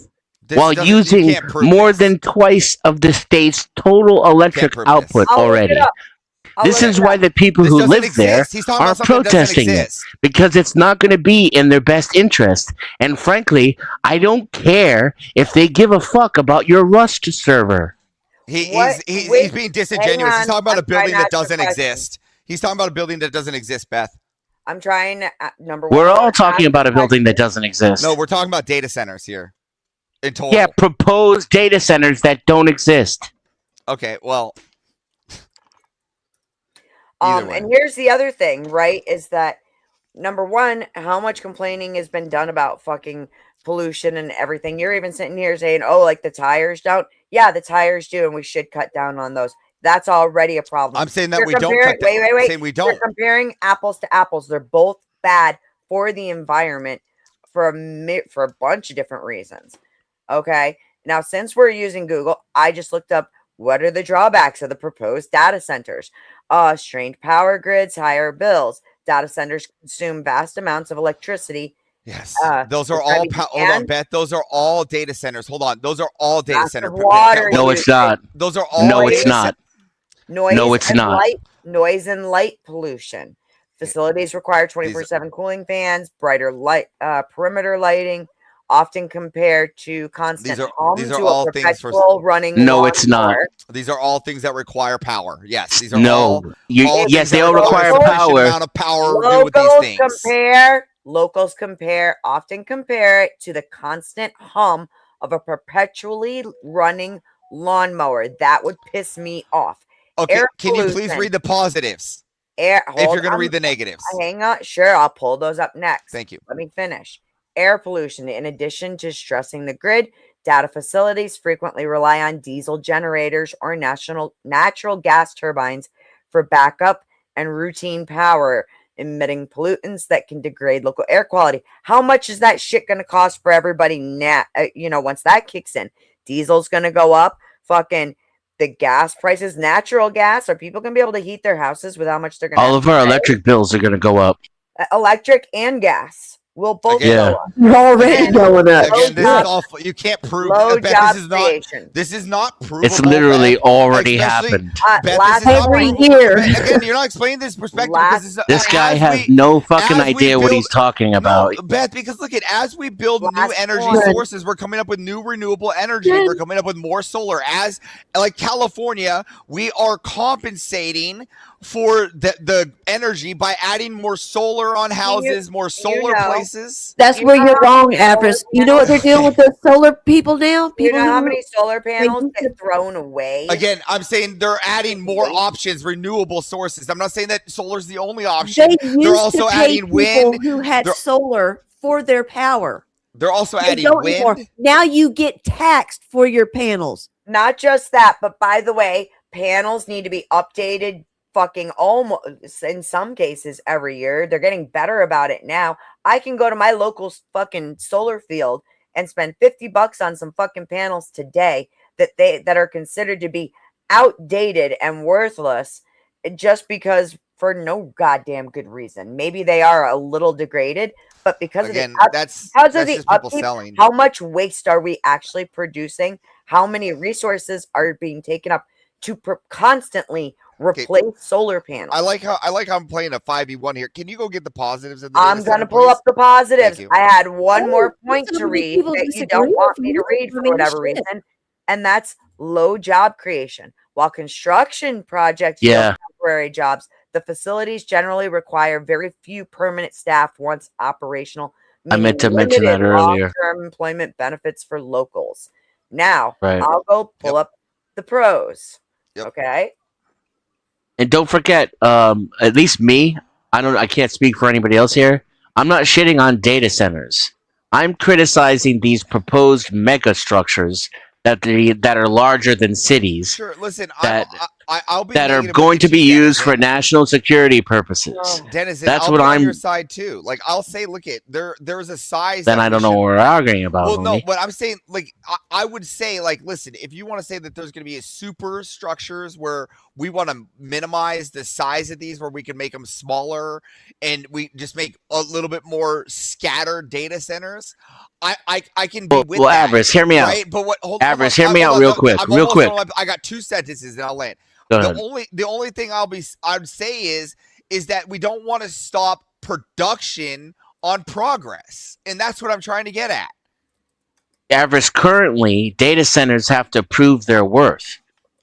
R: While
S: doesn't- you
R: using
S: can't prove
R: more than twice of the state's total electric
S: prove
R: output
A: I'll look
R: already.
A: it up. I'll
R: This
A: look
R: is
A: it
R: why
A: up.
R: the people
S: This
R: who
S: doesn't
R: live there
S: exist. He's talking
R: are
S: about something that doesn't
R: protesting it
S: exist.
R: because it's not going to be in their best interest. And frankly, I don't care if they give a fuck about your Rust server.
S: He's being disingenuous. He's talking about a building that doesn't exist. He's talking about a building that doesn't exist, Beth.
A: I'm trying to, number one.
R: We're all talking about a building that doesn't exist.
S: No, we're talking about data centers here. In total.
R: Yeah, proposed data centers that don't exist.
S: Okay, well. Either way.
A: And here's the other thing, right? Is that number one, how much complaining has been done about fucking pollution and everything? You're even sitting here saying, oh, like the tires don't. Yeah, the tires do, and we should cut down on those. That's already a problem.
S: I'm saying that
A: You're
S: we don't
A: comparing-
S: cut down.
A: Wait.
S: I'm saying we don't.
A: You're comparing apples to apples. They're both bad for the environment for a bunch of different reasons. Okay. Now, since we're using Google, I just looked up what are the drawbacks of the proposed data centers. Strained power grids, higher bills. Data centers consume vast amounts of electricity.
S: Yes.
A: Uh,
S: Those are
A: it's
S: all.
A: heavy
S: Hold on,
A: and
S: Beth. Those are all data centers. Hold on. Those are all data
A: Lots
S: center.
A: of water
R: No, it's not.
S: Those are all.
R: No,
S: data
R: it's not.
A: Noise
R: No, it's
A: and
R: not.
A: noise and light pollution. Facilities require 24/7 cooling fans, brighter light, perimeter lighting, often compared to constant hum
S: these
A: to
S: are
A: a
S: all things for.
A: perpetual running.
R: No, it's not.
A: lawnmower.
S: These are all things that require power. Yes, these are
R: No.
S: all.
R: Yes,
S: things
R: they
S: that
R: all require
S: sufficient
R: power.
S: amount of power to do with these
A: Locals
S: things.
A: often compare it to the constant hum of a perpetually running lawnmower. That would piss me off.
S: Okay,
A: Air
S: can you please
A: pollution.
S: read the positives?
A: If
S: If you're going to read the negatives.
A: Hang on. Sure, I'll pull those up next.
S: Thank you.
A: Let me finish. Air pollution. In addition to stressing the grid, data facilities frequently rely on diesel generators or natural gas turbines for backup and routine power. emitting pollutants that can degrade local air quality. How much is that shit going to cost for everybody now? Once that kicks in, diesel's going to go up. Fucking the gas prices, natural gas. Are people going to be able to heat their houses with how much they're going to
R: All of our electric bills are going to go up.
A: Electric and gas will both
R: Yeah.
A: go up.
B: You're already going up.
S: Again, this is all you can't prove.
A: Low
S: Beth,
A: job
S: this is not.
A: creation.
S: This is not provable.
R: It's literally
S: Beth.
R: already
S: Especially-
R: happened.
S: Beth, this
A: last
S: is not
B: every
S: provable.
B: year.
S: Again, you're not explaining this perspective because
R: This guy
S: as
R: has
S: we-
R: no fucking
S: as we
R: idea what
S: build-
R: he's talking about.
S: No, Beth, because look at as we build new
A: Last
S: energy
A: point.
S: sources, we're coming up with new renewable energy. We're coming up with more solar. As like California, we are compensating for the energy by adding more solar on houses, more solar places.
B: That's where you're wrong, Avarice. You know what they're doing with those solar people now?
A: You
B: People
A: know how
B: who-
A: many solar panels get thrown away?
S: Again, I'm saying they're adding more options, renewable sources. I'm not saying that solar's the only option.
B: They used
S: They're also
B: to pay
S: adding
B: people
S: wind.
B: who had
S: They're-
B: solar for their power.
S: They're also
B: They
S: adding
B: don't anymore.
S: wind.
B: Now you get taxed for your panels.
A: Not just that, but by the way, panels need to be updated fucking almost in some cases every year. They're getting better about it now. I can go to my local fucking solar field and spend $50 on some fucking panels today that are considered to be outdated and worthless just because for no goddamn good reason. Maybe they are a little degraded, but because
S: Again,
A: of the
S: that's
A: because of
S: just
A: the
S: people
A: upkeep,
S: selling.
A: how much waste are we actually producing? How many resources are being taken up to constantly replace solar panels?
S: I like how I'm playing a 5v1 here. Can you go get the positives in the
A: I'm
S: data
A: going to
S: center,
A: pull
S: please?
A: up the positives.
S: Thank you.
A: I had one more
B: Oh,
A: point
B: so
A: to
B: many
A: read
B: people
A: that you
B: disagree
A: don't want
B: with
A: me to
B: you.
A: read
B: I
A: for
B: mean,
A: whatever
B: shit.
A: reason, and that's low job creation. While construction projects yield
R: Yeah.
A: temporary jobs, the facilities generally require very few permanent staff once operational.
R: I meant to mention that
A: limited
R: earlier.
A: long-term employment benefits for locals. Now,
R: Right.
A: I'll go pull up the pros. Okay.
R: And don't forget, at least me, I can't speak for anybody else here. I'm not shitting on data centers. I'm criticizing these proposed mega structures that are larger than cities.
S: Sure. Listen, I'll be
R: that are
S: negative
R: going
S: with
R: to
S: you
R: be
S: too,
R: used for national security purposes.
S: Dennis,
R: That's
S: I'll
R: what
S: be on
R: I'm.
S: your side too. Like I'll say, look at there's a size.
R: Then
S: that
R: I
S: we
R: don't know
S: should-
R: what we're arguing about.
S: Well, no,
R: homie.
S: but I'm saying, like, I would say, like, listen, if you want to say that there's going to be a super structures where we want to minimize the size of these, where we can make them smaller, and we just make a little bit more scattered data centers, I can be with
R: Well,
S: that.
R: Avarice, hear me out.
S: Right? But what?
R: Avarice, hear me out real quick. Real quick.
S: I got 2 sentences, and I'll land.
R: Go ahead.
S: The only thing I'd say is that we don't want to stop production on progress, and that's what I'm trying to get at.
R: Avarice, currently, data centers have to prove their worth.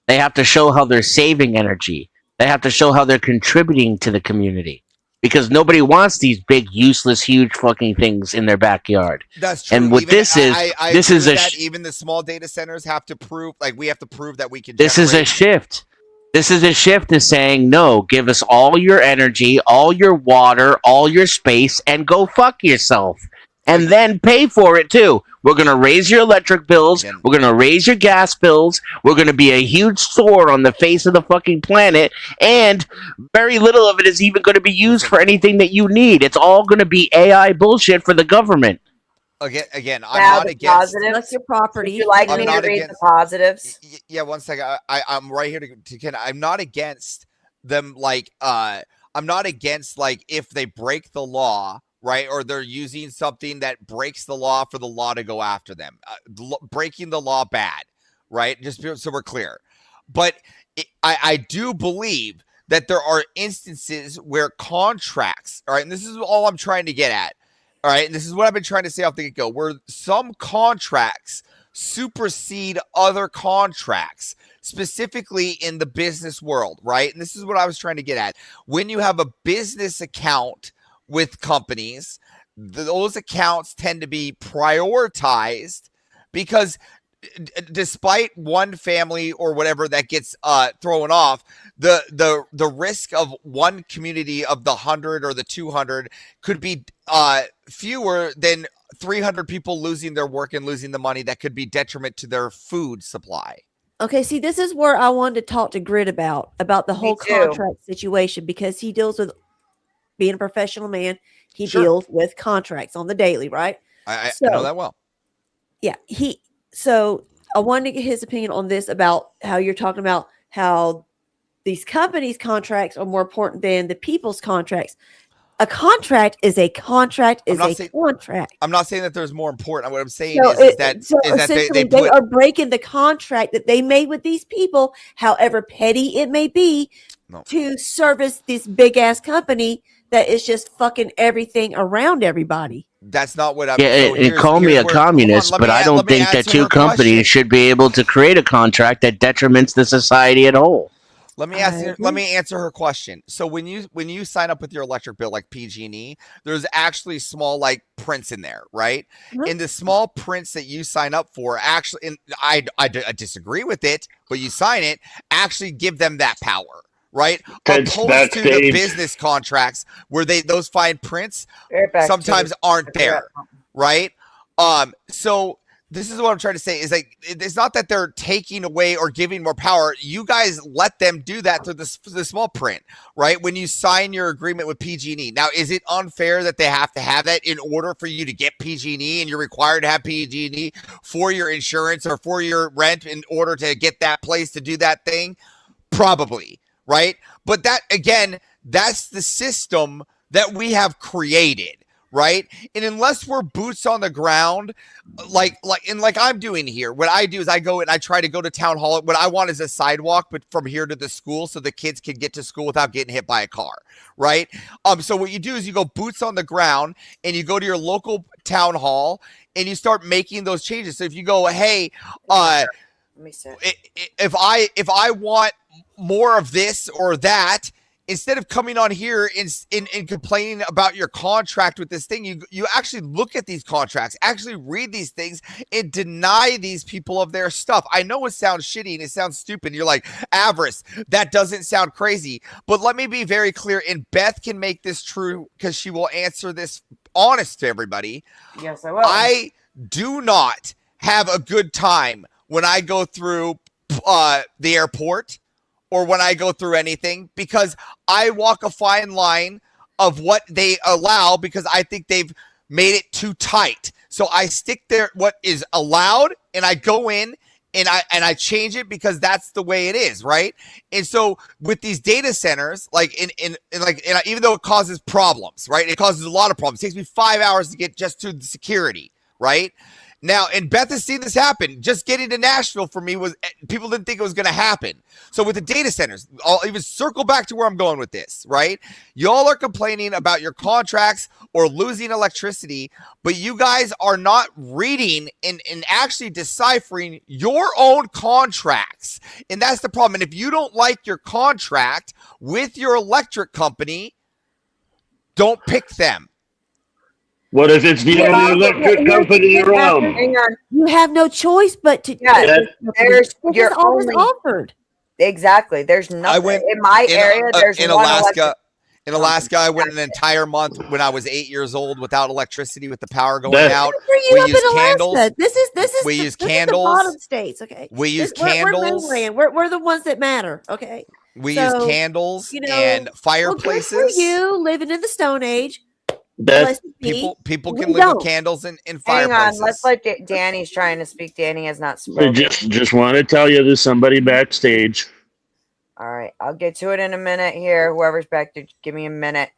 R: They have to show how they're saving energy. They have to show how they're contributing to the community. Because nobody wants these big, useless, huge fucking things in their backyard.
S: That's true.
R: And what
S: Even-
R: this is,
S: I
R: this
S: agree
R: is
S: with
R: a
S: that.
R: sh-
S: Even the small data centers have to prove, like we have to prove that we can.
R: this is a
S: generate-
R: shift. This is a shift to saying, no, give us all your energy, all your water, all your space, and go fuck yourself. And then pay for it too. We're going to raise your electric bills. We're going to raise your gas bills. We're going to be a huge sore on the face of the fucking planet. And very little of it is even going to be used for anything that you need. It's all going to be AI bullshit for the government.
S: Again, I'm
A: Now
S: not
A: the
S: against.
A: positives.
B: That's your property.
A: Would you like
S: I'm
A: me to
S: not
A: read the
S: against-
A: positives?
S: Yeah, one second. I'm right here to Ken. I'm not against them. Like, I'm not against like if they break the law, right? Or they're using something that breaks the law for the law to go after them. Breaking the law bad, right? Just so we're clear. But I do believe that there are instances where contracts, all right, and this is all I'm trying to get at, all right, and this is what I've been trying to say off the get-go, where some contracts supersede other contracts, specifically in the business world, right? And this is what I was trying to get at. When you have a business account with companies, those accounts tend to be prioritized because despite one family or whatever that gets thrown off, the risk of one community of the 100 or the 200 could be fewer than 300 people losing their work and losing the money that could be detriment to their food supply.
B: Okay, see, this is where I wanted to talk to Grit about the whole
A: too.
B: contract situation because he deals with being a professional man, he
S: Sure.
B: deals with contracts on the daily, right?
S: I know that well.
B: Yeah, so I wanted to get his opinion on this about how you're talking about how these companies' contracts are more important than the people's contracts. A contract is a contract is a contract.
S: I'm not saying that there's more important. What I'm saying
B: So
S: is that
B: essentially
S: they put
B: are breaking the contract that they made with these people, however petty it may be, to service this big ass company that is just fucking everything around everybody.
S: That's not what I'm.
R: Yeah,
S: so
R: and call me a communist, but I don't think that two companies should be able to create a contract that detriments the society at whole.
S: Let me answer her question. So when you sign up with your electric bill like PG&E, there's actually small like prints in there, right? In the small prints that you sign up for, actually, and I disagree with it, but you sign it, actually give them that power, right? Opposed to the business contracts where those fine prints sometimes aren't there, right? So this is what I'm trying to say is like, it's not that they're taking away or giving more power. You guys let them do that through the small print, right? When you sign your agreement with PG&E. Now, is it unfair that they have to have that in order for you to get PG&E and you're required to have PG&E for your insurance or for your rent in order to get that place to do that thing? Probably, right? But that, again, that's the system that we have created. Right. And unless we're boots on the ground, like I'm doing here, what I do is I go and I try to go to town hall. What I want is a sidewalk, but from here to the school so the kids can get to school without getting hit by a car. Right. So what you do is you go boots on the ground and you go to your local town hall and you start making those changes. So if you go, hey, let me see. If I want more of this or that, instead of coming on here and complaining about your contract with this thing, you actually look at these contracts, actually read these things, and deny these people of their stuff. I know it sounds shitty and it sounds stupid. You're like, Avarice, that doesn't sound crazy. But let me be very clear, and Beth can make this true because she will answer this honest to everybody.
A: Yes, I will.
S: I do not have a good time when I go through the airport or when I go through anything, because I walk a fine line of what they allow because I think they've made it too tight. So I stick there what is allowed and I go in and I change it because that's the way it is, right? And so with these data centers, even though it causes problems, right? It causes a lot of problems. It takes me 5 hours to get just to the security, right? Now, and Beth has seen this happen. Just getting to Nashville for me was, people didn't think it was going to happen. So with the data centers, I'll even circle back to where I'm going with this, right? Y'all are complaining about your contracts or losing electricity, but you guys are not reading and actually deciphering your own contracts. And that's the problem. And if you don't like your contract with your electric company, don't pick them.
V: What if it's the only electric company around?
A: Hang on.
B: You have no choice but to.
A: There's you're
B: always
A: only
B: offered.
A: Exactly. There's nothing
S: I went
A: in my area. There's
S: in
A: one
S: Alaska. In Alaska, I went an entire month when I was 8 years old without electricity, with the power going out.
B: We use candles. This is
S: We use
B: this
S: candles.
B: Is the bottom states, okay.
S: We use
B: We're
S: candles.
B: mainland. We're the ones that matter, okay.
S: We use candles and
B: Well,
S: fireplaces.
B: good for you living in the Stone Age.
S: People
B: We
S: can live
B: don't.
S: with candles and
A: Hang
S: fireplaces.
A: on. Let's let Danny's trying to speak. Danny has not spoken.
V: Just want to tell you there's somebody backstage.
A: All right. I'll get to it in a minute here. Whoever's back there, give me a minute.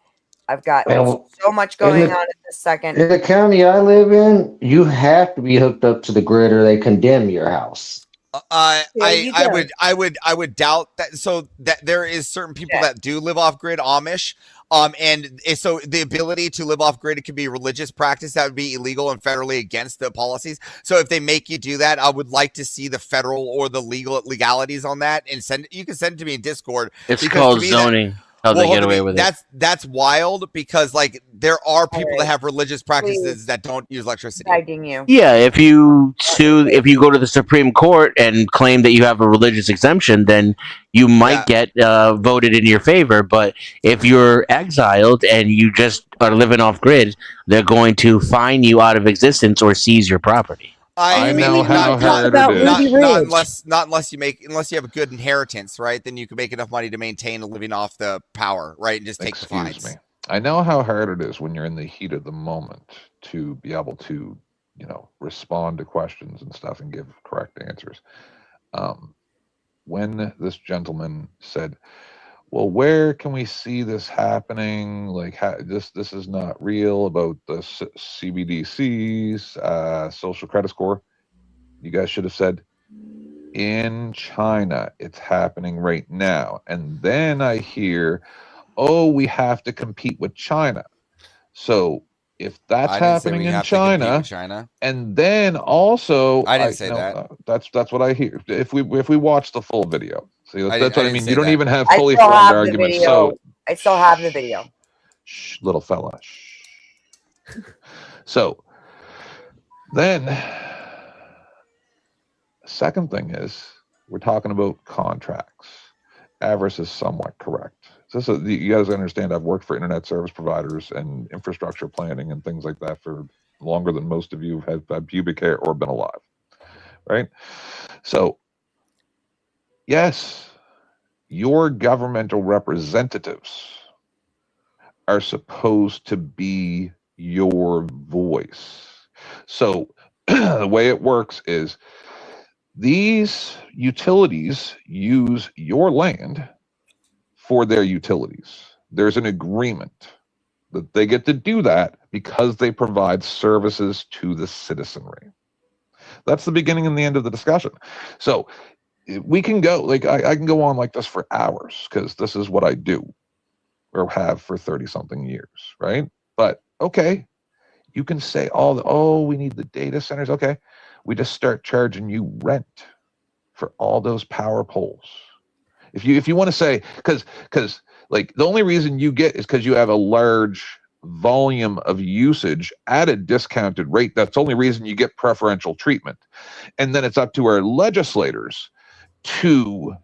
A: I've got
T: Well,
A: so much going on at this second.
T: In the county I live in, you have to be hooked up to the grid or they condemn your house.
S: I would doubt that. So that there is certain people that do live off grid, Amish. And so the ability to live off grid, it could be a religious practice that would be illegal and federally against the policies. So if they make you do that, I would like to see the federal or the legalities on that, and you can send it to me in Discord.
R: It's called zoning. How they get away with it.
S: That's wild because like there are people that have religious practices that don't use electricity.
A: Begging you.
R: Yeah, if you go to the Supreme Court and claim that you have a religious exemption, then you might get voted in your favor. But if you're exiled and you just are living off grid, they're going to fine you out of existence or seize your property.
S: I
V: know how hard it is.
S: Not unless you have a good inheritance, right? Then you can make enough money to maintain living off the power, right? And just take the fines.
I: I know how hard it is when you're in the heat of the moment to be able to, respond to questions and stuff and give correct answers. When this gentleman said, well, where can we see this happening? Like, this is not real about the CBDC's social credit score. You guys should have said, in China, it's happening right now. And then I hear, oh, we have to compete with China. So if that's happening in China, and then also,
F: I didn't say that.
I: That's what I hear. If we watch the full video, see, that's what I mean. You don't even have
A: I
I: fully
A: still
I: formed
A: have the
I: arguments.
A: video.
I: So
A: I still have the video.
I: little fella. So then, second thing is we're talking about contracts. Avarice is somewhat correct. You guys understand I've worked for internet service providers and infrastructure planning and things like that for longer than most of you have had pubic hair or been alive, right? So, yes, your governmental representatives are supposed to be your voice. So, the way it works is these utilities use your land for their utilities. There's an agreement that they get to do that because they provide services to the citizenry. That's the beginning and the end of the discussion. So we can go, like, I can go on like this for hours because this is what I do or have for 30-something years, right? But okay, you can say we need the data centers. Okay, we just start charging you rent for all those power poles. If you want to say, because like the only reason you get is because you have a large volume of usage at a discounted rate. That's the only reason you get preferential treatment. And then it's up to our legislators to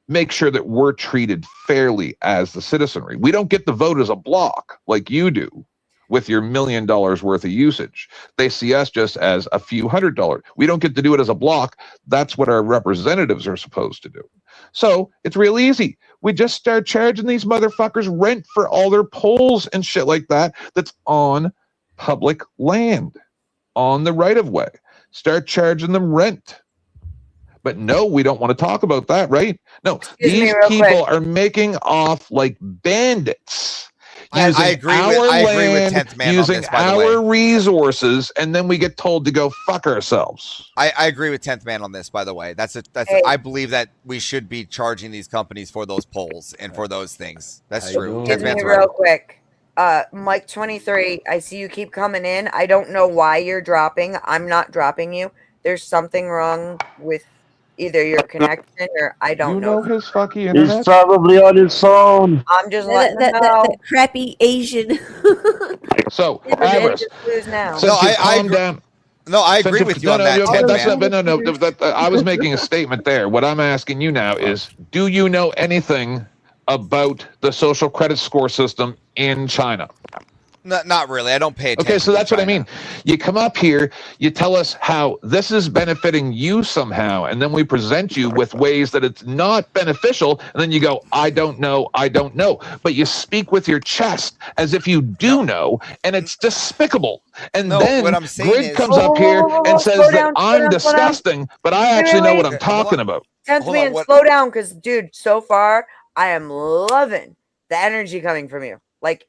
I: make sure that we're treated fairly as the citizenry. We don't get the vote as a block like you do with your $1 million worth of usage. They see us just as a few $100. We don't get to do it as a block. That's what our representatives are supposed to do. So it's real easy. We just start charging these motherfuckers rent for all their poles and shit like that that's on public land, on the right of way. Start charging them rent. But no, we don't want to talk about that, right? No, these people are making off like bandits.
F: I agree with 10th Man
I: using
F: on this, by the way.
I: our resources, and then we get told to go fuck ourselves.
F: I agree with 10th Man on this, by the way. I believe that we should be charging these companies for those polls and for those things. That's true. 10th Man's right.
A: Real quick. Mike 23, I see you keep coming in. I don't know why you're dropping. I'm not dropping you. There's something wrong with either your connection or I don't know.
I: His fucking internet?
V: He's probably on his phone.
A: I'm just letting them know.
B: That crappy Asian.
I: So, Avarice,
F: I agree with you on that.
I: I was making a statement there. What I'm asking you now is, do you know anything about the social credit score system in China?
F: Not really. I don't pay attention.
I: Okay, so that's what I mean. You come up here, you tell us how this is benefiting you somehow, and then we present you with ways that it's not beneficial, and then you go, I don't know. But you speak with your chest as if you do know, and it's despicable. And then Grid comes up here and says that I'm disgusting, but I actually know what I'm talking about.
A: 10th Man, slow down, because, dude, so far, I am loving the energy coming from you. Like,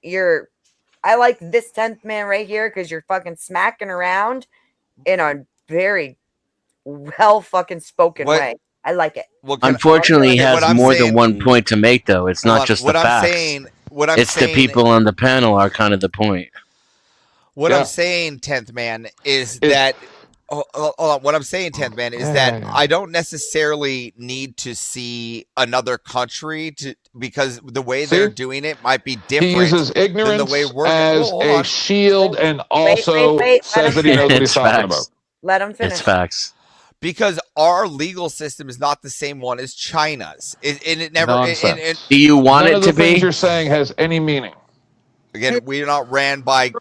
A: I like this 10th Man right here because you're fucking smacking around in a very well fucking spoken way. I like it.
R: Unfortunately, he has more than one point to make, though. It's not just the facts. It's the people on the panel are kind of the point.
F: What I'm saying, 10th Man, is that hold on. What I'm saying, 10th Man, is that I don't necessarily need to see another country because the way they're doing it might be different.
I: He uses ignorance
F: than the way we're
I: as a shield and also says that he knows what he's talking about.
A: Let him finish.
R: It's facts.
F: Because our legal system is not the same one as China's. It never.
I: Do
R: you want
I: None
R: it
I: of the
R: to be?
I: things you're saying has any meaning.
F: Again, we're not ran by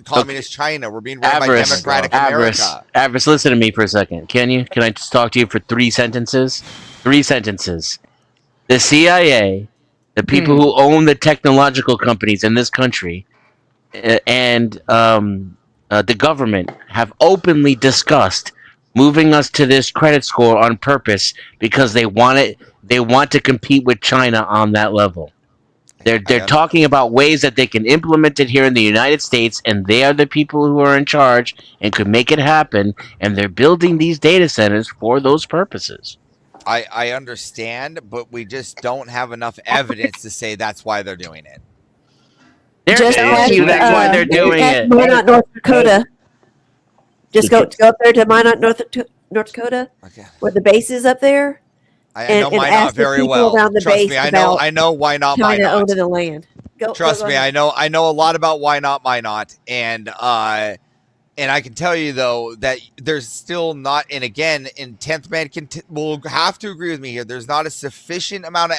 F: communist China. We're being ran by democratic America.
R: Avarice, listen to me for a second. Can I just talk to you for 3 sentences? 3 sentences. The CIA the people who own the technological companies in this country, and the government have openly discussed moving us to this credit score on purpose because they want it. They want to compete with China on that level. They're talking about ways that they can implement it here in the United States, and they are the people who are in charge and could make it happen. And they're building these data centers for those purposes.
S: I understand, but we just don't have enough evidence to say that's why they're doing it.
R: They're telling you that's why they're doing it.
B: Minot, North Dakota. Just go up there to Minot, North Dakota, where the base is up there.
S: I know Minot very well. Trust me, I know why not
B: China
S: Minot.
B: owning the land.
S: Trust me, I know a lot about why not Minot, and I can tell you though that there's still not, and again, in 10th Man will have to agree with me here. There's not a sufficient amount of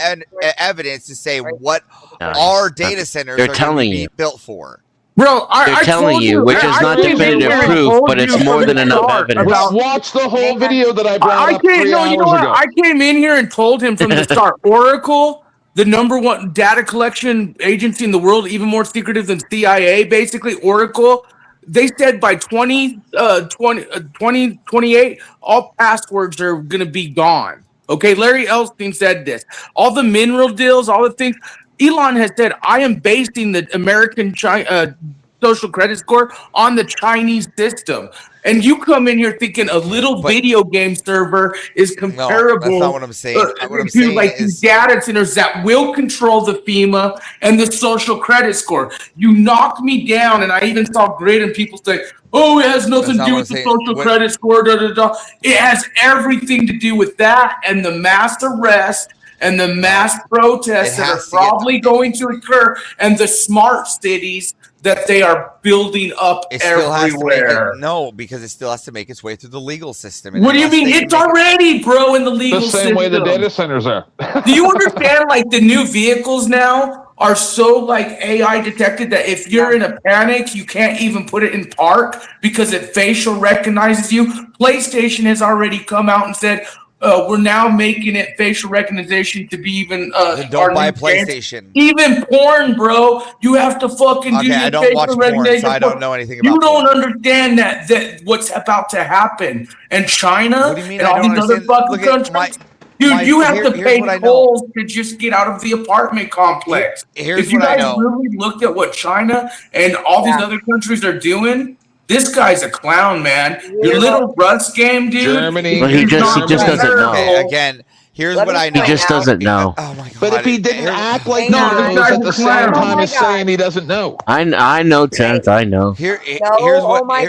S: evidence to say what our data centers are going to be built for.
H: Bro,
R: they're telling you, which is not definitive proof, but it's more than enough evidence.
I: Watch the whole video that I brought up 3 hours ago.
H: I came in here and told him from the start, Oracle, the +1 data collection agency in the world, even more secretive than CIA, basically, Oracle, they said by 2028, all passwords are going to be gone. Okay, Larry Ellstein said this. All the mineral deals, all the things. Elon has said, I am basing the American social credit score on the Chinese system. And you come in here thinking a little video game server is comparable.
S: No, that's not what I'm saying. What I'm
H: to
S: saying
H: like
S: is
H: data centers that will control the FEMA and the social credit score. You knocked me down, and I even saw Grid and people say, oh, it has nothing to do with the social credit score. It has everything to do with that and the mass arrest and the mass protests that are probably going to occur, and the smart cities that they are building up everywhere.
S: Because it still has to make its way through the legal system.
H: What do you mean? It's already, bro, in the legal system.
I: The same way the data centers are.
H: Do you understand, like, the new vehicles now are so, like, AI detected that if you're in a panic, you can't even put it in park because it facial recognizes you? PlayStation has already come out and said, we're now making it facial recognition to be even
S: don't buy a PlayStation.
H: Even porn, bro. You have to fucking do
S: I don't watch porn, so I don't know anything about
H: You don't understand that what's about to happen. And China and all these other fucking countries. Dude, you have to pay tolls to just get out of the apartment complex. If you guys really looked at what China and all these other countries are doing, this guy's a clown, man. Your little Russ game, dude.
I: Germany.
R: But he just doesn't know.
S: Okay, again, here's what I know.
R: He just doesn't know.
S: Oh my god!
I: But if he didn't act like he knows at the same time as saying he doesn't know.
R: I know, 10th. I know.
S: Here's
A: oh my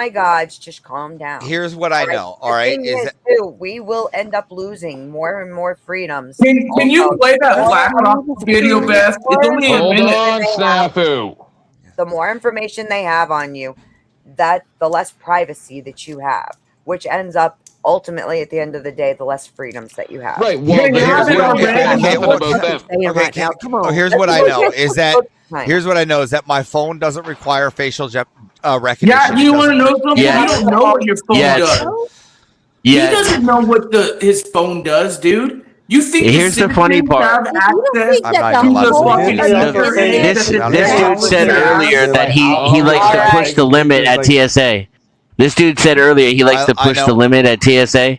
A: gods. Just calm down.
S: Here's what I know. All right,
A: we will end up losing more and more freedoms.
H: Can you play that BlackRock video, Beth? It's only a minute.
I: Hold on, Snafu.
A: The more information they have on you, the less privacy that you have, which ends up ultimately at the end of the day, the less freedoms that you have.
I: Right. Well,
S: here's what I know is that my phone doesn't require facial recognition.
H: Yeah, you want to know something? You don't know what your phone does. He doesn't know what his phone does, dude. You think
R: here's the funny part. This dude said earlier that he likes to push the limit at TSA. This dude said earlier he likes to push the limit at TSA.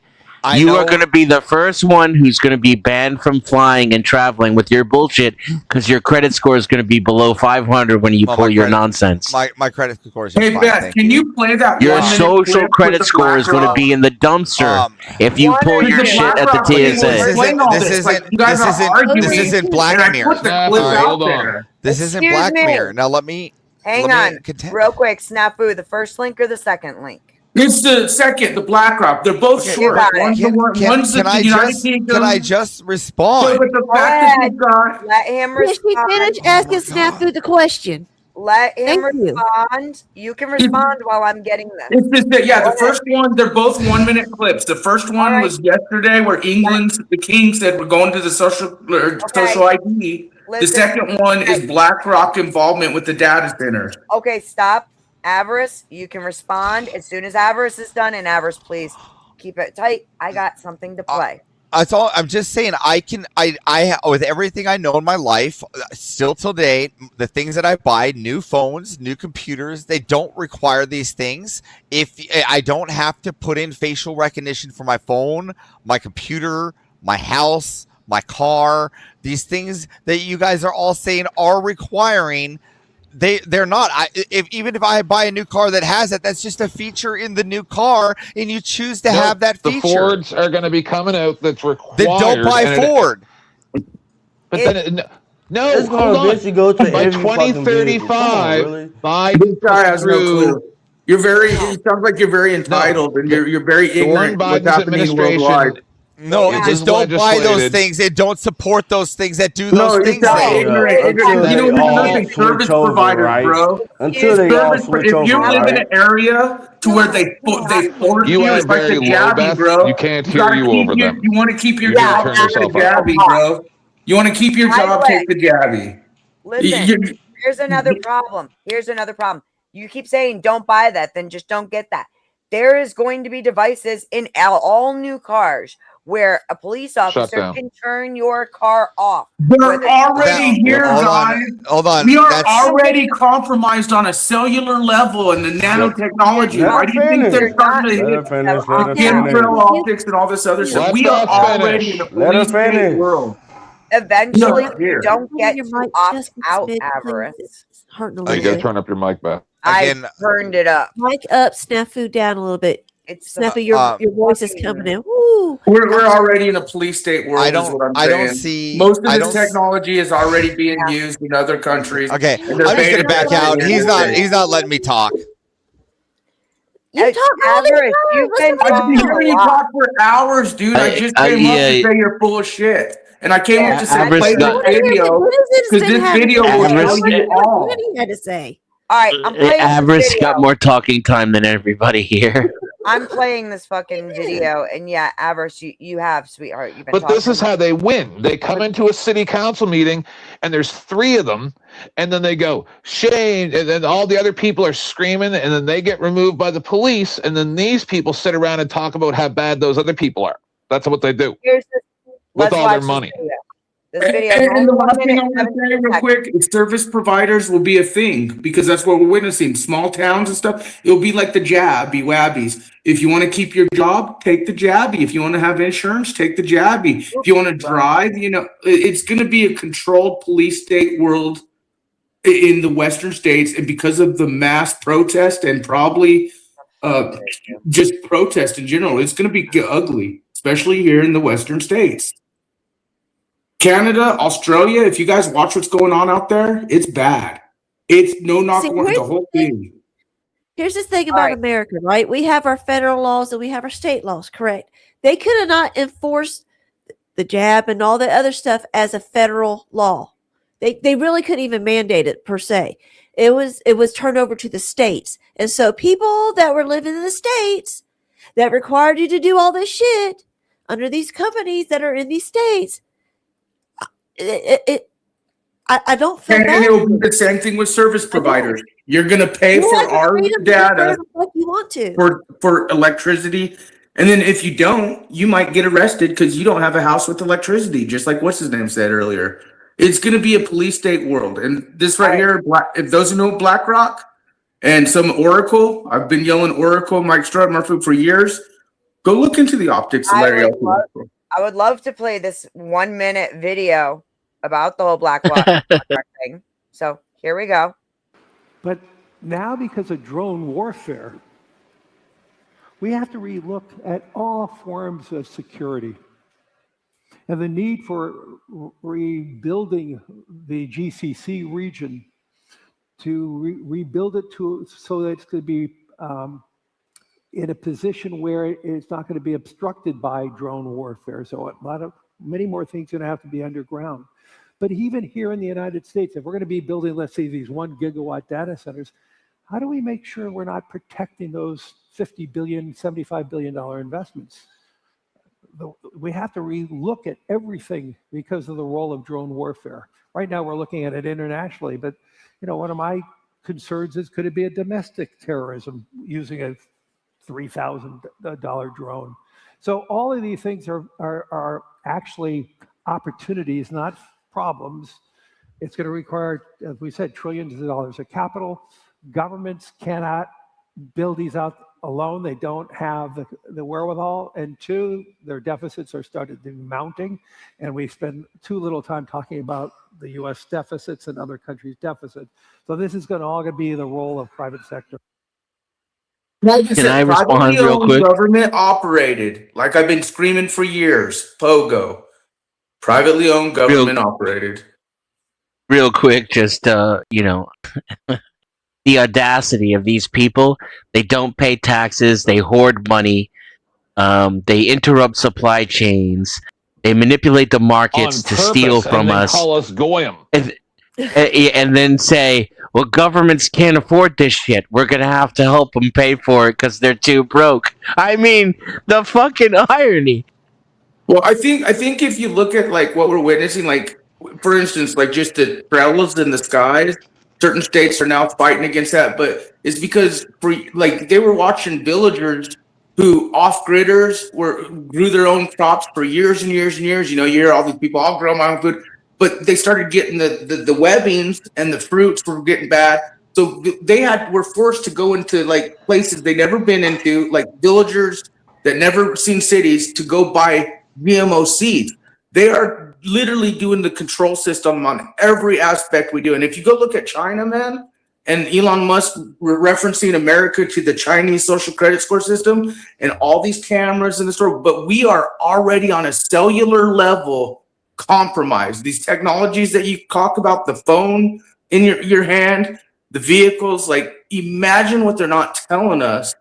R: You are going to be the first one who's going to be banned from flying and traveling with your bullshit because your credit score is going to be below 500 when you pull your nonsense.
S: My credit score is
H: Hey, Beth, can you play that?
R: Your social credit score is going to be in the dumpster if you pull your shit at the TSA.
S: This isn't Black Mirror.
I: Hold on.
S: This isn't Black Mirror. Now let me
A: hang on real quick. Snafu, the first link or the second link?
H: It's the second, the BlackRock. They're both short.
S: Can I just respond?
A: Let him respond.
B: She finished asking Snafu the question.
A: Let him respond. You can respond while I'm getting this.
H: The first one, they're both 1 minute clips. The first one was yesterday where the king said we're going to the social ID. The second one is BlackRock involvement with the data centers.
A: Okay, stop. Avarice, you can respond as soon as Avarice is done. And Avarice, please keep it tight. I got something to play.
F: That's all. I'm just saying. I with everything I know in my life, still till date, the things that I buy, new phones, new computers, they don't require these things. If I don't have to put in facial recognition for my phone, my computer, my house, my car, these things that you guys are all saying are requiring. They're not. Even if I buy a new car that has it, that's just a feature in the new car, and you choose to have that feature.
I: The Fords are going to be coming out. That's required.
F: Then don't buy Ford.
I: But then no,
C: It's
I: hold
C: gonna
I: on.
C: eventually go to
I: By
C: every fucking vehicle. Come on,
I: 2035,
C: really?
I: buy
H: This guy has no clue. You're very. It sounds like you're very entitled, and you're very ignorant of what's
I: Biden's
H: happening worldwide.
F: No,
I: It
F: just
I: is
F: don't buy those
I: legislated.
F: things and don't support those things that do
H: No,
F: those
H: you
F: things.
H: sound
F: then.
H: ignorant.
C: Until
H: You
C: they
H: know,
C: all
H: nothing.
C: switch
H: Service
C: over,
H: providers,
C: right?
H: bro.
C: Until they all switch
H: If
C: over,
H: you live in
C: right?
H: an area to where they force
I: You
H: you,
I: are
H: it's like
I: very
H: the
I: low,
H: jabby,
I: Beth.
H: bro.
I: You can't
H: You
I: hear
H: gotta
I: you
H: keep
I: over them.
H: You want to keep your
I: You need to
H: job,
I: turn
H: take
I: yourself
H: the
I: up.
H: jabby, bro. You want to keep your
A: By the
H: job,
A: way,
H: take the jabby.
A: Listen, here's another problem. You keep saying don't buy that, then just don't get that. There is going to be devices in all new cars where a police officer
I: down.
A: can turn your car off.
H: They're already here, guys.
F: Hold on.
H: We are
F: That's
H: already compromised on a cellular level in the nanotechnology.
C: Let
H: Why
C: her
H: do you think they're
C: finish.
H: starting to
C: Let her
H: hit
C: finish. Let her
H: chemtrail
C: finish.
H: optics and all this other stuff?
I: Let
H: We are
I: Beth
H: already
I: finish.
H: in a
C: Let her
H: police state
C: finish.
H: world.
A: Eventually,
H: No,
A: you
H: here.
A: don't get
B: Your
A: to
B: mic,
A: opt
B: Justin
A: out,
B: Smith, please.
A: avarice.
B: It's hurting a
I: You
B: little
I: got to
B: bit.
I: turn up your mic, Beth.
A: I
F: Again,
A: turned it up.
B: Mic up, Snafu down a little bit.
A: It's
B: Snafu, your voice is coming in. Woo!
H: We're already in a police state world.
F: I
H: Is
F: don't-
H: what I'm
F: I
H: saying.
F: don't see-
H: Most of
F: I
H: this
F: don't s-
H: technology is already being used in other countries.
F: Okay,
H: and they're
F: I'm just gonna
H: beta
F: back
H: testing
F: out.
H: it
F: He's
H: here.
F: not letting me talk.
B: You talk all the
A: Avarice,
B: time.
A: you've
B: What's
A: been
B: the
H: I've been
A: talking
H: hearing
A: a
H: you
A: lot.
H: talk for hours, dude. I just came up to say you're full of shit. And I came up to say
R: Avarice
H: play
R: got-
H: this video because this video will tell you all.
B: What he had to say.
A: All right, I'm playing this
R: Avarice
A: video.
R: got more talking time than everybody here.
A: I'm playing this fucking video, and yeah, Avarice, you have, sweetheart. You've been
I: But
A: talking.
I: this is how they win. They come into a city council meeting, and there's 3 of them, and then they go, Shane, and then all the other people are screaming, and then they get removed by the police, and then these people sit around and talk about how bad those other people are. That's what they do
A: Here's this.
I: with
A: Let's
I: all
A: watch
I: their
A: this
I: money.
A: video. This video is
H: And
A: only
H: the
A: 1
H: last thing
A: minute,
H: I want to
A: 17
H: say real
A: seconds.
H: quick is service providers will be a thing because that's what we're witnessing. Small towns and stuff, it'll be like the jabby wabbies. If you want to keep your job, take the jabby. If you want to have insurance, take the jabby. If you want to drive, it's going to be a controlled police state world in the Western states. And because of the mass protest and probably just protest in general, it's going to be ugly, especially here in the Western states. Canada, Australia, if you guys watch what's going on out there, it's bad. It's no knock
B: See,
H: the whole thing.
B: Here's the thing about America, right? We have our federal laws and we have our state laws, correct? They could have not enforced the jab and all the other stuff as a federal law. They really couldn't even mandate it per se. It was turned over to the states. And so people that were living in the states that required you to do all this shit under these companies that are in these states, I don't feel
H: And
B: bad.
H: it'll be the same thing with service providers. You're gonna pay
B: You
H: for
B: have the
H: our
B: freedom to
H: data
B: do what you want to.
H: for electricity. And then if you don't, you might get arrested because you don't have a house with electricity, just like what's his name said earlier. It's gonna be a police state world. And this right here, if those who know BlackRock and some Oracle, I've been yelling Oracle, Mike Strutmurphy for years. Go look into the optics of Larry Ellison.
A: I would love to play this 1 minute video about the whole BlackRock thing. So here we go.
G: But now, because of drone warfare, we have to relook at all forms of security and the need for rebuilding the GCC region to rebuild it so that it's going to be in a position where it's not going to be obstructed by drone warfare. So many more things are going to have to be underground. But even here in the United States, if we're going to be building, let's say, these 1 gigawatt data centers, how do we make sure we're not protecting those $50 billion, $75 billion investments? We have to relook at everything because of the role of drone warfare. Right now, we're looking at it internationally, but one of my concerns is, could it be a domestic terrorism using a $3,000 drone? So all of these things are actually opportunities, not problems. It's going to require, as we said, trillions of dollars of capital. Governments cannot build these out alone. They don't have the wherewithal. And two, their deficits are started to be mounting. And we spend too little time talking about the U.S. deficits and other countries' deficits. So this is going to all be the role of private sector.
H: Can
R: I respond real quick?
H: Government operated, like I've been screaming for years. POGO, privately owned, government operated.
R: Real quick, just you know, the audacity of these people. They don't pay taxes. They hoard money. They interrupt supply chains. They manipulate the markets to steal from us.
I: Call us goyim.
R: And then say, well, governments can't afford this shit. We're going to have to help them pay for it because they're too broke. I mean, the fucking irony.
H: Well, I think if you look at like what we're witnessing, like for instance, like just the trails in the skies, certain states are now fighting against that, but it's because like they were watching villagers who off-gridders grew their own crops for years and years and years. You know, you hear all these people, I'll grow my own food. But they started getting the webbings and the fruits were getting bad. So were forced to go into like places they never been into, like villagers that never seen cities, to go buy GMO seeds. They are literally doing the control system on every aspect we do. And if you go look at China, man, and Elon Musk referencing America to the Chinese social credit score system and all these cameras in the store, but we are already on a cellular level compromised. These technologies that you talk about, the phone in your hand, the vehicles, like imagine what they're not telling us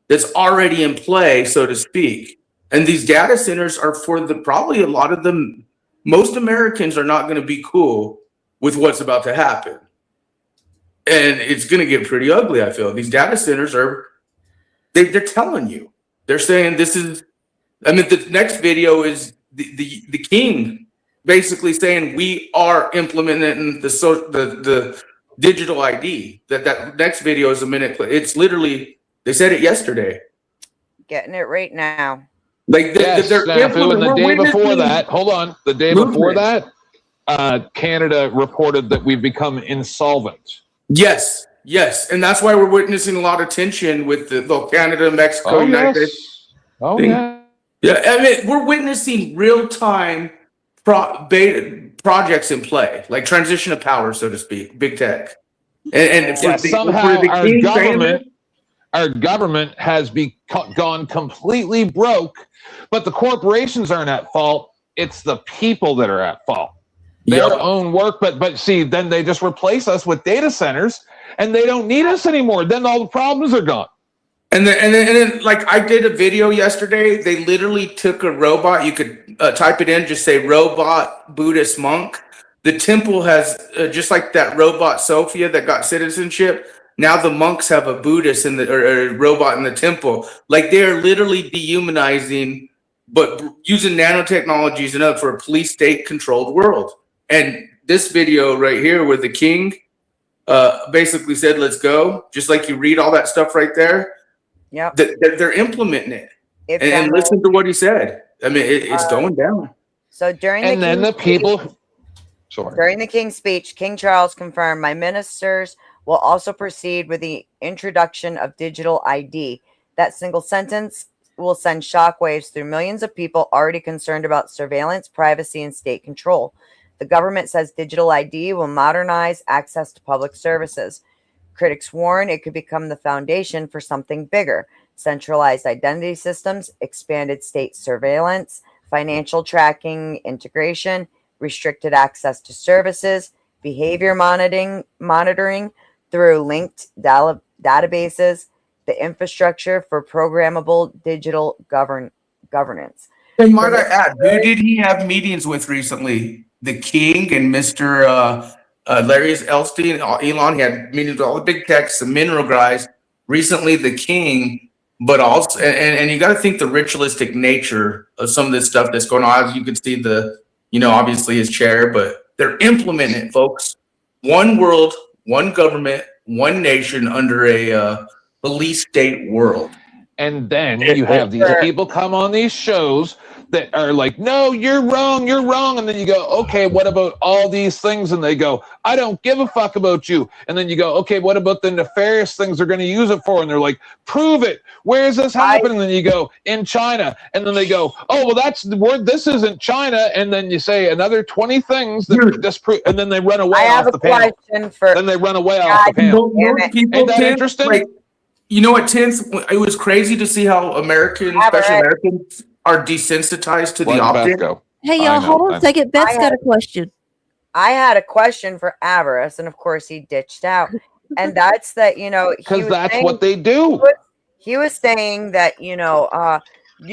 H: that's already in play, so to speak. And these data centers are for probably a lot of them. Most Americans are not going to be cool with what's about to happen. And it's going to get pretty ugly, I feel. These data centers they're telling you. They're saying this is, I mean, the next video is the king basically saying we are implementing the digital ID. That next video is a minute. It's literally, they said it yesterday.
A: Getting it right now.
I: Like they're Snafu, and the day before that, hold on, the day before that, Canada reported that we've become insolvent.
H: Yes, and that's why we're witnessing a lot of tension with the Canada, Mexico, United States.
I: Oh
H: thing.
I: yeah.
H: I mean, we're witnessing real-time projects in play, like transition of power, so to speak, big tech. And
I: somehow our government has gone completely broke, but the corporations aren't at fault. It's the people that are at fault. Their own work, but see, then they just replace us with data centers, and they don't need us anymore. Then all the problems are gone.
H: And then, like I did a video yesterday. They literally took a robot. You could type it in, just say robot Buddhist monk. The temple has just like that robot Sophia that got citizenship. Now the monks have a Buddhist or a robot in the temple. Like they're literally dehumanizing, but using nanotechnologies and for a police state controlled world. And this video right here where the king basically said, let's go, just like you read all that stuff right there.
A: Yep.
H: They're implementing it. And listen to what he said. I mean, it's going down.
A: So during during the King's speech, King Charles confirmed, my ministers will also proceed with the introduction of digital ID. That single sentence will send shockwaves through millions of people already concerned about surveillance, privacy, and state control. The government says digital ID will modernize access to public services. Critics warn it could become the foundation for something bigger: centralized identity systems, expanded state surveillance, financial tracking integration, restricted access to services, behavior monitoring through linked databases, the infrastructure for programmable digital governance.
H: And might I add, who did he have meetings with recently? The king and Mr. Larry Epstein, Elon. He had meetings with all the big techs, the mineral guys. Recently, the king, but also, and you got to think the ritualistic nature of some of this stuff that's going on. As you can see, obviously his chair, but they're implementing it, folks. One world, one government, one nation under a police state world.
I: And then you have these people come on these shows that are like, no, you're wrong, and then you go, okay, what about all these things? And they go, I don't give a fuck about you. And then you go, okay, what about the nefarious things they're going to use it for? And they're like, prove it. Where is this happening? And then you go, in China. And then they go, oh, well, that's the word. This isn't China. And then you say another 20 things that disprove, and then they run away off the panel. Then they run away off the panel. Ain't that interesting?
H: Like, you know what, Tins? It was crazy to see how Americans, especially Americans, are desensitized to the opt-in.
B: Hey, y'all, hold on a second. Beth's got a question.
A: I had a question for Avarice, and of course he ditched out. And that's that,
I: because that's what they do.
A: He was saying that, you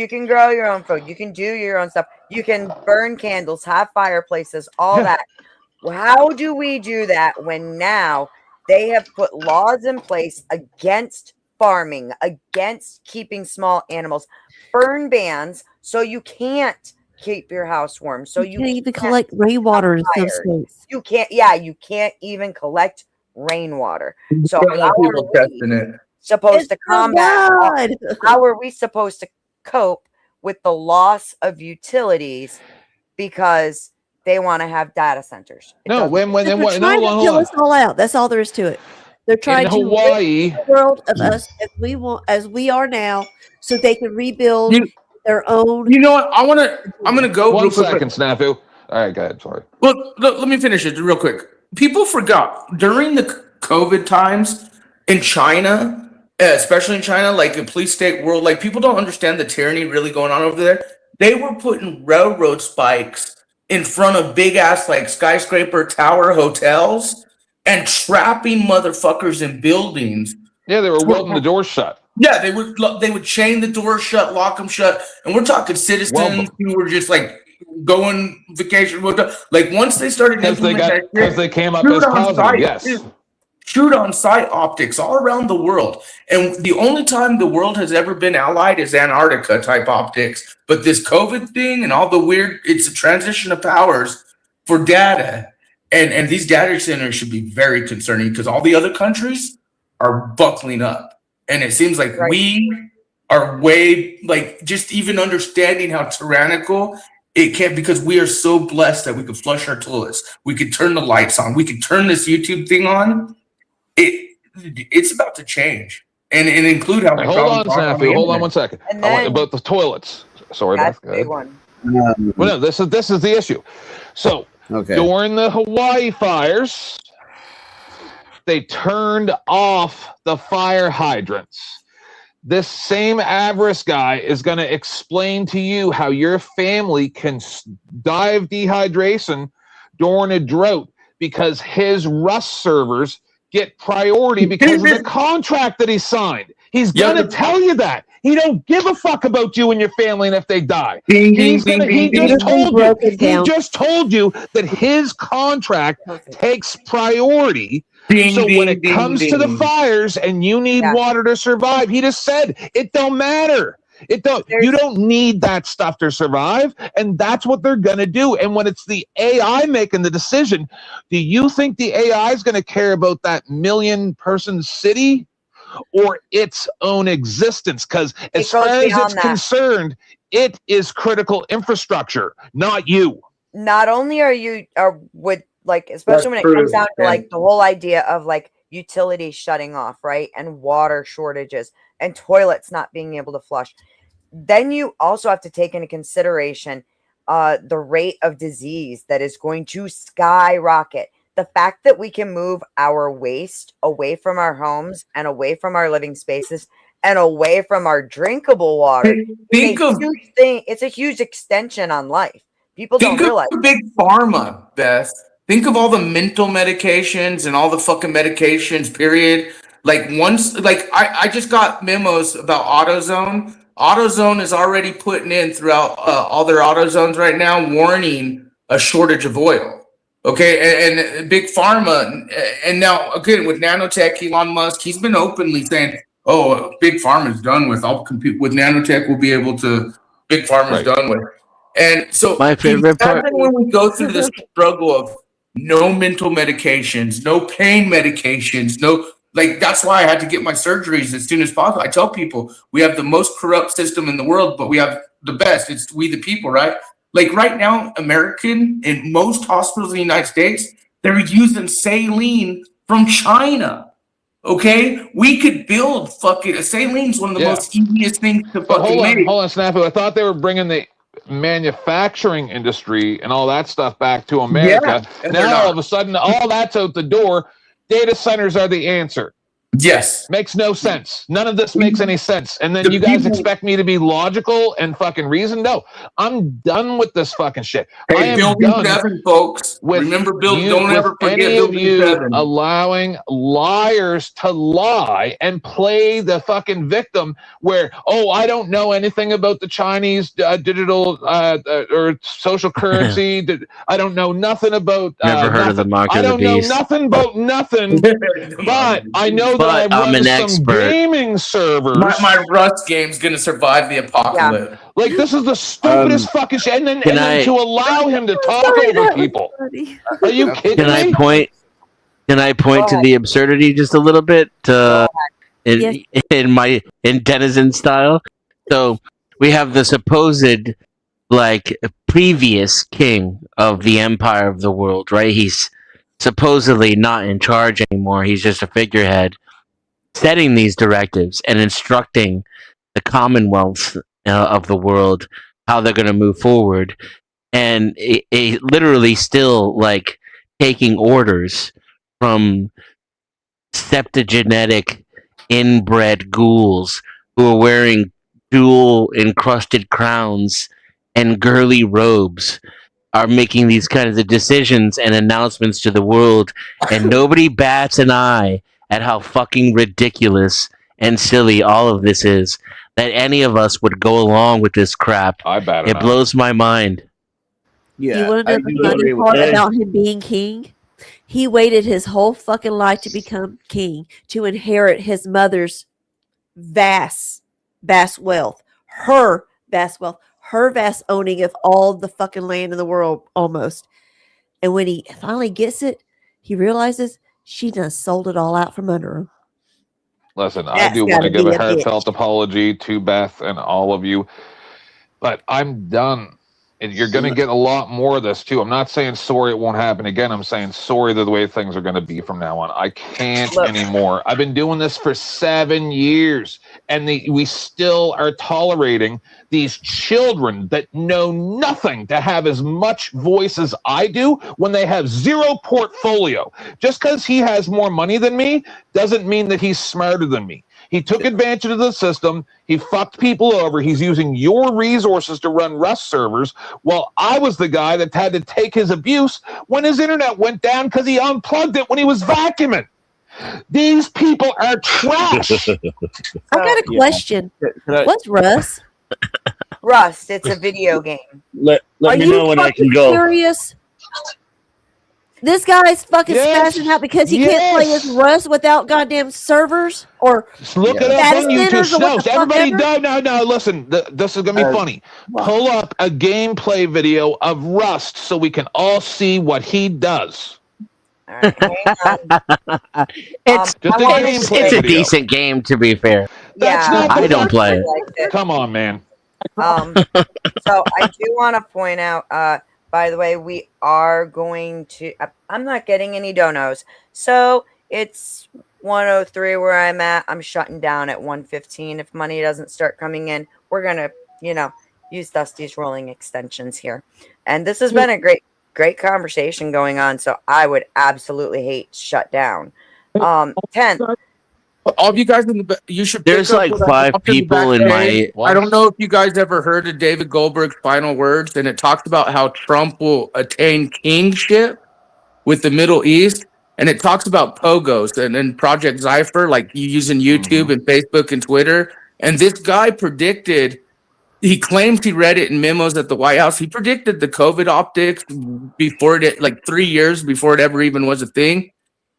A: can grow your own food, you can do your own stuff, you can burn candles, have fireplaces, all that. Well, how do we do that when now they have put laws in place against farming, against keeping small animals, burn bans, so you can't keep your house warm, so you
B: can't even collect rainwater in some states.
A: You can't even collect rainwater. So
H: how are we
A: supposed to combat? How are we supposed to cope with the loss of utilities because they want to have data centers?
B: They're trying to kill us all out. That's all there is to it. They're trying to rid the world of us as we are now, so they can rebuild their own.
H: You know what? I'm gonna go.
I: One second, Snafu. All right, go ahead. Sorry.
H: Well, let me finish it real quick. People forgot during the COVID times in China, especially in China, like a police state world, like people don't understand the tyranny really going on over there. They were putting railroad spikes in front of big ass like skyscraper tower hotels and trapping motherfuckers in buildings.
I: Yeah, they were welding the doors shut.
H: Yeah, they would chain the doors shut, lock them shut, and we're talking citizens who were just like going vacation. Like once they started implementing
I: because they came up as positive, yes.
H: Shoot on sight optics all around the world. And the only time the world has ever been allied is Antarctica type optics. But this COVID thing and all the weird, it's a transition of powers for data. And these data centers should be very concerning because all the other countries are buckling up. And it seems like we are way, like, just even understanding how tyrannical it can, because we are so blessed that we could flush our toilets. We could turn the lights on. We could turn this YouTube thing on. It's about to change. And include how
I: hold on, Snafu. Hold on 1 second. About the toilets. Sorry,
A: that's
I: Beth, go ahead. Well, no, this is the issue. So during the Hawaii fires, they turned off the fire hydrants. This same Avarice guy is going to explain to you how your family can die of dehydration during a drought because his Rust servers get priority because of the contract that he signed. He's going to tell you that. He don't give a fuck about you and your family and if they die. He just told you that his contract takes priority. So when it comes to the fires and you need water to survive, he just said it don't matter. You don't need that stuff to survive, and that's what they're gonna do. And when it's the AI making the decision, do you think the AI is gonna care about that 1 million person city or its own existence? Because as far as it's concerned, it is critical infrastructure, not you.
A: Not only especially when it comes down to like the whole idea of like utilities shutting off, right? And water shortages and toilets not being able to flush. Then you also have to take into consideration the rate of disease that is going to skyrocket. The fact that we can move our waste away from our homes and away from our living spaces and away from our drinkable water is a huge thing. It's a huge extension on life. People don't realize.
H: Think of big pharma, Beth. Think of all the mental medications and all the fucking medications, period. Like I just got memos about AutoZone. AutoZone is already putting in throughout all their AutoZones right now, warning a shortage of oil. Okay, and big pharma, and now again with nanotech, Elon Musk, he's been openly saying, "Oh, big pharma is done with. I'll compete with nanotech. We'll be able to. Big pharma is done with." And so
R: my favorite part
H: when we go through this struggle of no mental medications, no pain medications, no Like, that's why I had to get my surgeries as soon as possible. I tell people we have the most corrupt system in the world, but we have the best. It's we the people, right? Like right now, American in most hospitals in the United States, they're using saline from China. Okay, we could build fucking saline's one of the most easiest things to
I: But
H: fucking make.
I: hold on, Snafu. I thought they were bringing the manufacturing industry and all that stuff back to America.
H: and they're
I: Now
H: not.
I: all of a sudden, all that's out the door. Data centers are the answer.
H: Yes.
I: Makes no sense. None of this makes any sense. And then
H: The
I: you guys
H: people-
I: expect me to be logical and fucking reason? No, I'm done with this fucking shit. I
H: Hey,
I: am
H: Building
I: done
H: 7, folks.
I: with
H: Remember,
I: you,
H: don't
I: with
H: ever forget
I: any of
H: Building
I: you
H: 7.
I: allowing liars to lie and play the fucking victim where, oh, I don't know anything about the Chinese digital or social currency. I don't know nothing about
R: Never heard of the
I: nothing.
R: mark
I: I
R: of the
I: don't know
R: beast.
I: nothing about nothing, but I know that
R: But
I: I
R: I'm
I: run
R: an
I: some
R: expert.
I: gaming servers.
H: My Rust game's gonna survive the apocalypse.
I: Like, this is the stupidest fucking shit. And then,
R: Can
I: then
R: I-
I: to allow him to talk over people. Are you kidding
R: Can I
I: me?
R: point? Can I point to the absurdity just a little bit in Denizen style? So we have the supposed like previous king of the empire of the world, right? He's supposedly not in charge anymore. He's just a figurehead, setting these directives and instructing the Commonwealth of the world how they're going to move forward, and it literally still like taking orders from septogenetic inbred ghouls who are wearing jewel encrusted crowns and girly robes, are making these kinds of decisions and announcements to the world, and nobody bats an eye at how fucking ridiculous and silly all of this is, that any of us would go along with this crap. It blows my mind.
B: You want to know the funny part about him being king? He waited his whole fucking life to become king, to inherit his mother's vast wealth, her vast wealth, her vast owning of all the fucking land in the world almost. And when he finally gets it, he realizes she done sold it all out from under him.
I: Listen, I
B: That's
I: do want to
B: gotta
I: give
B: be
I: a
B: a
I: heartfelt apology to Beth and all of you, but I'm done. And you're going to get a lot more of this too. I'm not saying sorry it won't happen again. I'm saying sorry the way things are going to be from now on. I can't anymore. I've been doing this for 7 years, and we still are tolerating these children that know nothing to have as much voice as I do when they have zero portfolio. Just because he has more money than me doesn't mean that he's smarter than me. He took advantage of the system. He fucked people over. He's using your resources to run Rust servers, while I was the guy that had to take his abuse when his internet went down because he unplugged it when he was vacuuming. These people are trash.
B: I got a question. What's Rust?
A: Rust, it's a video game.
V: Let
B: Are
V: me
B: you
V: know when I can
B: fucking
V: go.
B: serious? This guy's fucking spazzing out because he can't play his Rust without goddamn servers or
I: Look it up
B: data
I: on YouTube.
B: centers or what the fuck
I: Everybody,
B: ever?
I: no. Listen, this is gonna be funny. Pull up a gameplay video of Rust so we can all see what he does.
R: It's
I: Just a gameplay
R: it's a
I: video.
R: decent game, to be fair.
I: That's not
R: I
I: the
R: don't play it.
I: Come on, man.
A: So I do want to point out, by the way, we are going to, I'm not getting any donos. So it's 103 where I'm at. I'm shutting down at 115. If money doesn't start coming in, we're going to, use Dusty's rolling extensions here. And this has been a great conversation going on. So I would absolutely hate shut down. 10.
H: All of you guys in the you should.
R: There's
H: pick up
R: like
H: what I
R: 5
H: dropped in the
R: people
H: back
R: in
H: page.
R: my-
H: I don't know if you guys ever heard of David Goldberg's final words, and it talks about how Trump will attain kingship with the Middle East, and it talks about pogos and Project Zypher, like you using YouTube and Facebook and Twitter. And this guy predicted. He claims he read it in memos at the White House. He predicted the COVID optics before it, like 3 years before it ever even was a thing.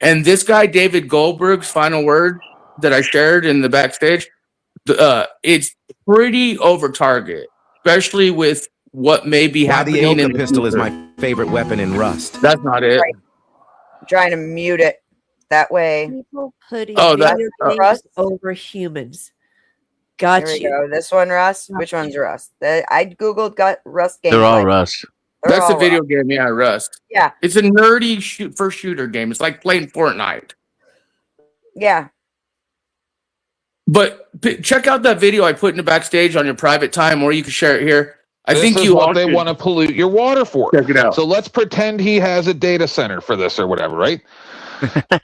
H: And this guy, David Goldberg's final word that I shared in the backstage, it's pretty over target, especially with what may be happening.
L: The pistol is my favorite weapon in Rust.
H: That's not it.
A: I'm trying to mute it. That way.
B: People putting
H: Oh, that-
B: video games
A: Rust?
B: over humans.
A: There
B: Got
A: we
B: you.
A: go. This one, Rust. Which one's Rust? I googled Rust gameplay.
R: They're all Rust.
A: They're
H: That's a
A: all
H: video
A: Rust.
H: game, yeah, Rust.
A: Yeah,
H: It's a nerdy first shooter game. It's like playing Fortnite.
A: yeah.
H: But check out that video I put in the backstage on your private time, or you can share it here. I
I: This
H: think
I: is
H: you
I: what
H: all
I: they
H: should-
I: want to pollute your water for.
H: Check it out.
I: So let's pretend he has a data center for this or whatever, right?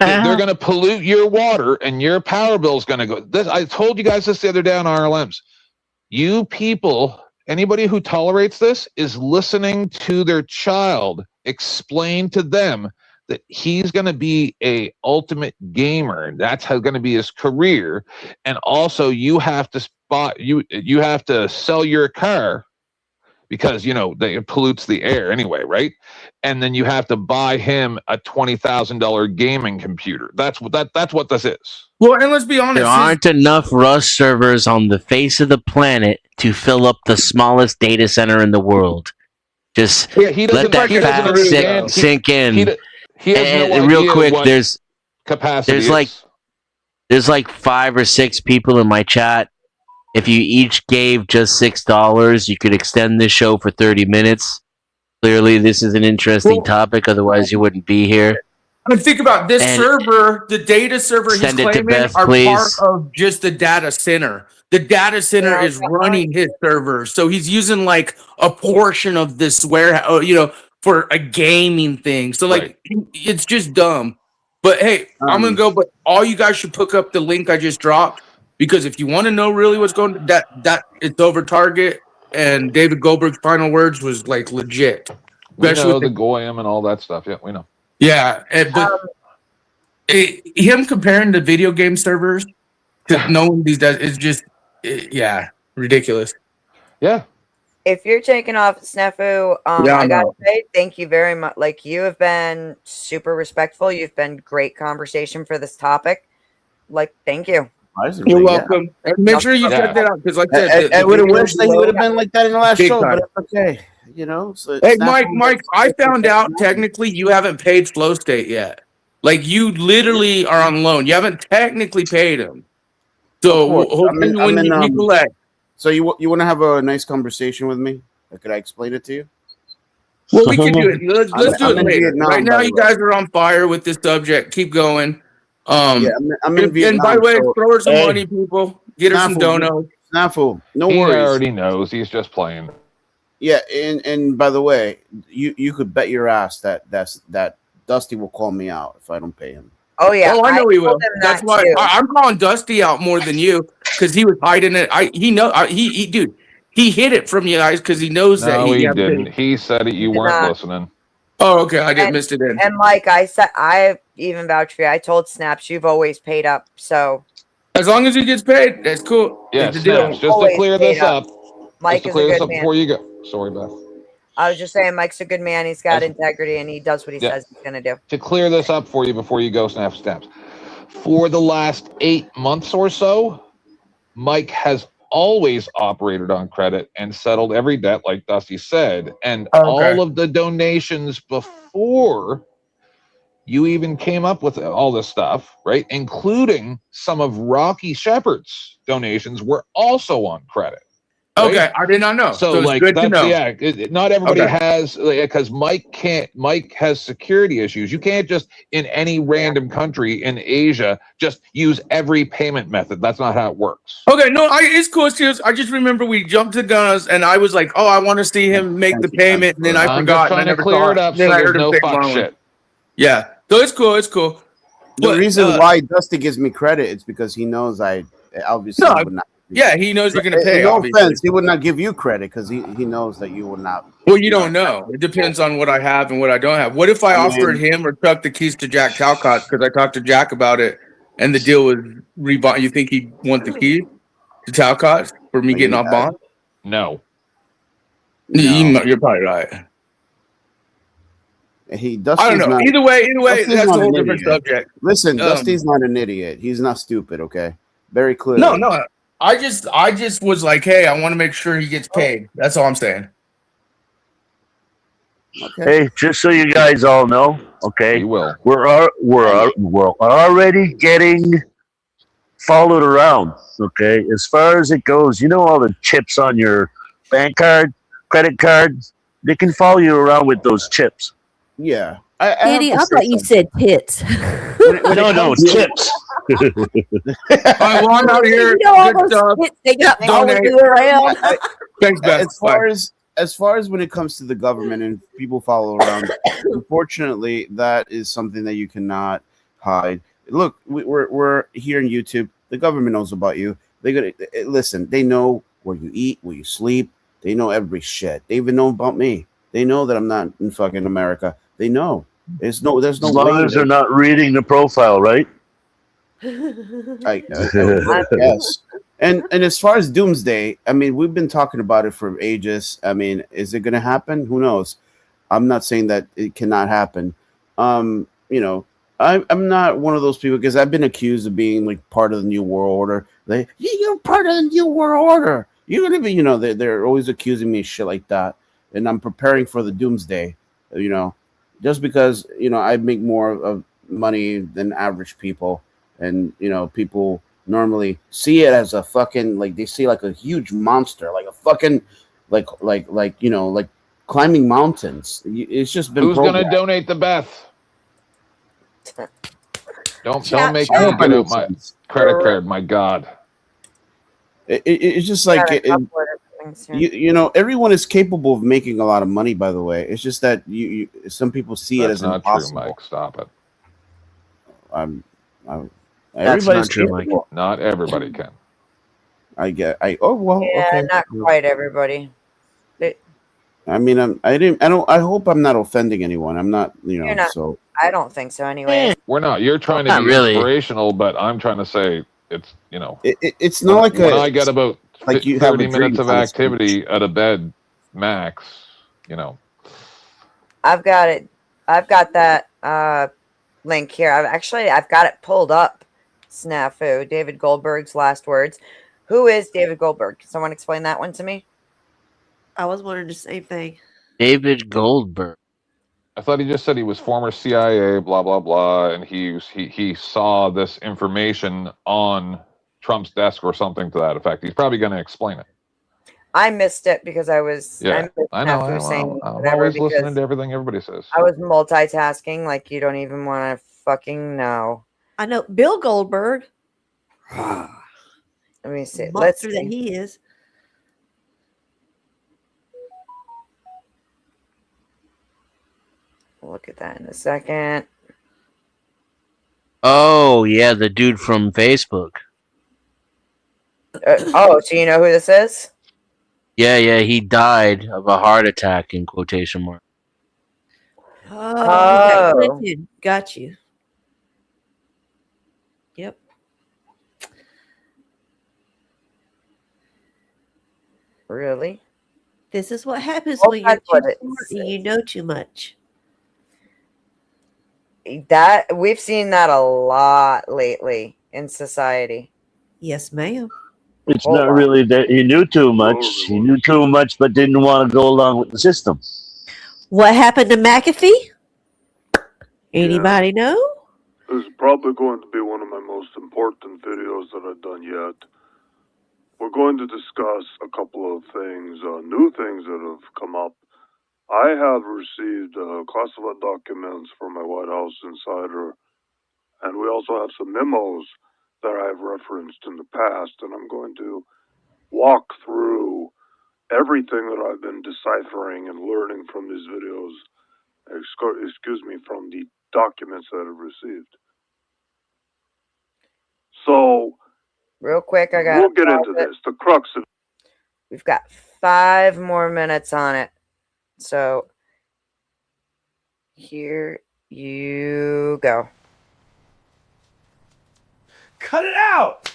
I: They're going to pollute your water, and your power bill is going to go. This, I told you guys this the other day on RLMs. You people, anybody who tolerates this, is listening to their child explain to them that he's going to be a ultimate gamer, and that's how going to be his career. And also, you have to you have to sell your car because it pollutes the air anyway, right? And then you have to buy him a $20,000 gaming computer. That's what this is.
H: Well, and let's be honest.
R: There aren't enough Rust servers on the face of the planet to fill up the smallest data center in the world. Just
I: he
R: let that fact sink in.
I: He has no
R: and real
I: idea
R: quick,
I: what
R: there's
I: capacity
R: there's like 5 or 6 people in my chat. If you each gave just $6, you could extend this show for 30 minutes. Clearly, this is an interesting topic. Otherwise, you wouldn't be here.
H: I mean, think about this
R: And
H: server, the data server he's
R: send it to
H: claiming
R: Beth,
H: are
R: please.
H: part of just the data center. The data center is running his server. So he's using like a portion of this warehouse, for a gaming thing. So like it's just dumb. But hey, I'm gonna go. But all you guys should pick up the link I just dropped, because if you want to know really what's going, that it's over Target, and David Goldberg's final words was like legit.
I: We
H: Especially
I: know
H: with
I: the Goyim and all that stuff. Yeah, we know.
H: Yeah, but him comparing the video game servers to knowing these guys is just ridiculous.
I: Yeah.
A: If you're taking off Snafu,
H: Yeah,
A: I
H: I
A: gotta
H: know.
A: say thank you very much. Like, you have been super respectful. You've been great conversation for this topic. Like, thank you.
H: You're welcome. And make sure you check that out, because like I said,
L: I would have
H: video
L: wished that he would have been like that in the last
H: Big
L: show,
H: time.
L: but it's okay. So
H: Hey,
L: it's not-
H: Mike, I found out technically you haven't paid Flow State yet. Like, you literally are on loan. You haven't technically paid him. So
L: Of course.
H: hopefully when you collect.
L: So you want to have a nice conversation with me? Could I explain it to you?
H: Well, we can do it. Let's do
L: I'm
H: it
L: in
H: later.
L: Vietnam,
H: Right now,
L: by the
H: you guys are on fire with this subject. Keep going.
L: I'm in Vietnam.
H: And by the way,
L: so-
H: throw her some
L: Hey.
H: money, people. Get her some
L: Snafu,
H: donuts.
L: Snafu, no
I: He
L: worries.
I: already knows. He's just playing.
L: Yeah, and by the way, you could bet your ass that Dusty will call me out if I don't pay him.
A: Oh yeah.
H: Oh, I know he will.
A: told him
H: That's
A: that
H: why
A: too.
H: I'm calling Dusty out more than you, because he was hiding it. Dude, he hid it from you guys because he knows that
I: No, he
H: had paid.
I: didn't. He said it. You
A: Did
I: weren't
A: not.
I: listening.
H: Oh, okay. I didn't
A: And-
H: miss it in.
A: And like I said, I even vouch for you. I told Snaps you've always paid up. So
H: As long as he gets paid, that's cool.
I: Yeah,
H: That's the deal.
I: Snaps, just to
A: Always
I: clear
A: paid
I: this
A: up.
I: up.
A: Mike
I: Just to
A: is a
I: clear this
A: good
I: up
A: man.
I: before you go. Sorry, Beth.
A: I was just saying, Mike's a good man. He's got integrity, and he does what he
I: Yeah.
A: says he's gonna do.
I: To clear this up for you before you go, Snaps. For the last 8 months or so, Mike has always operated on credit and settled every debt, like Dusty said. And all of the donations before you even came up with all this stuff, right? Including some of Rocky Shepard's donations were also on credit. right?
H: Okay, I did not know.
I: So,
H: it's
I: like,
H: good to
I: that's,
H: know.
I: yeah, not everybody
H: Okay.
I: has, because Mike has security issues. You can't just in any random country in Asia just use every payment method. That's not how it works.
H: Okay, no, it's cool. Serious. I just remember we jumped the guns, and I was like, "Oh, I want to see him make the payment," and then I
I: I'm
H: forgot.
I: just
H: And I
I: trying to
H: never
I: clear
H: saw
I: it up
H: Then
I: so
H: I
I: there's
H: heard him
I: no
H: say
I: fuck
H: loan.
I: shit.
H: Yeah, so it's cool. It's cool.
L: The
H: But,
L: reason why Dusty gives me credit is because he knows I obviously
H: No,
L: would not.
H: yeah, he knows you're gonna pay.
L: No
H: obviously.
L: offense, he would not give you credit because he knows that you will not.
H: Well, you don't know. It depends on what I have and what I don't have. What if I
L: I
H: offered
L: mean-
H: him or Chuck the keys to Jack Talcott because I talked to Jack about it, and the deal was rebond? You think he'd want the keys to Talcott for me getting off bond?
I: No.
H: You're probably right.
L: He
H: I
L: Dusty's
H: don't know.
L: not-
H: Either way,
L: Dusty's
H: that's a
L: not
H: whole
L: an
H: different
L: idiot.
H: subject.
L: Listen,
H: Um,
L: Dusty's not an idiot. He's not stupid. Okay, very clear.
H: No. I just was like, hey, I want to make sure he gets paid. That's all I'm saying.
V: Hey, just so you guys all know, Okay,
I: We will.
V: We're already getting followed around. Okay, as far as it goes, you know all the chips on your bank card, credit card, they can follow you around with those chips.
L: Yeah. I have
B: Danny,
L: to
B: I
L: say
B: thought you
L: something.
B: said tits.
V: No, chips.
K: I want out here.
B: You know all
K: Good
B: those
K: job.
B: tits they got following
K: Donate.
B: you around.
K: Thanks, Beth.
L: As far as when it comes to the government and people follow around, unfortunately, that is something that you cannot hide. Look, we're here in YouTube. The government knows about you. They're gonna listen. They know where you eat, where you sleep. They know every shit. They even know about me. They know that I'm not in fucking America. They know. There's no
V: As
L: way.
V: long as they're not reading the profile, right?
L: I yes. And as far as doomsday, I mean, we've been talking about it for ages. I mean, is it going to happen? Who knows? I'm not saying that it cannot happen. You know, I'm not one of those people because I've been accused of being like part of the New World Order. You're part of the New World Order. You're gonna be, you know, they're always accusing me of shit like that. And I'm preparing for the doomsday. You know, just because you know I make more of money than average people, and you know people normally see it as a fucking like they see like a huge monster, like a fucking like you know like climbing mountains. It's just been.
I: Who's going to
L: programmed.
I: donate the Beth? Don't make
L: I
I: me
L: hope I
I: get
L: make
I: out my
L: sense.
I: credit card. My God.
L: It's just like you know everyone is capable of making a lot of money. By the way, it's just that you some people see it
I: That's
L: as
I: not
L: impossible.
I: true, Mike. Stop it.
L: Everybody's
I: not true,
L: capable.
I: Not everybody can.
L: Oh well.
A: Yeah,
L: Okay.
A: not quite everybody.
L: I mean, I hope I'm not offending anyone. I'm not. You know.
A: You're not.
L: So
A: I don't think so. Anyway.
I: We're not. You're trying to
A: Not
I: be
A: really.
I: inspirational, but I'm trying to say it's, you know,
L: it's not like
I: when I get about
L: like you have a
I: 30 minutes
L: dream
I: of
L: kind of
I: activity out of bed max, you know.
A: I've got it. I've got that link here. I've got it pulled up. Snafu. David Goldberg's last words. Who is David Goldberg? Can someone explain that one to me?
B: I was wondering the same thing.
R: David Goldberg.
I: I thought he just said he was former CIA, blah blah blah, and he saw this information on Trump's desk or something to that effect. He's probably going to explain it.
A: I missed it because I was.
I: Yeah, I know.
A: Snafu saying
I: I'm
A: whatever
I: always listening
A: because
I: to everything everybody says.
A: I was multitasking like you don't even want to fucking know.
B: I know Bill Goldberg.
A: Let me see. Let's
B: Monster
A: see.
B: that he is.
A: We'll look at that in a second.
R: Oh yeah, the dude from Facebook.
A: Oh, so you know who this is?
R: Yeah, he died of a heart attack in quotation mark.
B: Oh, Clinton. Got you. Yep.
A: Really?
B: This is what happens
A: Well,
B: when you're
A: that's what
B: too
A: it
B: smart and you know too much.
A: That we've seen that a lot lately in society.
B: Yes, ma'am.
V: It's not really that he knew too much. He knew too much, but didn't want to go along with the system.
B: What happened to McAfee? Anybody know?
M: This is probably going to be one of my most important videos that I've done yet. We're going to discuss a couple of things, new things that have come up. I have received classified documents from my White House insider, and we also have some memos that I've referenced in the past, and I'm going to walk through everything that I've been deciphering and learning from these videos, excuse me, from the documents that I've received. So,
A: real quick,
M: we'll get into this. The crux of
A: We've got 5 more minutes on it. So here you go.
H: Cut it out.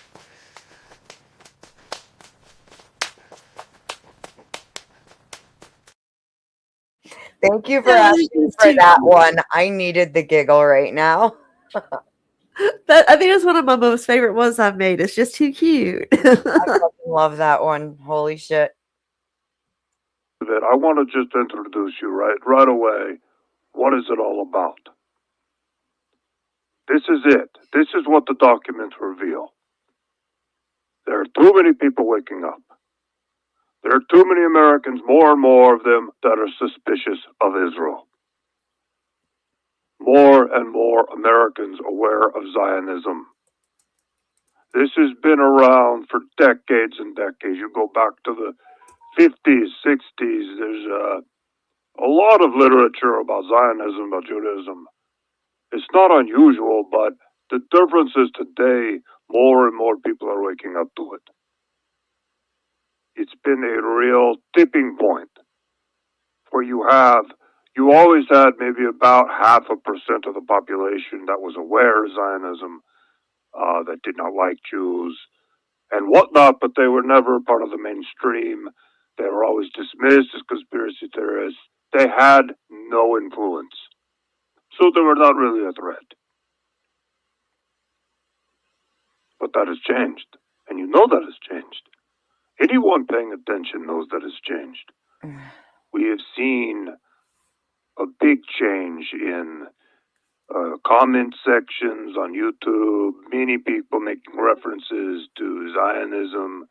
A: Thank you for asking for that one. I needed the giggle right now.
B: I think that's one of my most favorite ones I've made. It's just too cute.
A: I fucking love that one. Holy shit.
M: it, I want to just introduce you right away. What is it all about? This is it. This is what the documents reveal. There are too many people waking up. There are too many Americans, more and more of them, that are suspicious of Israel. More and more Americans aware of Zionism. This has been around for decades and decades. You go back to the 50s, 60s. There's a lot of literature about Zionism, about Judaism. It's not unusual, but the difference is today, more and more people are waking up to it. It's been a real tipping point where you always had maybe about 0.5% of the population that was aware of Zionism, that did not like Jews and whatnot, but they were never part of the mainstream. They were always dismissed as conspiracy theorists. They had no influence. So they were not really a threat. But that has changed. And you know that has changed. Anyone paying attention knows that has changed. We have seen a big change in comment sections on YouTube, many people making references to Zionism.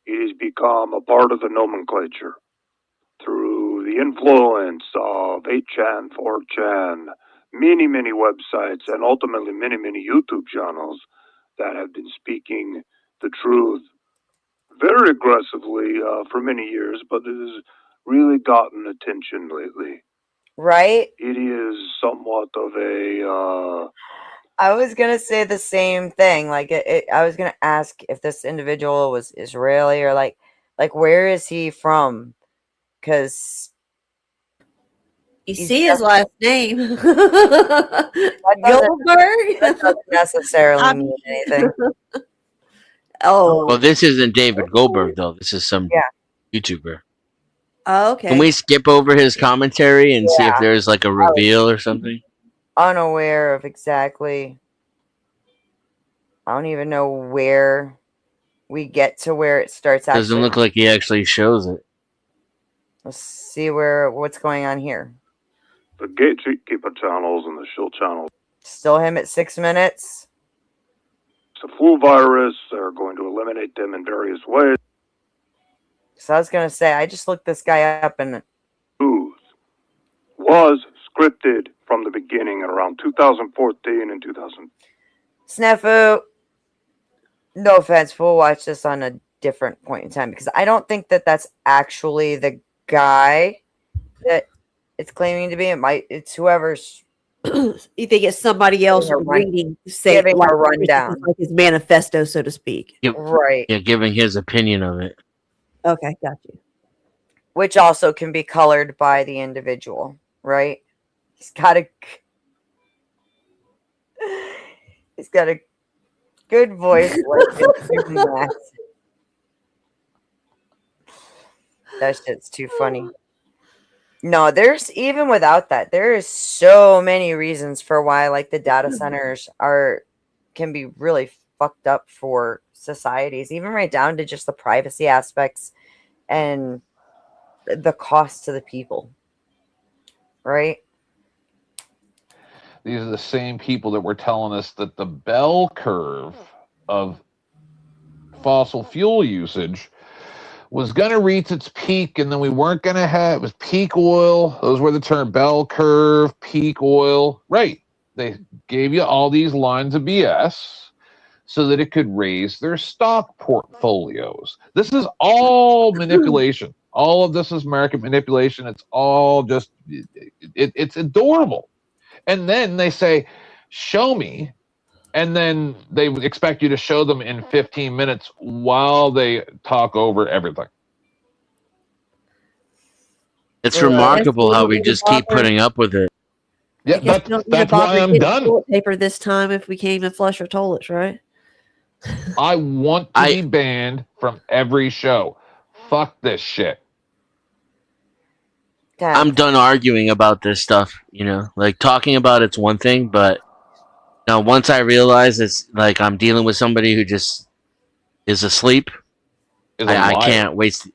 M: It has become a part of the nomenclature through the influence of 8chan, 4chan, many, many websites, and ultimately many, many YouTube channels that have been speaking the truth very aggressively for many years, but it has really gotten attention lately.
A: Right?
M: It is somewhat of a
A: I was gonna say the same thing. Like, I was gonna ask if this individual was Israeli or like where is he from? Because
B: You see his last name, Goldberg.
A: That doesn't necessarily mean anything.
B: Oh,
R: Well, this isn't David Goldberg though. This is some YouTuber.
B: oh, okay.
R: Can we skip over his commentary and see if
A: Yeah.
R: there's like a reveal or something?
A: Unaware of exactly. I don't even know where we get to where it starts.
R: Doesn't look like he actually shows it.
A: Let's see what's going on here.
M: the gatekeeper channels and the shield channels.
A: Still him at 6 minutes.
M: It's a flu virus. They're going to eliminate them in various ways.
A: So I was gonna say, I just looked this guy up and
M: Was scripted from the beginning at around 2014 and 2000.
A: Snafu. No offense, we'll watch this on a different point in time because I don't think that that's actually the guy that it's claiming to be. It's whoever's.
B: You think it's somebody else reading,
A: giving a rundown,
B: like his manifesto, so to speak.
A: Right?
R: Yeah, giving his opinion of it.
B: Okay, got you.
A: Which also can be colored by the individual, right? He's got a good voice. That shit's too funny. No, there's even without that, there is so many reasons for why like the data centers can be really fucked up for societies, even right down to just the privacy aspects and the cost to the people. Right?
I: These are the same people that were telling us that the bell curve of fossil fuel usage was going to reach its peak, and then we weren't going to have, it was peak oil. Those were the term, bell curve, peak oil. Right. They gave you all these lines of BS so that it could raise their stock portfolios. This is all manipulation. All of this is market manipulation. It's all just, it's adorable. And then they say, show me. And then they expect you to show them in 15 minutes while they talk over everything.
R: It's remarkable how we just keep putting up with it.
I: Yeah, that's why I'm done.
B: Toilet paper this time if we can't even flush our toilets, right?
I: I want to be banned from every show. Fuck this shit.
R: I'm done arguing about this stuff, you know? Like, talking about it's one thing, but now once I realize it's like I'm dealing with somebody who just is asleep, I can't waste.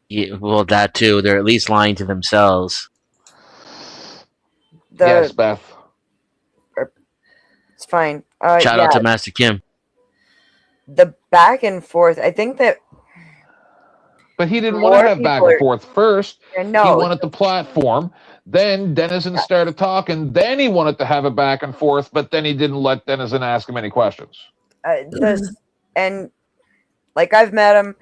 R: Yeah, well, that too. They're at least lying to themselves.
I: Yes, Beth.
A: It's fine.
R: Shout out to Master Kim.
A: The back and forth. I think that.
I: But he didn't want to have back and forth first.
A: No,
I: he wanted the platform. Then Denizen started talking. Then he wanted to have a back and forth, but then he didn't let Denizen ask him any questions.
A: And like I've met him,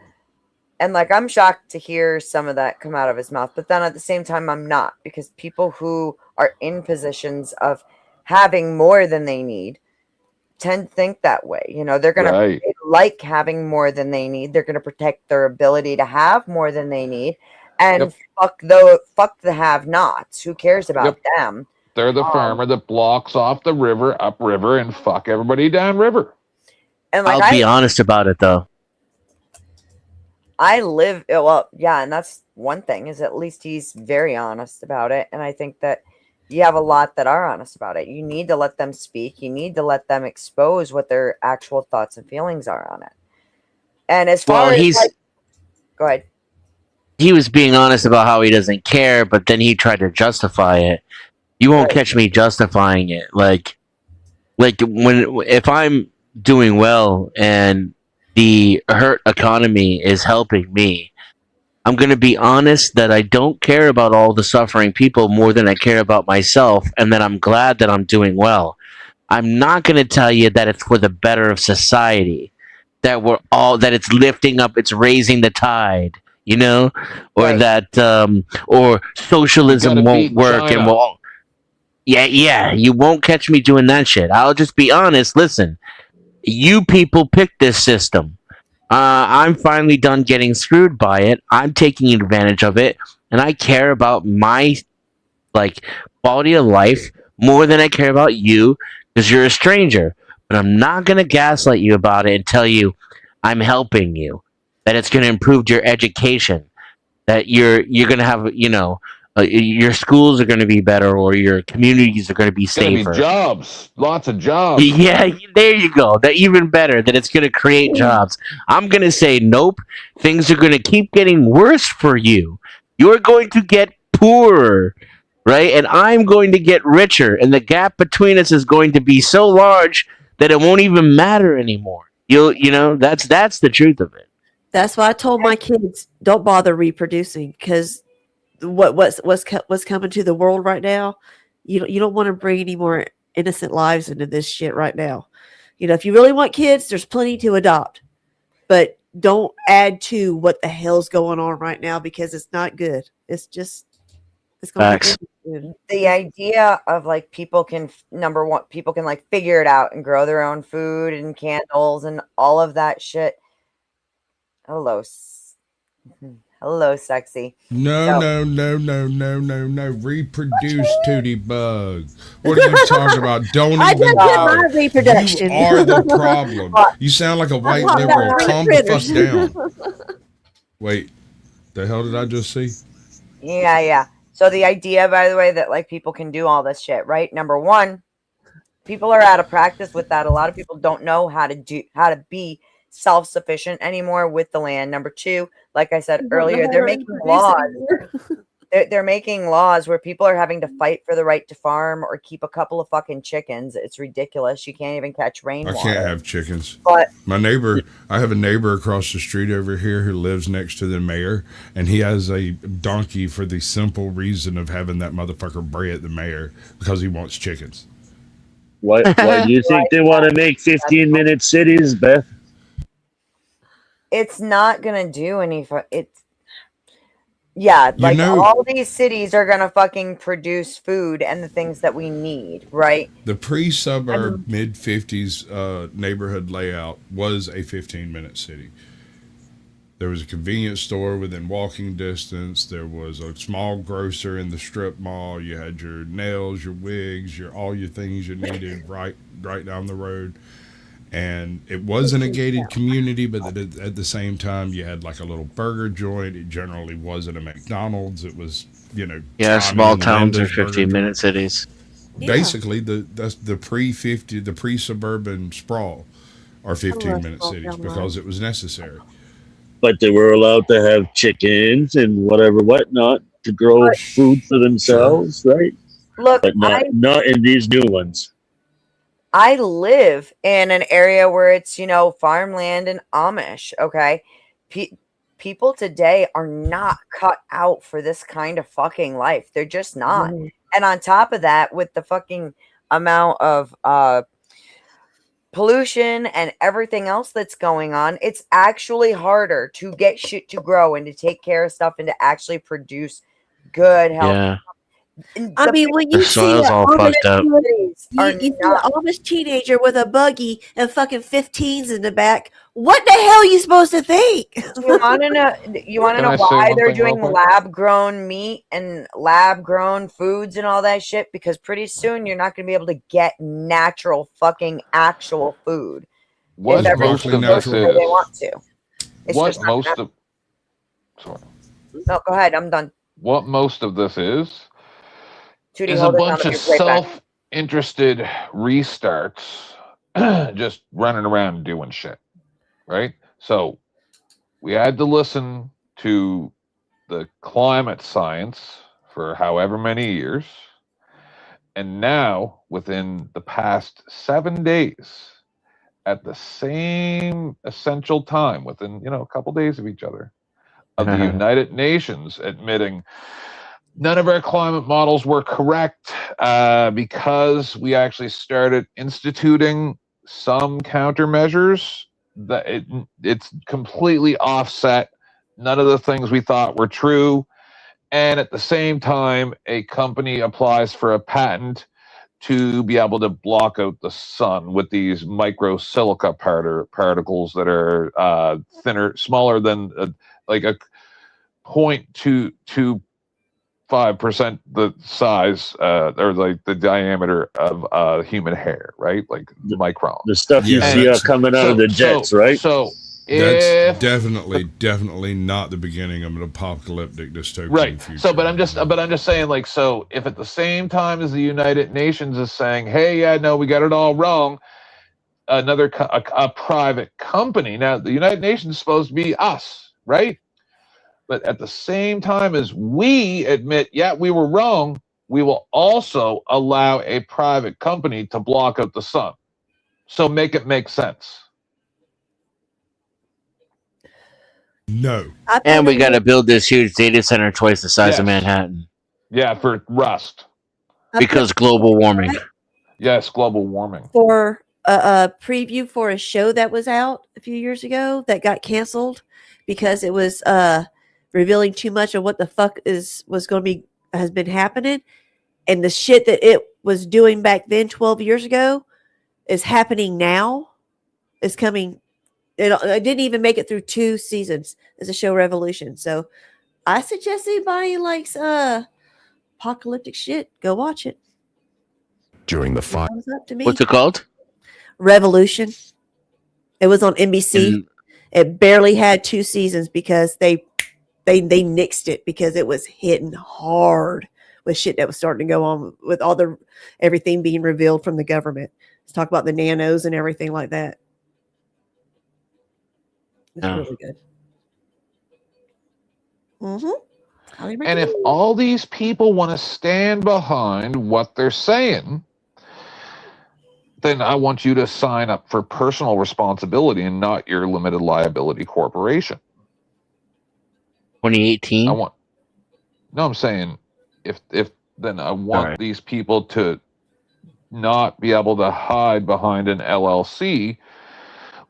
A: and like I'm shocked to hear some of that come out of his mouth. But then at the same time, I'm not, because people who are in positions of having more than they need tend to think that way. You know, they're gonna they like having more than they need. They're gonna protect their ability to have more than they need, and fuck the have-nots. Who cares about them?
I: They're the farmer that blocks off the river, upriver, and fuck everybody downriver.
A: And like,
R: I'll be honest about it, though.
A: and that's one thing, is at least he's very honest about it. And I think that you have a lot that are honest about it. You need to let them speak. You need to let them expose what their actual thoughts and feelings are on it. And as far as go ahead.
R: He was being honest about how he doesn't care, but then he tried to justify it. You won't catch me justifying it. Like if I'm doing well and the hurt economy is helping me, I'm going to be honest that I don't care about all the suffering people more than I care about myself, and that I'm glad that I'm doing well. I'm not going to tell you that it's for the better of society, that that it's lifting up, it's raising the tide, you know, or that or socialism won't work and won't. Yeah, you won't catch me doing that shit. I'll just be honest. Listen, you people picked this system. I'm finally done getting screwed by it. I'm taking advantage of it, and I care about my quality of life more than I care about you, because you're a stranger. But I'm not gonna gaslight you about it and tell you I'm helping you, that it's gonna improve your education, that you're gonna have, you know, your schools are going to be better, or your communities are going to be safer.
I: Be jobs, lots of jobs.
R: Yeah, there you go. That even better. That it's going to create jobs. I'm going to say nope. Things are going to keep getting worse for you. You're going to get poorer, right? And I'm going to get richer, and the gap between us is going to be so large that it won't even matter anymore. You know, that's the truth of it.
B: That's why I told my kids, don't bother reproducing, because what's coming to the world right now, you don't want to bring any more innocent lives into this shit right now. You know, if you really want kids, there's plenty to adopt, but don't add to what the hell's going on right now, because it's not good. It's going to be good.
A: The idea of people can figure it out and grow their own food and candles and all of that shit. Hello, sexy.
O: No. Reproduce, Tootie Bug. What are you talking about? Don't
B: I
O: even
B: just did my reproduction.
O: You are the problem. You sound like a white liberal. Calm the fuck down. Wait, the hell did I just see?
A: Yeah. So the idea, by the way, that people can do all this shit, right? Number one, people are out of practice with that. A lot of people don't know how to be self-sufficient anymore with the land. Number two, like I said earlier, they're making laws. They're making laws where people are having to fight for the right to farm or keep a couple of fucking chickens. It's ridiculous. You can't even catch rainwater.
O: I can't have chickens.
A: But
O: I have a neighbor across the street over here who lives next to the mayor, and he has a donkey for the simple reason of having that motherfucker bray at the mayor because he wants chickens.
V: Why do you think they want to make 15-minute cities, Beth?
A: It's not gonna do any. All these cities are gonna fucking produce food and the things that we need, right?
O: The pre-suburb mid-50s neighborhood layout was a 15-minute city. There was a convenience store within walking distance. There was a small grocer in the strip mall. You had your nails, your wigs, all your things you needed right down the road. And it wasn't a gated community, but at the same time, you had a little burger joint. It generally wasn't a McDonald's. It was,
R: small towns are 15-minute cities.
O: Basically, the pre-suburban sprawl are 15-minute cities because it was necessary.
V: But they were allowed to have chickens and whatnot to grow food for themselves, right?
A: Look,
V: but not in these new ones.
A: I live in an area where it's, farmland and Amish. Okay. People today are not cut out for this kind of fucking life. They're just not.
B: Mhm.
A: And on top of that, with the fucking amount of pollution and everything else that's going on, it's actually harder to get shit to grow and to take care of stuff and to actually produce good health.
R: Yeah.
B: I mean, when
R: The
B: you see
R: soil's
B: an
R: all
B: Amish,
R: fucked up.
B: you see an Amish teenager with a buggy and fucking 15s in the back, what the hell are you supposed to think?
A: You want to know? You want to
I: Can
A: know
I: I say
A: why
I: one
A: they're
I: thing real
A: doing
I: quick?
A: lab-grown meat and lab-grown foods and all that shit? Because pretty soon you're not going to be able to get natural fucking actual food.
I: What
A: If everyone's
I: most of
A: goes
I: this
A: the way they
I: is,
A: want to. It's
I: what
A: just not
I: most
A: gonna-
I: of, sorry,
A: No, go ahead. I'm done.
I: what most of this is
A: Tootie,
I: a
A: hold it down.
I: bunch
A: I'll
I: of
A: be right back.
I: self-interested restarts just running around doing shit, right? So we had to listen to the climate science for however many years, and now within the past 7 days, at the same essential time, within a couple days of each other, of the United Nations admitting none of our climate models were correct because we actually started instituting some countermeasures that it's completely offset none of the things we thought were true. And at the same time, a company applies for a patent to be able to block out the sun with these micro silica particles that are thinner, smaller than like a 0.225% the size or like the diameter of human hair, right? Like the micron.
V: The stuff you see coming out of the jets, right?
I: So
O: that's definitely not the beginning of an apocalyptic dystopian
I: right.
O: future.
I: So, but I'm just saying, like, so if at the same time as the United Nations is saying, "Hey, yeah, no, we got it all wrong," a private company. Now, the United Nations is supposed to be us, right? But at the same time as we admit, yeah, we were wrong, we will also allow a private company to block out the sun. So make it make sense.
O: No.
R: And we got to build this huge data center twice the size of
I: Yes.
R: Manhattan.
I: Yeah, for rust.
R: Because global warming.
I: Yes, global warming.
B: For a preview for a show that was out a few years ago that got canceled because it was revealing too much of what the fuck has been happening, and the shit that it was doing back then 12 years ago is happening now. Is coming. It didn't even make it through 2 seasons as a show Revolution. So I suggest anybody likes apocalyptic shit, go watch it.
N: During the fire.
B: Thumbs up to me.
R: What's it called?
B: Revolution. It was on NBC. It barely had 2 seasons because they nixed it because it was hitting hard with shit that was starting to go on with everything being revealed from the government. Let's talk about the nanos and everything like that. It's really good. Mm-hmm.
I: And if all these people want to stand behind what they're saying, then I want you to sign up for personal responsibility and not your limited liability corporation.
R: 2018?
I: I'm saying if then I want these people to not be able to hide behind an LLC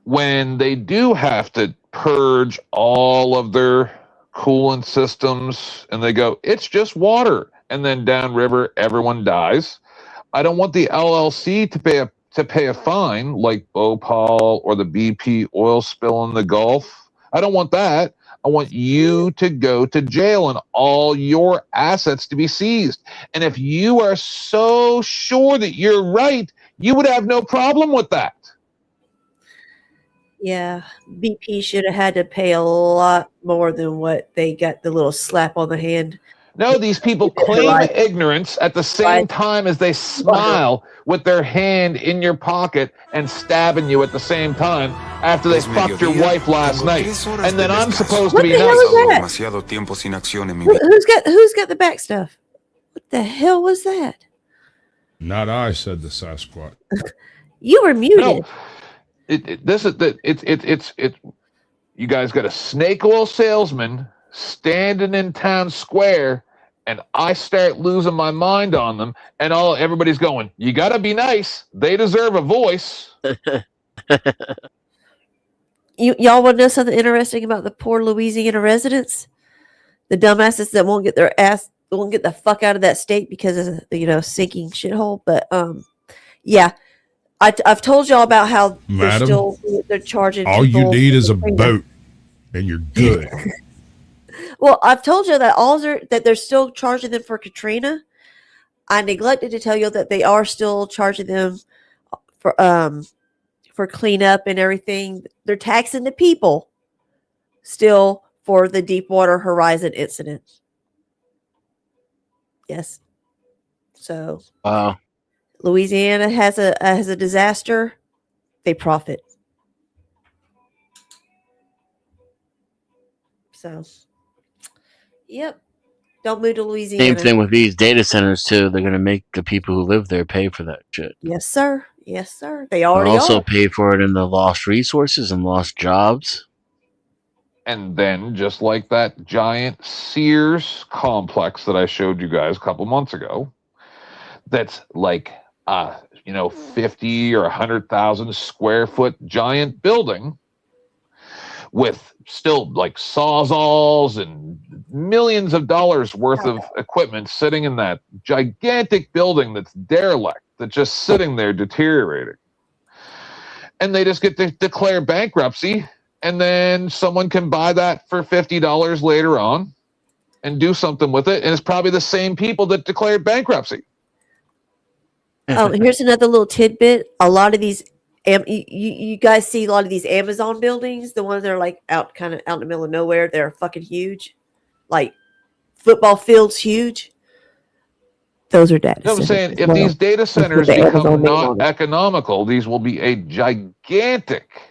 I: when they do have to purge all of their coolant systems and they go, it's just water. And then downriver, everyone dies. I don't want the LLC to pay a fine like Bhopal or the BP oil spill in the Gulf. I don't want that. I want you to go to jail and all your assets to be seized. And if you are so sure that you're right, you would have no problem with that.
B: Yeah, BP should have had to pay a lot more than what they got the little slap on the hand.
I: No, these people claim ignorance at the same time as they smile with their hand in your pocket and stabbing you at the same time after they fucked your wife last night. And then I'm supposed to be nice.
B: Who's got the back stuff? What the hell was that?
O: Not I, said the Sasquatch.
B: You were muted.
I: No, it's you guys got a snake oil salesman standing in town square, and I start losing my mind on them, and everybody's going, "You got to be nice. They deserve a voice."
B: Y'all want to know something interesting about the poor Louisiana residents? The dumbasses that won't get the fuck out of that state because of sinking shithole. But yeah, I've told y'all about how
O: Madam,
B: they're charging.
O: all you
B: people
O: need is a
B: Katrina.
O: boat, and you're good.
B: Well, I've told you that they're still charging them for Katrina. I neglected to tell you that they are still charging them for cleanup and everything. They're taxing the people still for the Deepwater Horizon incident. Yes. So
R: Wow.
B: Louisiana has a disaster. They profit. So, yep. Don't move to Louisiana.
R: Same thing with these data centers too. They're gonna make the people who live there pay for that shit.
B: Yes, sir. Yes, sir. They
R: And
B: already
R: also
B: are.
R: pay for it in the lost resources and lost jobs.
I: And then, just like that giant Sears complex that I showed you guys a couple months ago, that's like 50 or 100,000 square foot giant building with still like sawzalls and millions of dollars worth of equipment sitting in that gigantic building that's derelict, that's just sitting there deteriorating. And they just get to declare bankruptcy, and then someone can buy that for $50 later on and do something with it, and it's probably the same people that declared bankruptcy.
B: Oh, here's another little tidbit. A lot of these, you guys see a lot of these Amazon buildings, the ones that are like out in the middle of nowhere. They're fucking huge, like football fields huge. Those are data
I: No, I'm
B: centers.
I: saying
B: as
I: if
B: well.
I: these data centers
B: the Amazon
I: become
B: name
I: not
B: on it.
I: economical, these will be a gigantic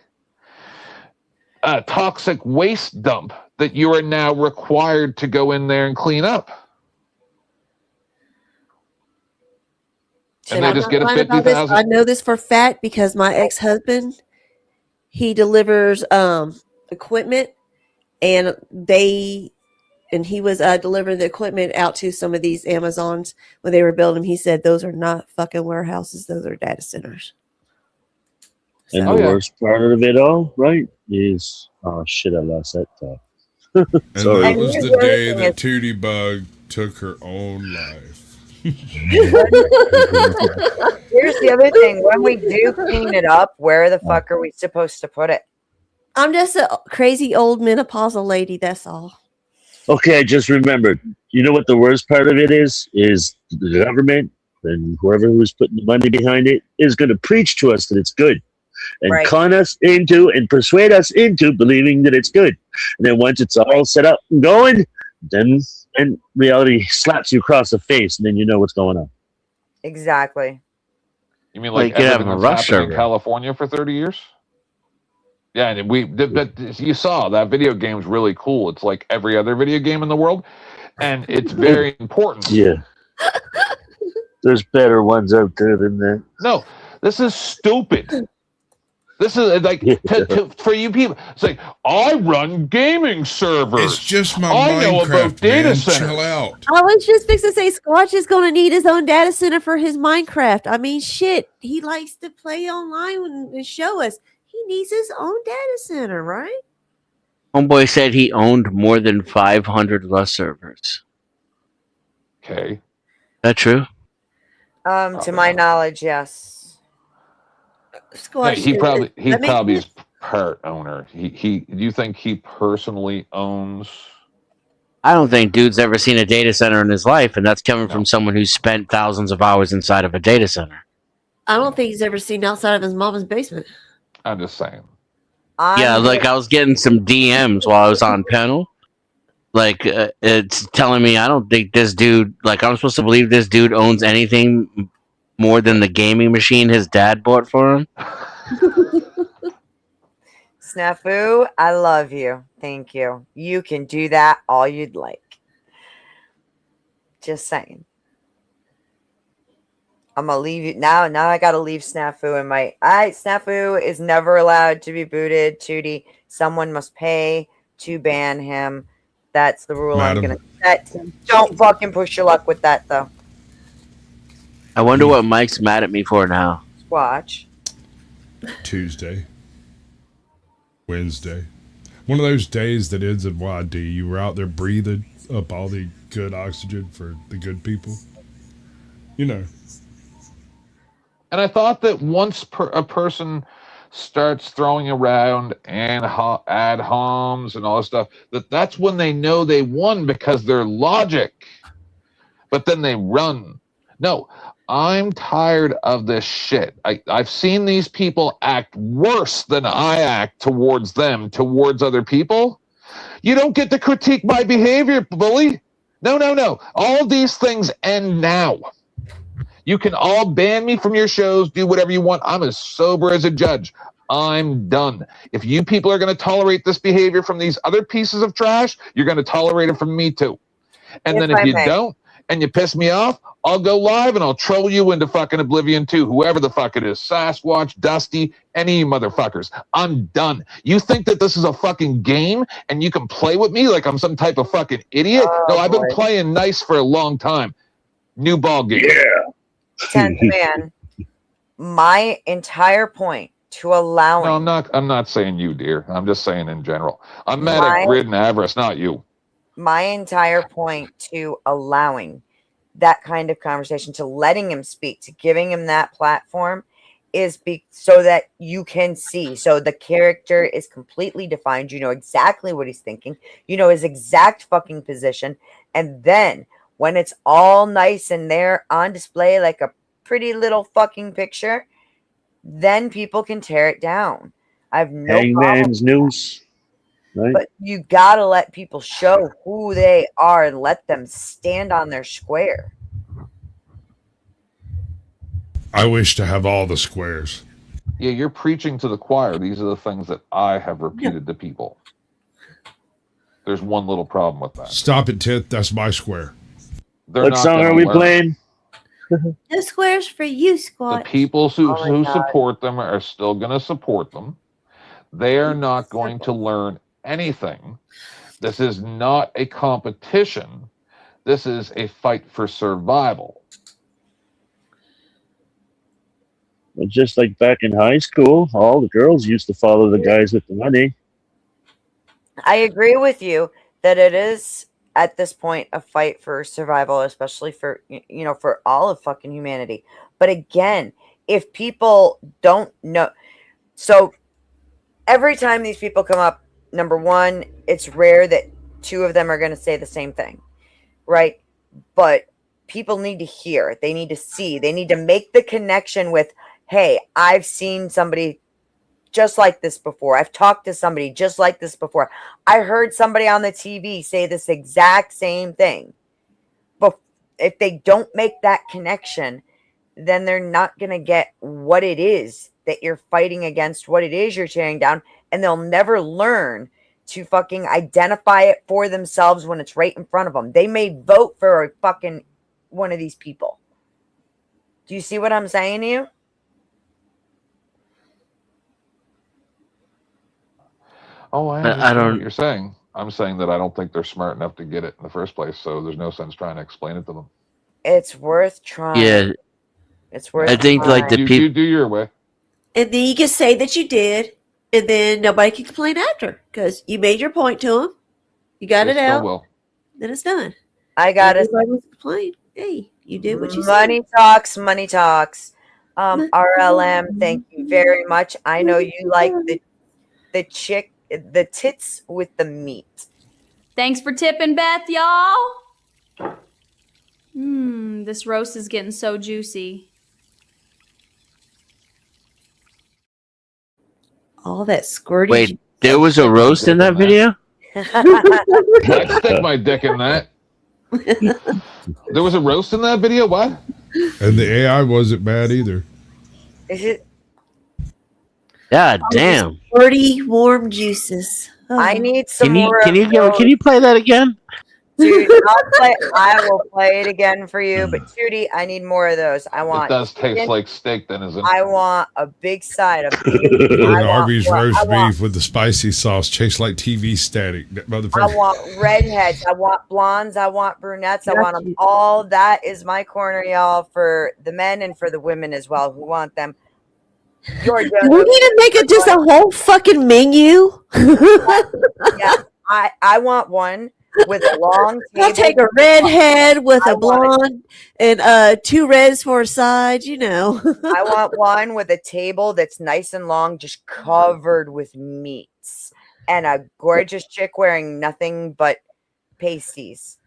I: toxic waste dump that you are now required to go in there and clean up. And they
B: I'm
I: just
B: not
I: get a
B: lying about this.
I: 50,000.
B: I know this for a fact because my ex-husband, he delivers equipment, and he was delivering the equipment out to some of these Amazons when they were building. He said those are not fucking warehouses; those are data centers.
V: And the worst part of it all, right, is oh shit, I lost that thought.
O: And
V: Sorry.
O: that was the day that Tootie Bug took her own life.
A: Here's the other thing. When we do clean it up, where the fuck are we supposed to put it?
B: I'm just a crazy old menopausal lady. That's all.
V: Okay, I just remembered. You know what the worst part of it is? Is the government and whoever who's putting the money behind it is going to preach to us that it's good and
A: Right.
V: con us into and persuade us into believing that it's good. And then once it's all set up and going, then and reality slaps you across the face, and then you know what's going on.
A: Exactly.
I: You mean
R: Well,
I: like
R: you could have
I: everything
R: a
I: that's
R: rush
I: happened in
R: server.
I: California for 30 years? Yeah, and but you saw that video game's really cool. It's like every other video game in the world, and it's very important.
V: Yeah. There's better ones out there than that.
I: No, this is stupid. This is like for you people. It's like I run gaming servers.
O: It's just my
I: I know about
O: Minecraft,
I: data
O: man.
I: centers.
O: Chill out.
B: I was just fixing to say Squatch is going to need his own data center for his Minecraft. I mean, shit. He likes to play online and show us. He needs his own data center, right?
R: Homeboy said he owned more than 500 Rust servers.
I: Okay.
R: That true?
A: To my knowledge, yes.
I: Yeah, he probably
B: that makes
I: is part owner. He do you think he personally owns?
R: I don't think dude's ever seen a data center in his life, and that's coming from someone who's spent thousands of hours inside of a data center.
B: I don't think he's ever seen outside of his mama's basement.
I: I'm just saying.
R: Yeah, like I was getting some DMs while I was on panel. Like it's telling me I don't think this dude, like I'm supposed to believe this dude owns anything more than the gaming machine his dad bought for him.
A: Snafu, I love you. Thank you. You can do that all you'd like. Just saying. I'm gonna leave you now. Now I gotta leave Snafu in my. Snafu is never allowed to be booted. Tootie, someone must pay to ban him. That's the rule
O: Madam.
A: I'm gonna set. Don't fucking push your luck with that though.
R: I wonder what Mike's mad at me for now.
A: Watch.
O: Tuesday, Wednesday, one of those days that ends in YD. You were out there breathing up all the good oxygen for the good people. You know.
I: And I thought that once a person starts throwing around and ad homs and all this stuff, that's when they know they won because they're logic. But then they run. No, I'm tired of this shit. I've seen these people act worse than I act towards them, towards other people. You don't get to critique my behavior, bully. No. All of these things end now. You can all ban me from your shows, do whatever you want. I'm as sober as a judge. I'm done. If you people are going to tolerate this behavior from these other pieces of trash, you're going to tolerate it from me too. And then if you don't, and you piss me off, I'll go live and I'll troll you into fucking oblivion too, whoever the fuck it is, Sasquatch, Dusty, any motherfuckers. I'm done. You think that this is a fucking game and you can play with me like I'm some type of fucking idiot? No, I've been playing nice for a long time. New ball game. Yeah.
A: 10th man, my entire point to allowing.
I: No, I'm not saying you, dear. I'm just saying in general. I'm mad at Grid and Avarice, not you.
A: My entire point to allowing that kind of conversation, to letting him speak, to giving him that platform is so that you can see. So the character is completely defined. You know exactly what he's thinking. You know his exact fucking position. And then when it's all nice and there on display like a pretty little fucking picture, then people can tear it down. I have no
V: Hangman's noose. Right?
A: But you gotta let people show who they are and let them stand on their square.
O: I wish to have all the squares.
I: Yeah, you're preaching to the choir. These are the things that I have repeated to people. There's one little problem with that.
O: Stop it, Tith. That's my square.
V: What song are we playing?
B: No squares for you,
I: The
B: Squat.
I: people who support them are still going to support them. They are not going to learn anything. This is not a competition. This is a fight for survival.
V: Well, just like back in high school, all the girls used to follow the guys with the money.
A: I agree with you that it is at this point a fight for survival, especially for for all of fucking humanity. But again, if people don't know, so every time these people come up, number one, it's rare that two of them are going to say the same thing, right? But people need to hear, they need to see, they need to make the connection with, hey, I've seen somebody just like this before. I've talked to somebody just like this before. I heard somebody on the TV say this exact same thing. But if they don't make that connection, then they're not going to get what it is that you're fighting against, what it is you're tearing down, and they'll never learn to fucking identify it for themselves when it's right in front of them. They may vote for a fucking one of these people. Do you see what I'm saying to you?
I: Oh, I understand what you're saying. I'm saying that I don't think they're smart enough to get it in the first place, so there's no sense trying to explain it to them.
A: It's worth trying.
R: Yeah.
A: It's worth
R: I think like the
I: You
R: people.
I: do your way.
B: And then you can say that you did, and then nobody can complain after because you made your point to them. You got
I: They
B: it
I: still
B: out.
I: will.
B: Then it's done.
A: I got it.
B: Everybody wants to complain. Hey, you did what you said.
A: Money talks, money talks. RLM, thank you very much. I know you like the tits with the meat.
P: Thanks for tipping, Beth, y'all. This roast is getting so juicy.
B: All that squirty.
R: Wait, there was a roast in that video?
I: I'd stick my dick in that. There was a roast in that video? What?
O: And the AI wasn't bad either.
A: Is it?
R: God damn.
B: Squirty, warm juices. Oh.
A: I need some
R: Can you
A: more.
R: can you play that again?
A: Dude, I will play it again for you, but Judy, I need more of those. I
I: It
A: want
I: does taste
A: chicken.
I: like steak, then, isn't it?
A: I want a big side of beef.
O: An Arby's
A: I
O: roast
A: want-
O: beef with the spicy sauce tastes like TV static. That
A: I
O: motherfucker.
A: want redheads. I want blondes. I want brunettes. I want them all. That is my corner, y'all, for the men and for the women as well who want them. Georgia.
B: Do we need to make it just a whole fucking menu?
A: Yeah, I want one with a long table.
B: I'll take a redhead with a blonde and 2 reds for a side, you know.
A: I want one with a table that's nice and long, just covered with meats, and a gorgeous chick wearing nothing but pasties.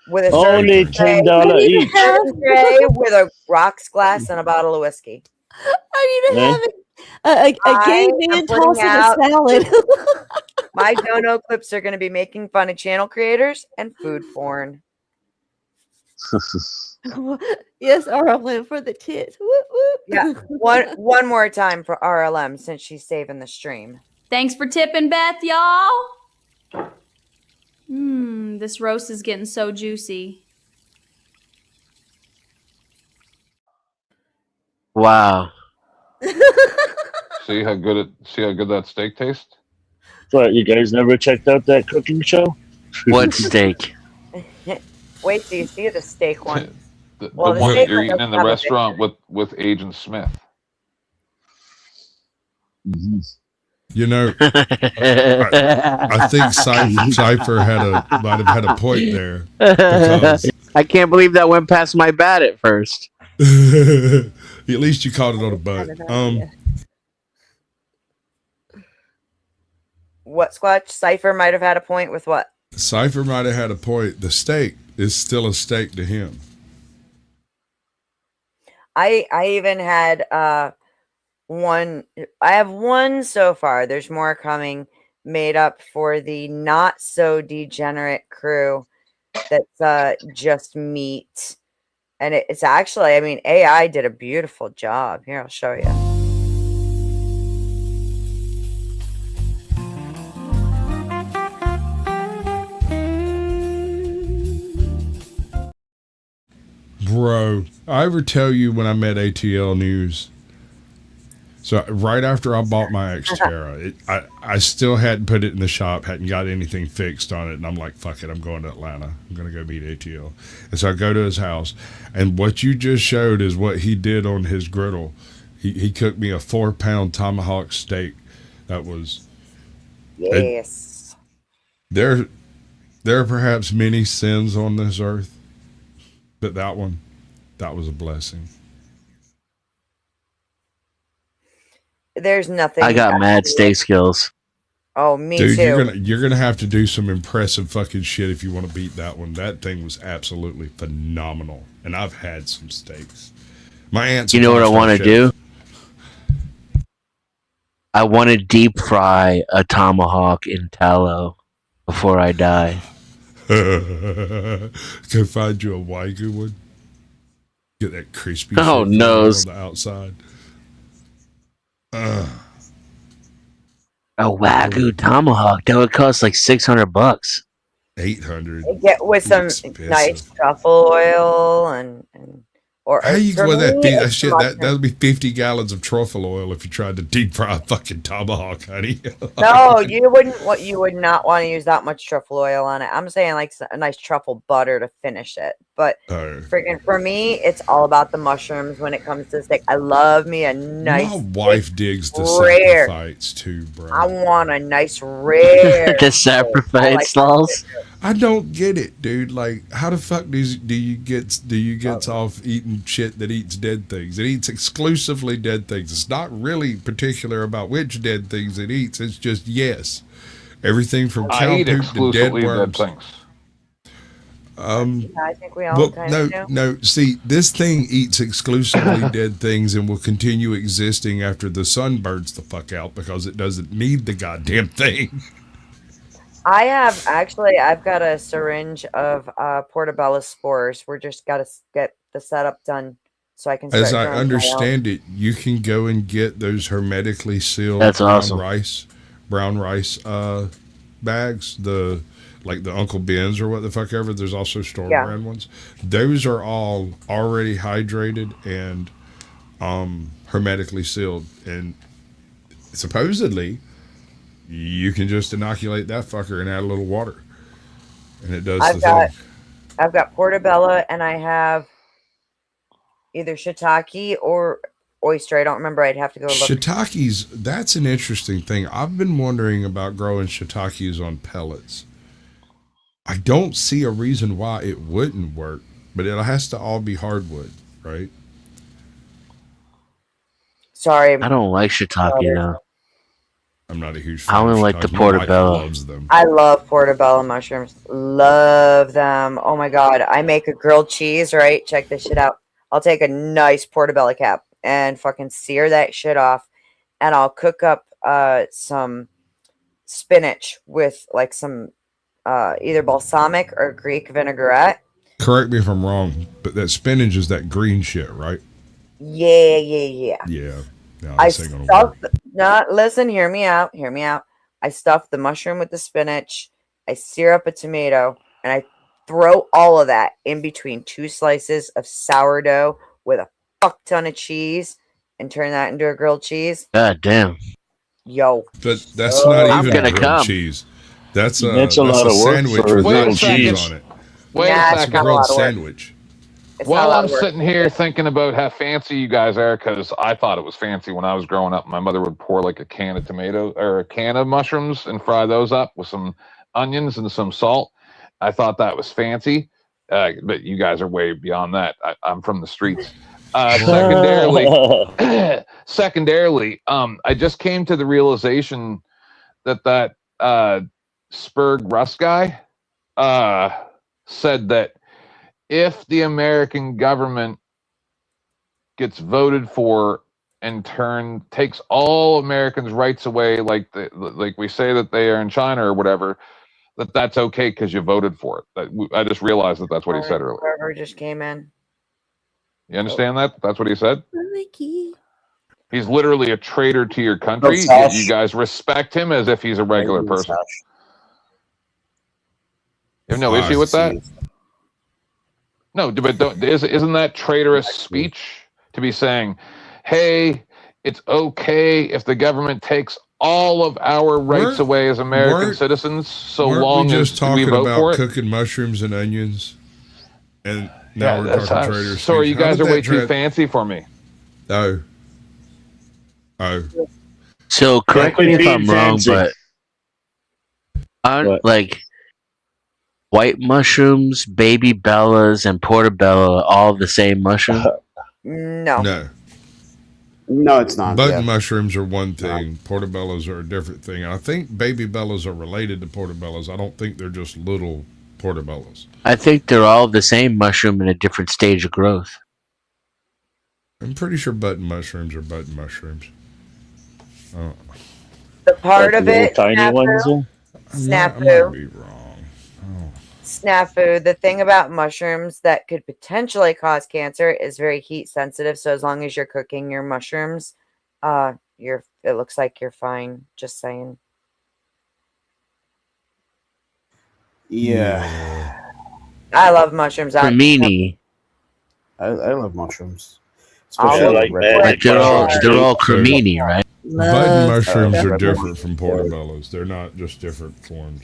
A: With a
V: Only
A: serving
V: $10 each.
A: tray with a rocks glass and a bottle of whiskey.
B: I need to
V: Eh?
B: have a gay
A: I
B: man
A: am putting
B: tossing a
A: out-
B: salad.
A: My dono clips are going to be making fun of channel creators and food porn.
B: Yes, RLM for the tits. Whoop, whoop.
A: Yeah, one more time for RLM since she's saving the stream.
P: Thanks for tipping, Beth, y'all. This roast is getting so juicy.
R: Wow.
I: See how good that steak tastes?
V: What, you guys never checked out that cooking show?
R: What steak?
A: Wait till you see the steak one.
I: The
A: Well, the
I: one
A: steak
I: you're
A: one
I: eating
A: doesn't
I: in the
A: have a
I: restaurant with Agent Smith.
O: You know, I think Cypher might have had a point there. Because
R: I can't believe that went past my bat at first.
O: at least you caught it on a butt.
A: What, Squatch? Cypher might have had a point with what?
O: Cypher might have had a point. The steak is still a steak to him.
A: I even had one. I have one so far. There's more coming, made up for the not so degenerate crew. That's just meat, and it's actually. I mean, AI did a beautiful job. Here, I'll show you.
O: Bro, I ever tell you when I met ATL News? So right after I bought my Xterra, I still hadn't put it in the shop, hadn't got anything fixed on it, and I'm like, fuck it, I'm going to Atlanta. I'm going to go meet ATL. And so I go to his house, and what you just showed is what he did on his griddle. He cooked me a 4-pound tomahawk steak. That was...
A: Yes.
O: There are perhaps many sins on this earth, but that was a blessing.
A: There's nothing.
R: I got mad steak skills.
A: Oh, me
O: Dude,
A: too.
O: you're gonna have to do some impressive fucking shit if you want to beat that one. That thing was absolutely phenomenal, and I've had some steaks. My aunt's.
R: You know what I want to do? I want to deep fry a tomahawk in tallow before I die.
O: Go find you a Wagyu one. Get that crispy.
R: Oh,
O: shit
R: no.
O: on the outside.
R: A Wagyu tomahawk that would cost like $600.
O: 800.
A: Get with some nice truffle oil and or
O: How you
A: for
O: go that
A: me,
O: big? That
A: it's
O: shit.
A: mushroom.
O: That'd be 50 gallons of truffle oil if you tried to deep fry a fucking tomahawk, honey.
A: No, you wouldn't. What you would not want to use that much truffle oil on it. I'm saying like a nice truffle butter to finish it. But freaking for me, it's all about the mushrooms when it comes to steak. I love me a nice.
O: My wife digs the
A: rare.
O: sacrifice too, bro.
A: I want a nice rare.
R: The sacrifice sauce.
O: I don't get it, dude. Like, how the fuck do you get off eating shit that eats dead things? It eats exclusively dead things. It's not really particular about which dead things it eats. It's just yes, everything from cow
I: I eat
O: poop to dead
I: exclusively dead
O: worms.
I: things.
A: I think we all
O: Well,
A: kind of do.
O: no. See, this thing eats exclusively dead things and will continue existing after the sun burns the fuck out because it doesn't need the goddamn thing.
A: I've got a syringe of portobello spores. We're just got to get the setup done so I can start
O: As I
A: growing my
O: understand it, you can go and get those hermetically sealed
R: That's awesome.
O: brown rice bags. like the Uncle Ben's or what the fuck ever. There's also store
A: Yeah.
O: brand ones. Those are all already hydrated and hermetically sealed, and supposedly you can just inoculate that fucker and add a little water, and it does the thing.
A: I've got portobello, and I have either shiitake or oyster. I don't remember. I'd have to go look.
O: Shiitakes, that's an interesting thing. I've been wondering about growing shiitakes on pellets. I don't see a reason why it wouldn't work, but it has to all be hardwood, right?
A: Sorry.
R: I don't like shiitake though.
O: I'm not a huge fan.
R: I only
O: of
R: like the
O: shiitake. My wife
R: portobello.
O: loves them.
A: I love portobello mushrooms. Love them. Oh my god. I make a grilled cheese, right? Check this shit out. I'll take a nice portobello cap and fucking sear that shit off, and I'll cook up some spinach with like some either balsamic or Greek vinaigrette.
O: Correct me if I'm wrong, but that spinach is that green shit, right?
A: Yeah.
O: Yeah. No,
A: I
O: this ain't gonna work.
A: listen, hear me out. I stuff the mushroom with the spinach. I sear up a tomato, and I throw all of that in between 2 slices of sourdough with a fuck ton of cheese, and turn that into a grilled cheese.
R: God damn.
A: Yo.
O: But that's not
R: I'm
O: even
R: gonna
O: grilled
R: come.
O: cheese. That's a
V: That's a lot of work
O: sandwich
V: for
O: with
V: Wait a
O: grilled cheese
V: second.
O: on it.
I: Wait
A: Nah,
I: a
A: it's
O: It's a
I: second.
A: not a
O: grilled
A: lot of work.
O: sandwich.
A: It's not a
I: Well,
A: lot
I: I'm
A: of work.
I: sitting here thinking about how fancy you guys are because I thought it was fancy when I was growing up. My mother would pour like a can of tomato or a can of mushrooms and fry those up with some onions and some salt. I thought that was fancy, but you guys are way beyond that. I'm from the streets. Secondarily, I just came to the realization that Spurg Russ guy said that if the American government gets voted for and takes all Americans' rights away, like we say that they are in China or whatever, that's okay because you voted for it. I just realized that's what he said earlier.
A: Whoever just came in.
I: You understand that? That's what he said?
B: Mickey.
I: He's literally a traitor to your country,
V: No,
I: yet
V: Sash.
I: you guys respect him as if he's a regular person. You have no issue with that? No, but isn't that traitorous speech to be saying, hey, it's okay if the government takes all of our rights away as American citizens so
O: Weren't
I: long
O: we
I: as
O: just
I: we
O: talking
I: vote for
O: about
I: it?
O: cooking mushrooms and onions? And now we're talking trader
I: Sorry, you
O: speech. How
I: guys
O: did
I: are way
O: that
I: too fancy for me.
O: Oh.
R: So correct me if I'm wrong,
V: fancy.
R: but aren't like white mushrooms, baby bellas, and portobello all the same mushroom?
A: No.
L: No, it's not.
O: Button
L: yeah.
O: mushrooms are one thing. Portobellos are a different thing. I think baby bellas are related to portobellos. I don't think they're just little portobellos.
R: I think they're all the same mushroom in a different stage of growth.
O: I'm pretty sure button mushrooms are button mushrooms. Oh.
A: The part
V: Like
A: of
V: the little
A: it,
V: tiny ones, though?
O: I
A: snafu.
O: might be wrong. Oh.
A: Snafu. The thing about mushrooms that could potentially cause cancer is very heat sensitive. So as long as you're cooking your mushrooms, it looks like you're fine. Just saying.
L: Yeah.
A: I love mushrooms.
R: Cremini.
L: I love mushrooms.
A: I
V: like
R: But they're all cremini, right?
O: Button mushrooms are
L: red
O: different from portobellos. They're not just different forms.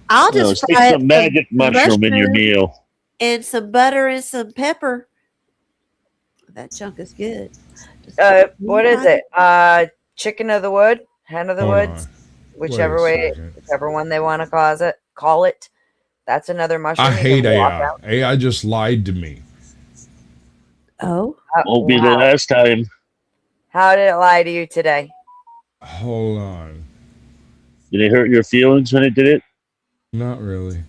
B: I'll
V: No,
B: just
V: stick
B: fry
V: some
B: up
V: magic mushroom in your meal.
B: and some butter and some pepper. That chunk is good.
A: What is it? Chicken of the wood, hen of the
O: Hold
A: woods,
O: on.
A: whichever
O: Wait a
A: way,
O: second.
A: whichever one they want to call it. That's another mushroom.
O: I
A: you can
O: hate
A: walk
O: AI.
A: out.
O: AI just lied to me.
B: Oh,
V: Won't be the
A: Wow.
V: last time.
A: How did it lie to you today?
O: Hold on.
V: Did it hurt your feelings when it did it?
O: Not really.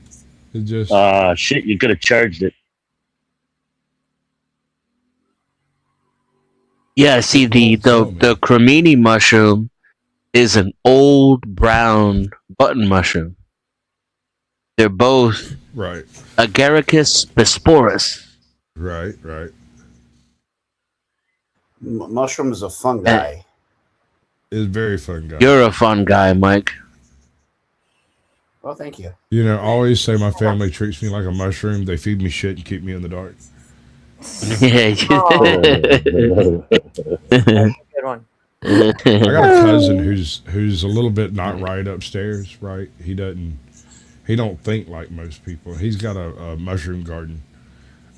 O: It just
V: Ah, shit, you could have charged it.
R: Yeah, see the cremini mushroom is an old brown button mushroom. They're both
O: right.
R: Agaricus bisporus.
O: Right.
L: Mushroom is a fun guy.
O: It's a very fun guy.
R: You're a fun guy, Mike.
L: Well, thank you.
O: You know, I always say my family treats me like a mushroom. They feed me shit and keep me in the dark.
A: That's a good one.
O: I got a cousin who's a little bit not right upstairs, right? He don't think like most people. He's got a mushroom garden.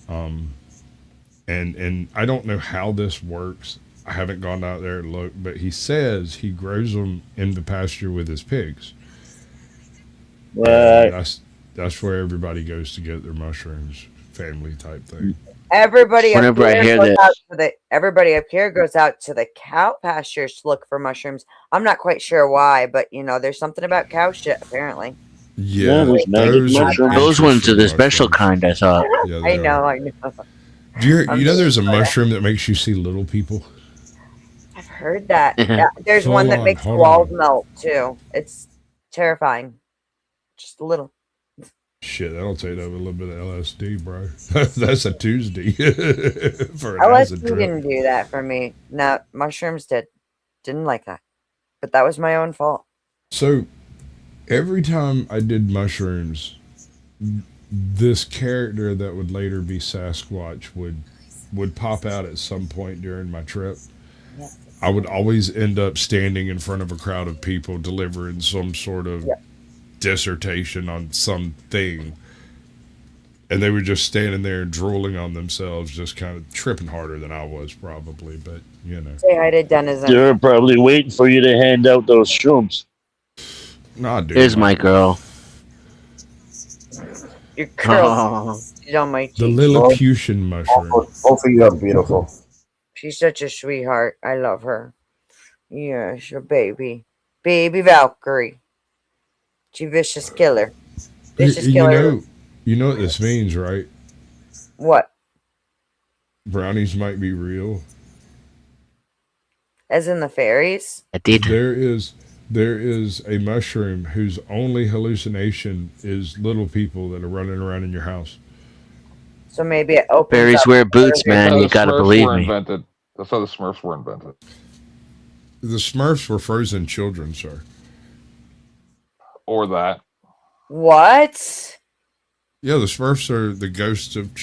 O: And I don't know how this works. I haven't gone out there to look, but he says he grows them in the pasture with his pigs. That's where everybody goes to get their mushrooms, family type thing.
A: Everybody up
R: Whenever I
A: here
R: hear
A: goes
R: this-
A: out to the everybody up here goes out to the cow pastures to look for mushrooms. I'm not quite sure why, but you know, there's something about cow shit apparently.
O: Yeah,
V: there's magic mushrooms.
R: Those ones are the special kind, I thought.
O: Yeah,
A: I
O: they
A: know,
O: are.
A: I know.
O: Do you know there's a mushroom that makes you see little people?
A: I've heard that. Yeah, there's one that makes walls melt too. It's terrifying. Just a little.
O: Shit, that'll take over a little bit of LSD, bro. That's a Tuesday for an
A: LSD
O: acid trip.
A: didn't do that for me. No, mushrooms did. Didn't like that. But that was my own fault.
O: So every time I did mushrooms, this character that would later be Sasquatch would pop out at some point during my trip. I would always end up standing in front of a crowd of people delivering some sort of dissertation on something, and they were just standing there drooling on themselves, just kind of tripping harder than I was probably, but you know.
A: Say hi to Denizen.
V: They're probably waiting for you to hand out those shrooms.
O: Nah, dude.
R: Here's my girl.
A: Your curls on my cheek.
O: The Lilliputian mushroom.
L: Both of you are beautiful.
A: She's such a sweetheart. I love her. Yes, your baby. Baby Valkyrie. She vicious killer. Vicious killer.
O: You know what this means, right?
A: What?
O: Brownies might be real.
A: As in the fairies?
O: There is a mushroom whose only hallucination is little people that are running around in your house.
A: So maybe it opens
R: Fairies
A: up
R: wear boots,
A: further.
R: man. You gotta believe me.
I: That's how the Smurfs were invented.
O: The Smurfs were frozen children, sir.
I: Or that.
A: What?
O: Yeah, the Smurfs are the ghosts of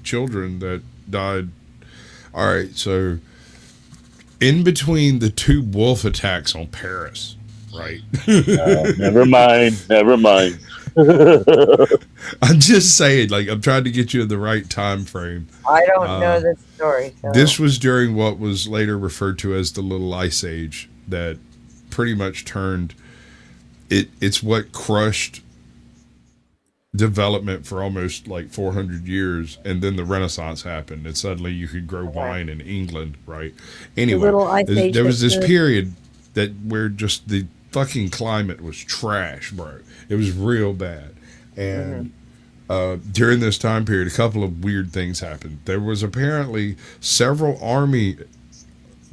O: children that died. All right, so in between the two wolf attacks on Paris, right?
V: Never mind.
O: I'm just saying, like, I'm trying to get you in the right time frame.
A: I don't know this story. So.
O: This was during what was later referred to as the Little Ice Age, that pretty much turned it's what crushed development for almost like 400 years, and then the Renaissance happened, and suddenly you could grow wine in England, right? Anyway,
B: Little Ice Age
O: there was this
B: was
O: period that where just the fucking climate was trash, bro. It was real bad. And during this time period, a couple of weird things happened. There was apparently several army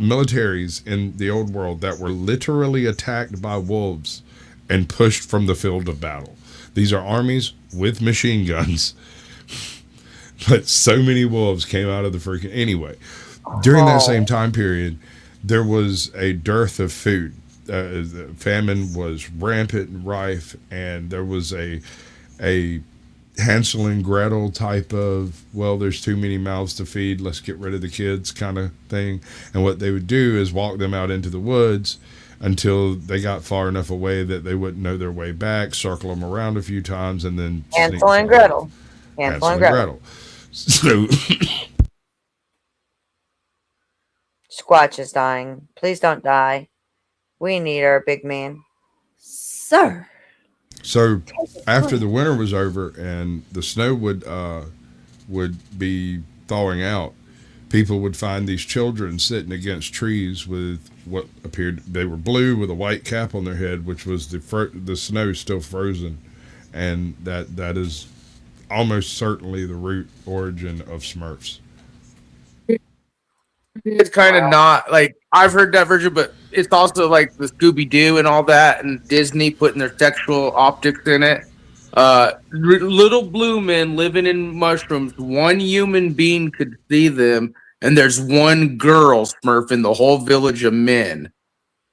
O: militaries in the old world that were literally attacked by wolves and pushed from the field of battle. These are armies with machine guns, but so many wolves came out of the freaking... Anyway, during that same time period, there was a dearth of food. The famine was rampant and rife, and there was a Hansel and Gretel type of, well, there's too many mouths to feed, let's get rid of the kids kind of thing. And what they would do is walk them out into the woods until they got far enough away that they wouldn't know their way back, circle them around a few times, and then
A: Hansel and Gretel. Hansel and Gretel.
O: So
A: Squatch is dying. Please don't die. We need our big man.
B: Sir.
O: So after the winter was over and the snow would be thawing out, people would find these children sitting against trees with what appeared, they were blue with a white cap on their head, which was the snow still frozen, and that is almost certainly the root origin of Smurfs.
H: It's kind of not like I've heard that version, but it's also like the Scooby Doo and all that, and Disney putting their sexual optics in it. Little blue men living in mushrooms. One human being could see them, and there's one girl Smurf in the whole village of men.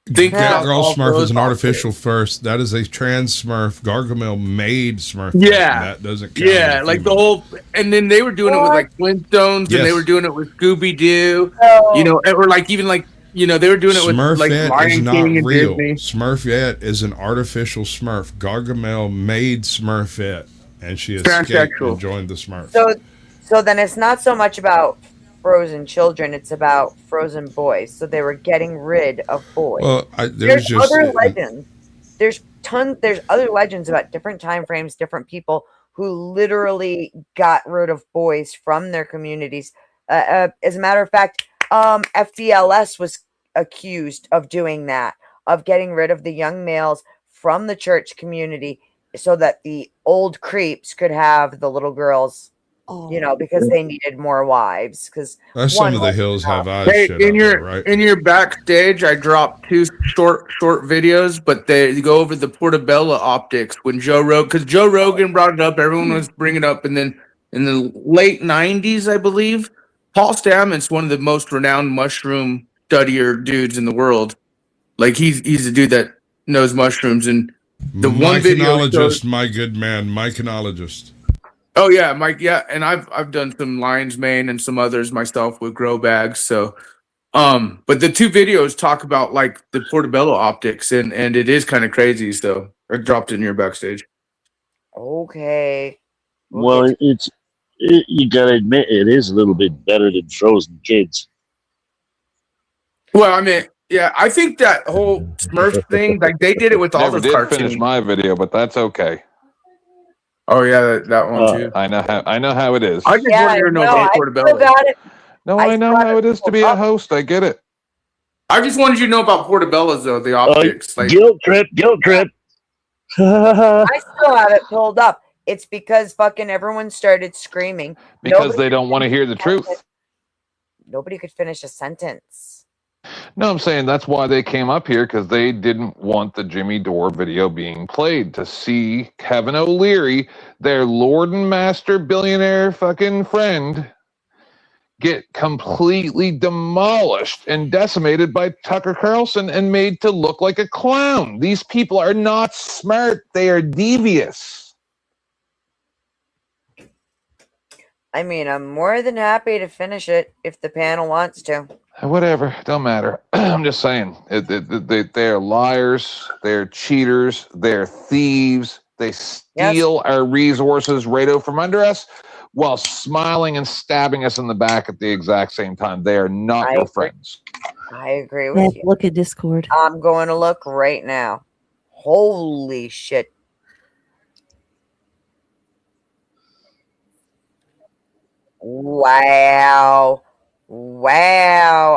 H: Think
O: Cat
H: about
O: Girl
H: all
O: Smurf
H: those
O: is an
H: out
O: artificial first. That is a trans Smurf. Gargamel made Smurf.
H: Yeah.
O: That doesn't count.
H: Yeah,
O: as a
H: like the
O: female.
H: whole, and then they were doing it with like Flintstones, and they
O: Yes.
H: were doing it with Scooby Doo, or like even like they were doing it with like
O: Smurfette is
H: Lion
O: not
H: King and
O: real.
H: Disney.
O: Smurfette is an artificial Smurf. Gargamel made Smurfette, and she escaped
H: Transsexual.
O: and joined the Smurfs.
A: So then it's not so much about frozen children; it's about frozen boys. So they were getting rid of boys.
O: Well,
A: there's other legends. There's other legends about different time frames, different people who literally got rid of boys from their communities. As a matter of fact, FDLS was accused of doing that, of getting rid of the young males from the church community so that the old creeps could have the little girls, because they needed more wives. Because
O: That's some of the Hills Have Eyes
H: Hey,
O: shit
H: in
O: out
H: your
O: there, right?
H: in your backstage, I dropped 2 short videos, but they go over the Portobello optics when Joe Rogan, because Joe Rogan brought it up, everyone was bringing it up, and then in the late '90s, I believe, Paul Stamets, one of the most renowned mushroom studier dudes in the world, like he's a dude that knows mushrooms, and the one video shows,
O: my good man, myconologist.
H: oh yeah, Mike. Yeah, and I've done some lion's mane and some others myself with grow bags. So, but the 2 videos talk about like the Portobello optics, and it is kind of crazy. So I dropped it in your backstage.
A: Okay.
V: Well, you gotta admit it is a little bit better than Frozen Kids.
H: Well, I mean, yeah, I think that whole Smurf thing, like they did it with all
I: Never
H: those
I: did
H: cartoons.
I: finish my video, but that's okay.
H: Oh yeah, that one too.
I: I know how it is.
H: I just wanted to know about Portobello.
I: No, I know how it is to be a host. I get it.
H: I just wanted you to know about Portobello's though, the optics. Like
V: Guilt trip.
A: I still have it pulled up. It's because fucking everyone started screaming
I: Because they don't want to hear the truth.
A: Nobody could finish a sentence.
I: No, I'm saying that's why they came up here, because they didn't want the Jimmy Dore video being played, to see Kevin O'Leary, their Lord and Master billionaire fucking friend, get completely demolished and decimated by Tucker Carlson and made to look like a clown. These people are not smart. They are devious.
A: I mean, I'm more than happy to finish it if the panel wants to.
I: Whatever, don't matter. I'm just saying, they're liars, they're cheaters, they're thieves. They steal our resources right out from under us while smiling and stabbing us in the back at the exact same time. They are not your friends.
A: I agree with you.
B: Look at Discord.
A: I'm going to look right now. Holy shit. Wow.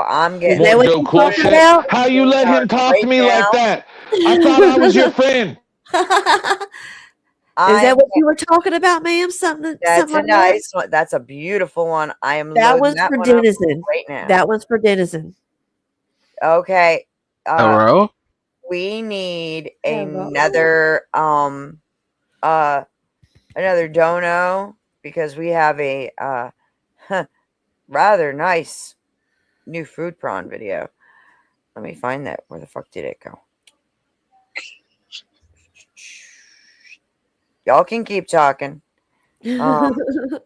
A: I'm getting...
I: Is that what you're talking about? How you let him talk to me like that? I thought I was your friend.
B: Is that what you were talking about, ma'am? Something
A: That's
B: like
A: a nice one. That's a beautiful one. I am
B: that
A: loading
B: one's
A: that
B: for
A: one up
B: Denizen.
A: right now.
B: That one's for Denizen.
A: Okay.
R: Hello?
A: We need another another dono because we have a rather nice new food prawn video. Let me find that. Where the fuck did it go? Y'all can keep talking. Anything?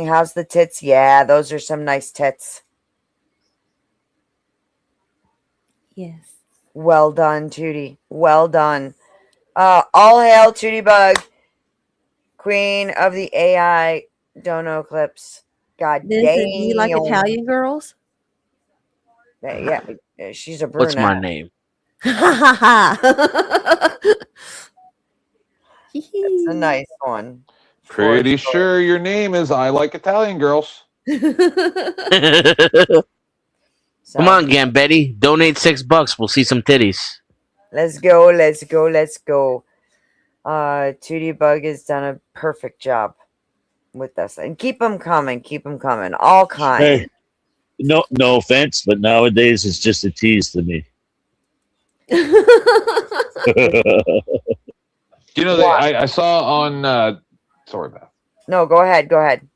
A: How's the tits? Yeah, those are some nice tits.
B: Yes.
A: Well done, Tootie. Well done. All hail Tootie Bug, queen of the AI dono clips. God damn.
B: Do you like Italian girls?
A: Yeah, she's a brunette.
R: What's my name?
A: That's a nice one.
I: Pretty sure your name is I Like Italian Girls.
R: Come on, Gambetti. Donate $6. We'll see some titties.
A: Let's go. Let's go. Let's go. Tootie Bug has done a perfect job with us. And keep them coming. Keep them coming. All kinds.
V: Hey, no offense, but nowadays it's just a tease to me.
I: You know, I saw on sorry, Beth.
A: No, go ahead. Go ahead.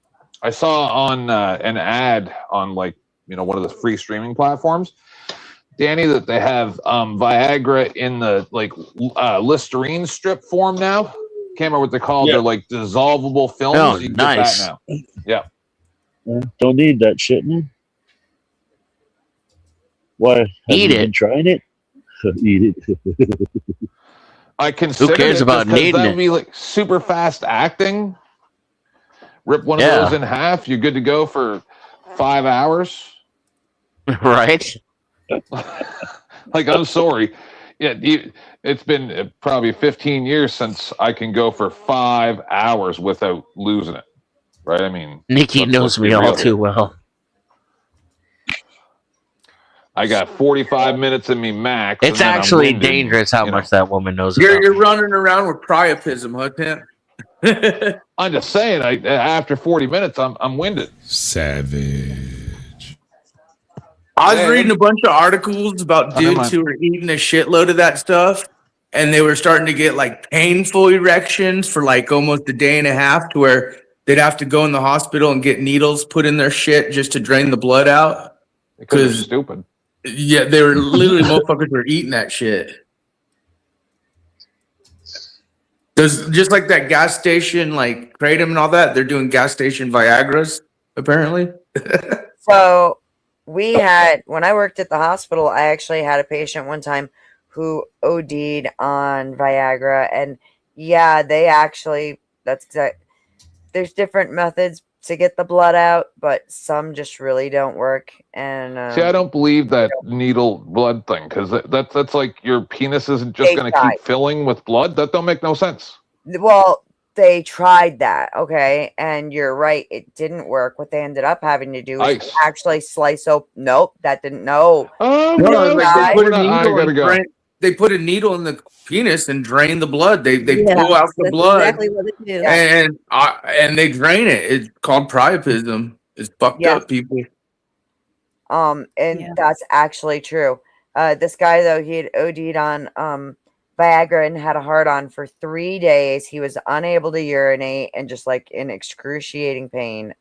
I: I saw on an ad on like one of the free streaming platforms, Danny, that they have Viagra in the Listerine strip form now. Can't remember what they're called.
V: Yeah.
I: They're like dissolvable films.
V: Oh,
I: you can
V: nice.
I: get that now. Yeah.
V: Don't need that shit, man. Why? Have
R: Eat
V: you
R: it.
V: been trying it? Eat it.
I: I consider
R: cares about needing
I: that
R: it?
I: would be like super fast acting. Rip one of
R: Yeah.
I: those in half. You're good to go for 5 hours.
R: Right?
I: Like, I'm sorry. Yeah, it's been probably 15 years since I can go for 5 hours without losing it. Right? I mean,
R: Nikki
I: let's
R: knows
I: be
R: me all
I: real
R: too
I: here.
R: well.
I: I got 45 minutes in me max.
R: It's
I: and then I'm
R: actually
I: winded,
R: dangerous how
I: you know.
R: much that woman knows about.
H: You're running around with priapism, huh, Tent?
I: I'm just saying. After 40 minutes, I'm winded.
O: Savage.
H: I was reading a bunch of articles about
I: Oh, never
H: dudes
I: mind.
H: who were eating a shitload of that stuff, and they were starting to get like painful erections for like almost a day and a half, to where they'd have to go in the hospital and get needles put in their shit just to drain the blood out.
I: Because they're stupid.
H: Yeah, they were literally motherfuckers were eating that shit. There's just like that gas station, like Kratom and all that. They're doing gas station Viagras, apparently.
A: So we had, when I worked at the hospital, I actually had a patient one time who OD'd on Viagra. And yeah, they actually, that's exact. There's different methods to get the blood out, but some just really don't work. And
I: See, I don't believe that needle blood thing, because that's like your penis isn't just
A: They
I: going to
A: tried.
I: keep filling with blood. That don't make no sense.
A: well, they tried that, okay, and you're right, it didn't work. What they ended up having to do is
I: Ice.
A: actually slice open. Nope, that didn't. No,
I: Oh,
H: No,
I: no,
H: like
A: I-
H: they put a
I: I
H: needle
I: gotta
H: and
I: go.
H: they put a needle in the penis and drain the blood. They
B: Yeah,
H: pull out the
B: that's
H: blood
B: exactly what they do.
H: and they drain it. It's called priapism. It's fucked
A: Yeah.
H: up, people.
A: and
B: Yeah.
A: that's actually true. This guy though, he had OD'd on Viagra and had a hard on for 3 days. He was unable to urinate and just like in excruciating pain.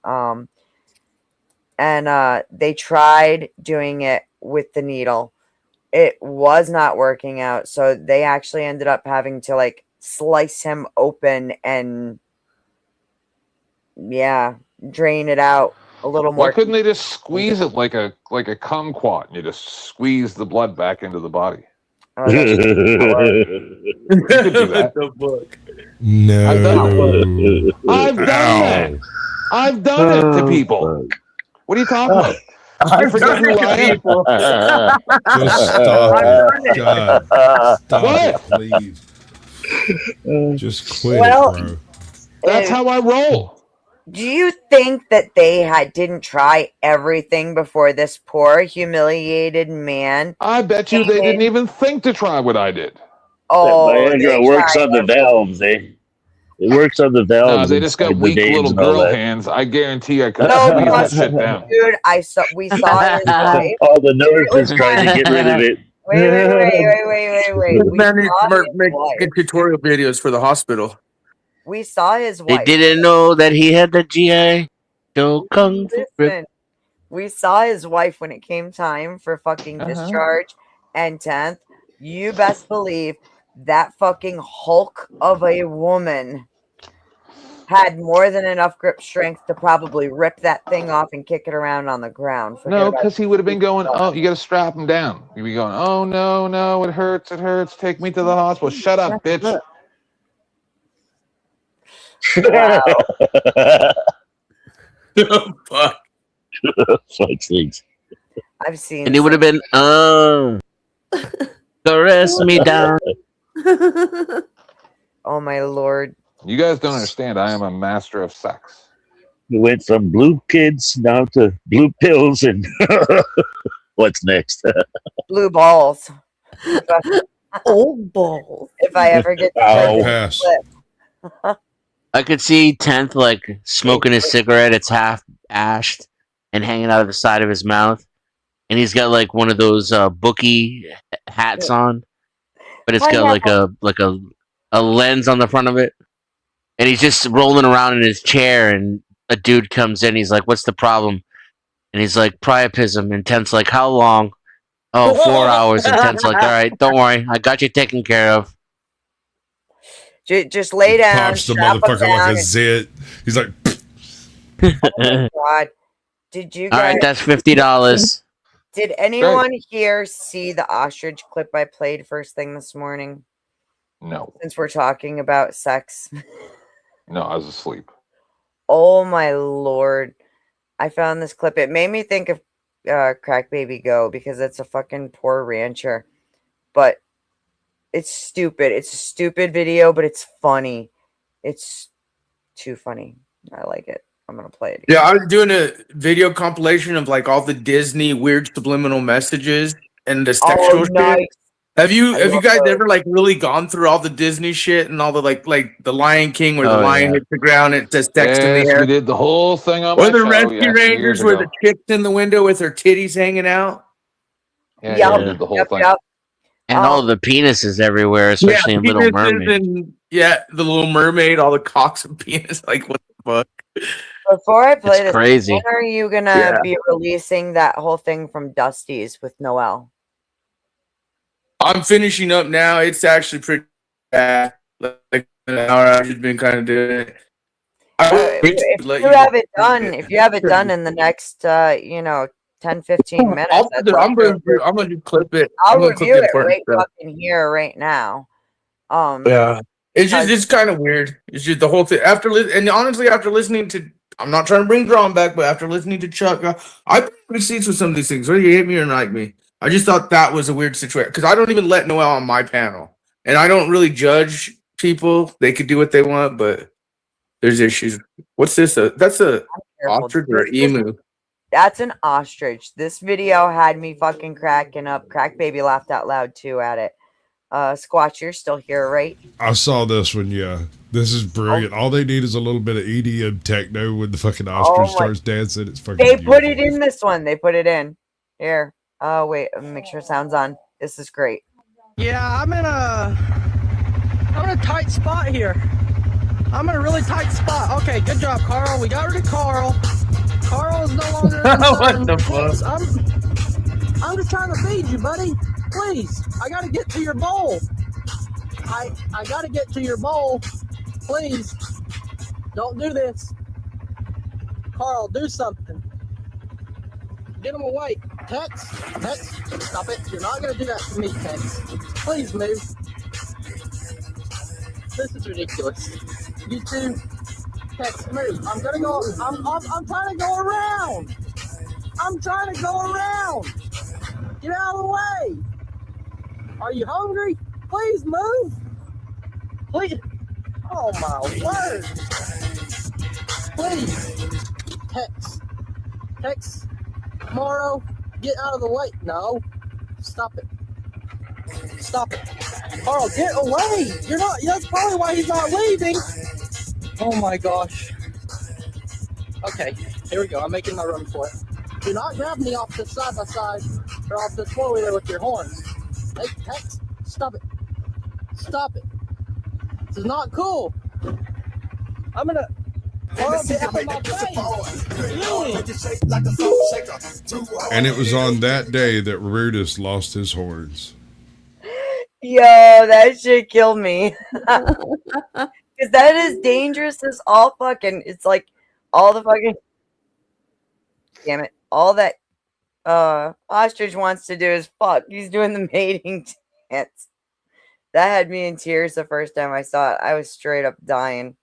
A: And they tried doing it with the needle. It was not working out, so they actually ended up having to like slice him open and drain it out a little
I: Why
A: more.
I: couldn't they just squeeze it like a kumquat and you just squeeze the blood back into the body?
A: Oh, that's-
I: You could do that.
H: The book.
O: No.
I: I've done that. I've done it to people. What are you talking about? You forget who I am.
O: Just stop it. God. Stop
I: What?
O: it, please. Just quit
A: Well,
O: it, bro.
I: That's how I roll.
A: Do you think that they didn't try everything before this poor, humiliated man?
I: I bet you they didn't even think to try what I did.
A: Oh,
V: That
A: they
V: Viagra works
A: tried
V: on the valves, eh? It works on the valves.
I: No, they just got
V: inside the
I: weak
V: veins
I: little
V: and all
I: girl
V: that.
I: hands. I guarantee I could
A: No,
I: squeeze that
A: trust
I: shit
A: me,
I: down.
A: dude. We saw his wife.
V: All the nurses trying to get rid of it.
A: Wait.
H: This
A: We
H: man needs
A: saw
H: to
A: his
H: make
A: wife.
H: tutorial videos for the hospital.
A: We saw his
R: They
A: wife.
R: didn't know that he had the GI Joe Kung Fu grip.
A: Listen, we saw his wife when it came time for fucking discharge and 10th. You best believe that fucking Hulk of a woman had more than enough grip strength to probably rip that thing off and kick it around on the ground. Forget
I: No,
A: about
I: because he would have been going, oh, you got to strap him down. You'd be going, oh, no, it hurts. Take me to the hospital. Shut up, bitch.
A: Wow.
H: Fuck.
V: Fuck sakes.
A: I've seen.
R: And it would have been, caress me down.
A: Oh my lord.
I: You guys don't understand. I am a master of sex.
V: We went from blue kids now to blue pills, and what's next?
A: Blue balls.
B: Old balls.
A: If I ever get to
V: Ow.
O: Pass.
A: flip.
R: I could see 10th like smoking a cigarette. It's half ashed and hanging out of the side of his mouth. And he's got like one of those bookie hats on, but it's got like a lens on the front of it. And he's just rolling around in his chair, and a dude comes in. He's like, "What's the problem?" And he's like, priapism. And Tent's like, how long? Oh, 4 hours. And Tent's like, all right, don't worry. I got you taken care of.
A: Just lay down.
O: Pops the
A: strap 'em
O: motherfucker like
A: down,
O: a
A: and-
O: zit. He's like,
A: Oh my God. Did you
R: All
A: guys?
R: right, that's $50.
A: Did anyone here see the ostrich clip I played first thing this morning?
I: No.
A: Since we're talking about sex.
I: No, I was asleep.
A: Oh my Lord. I found this clip. It made me think of Crack Baby Go because it's a fucking poor rancher. But it's stupid. It's a stupid video, but it's funny. It's too funny. I like it. I'm going to play it.
H: Yeah, I was doing a video compilation of like all the Disney weird subliminal messages and the sexual
A: nice.
H: shit. Have you
A: love
H: guys
A: those.
H: ever like really gone through all the Disney shit and all the like the Lion King where the
I: Oh,
H: lion
I: yeah.
H: hits the ground and it says sex in
I: Yes,
H: the air?
I: we did the whole thing on
H: Or
I: my
H: the
I: show,
H: Rescue
I: yes,
H: Rangers
I: years
H: where
I: ago.
H: the chick's in the window with her titties hanging out?
I: Yeah, we did the whole thing.
R: And all the penises everywhere, especially in Little
H: penises
R: Mermaid.
H: And, the Little Mermaid, all the cocks and penis. Like, what the fuck?
A: Before I play
R: It's
A: this,
R: crazy.
A: when are you going to be releasing that whole thing from Dusty's with Noelle?
H: I'm finishing up now. It's actually pretty bad. Like an hour, I've just been kind of doing it.
A: If you have it done in the next 10 15 minutes,
H: I'm gonna do clip it.
A: I'll
H: I'm gonna clip
A: review
H: the
A: it
H: important
A: right
H: stuff.
A: fucking here right now.
H: Yeah, it's kind of weird. It's just the whole thing. And honestly, after listening to, I'm not trying to bring Drawn back, but after listening to Chuck, I put receipts with some of these things. Whether you hate me or not like me, I just thought that was a weird situation because I don't even let Noelle on my panel, and I don't really judge people. They could do what they want, but there's issues. What's this? That's a ostrich or an emu?
A: That's an ostrich. This video had me fucking cracking up. Crack Baby laughed out loud too at it. Squatch, you're still here, right?
O: I saw this one, yeah. This is brilliant. All they need is a little bit of EDM techno when the fucking ostrich starts dancing. It's fucking
A: They
O: beautiful.
A: put it in this one. They put it in. Here. Oh, wait. Let me make sure sound's on. This is great.
E: Yeah, I'm in a tight spot here. I'm in a really tight spot. Okay, good job, Carl. We got rid of Carl. Carl is no longer in
H: What the fuck?
E: I'm just trying to feed you, buddy. Please, I gotta get to your bowl. I gotta get to your bowl. Please, don't do this. Carl, do something. Get him away. Tex, stop it. You're not gonna do that to me, Tex. Please move. This is ridiculous. You two, Tex, move. I'm gonna go. I'm trying to go around. I'm trying to go around. Get out of the way. Are you hungry? Please move. Please. Oh my word. Please. Tex. Morrow, get out of the way. No. Stop it. Stop it. Carl, get away. You're not. That's probably why he's not leaving. Oh my gosh. Okay, here we go. I'm making my run for it. Do not grab me off the side by side or off the four-wheeler with your horns. Hey, Tex, stop it. Stop it. This is not cool. I'm gonna. Carl, get out of my face. Really?
O: And it was on that day that Rudis lost his horns.
A: Yo, that shit killed me. Because that is dangerous as all fucking. It's like all the fucking. Damn it. All that ostrich wants to do is fuck. He's doing the mating dance. That had me in tears the first time I saw it. I was straight up dying.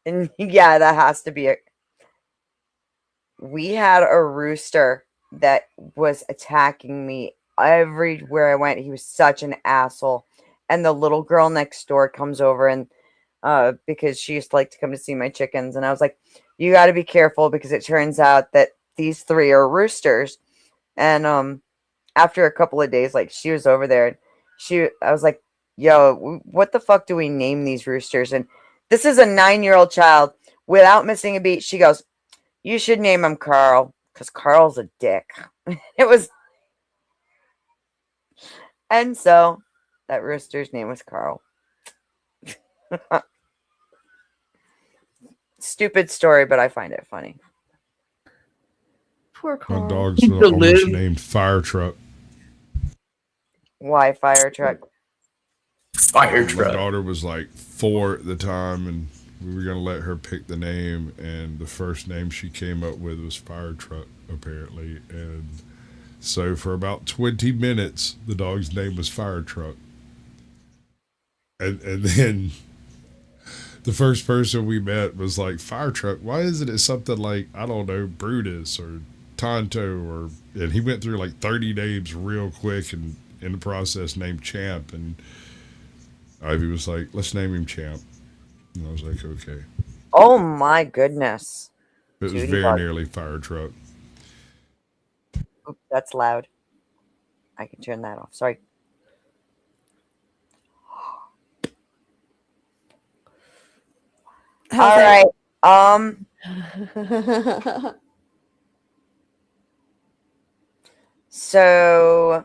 A: And yeah, that has to be it. We had a rooster that was attacking me everywhere I went. He was such an asshole. And the little girl next door comes over and because she used to like to come to see my chickens. And I was like, you got to be careful because it turns out that these three are roosters. And after a couple of days, like she was over there, I was like, yo, what the fuck do we name these roosters? And this is a 9-year-old child. Without missing a beat, she goes, you should name him Carl because Carl's a dick. It was. And so that rooster's name was Carl. Stupid story, but I find it funny.
B: Poor
O: My
B: Carl.
O: dog's
H: To
O: almost
H: live-
O: named Fire Truck.
A: Why fire truck?
H: Fire
O: My
H: truck.
O: daughter was like 4 at the time, and we were going to let her pick the name, and the first name she came up with was Fire Truck, apparently. And so for about 20 minutes, the dog's name was Fire Truck. And then the first person we met was like, Fire Truck, why isn't it something like, I don't know, Brutus or Tonto? And he went through like 30 names real quick, and in the process named Champ. And Ivy was like, let's name him Champ. And I was like, okay.
A: Oh my goodness.
O: It was
A: Judy
O: very
A: Barton.
O: nearly Fire Truck.
A: Oop, that's loud. I can turn that off. Sorry. All right. So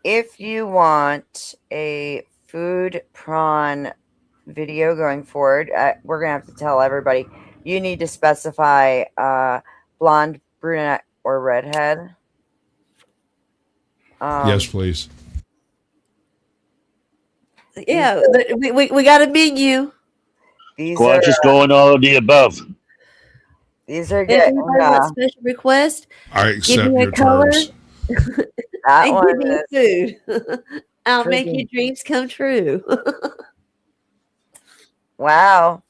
A: if you want a food prawn video going forward, we're gonna have to tell everybody you need to specify blonde, brunette, or redhead.
O: Yes, please.
B: Yeah, we got a menu.
A: These
V: Squatch
A: are
V: is going all of the above.
A: these are
B: If
A: good.
B: anybody wants special request,
O: I
B: give
O: accept
B: me a
O: your
B: color
O: terms.
A: That
B: and
A: one
B: give me
A: is
B: food. I'll make your
A: freaking-
B: dreams come true.
A: Wow.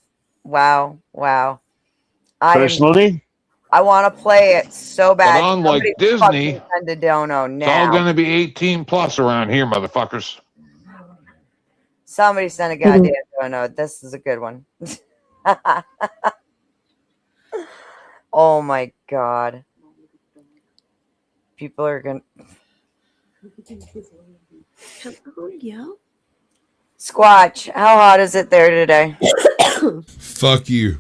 V: Personally,
A: I want to play it so bad.
I: But unlike
A: Somebody
I: Disney,
A: fucking send a dono
I: it's all
A: now.
I: going to be 18 plus around here, motherfuckers.
A: Somebody send a goddamn dono. This is a good one. Oh my god. People are gonna
B: Come on, yo.
A: Squatch, how hot is it there today?
O: Fuck you.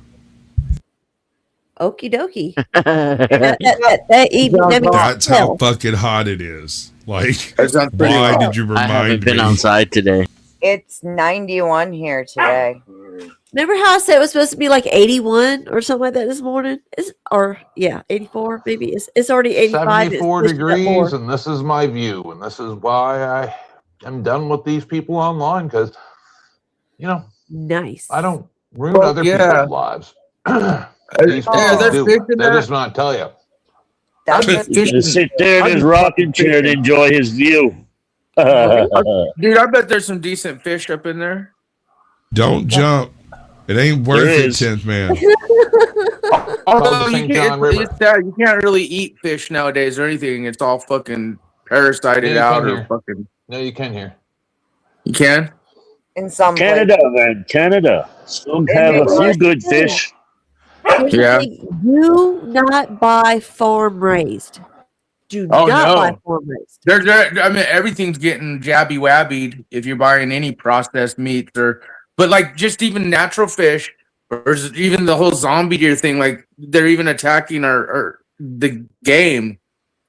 B: Okie dokie. that evening, let me
O: That's how
B: tell.
O: fucking hot it is. Like,
H: That sounds pretty
O: why
H: hot.
O: did you
R: I haven't
O: remind
R: been
O: me?
R: outside today.
A: It's 91 here today.
B: Remember how I said it was supposed to be like 81 or something like that this morning? 84 maybe. It's already 85. It's
I: 74
B: pushing up more.
I: degrees, and this is my view. And this is why I am done with these people online, because,
B: Nice.
I: I don't ruin
H: Well,
I: other
H: yeah.
I: people's lives. These people
H: they're
I: do.
H: fixing
I: They're
H: that.
I: just not tell you.
A: That's
V: just sit there in his rocking chair and enjoy his view.
H: Dude, I bet there's some decent fish up in there.
O: Don't jump. It ain't worth
V: There
O: it,
V: is.
O: 10th man.
H: Although
I: the
H: you
I: St. John
H: can't,
I: River.
H: it's sad. You can't really eat fish nowadays or anything. It's all fucking parasited
I: Yeah, you
H: out
I: can
H: or
I: hear.
H: fucking.
I: No, you can hear.
H: You can?
A: in some
V: Canada,
A: places.
V: man, Canada. Some have a few good fish.
B: Here's the thing. Do not buy farm raised. Do
H: Oh,
B: not
H: no.
B: buy farm raised.
H: I mean, everything's getting jabby wabbied if you're buying any processed meats but like just even natural fish or even the whole zombie deer thing. Like they're even attacking the game.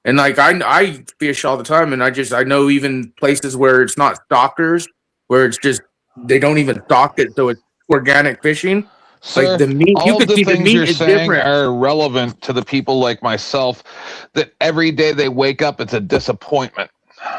H: And like I fish all the time, and I know even places where it's not stockers, where it's just they don't even stock it, so it's organic fishing.
I: Sir,
H: Like the meat, you
I: all
H: could
I: the
H: see the
I: things
H: meat
I: you're
H: is
I: saying
H: different.
I: are relevant to the people like myself that every day they wake up, it's a disappointment.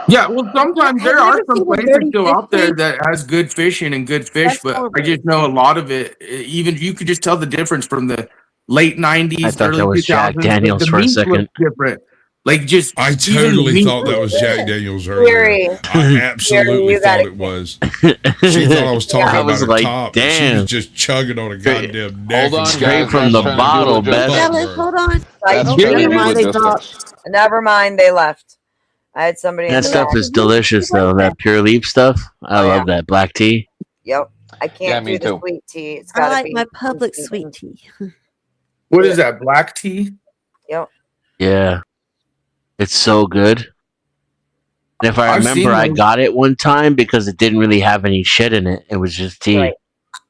H: Yeah, well, sometimes there
B: Have you
H: are
B: ever
H: some
B: seen a
H: places
B: dirty
H: still
B: fish
H: out there
B: tank?
H: that has good fishing and good fish,
B: That's
H: but
B: farm
H: I just know a lot of it. Even you could just tell the difference from the late '90s,
R: I thought
H: early
R: that was
H: 2000s.
R: Jack Daniels
H: the
R: for a
H: meat
R: second.
H: looks different. Like just
O: I
H: even the
O: totally
H: meat
O: thought that was Jack Daniels earlier.
A: Fury.
O: I absolutely
A: you
O: thought
A: gotta-
O: it was. She thought I was talking
R: I was
O: about her
R: like,
O: top. And she
R: damn.
O: was just chugging on a goddamn neck.
I: Hold on,
R: Straight
I: guys,
R: from the
I: that's trying to do
R: bottle,
I: logistics.
R: Beth.
B: Fellas, hold on.
I: That's
B: Oh,
I: trying to
B: never
I: do
B: mind, they
I: logistics.
B: dropped.
A: Never mind, they left. I had somebody in
R: That
A: the
R: stuff
A: back.
R: is delicious, though. That Pure Leaf stuff. I
A: Oh,
R: love that black tea.
A: Yep. I can't
I: Yeah,
A: do
I: me
A: the
I: too.
A: sweet tea. It's
B: I
A: gotta
B: like
A: be
B: my public
A: sweet.
B: sweet tea.
H: what is that? Black tea?
A: Yep.
R: Yeah. It's so good. And if I
H: I've seen
R: remember, I
H: those.
R: got it one time because it didn't really have any shit in it. It was just tea.
A: Right.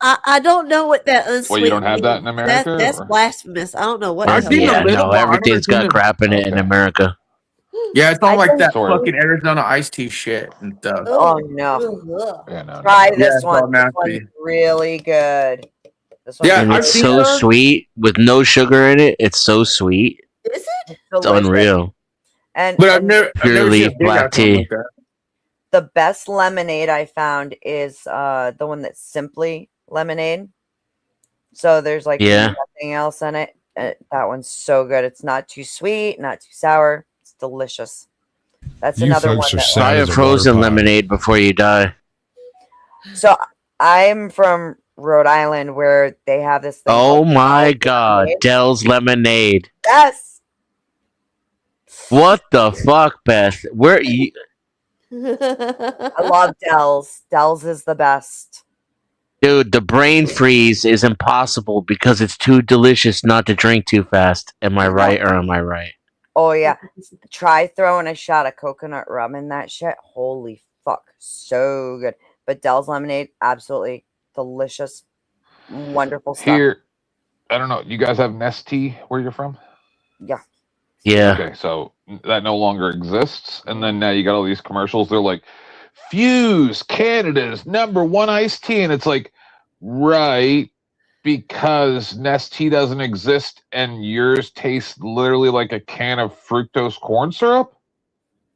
B: I don't know what that unsweet.
I: Well, you don't have that in
B: means.
I: America,
B: That's
I: or?
B: blasphemous. I don't know what.
H: I've
B: the
H: seen
B: hell
H: a
B: that
H: little
R: no,
H: bit. I've never
R: everything's
H: seen
R: got
H: it.
R: crap in it in
I: Okay.
R: America.
H: Yeah, it's not
A: I
H: like
A: think-
H: that
I: Sort of.
H: fucking Arizona iced tea shit and stuff.
A: Oh no.
B: Ugh.
I: Yeah, no.
A: Try
H: Yeah,
A: this
H: it's all
A: one. This
H: nasty.
A: one's really good. This one,
H: Yeah,
R: And
H: I've
R: it's
H: seen
R: so
H: those.
R: sweet with no sugar in it. It's so sweet.
B: Is it?
R: It's unreal.
A: And,
H: But I've
A: and
H: never
R: Pure
H: seen a
R: leaf
H: big
R: black
H: ass one
R: tea.
H: like that.
A: the best lemonade I found is the one that's simply lemonade. So there's like
R: Yeah.
A: nothing else in it. That one's so good. It's not too sweet, not too sour. It's delicious. That's
O: You
A: another
O: folks
A: one
O: are
A: that
R: Try
O: sad
R: a
O: as a
R: frozen
O: water pipe.
R: lemonade before you die.
A: So I'm from Rhode Island where they have this thing.
R: Oh
A: called
R: my
A: Dell's
R: god,
A: lemonade.
R: Dell's lemonade.
A: Yes.
R: What the fuck, Beth? Where you
A: I love Dell's. Dell's is the best.
R: Dude, the brain freeze is impossible because it's too delicious not to drink too fast. Am I right or am I right?
A: Oh yeah. Try throwing a shot of coconut rum in that shit. Holy fuck. So good. But Dell's lemonade, absolutely delicious. Wonderful stuff.
I: Here, I don't know. You guys have Nestea where you're from?
A: Yeah.
R: Yeah.
I: Okay, so that no longer exists, and then now you got all these commercials. They're like, Fuse, Canada's #1 iced tea, and it's like, right, because Nestea doesn't exist, and yours tastes literally like a can of fructose corn syrup.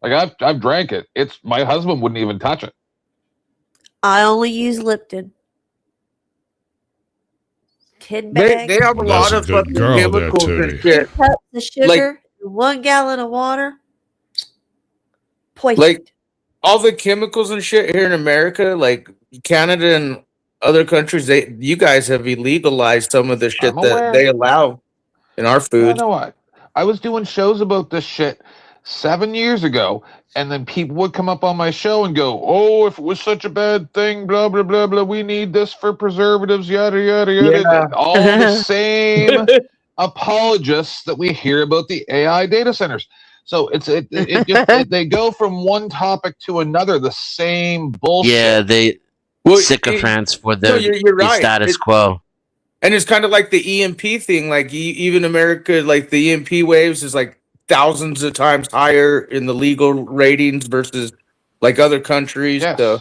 I: Like I've drank it. It's my husband wouldn't even touch it.
B: I only use Lipton. Tin
H: They
B: bag.
H: have a
O: Well,
H: lot
O: that's
H: of
O: a good
H: fucking
O: girl there,
H: chemicals
O: Tootie.
H: and shit.
B: Cups of sugar,
H: Like-
B: 1 gallon of water. Poison.
H: Like all the chemicals and shit here in America, like Canada and other countries, you guys have illegalized some of the shit
I: I'm
H: that
I: aware.
H: they allow in our
I: You
H: food.
I: know what? I was doing shows about this shit 7 years ago, and then people would come up on my show and go, "Oh, if it was such a bad thing, blah blah blah blah, we need this for preservatives, yada yada yada."
H: Yeah.
I: All the same apologists that we hear about the AI data centers. So they go from one topic to another, the same bullshit.
R: Yeah, they
H: Well,
R: sycophants for
H: no,
R: the,
H: you're
R: the
H: right.
R: status
H: It-
R: quo.
H: And it's kind of like the EMP thing. Like even America, like the EMP waves is like thousands of times higher in the legal ratings versus like other countries.
I: Yes.
H: So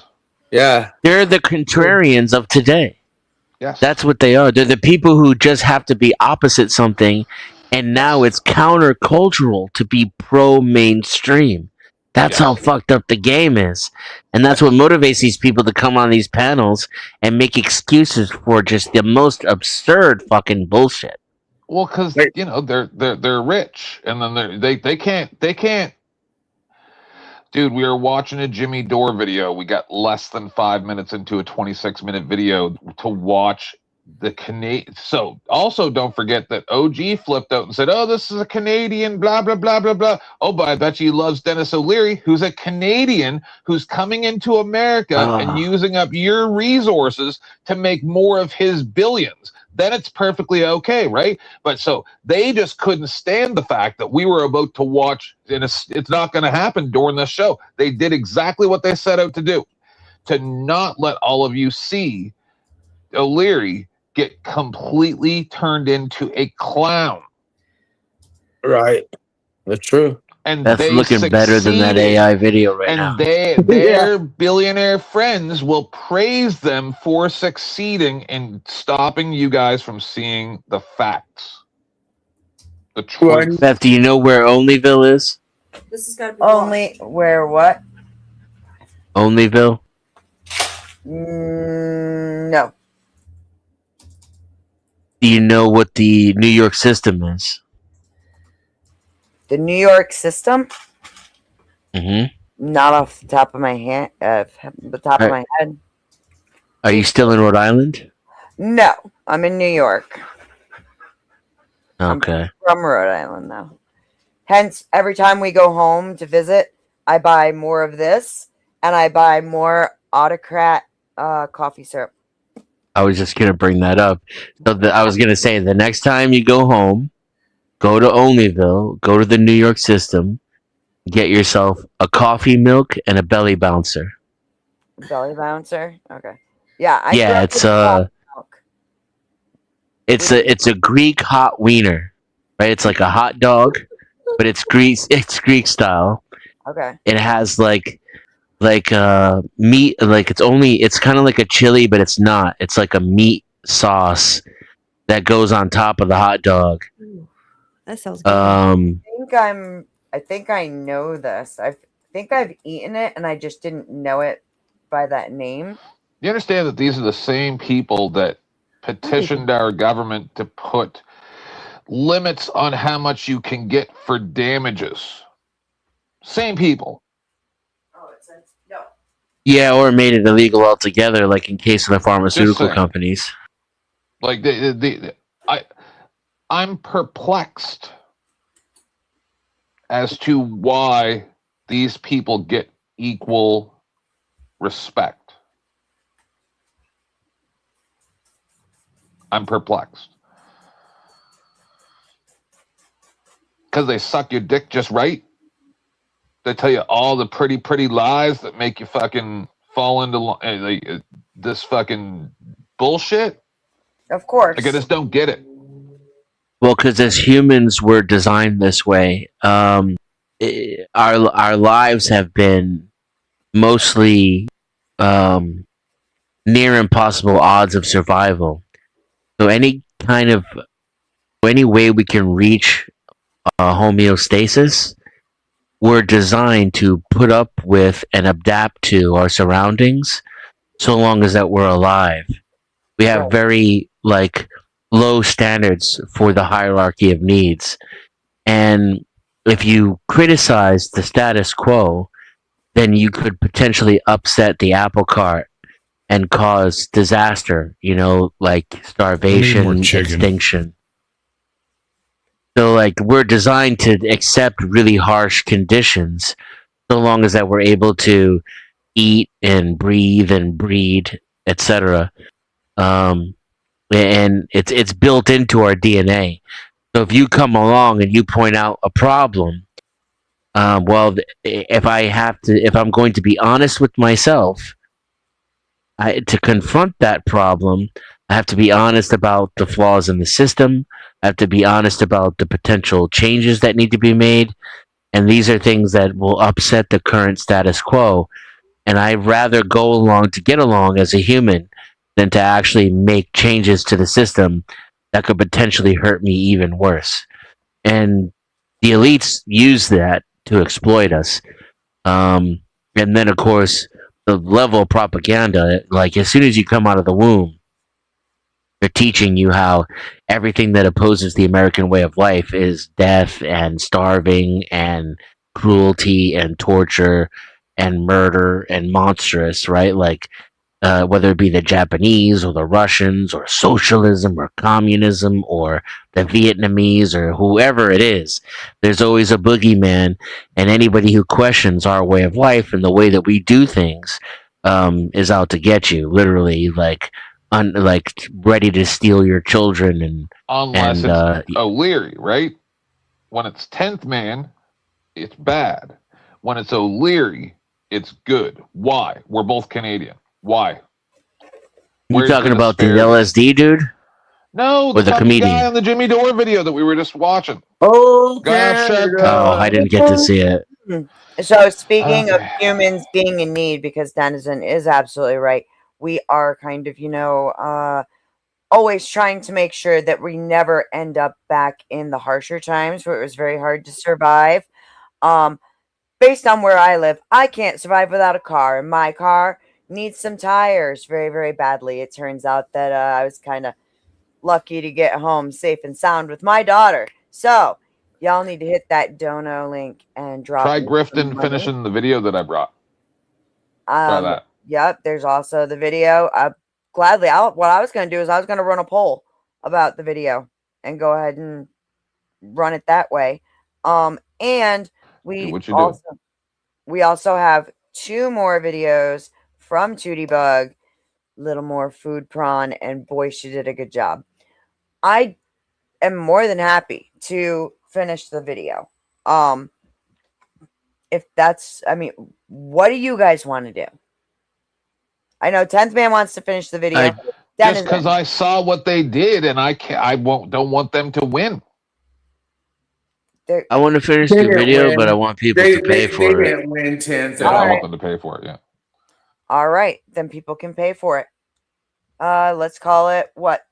H: yeah,
R: They're the contrarians of today.
I: Yes.
R: That's what they are. They're the people who just have to be opposite something, and now it's countercultural to be pro mainstream. That's how fucked up the game is. And that's what motivates these people to come on these panels and make excuses for just the most absurd fucking bullshit.
I: Well, because you know they're rich, and then they can't. Dude, we were watching a Jimmy Dore video. We got less than 5 minutes into a 26-minute video to watch the Canadian. So also don't forget that OG flipped out and said, "Oh, this is a Canadian, blah blah blah blah blah." Oh, but I bet you he loves Dennis O'Leary, who's a Canadian who's coming into America and using up your resources to make more of his billions. Then it's perfectly okay, right? But so they just couldn't stand the fact that we were about to watch, and it's not going to happen during this show. They did exactly what they set out to do, to not let all of you see O'Leary get completely turned into a clown.
H: right. That's true.
I: And
R: That's
I: they
R: looking better than that
I: succeeded.
R: AI video right
I: And
R: now.
I: their billionaire friends will praise them for succeeding in stopping you guys from seeing the facts. The truth.
R: Beth, do you know where Onlyville is?
B: This has got to be
A: Only where what?
R: Onlyville?
A: No.
R: Do you know what the New York system is?
A: The New York system?
R: Mm-hmm.
A: Not off the top of my hand. The top of my head.
R: Are you still in Rhode Island?
A: No, I'm in New York.
R: Okay.
A: From Rhode Island, though. Hence, every time we go home to visit, I buy more of this, and I buy more Autocrat coffee syrup.
R: I was just gonna bring that up. So I was gonna say the next time you go home, go to Onlyville, go to the New York system, get yourself a coffee milk and a belly bouncer.
A: Belly bouncer? Okay. Yeah, I
R: Yeah,
A: grew up
R: it's
A: with coffee milk.
R: it's a Greek hot wiener, right? It's like a hot dog, but it's Greek style.
A: Okay.
R: It has like meat, like it's kind of like a chili, but it's not. It's like a meat sauce that goes on top of the hot dog.
B: That sounds good.
A: I think I know this. I think I've eaten it, and I just didn't know it by that name.
I: You understand that these are the same people that petitioned our government to put limits on how much you can get for damages. Same people.
R: Yeah, or made it illegal altogether, like in case of the pharmaceutical
I: saying.
R: companies.
I: Like I'm perplexed as to why these people get equal respect. I'm perplexed. Because they suck your dick just right. They tell you all the pretty, pretty lies that make you fucking fall into this fucking bullshit.
A: Of course.
I: Like, I just don't get it.
R: Well, because as humans, we're designed this way. Our lives have been mostly near impossible odds of survival. So any way we can reach homeostasis, we're designed to put up with and adapt to our surroundings, so long as that we're alive. We have very low standards for the hierarchy of needs, and if you criticize the status quo, then you could potentially upset the apple cart and cause disaster, like starvation, extinction. So we're designed to accept really harsh conditions, so long as that we're able to eat and breathe and breed, etc. And it's built into our DNA. So if you come along and you point out a problem, if I'm going to be honest with myself, to confront that problem, I have to be honest about the flaws in the system. I have to be honest about the potential changes that need to be made. And these are things that will upset the current status quo. And I'd rather go along to get along as a human than to actually make changes to the system that could potentially hurt me even worse. And the elites use that to exploit us. And then, of course, the level of propaganda, as soon as you come out of the womb, they're teaching you how everything that opposes the American way of life is death and starving and cruelty and torture and murder and monstrous, right? Whether it be the Japanese or the Russians or socialism or communism or the Vietnamese or whoever it is, there's always a boogeyman, and anybody who questions our way of life and the way that we do things is out to get you, literally, ready to steal your children.
I: Unless it's O'Leary, right? When it's 10th Man, it's bad. When it's O'Leary, it's good. Why? We're both Canadian. Why?
R: You talking about the LSD dude?
I: No,
R: or the comedian
I: guy on the Jimmy Dore video that we were just watching.
R: Oh, I didn't get to see it.
A: So speaking of humans being in need, because Denizen is absolutely right, we are kind of, always trying to make sure that we never end up back in the harsher times where it was very hard to survive. Based on where I live, I can't survive without a car, and my car needs some tires very, very badly. It turns out that I was kind of lucky to get home safe and sound with my daughter. So y'all need to hit that dono link and drop.
I: Try Grifton finishing the video that I brought. Try that.
A: Yep. There's also the video. Gladly. What I was going to do is I was going to run a poll about the video and go ahead and run it that way. And we also have 2 more videos from Tootie Bug, Little More Food Prawn, and boy, she did a good job. I am more than happy to finish the video. What do you guys want to do? I know 10th Man wants to finish the video.
I: Just because I saw what they did, and don't want them to win.
R: I want to finish the video, but I want people to pay for it.
H: Didn't win 10th.
I: I want them to pay for it. Yeah.
A: All right, then people can pay for it. Let's call it what?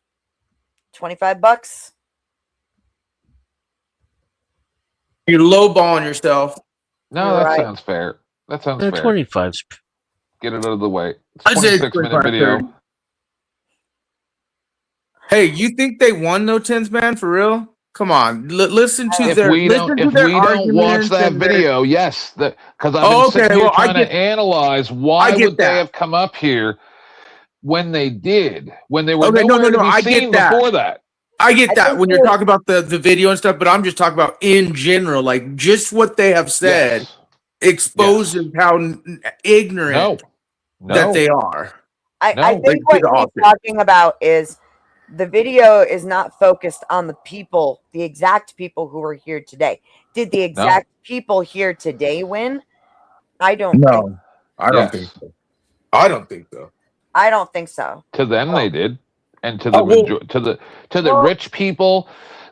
A: $25.
H: You're lowballing yourself.
I: No, that sounds fair. That sounds fair.
R: 25.
I: Get it out of the way. It's
H: I'd say it's
I: 26-minute
H: 25,
I: video.
H: 30. Hey, you think they won no 10th man for real? Come on, listen to
I: If
H: their
I: we don't watch
H: arguments
I: that
H: and their-
I: video, yes, because I've been
H: Oh,
I: sitting
H: okay,
I: here
H: well, I
I: trying
H: get-
I: to analyze why
H: I get
I: would they
H: that.
I: have come up here when they did, when they were
H: Okay,
I: nowhere to be
H: I
I: seen
H: get that.
I: before that.
H: I get that
A: think
H: when you're
A: they're-
H: talking about the video and stuff, but I'm just talking about in general, like just what they have said exposes how ignorant that they are.
A: I
H: Like,
A: think what
H: to the
A: he's
H: opposite.
A: talking about is the video is not focused on the people, the exact people who were here today. Did the exact people here today win? I don't think.
H: No, I don't think so. I don't think so.
A: I don't think so.
I: To them, they did, and to the
H: Oh, well-
I: to the rich people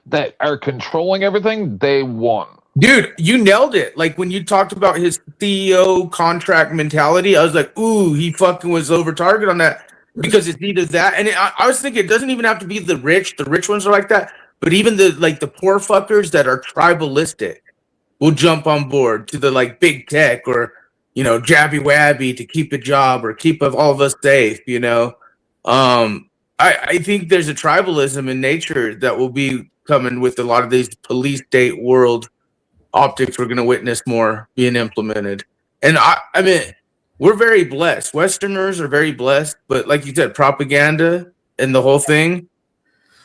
I: that are controlling everything, they won.
H: Dude, you nailed it. Like when you talked about his CEO contract mentality, I was like, ooh, he fucking was over target on that because it's either that. And I was thinking it doesn't even have to be the rich. The rich ones are like that. But even the poor fuckers that are tribalistic will jump on board to the like big tech or, jabby wabby to keep a job or keep all of us safe, I think there's a tribalism in nature that will be coming with a lot of these police state world optics we're going to witness more being implemented. And I mean, we're very blessed. Westerners are very blessed, but like you said, propaganda and the whole thing.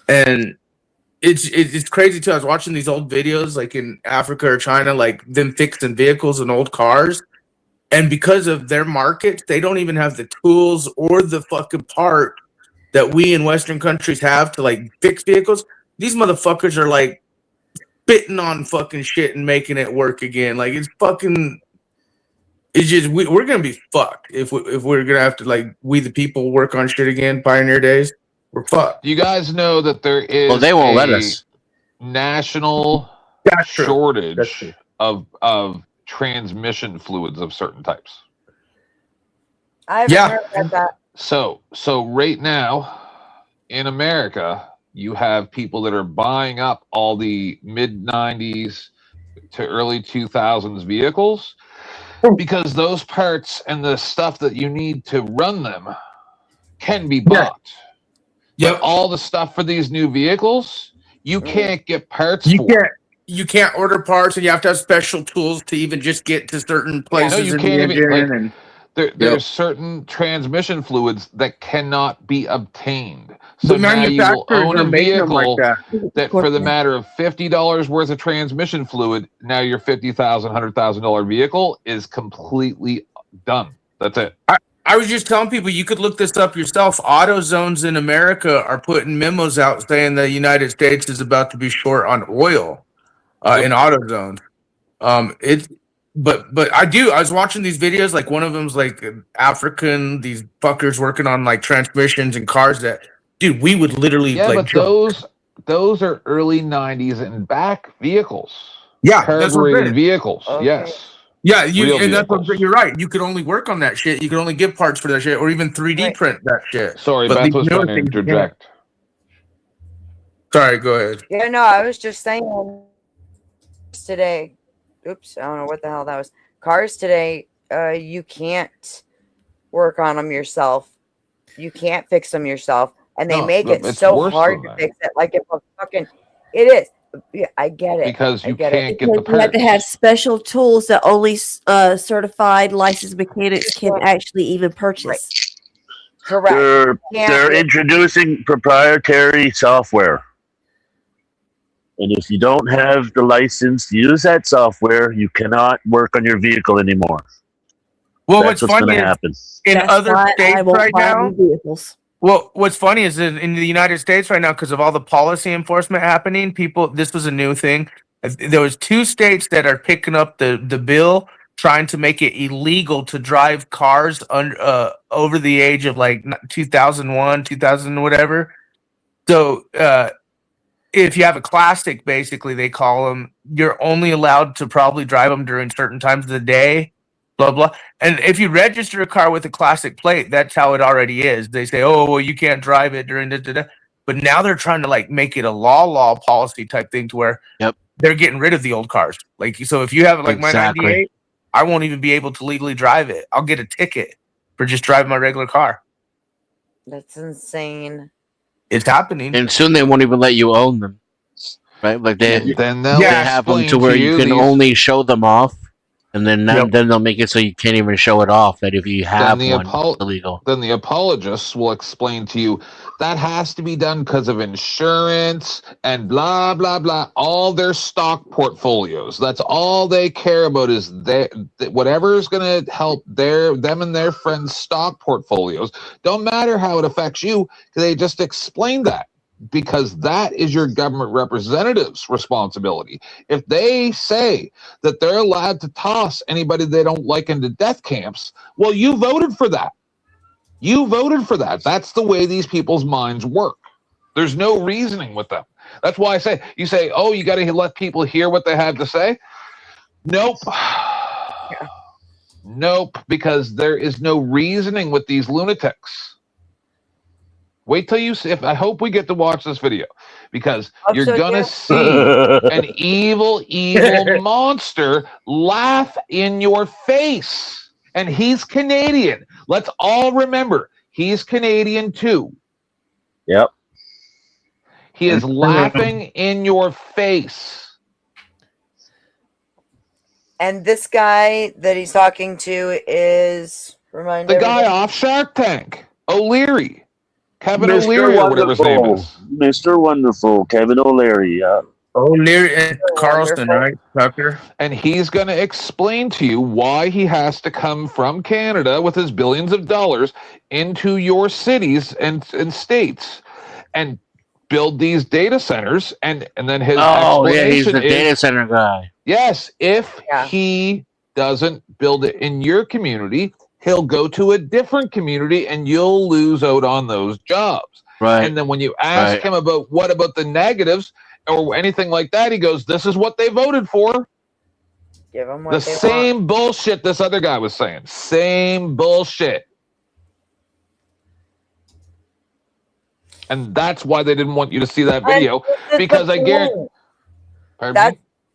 H: And it's crazy too. I was watching these old videos like in Africa or China, like them fixing vehicles and old cars. And because of their markets, they don't even have the tools or the fucking part that we in Western countries have to like fix vehicles. These motherfuckers are like spitting on fucking shit and making it work again. Like it's just we're gonna be fucked if we're gonna have to like we the people work on shit again. Pioneer days, we're fucked.
I: You guys know that there is
R: Well, they won't let us.
I: national
H: That's true.
I: shortage of transmission fluids of certain types.
A: I haven't heard about that.
I: So right now in America, you have people that are buying up all the mid 90s to early 2000s vehicles because those parts and the stuff that you need to run them can be bought. But all the stuff for these new vehicles, you can't get parts for.
H: You can't order parts, and you have to have special tools to even just get to certain places.
I: No, you
H: in
I: can't
H: the
I: even,
H: engine
I: there's certain transmission fluids that cannot be obtained. So
H: The
I: now you will
H: manufacturers
I: own
H: are
I: a
H: making them like
I: vehicle that for the matter of $50 worth of transmission fluid, now your $50,000, $100,000 vehicle is completely done. That's it.
H: I was just telling people you could look this up yourself. AutoZones in America are putting memos out saying the United States is about to be short on oil in AutoZones. But I was watching these videos, like one of them's like African, these fuckers working on like transmissions and cars that, dude, we would literally
I: But those are early 90s and back vehicles.
H: Yeah, that's what I'm
I: carbureted
H: saying.
I: vehicles.
A: Okay.
I: Yes.
H: Yeah,
I: Real
H: and that's what
I: vehicles.
H: you're right. You could only work on that shit. You could only get parts for that shit, or even 3D print that shit.
I: Sorry,
H: But
I: Beth
H: these
I: was
H: newer
I: trying to
H: things you can't.
I: interject.
H: Sorry, go ahead.
A: Yeah, no, I was just saying today. Oops, I don't know what the hell that was. Cars today, you can't work on them yourself. You can't fix them yourself, and they
I: No,
A: make
I: look,
A: it
I: it's
A: so
I: worse
A: hard
I: than
A: to
I: that.
A: fix it. Like it's a fucking, it is. Yeah, I get it.
I: Because
A: I
I: you
A: get
I: can't
A: it.
I: get the
B: Because you have to
I: parts.
B: have special tools that only certified licensed mechanics can actually even purchase.
A: Correct.
V: They're
A: Can't
V: they're
A: get-
V: introducing proprietary software. And if you don't have the license to use that software, you cannot work on your vehicle anymore.
H: Well,
V: That's
H: what's
V: what's
H: funny
V: going to
H: is
V: happen.
H: in
B: That's
H: other
B: why I
H: states
B: won't
H: right
B: buy
H: now.
B: new vehicles.
H: Well, what's funny is in the United States right now, because of all the policy enforcement happening, this was a new thing. There was 2 states that are picking up the bill, trying to make it illegal to drive cars over the age of like 2001, 2000, whatever. So if you have a classic, basically they call them, you're only allowed to probably drive them during certain times of the day. Blah blah. And if you register a car with a classic plate, that's how it already is. They say, "Oh, well, you can't drive it during this." But now they're trying to like make it a law policy type thing to where they're getting rid of the old cars. Like, so if you have like my 98, I won't even be able to legally drive it. I'll get a ticket for just driving my regular car.
A: That's insane.
H: It's happening.
R: And soon they won't even let you own them. Right? Like they
I: they'll
R: have them
I: explain
R: to where
I: to
R: you
I: you
R: can
I: these-
R: only show them off. And then then they'll make it so you can't even show it off. That if you have
I: Then the
R: one, it's illegal.
I: Then the apologists will explain to you that has to be done because of insurance and blah blah blah. All their stock portfolios. That's all they care about is whatever is going to help them and their friends' stock portfolios. Don't matter how it affects you. They just explain that. Because that is your government representative's responsibility. If they say that they're allowed to toss anybody they don't like into death camps, well, you voted for that. You voted for that. That's the way these people's minds work. There's no reasoning with them. That's why I say, you say, oh, you got to let people hear what they have to say. Nope. Nope, because there is no reasoning with these lunatics. Wait till you see. I hope we get to watch this video because you're gonna see an evil monster laugh in your face, and he's Canadian. Let's all remember he's Canadian too.
V: Yep.
I: He is laughing in your face.
A: And this guy that he's talking to is
I: The guy off Shark Tank, O'Leary. Kevin
V: Mr.
I: O'Leary or whatever his name
V: Wonderful.
I: is.
V: Mr. Wonderful, Kevin O'Leary, yeah.
H: O'Leary and Carlson, right? Tucker.
I: And he's going to explain to you why he has to come from Canada with his billions of dollars into your cities and states and build these data centers. And then his explanation
R: he's the
I: is,
R: data center guy.
I: yes, if he doesn't build it in your community, he'll go to a different community and you'll lose out on those jobs.
R: Right.
I: And then when you ask him about what about the negatives or anything like that, he goes, this is what they voted for.
A: Give them what
I: The
A: they
I: same
A: want.
I: bullshit this other guy was saying. Same bullshit. And that's why they didn't want you to see that video, because I guarantee.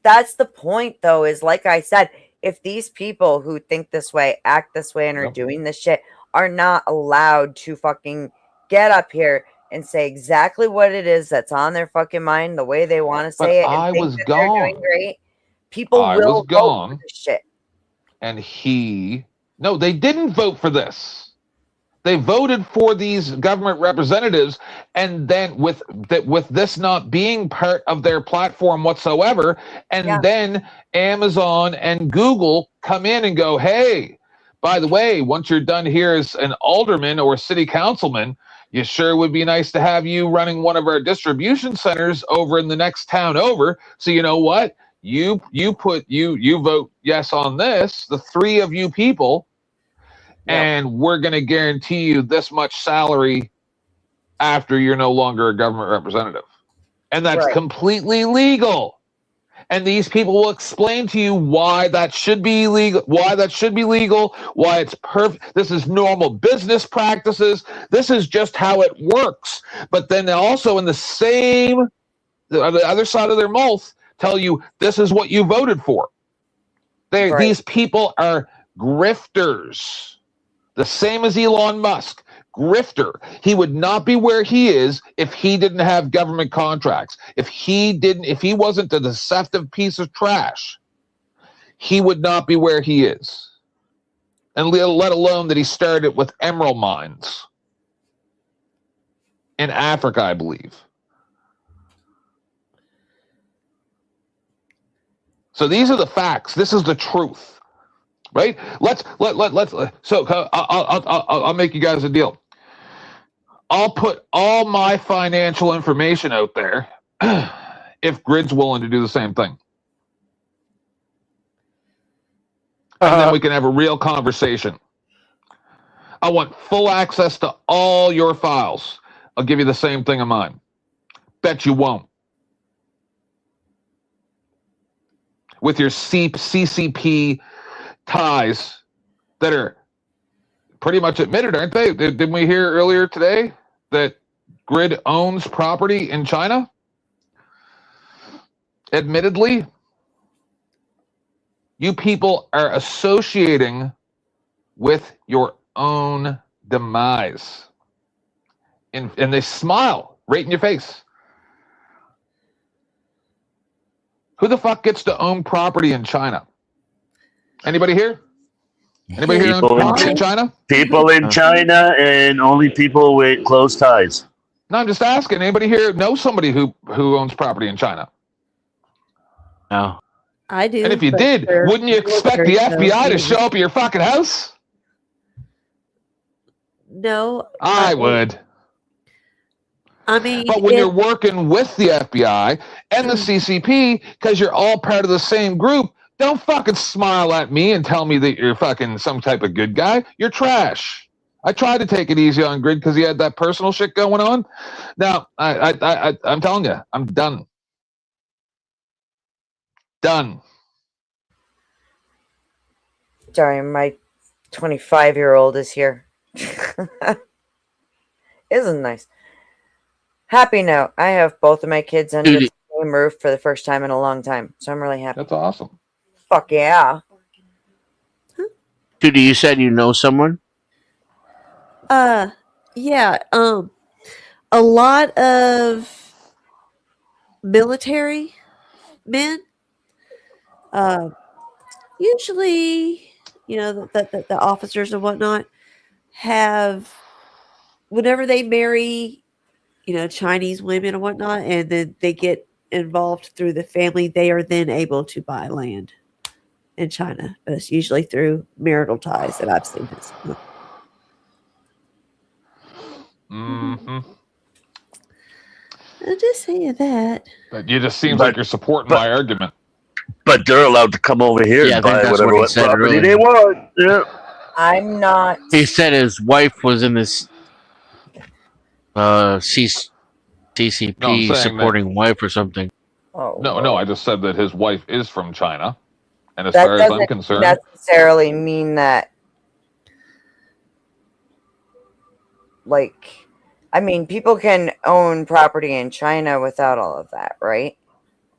A: That's the point, though, is like I said, if these people who think this way, act this way, and are doing this shit are not allowed to fucking get up here and say exactly what it is that's on their fucking mind, the way they want to say it, and
I: I
A: think
I: was
A: that they're doing
I: gone.
A: great, people
I: I
A: will
I: was gone.
A: vote for this shit.
I: And no, they didn't vote for this. They voted for these government representatives, and then with this not being part of their platform whatsoever, and then Amazon and Google come in and go, hey, by the way, once you're done here as an alderman or city councilman, you sure would be nice to have you running one of our distribution centers over in the next town over. So you know what? You vote yes on this, the three of you people, and we're going to guarantee you this much salary after you're no longer a government representative. And that's completely legal. And these people will explain to you why that should be legal, why it's perfect. This is normal business practices. This is just how it works. But then also in the other side of their mouth, tell you this is what you voted for. These people are grifters. The same as Elon Musk, grifter. He would not be where he is if he didn't have government contracts. If he wasn't a deceptive piece of trash, he would not be where he is. And let alone that he started with emerald mines in Africa, I believe. So these are the facts. This is the truth. Right? So I'll make you guys a deal. I'll put all my financial information out there if Grid's willing to do the same thing. And then we can have a real conversation. I want full access to all your files. I'll give you the same thing of mine. Bet you won't. With your CCP ties that are pretty much admitted, aren't they? Didn't we hear earlier today that Grid owns property in China. Admittedly, you people are associating with your own demise. And they smile right in your face. Who the fuck gets to own property in China? Anybody here? Anybody here own property in China?
V: People in China and only people with close ties.
I: No, I'm just asking. Anybody here know somebody who owns property in China?
R: No.
B: I do.
I: And if you
B: but
I: did,
B: they're
I: wouldn't you expect the
B: military, so
I: FBI to
B: maybe.
I: show up at your fucking house?
B: No.
I: I would.
B: I mean,
I: But when you're working with the FBI and the CCP, because you're all part of the same group, don't fucking smile at me and tell me that you're fucking some type of good guy. You're trash. I tried to take it easy on Grid because he had that personal shit going on. Now, I'm telling you, I'm done. Done.
A: Sorry, my 25-year-old is here. Isn't nice. Happy note. I have both of my kids under the same roof for the first time in a long time, so I'm really happy.
I: That's awesome.
A: Fuck yeah.
R: Judy, you said you know someone?
B: Yeah. A lot of military men, usually, the officers and whatnot have, whenever they marry, Chinese women and whatnot, and then they get involved through the family, they are then able to buy land in China. But it's usually through marital ties that I've seen this.
I: Mm-hmm.
B: I'm just saying that.
I: But you just seems like you're supporting my argument.
V: But they're allowed to come over here
R: Yeah, I
V: and
R: think
V: buy
R: that's
V: whatever
R: what he said
V: property
R: earlier.
V: they want. Yeah.
A: I'm not.
R: He said his wife was in this CCP
I: No, I'm saying
R: supporting wife or something.
A: Oh,
I: No, I just said that his wife is from China. And as
A: that
I: far as I'm
A: doesn't
I: concerned,
A: necessarily mean that. Like, I mean, people can own property in China without all of that, right?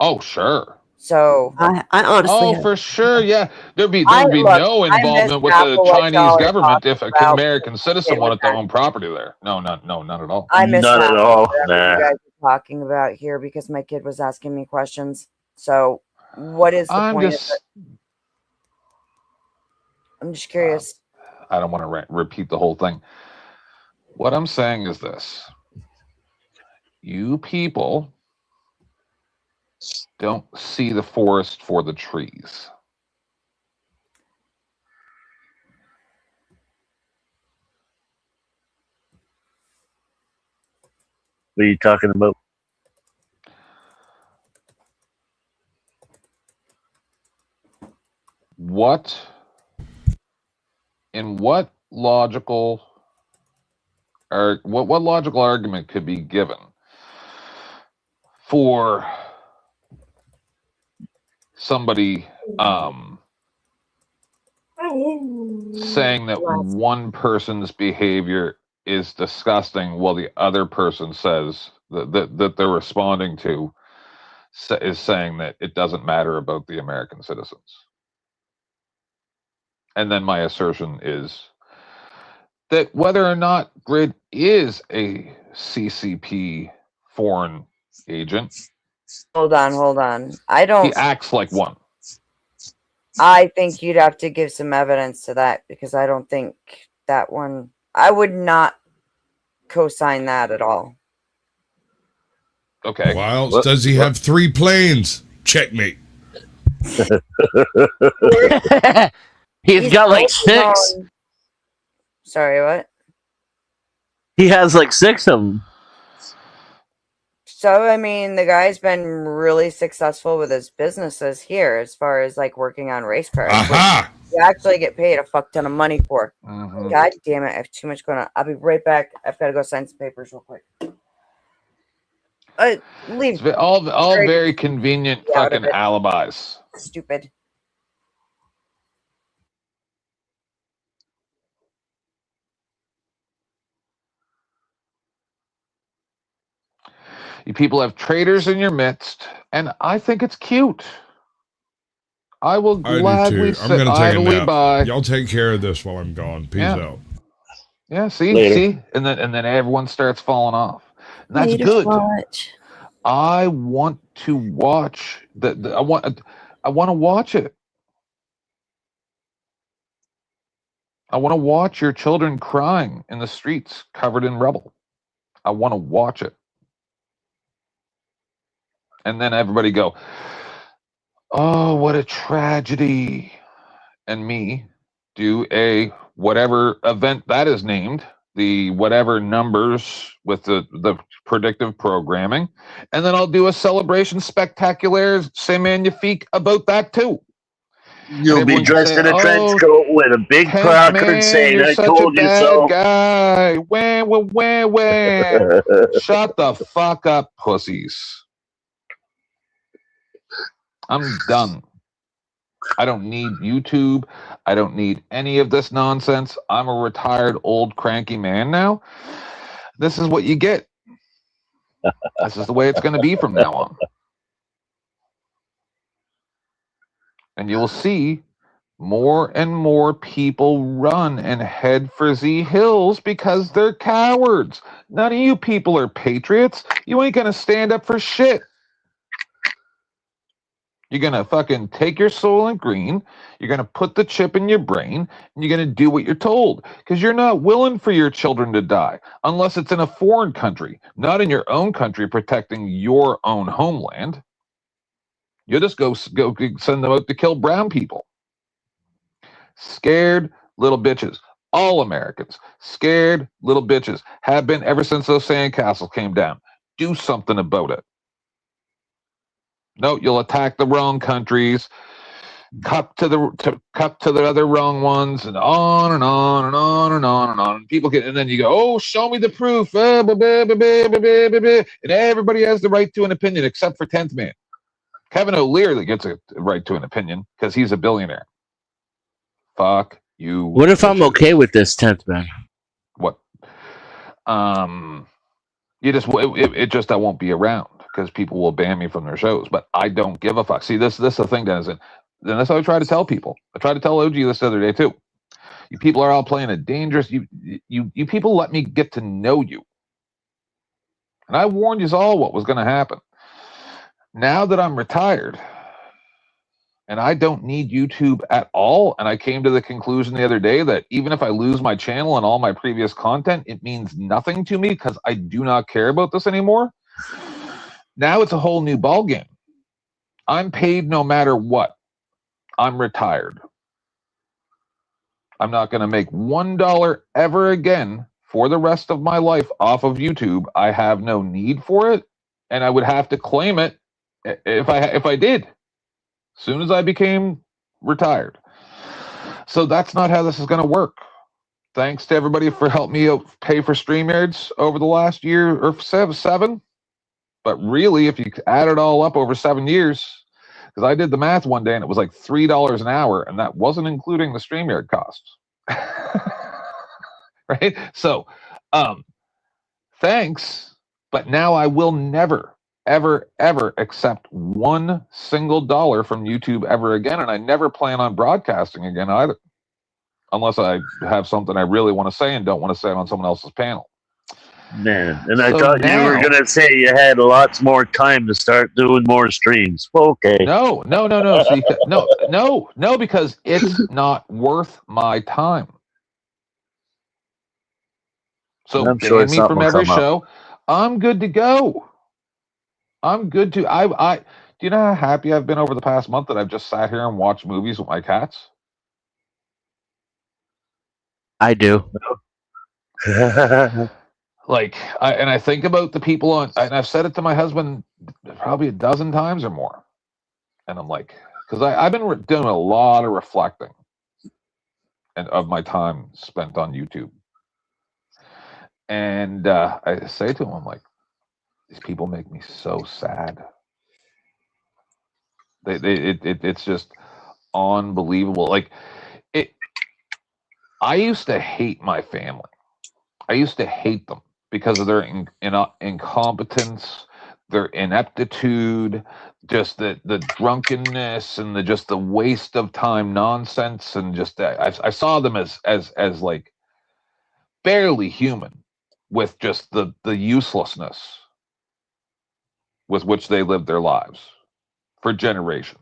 I: oh, sure.
A: So
B: I honestly,
I: Oh, for sure, yeah. There'd be
A: look,
I: no
A: I missed
I: involvement with
A: half
I: the
A: of what
I: Chinese
A: y'all are
I: government
A: talking
I: if an
A: about.
I: American citizen
A: Okay,
I: wanted to
A: with
I: own property there. No, not at all.
A: I missed
V: Not
A: half
V: at
A: of
V: all.
A: whatever
V: Nah.
A: you guys are talking about here because my kid was asking me questions. So, what is the
I: I'm
A: point
I: just-
A: of it? I'm just curious.
I: I don't want to repeat the whole thing. What I'm saying is this. You people don't see the forest for the trees.
V: What are you talking about?
I: What logical argument could be given for somebody saying that one person's behavior is disgusting while the other person says that they're responding to is saying that it doesn't matter about the American citizens? And then my assertion is that whether or not Grid is a CCP foreign agent,
A: Hold on.
I: he acts like one.
A: I think you'd have to give some evidence to that because I don't think that one. I would not co-sign that at all.
I: Okay.
O: Why else does he have 3 planes? Checkmate.
R: He's got like 6.
A: Sorry, what?
R: He has like 6 of them.
A: So, I mean, the guy's been really successful with his businesses here as far as like working on race cars.
O: Aha!
A: Which you actually get paid a fuck ton of money for.
I: Mm-hmm.
A: God damn it. I have too much going on. I'll be right back. I've got to go sign some papers real quick. Leave.
I: It's all very convenient fucking alibis.
A: Stupid.
I: You people have traitors in your midst, and I think it's cute. I will
O: I do
I: gladly
O: too. I'm
I: sit
O: gonna take a
I: idly
O: nap.
I: by.
O: Y'all take care of this while I'm gone. Peace out.
I: Yeah, see,
O: Later.
I: and then everyone starts falling off. And that's
B: Later,
I: good.
B: Fudge.
I: I want to watch I want to watch it. I want to watch your children crying in the streets covered in rubble. I want to watch it. And then everybody go, "Oh, what a tragedy." And me do a whatever event that is named, the whatever numbers with the predictive programming, and then I'll do a celebration spectacular, c'est magnifique about that too.
V: You'll be dressed in a trench coat with a big placard saying,
I: you're
V: "I
I: such
V: told
I: a
V: you
I: bad
V: so."
I: guy. Wah. Shut the fuck up, pussies. I'm done. I don't need YouTube. I don't need any of this nonsense. I'm a retired old cranky man now. This is what you get. This is the way it's going to be from now on. And you'll see more and more people run and head for Z Hills because they're cowards. None of you people are patriots. You ain't going to stand up for shit. You're going to fucking take your Soylent Green, you're going to put the chip in your brain, and you're going to do what you're told. Because you're not willing for your children to die, unless it's in a foreign country, not in your own country protecting your own homeland. You'll just go send them out to kill brown people. Scared little bitches. All Americans. Scared little bitches. Have been ever since those sandcastles came down. Do something about it. No, you'll attack the wrong countries, cup to the other wrong ones, and on and on and on and on and on. And people get, and then you go, "Oh, show me the proof," and everybody has the right to an opinion except for 10th Man, Kevin O'Leary, that gets a right to an opinion because he's a billionaire. Fuck you.
R: What if I'm okay with this 10th Man?
I: What? You just it just I won't be around because people will ban me from their shows. But I don't give a fuck. See, this is the thing, Dennis. And that's how I try to tell people. I tried to tell OG this the other day too. You people are all playing a dangerous. You people let me get to know you, and I warned you all what was going to happen. Now that I'm retired, and I don't need YouTube at all, and I came to the conclusion the other day that even if I lose my channel and all my previous content, it means nothing to me because I do not care about this anymore. Now it's a whole new ballgame. I'm paid no matter what. I'm retired. I'm not going to make $1 ever again for the rest of my life off of YouTube. I have no need for it, and I would have to claim it if I did. As soon as I became retired. So that's not how this is going to work. Thanks to everybody for helping me pay for StreamYards over the last year or seven. But really, if you add it all up over 7 years, because I did the math one day and it was like $3 an hour, and that wasn't including the StreamYard costs. Right? So, thanks. But now I will never, ever accept $1 single from YouTube ever again, and I never plan on broadcasting again either, unless I have something I really want to say and don't want to say it on someone else's panel.
V: Man, and I thought you were gonna say you had lots more time to start doing more streams. Okay.
I: No. See, no, because it's not worth my time. So
V: I'm sure
I: ban me from every show. I'm good to go. I'm good to. I. Do you know how happy I've been over the past month that I've just sat here and watched movies with my cats?
R: I do.
I: Like, I think about the people on, and I've said it to my husband probably a dozen times or more. And I'm like, because I've been doing a lot of reflecting and of my time spent on YouTube. And I say to him, I'm like, these people make me so sad. It's just unbelievable. Like, I used to hate my family. I used to hate them because of their incompetence, their ineptitude, just the drunkenness and the waste of time nonsense, and just I saw them as like barely human, with just the uselessness with which they lived their lives for generations.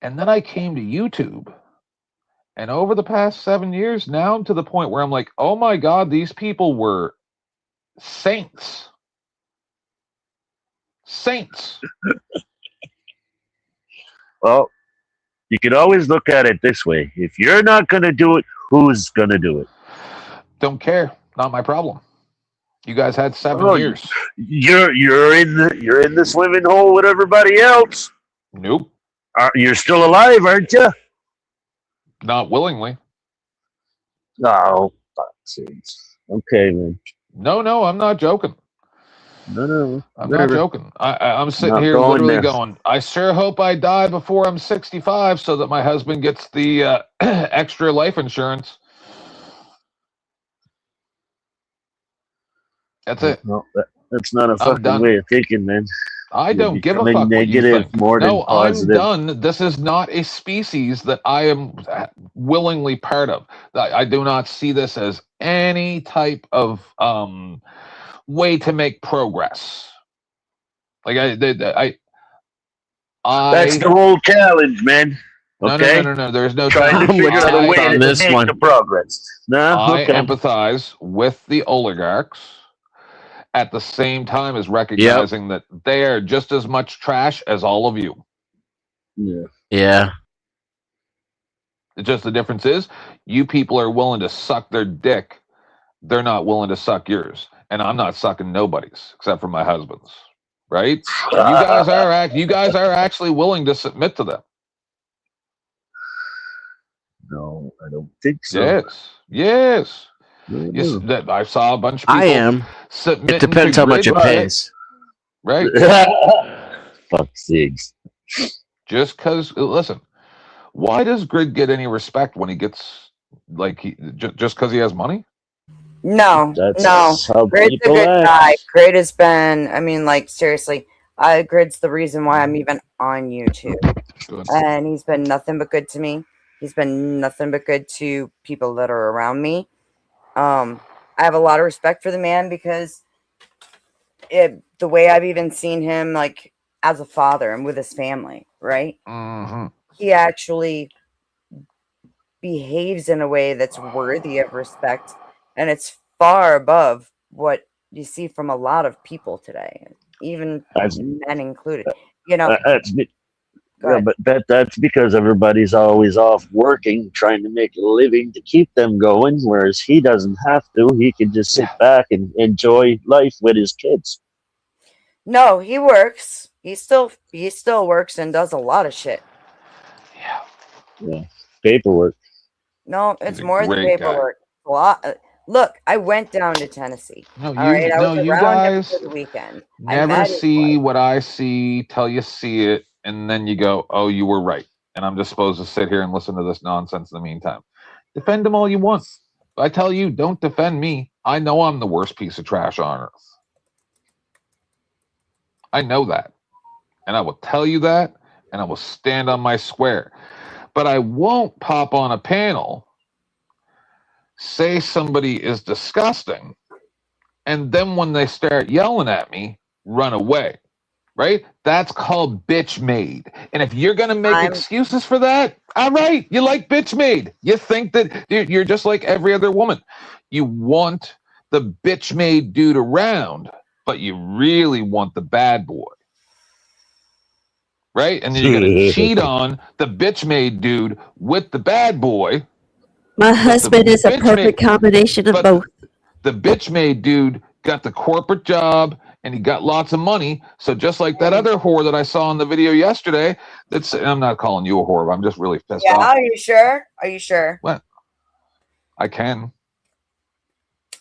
I: And then I came to YouTube, and over the past 7 years, now I'm to the point where I'm like, oh my God, these people were saints. Saints.
V: Well, you can always look at it this way. If you're not going to do it, who's going to do it?
I: Don't care. Not my problem. You guys had 7
V: Oh,
I: years.
V: You're in the swimming hole with everybody else.
I: Nope.
V: You're still alive, aren't you?
I: Not willingly.
V: Oh, okay, man.
I: No, I'm not joking.
V: No,
I: I'm not joking. I'm sitting
V: Not
I: here
V: going
I: literally
V: there.
I: going, I sure hope I die before I'm 65 so that my husband gets the extra life insurance. That's it.
V: No, that's not a
I: I'm
V: fucking
I: done.
V: way of thinking, man.
I: I don't give a
V: becoming
I: fuck what you
V: negative
I: think.
V: more than
I: No,
V: positive.
I: I'm done. This is not a species that I am willingly part of. I do not see this as any type of way to make progress. Like I
V: That's the whole challenge, man. Okay?
I: No. There's no
V: Trying to
I: challenge.
V: figure out a way
I: I
V: to make the progress. No,
I: I
V: okay.
I: empathize with the oligarchs at the same time as recognizing that they are just as much trash as all of you.
V: Yeah.
R: Yeah.
I: It's just the difference is you people are willing to suck their dick. They're not willing to suck yours. And I'm not sucking nobody's except for my husband's. Right? You guys are actually willing to submit to them.
V: No, I don't think so.
I: Yes. Yes, that I saw a bunch of people.
R: I am.
I: Submitting
R: It depends
I: to
R: how much it
I: Grid,
R: pays.
I: right?
V: Fuck sakes.
I: Just because, listen, why does Grid get any respect when he gets just because he has money?
A: No,
V: That's
A: no.
V: how
A: Grid's a
V: people
A: good
V: act.
A: guy. Grid has been, I mean, like, seriously, Grid's the reason why I'm even on YouTube.
I: Good.
A: And he's been nothing but good to me. He's been nothing but good to people that are around me. I have a lot of respect for the man because the way I've even seen him, like, as a father and with his family, right?
I: Mm-hmm.
A: He actually behaves in a way that's worthy of respect, and it's far above what you see from a lot of people today, even men included. You know,
V: but that's because everybody's always off working, trying to make a living to keep them going, whereas he doesn't have to. He can just sit back and enjoy life with his kids.
A: no, he works. He still works and does a lot of shit.
V: Yeah, paperwork.
A: No, it's
I: He's a
A: more than
I: great guy.
A: paperwork. A lot. Look, I went down to Tennessee.
I: No,
A: all right, I was
I: you
A: around him
I: guys
A: for the weekend. I
I: never
A: met his
I: see
A: wife.
I: what I see till you see it, and then you go, "Oh, you were right," and I'm just supposed to sit here and listen to this nonsense in the meantime. Defend them all you want. I tell you, don't defend me. I know I'm the worst piece of trash on earth. I know that, and I will tell you that, and I will stand on my square. But I won't pop on a panel, say somebody is disgusting, and then when they start yelling at me, run away. Right? That's called bitch made. And if you're going to make excuses for that, all right, you like bitch made. You think that you're just like every other woman. You want the bitch made dude around, but you really want the bad boy. Right? And then you're going to cheat on the bitch made dude with the bad boy.
B: My husband is a perfect combination of both.
I: The bitch made dude got the corporate job and he got lots of money. So just like that other whore that I saw in the video yesterday, I'm not calling you a whore, but I'm just really pissed
A: Yeah,
I: off.
A: are you sure? Are you sure?
I: What? I can. Do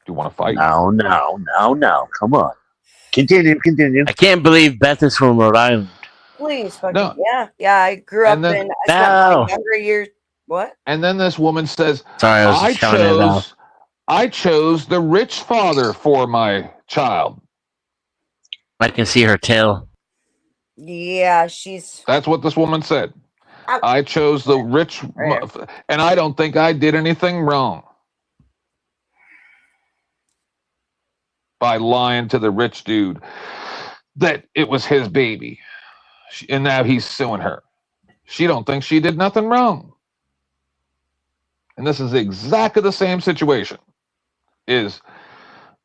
I: you want to fight?
V: No. Come on. Continue.
R: I can't believe Beth is from Rhode Island.
A: Please, fucking
I: No.
A: yeah. I grew up
I: And then-
A: in. I spent my younger years. What?
I: And then this woman says,
R: Sorry, I was just counting it out.
I: I chose the rich father for my child.
R: I can see her tail.
A: Yeah, she's.
I: That's what this woman said. I chose the rich, and I don't think I did anything wrong by lying to the rich dude that it was his baby, and now he's suing her. She don't think she did nothing wrong. And this is exactly the same situation. Is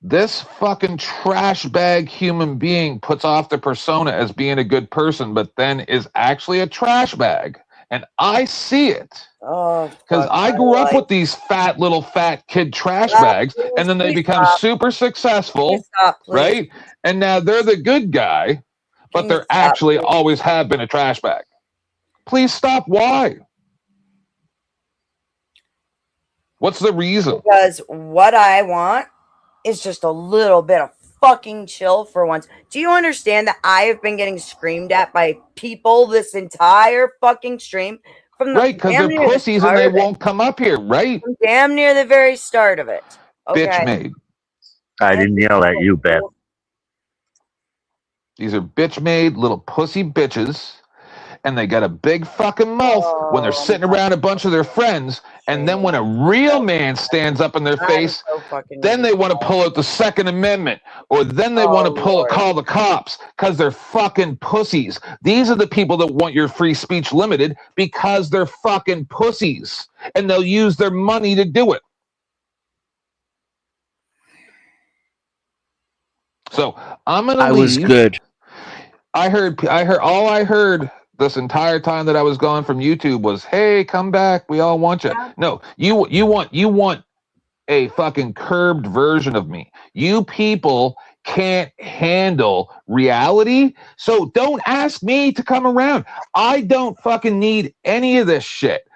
I: this fucking trash bag human being puts off the persona as being a good person, but then is actually a trash bag. And I see it.
A: Oh,
I: because I grew up with these fat little fat kid trash bags, and then they become super successful, right? And now they're the good guy, but they're actually always have been a trash bag. Please stop. Why? What's the reason?
A: Because what I want is just a little bit of fucking chill for once. Do you understand that I have been getting screamed at by people this entire fucking stream from the
I: right, because they're pussies and they won't come up here, right?
A: From damn near the very start of it. Okay.
I: Bitch made.
V: I didn't yell at you, Beth.
I: These are bitch made little pussy bitches, and they got a big fucking mouth when they're sitting around a bunch of their friends, and then when a real man stands up in their face, then they want to pull out the Second Amendment, or then they want to call the cops because they're fucking pussies. These are the people that want your free speech limited because they're fucking pussies, and they'll use their money to do it. So I'm gonna leave.
R: Was good.
I: I heard all I heard this entire time that I was gone from YouTube was, "Hey, come back. We all want you." No, you want a fucking curbed version of me. You people can't handle reality, so don't ask me to come around. I don't fucking need any of this shit.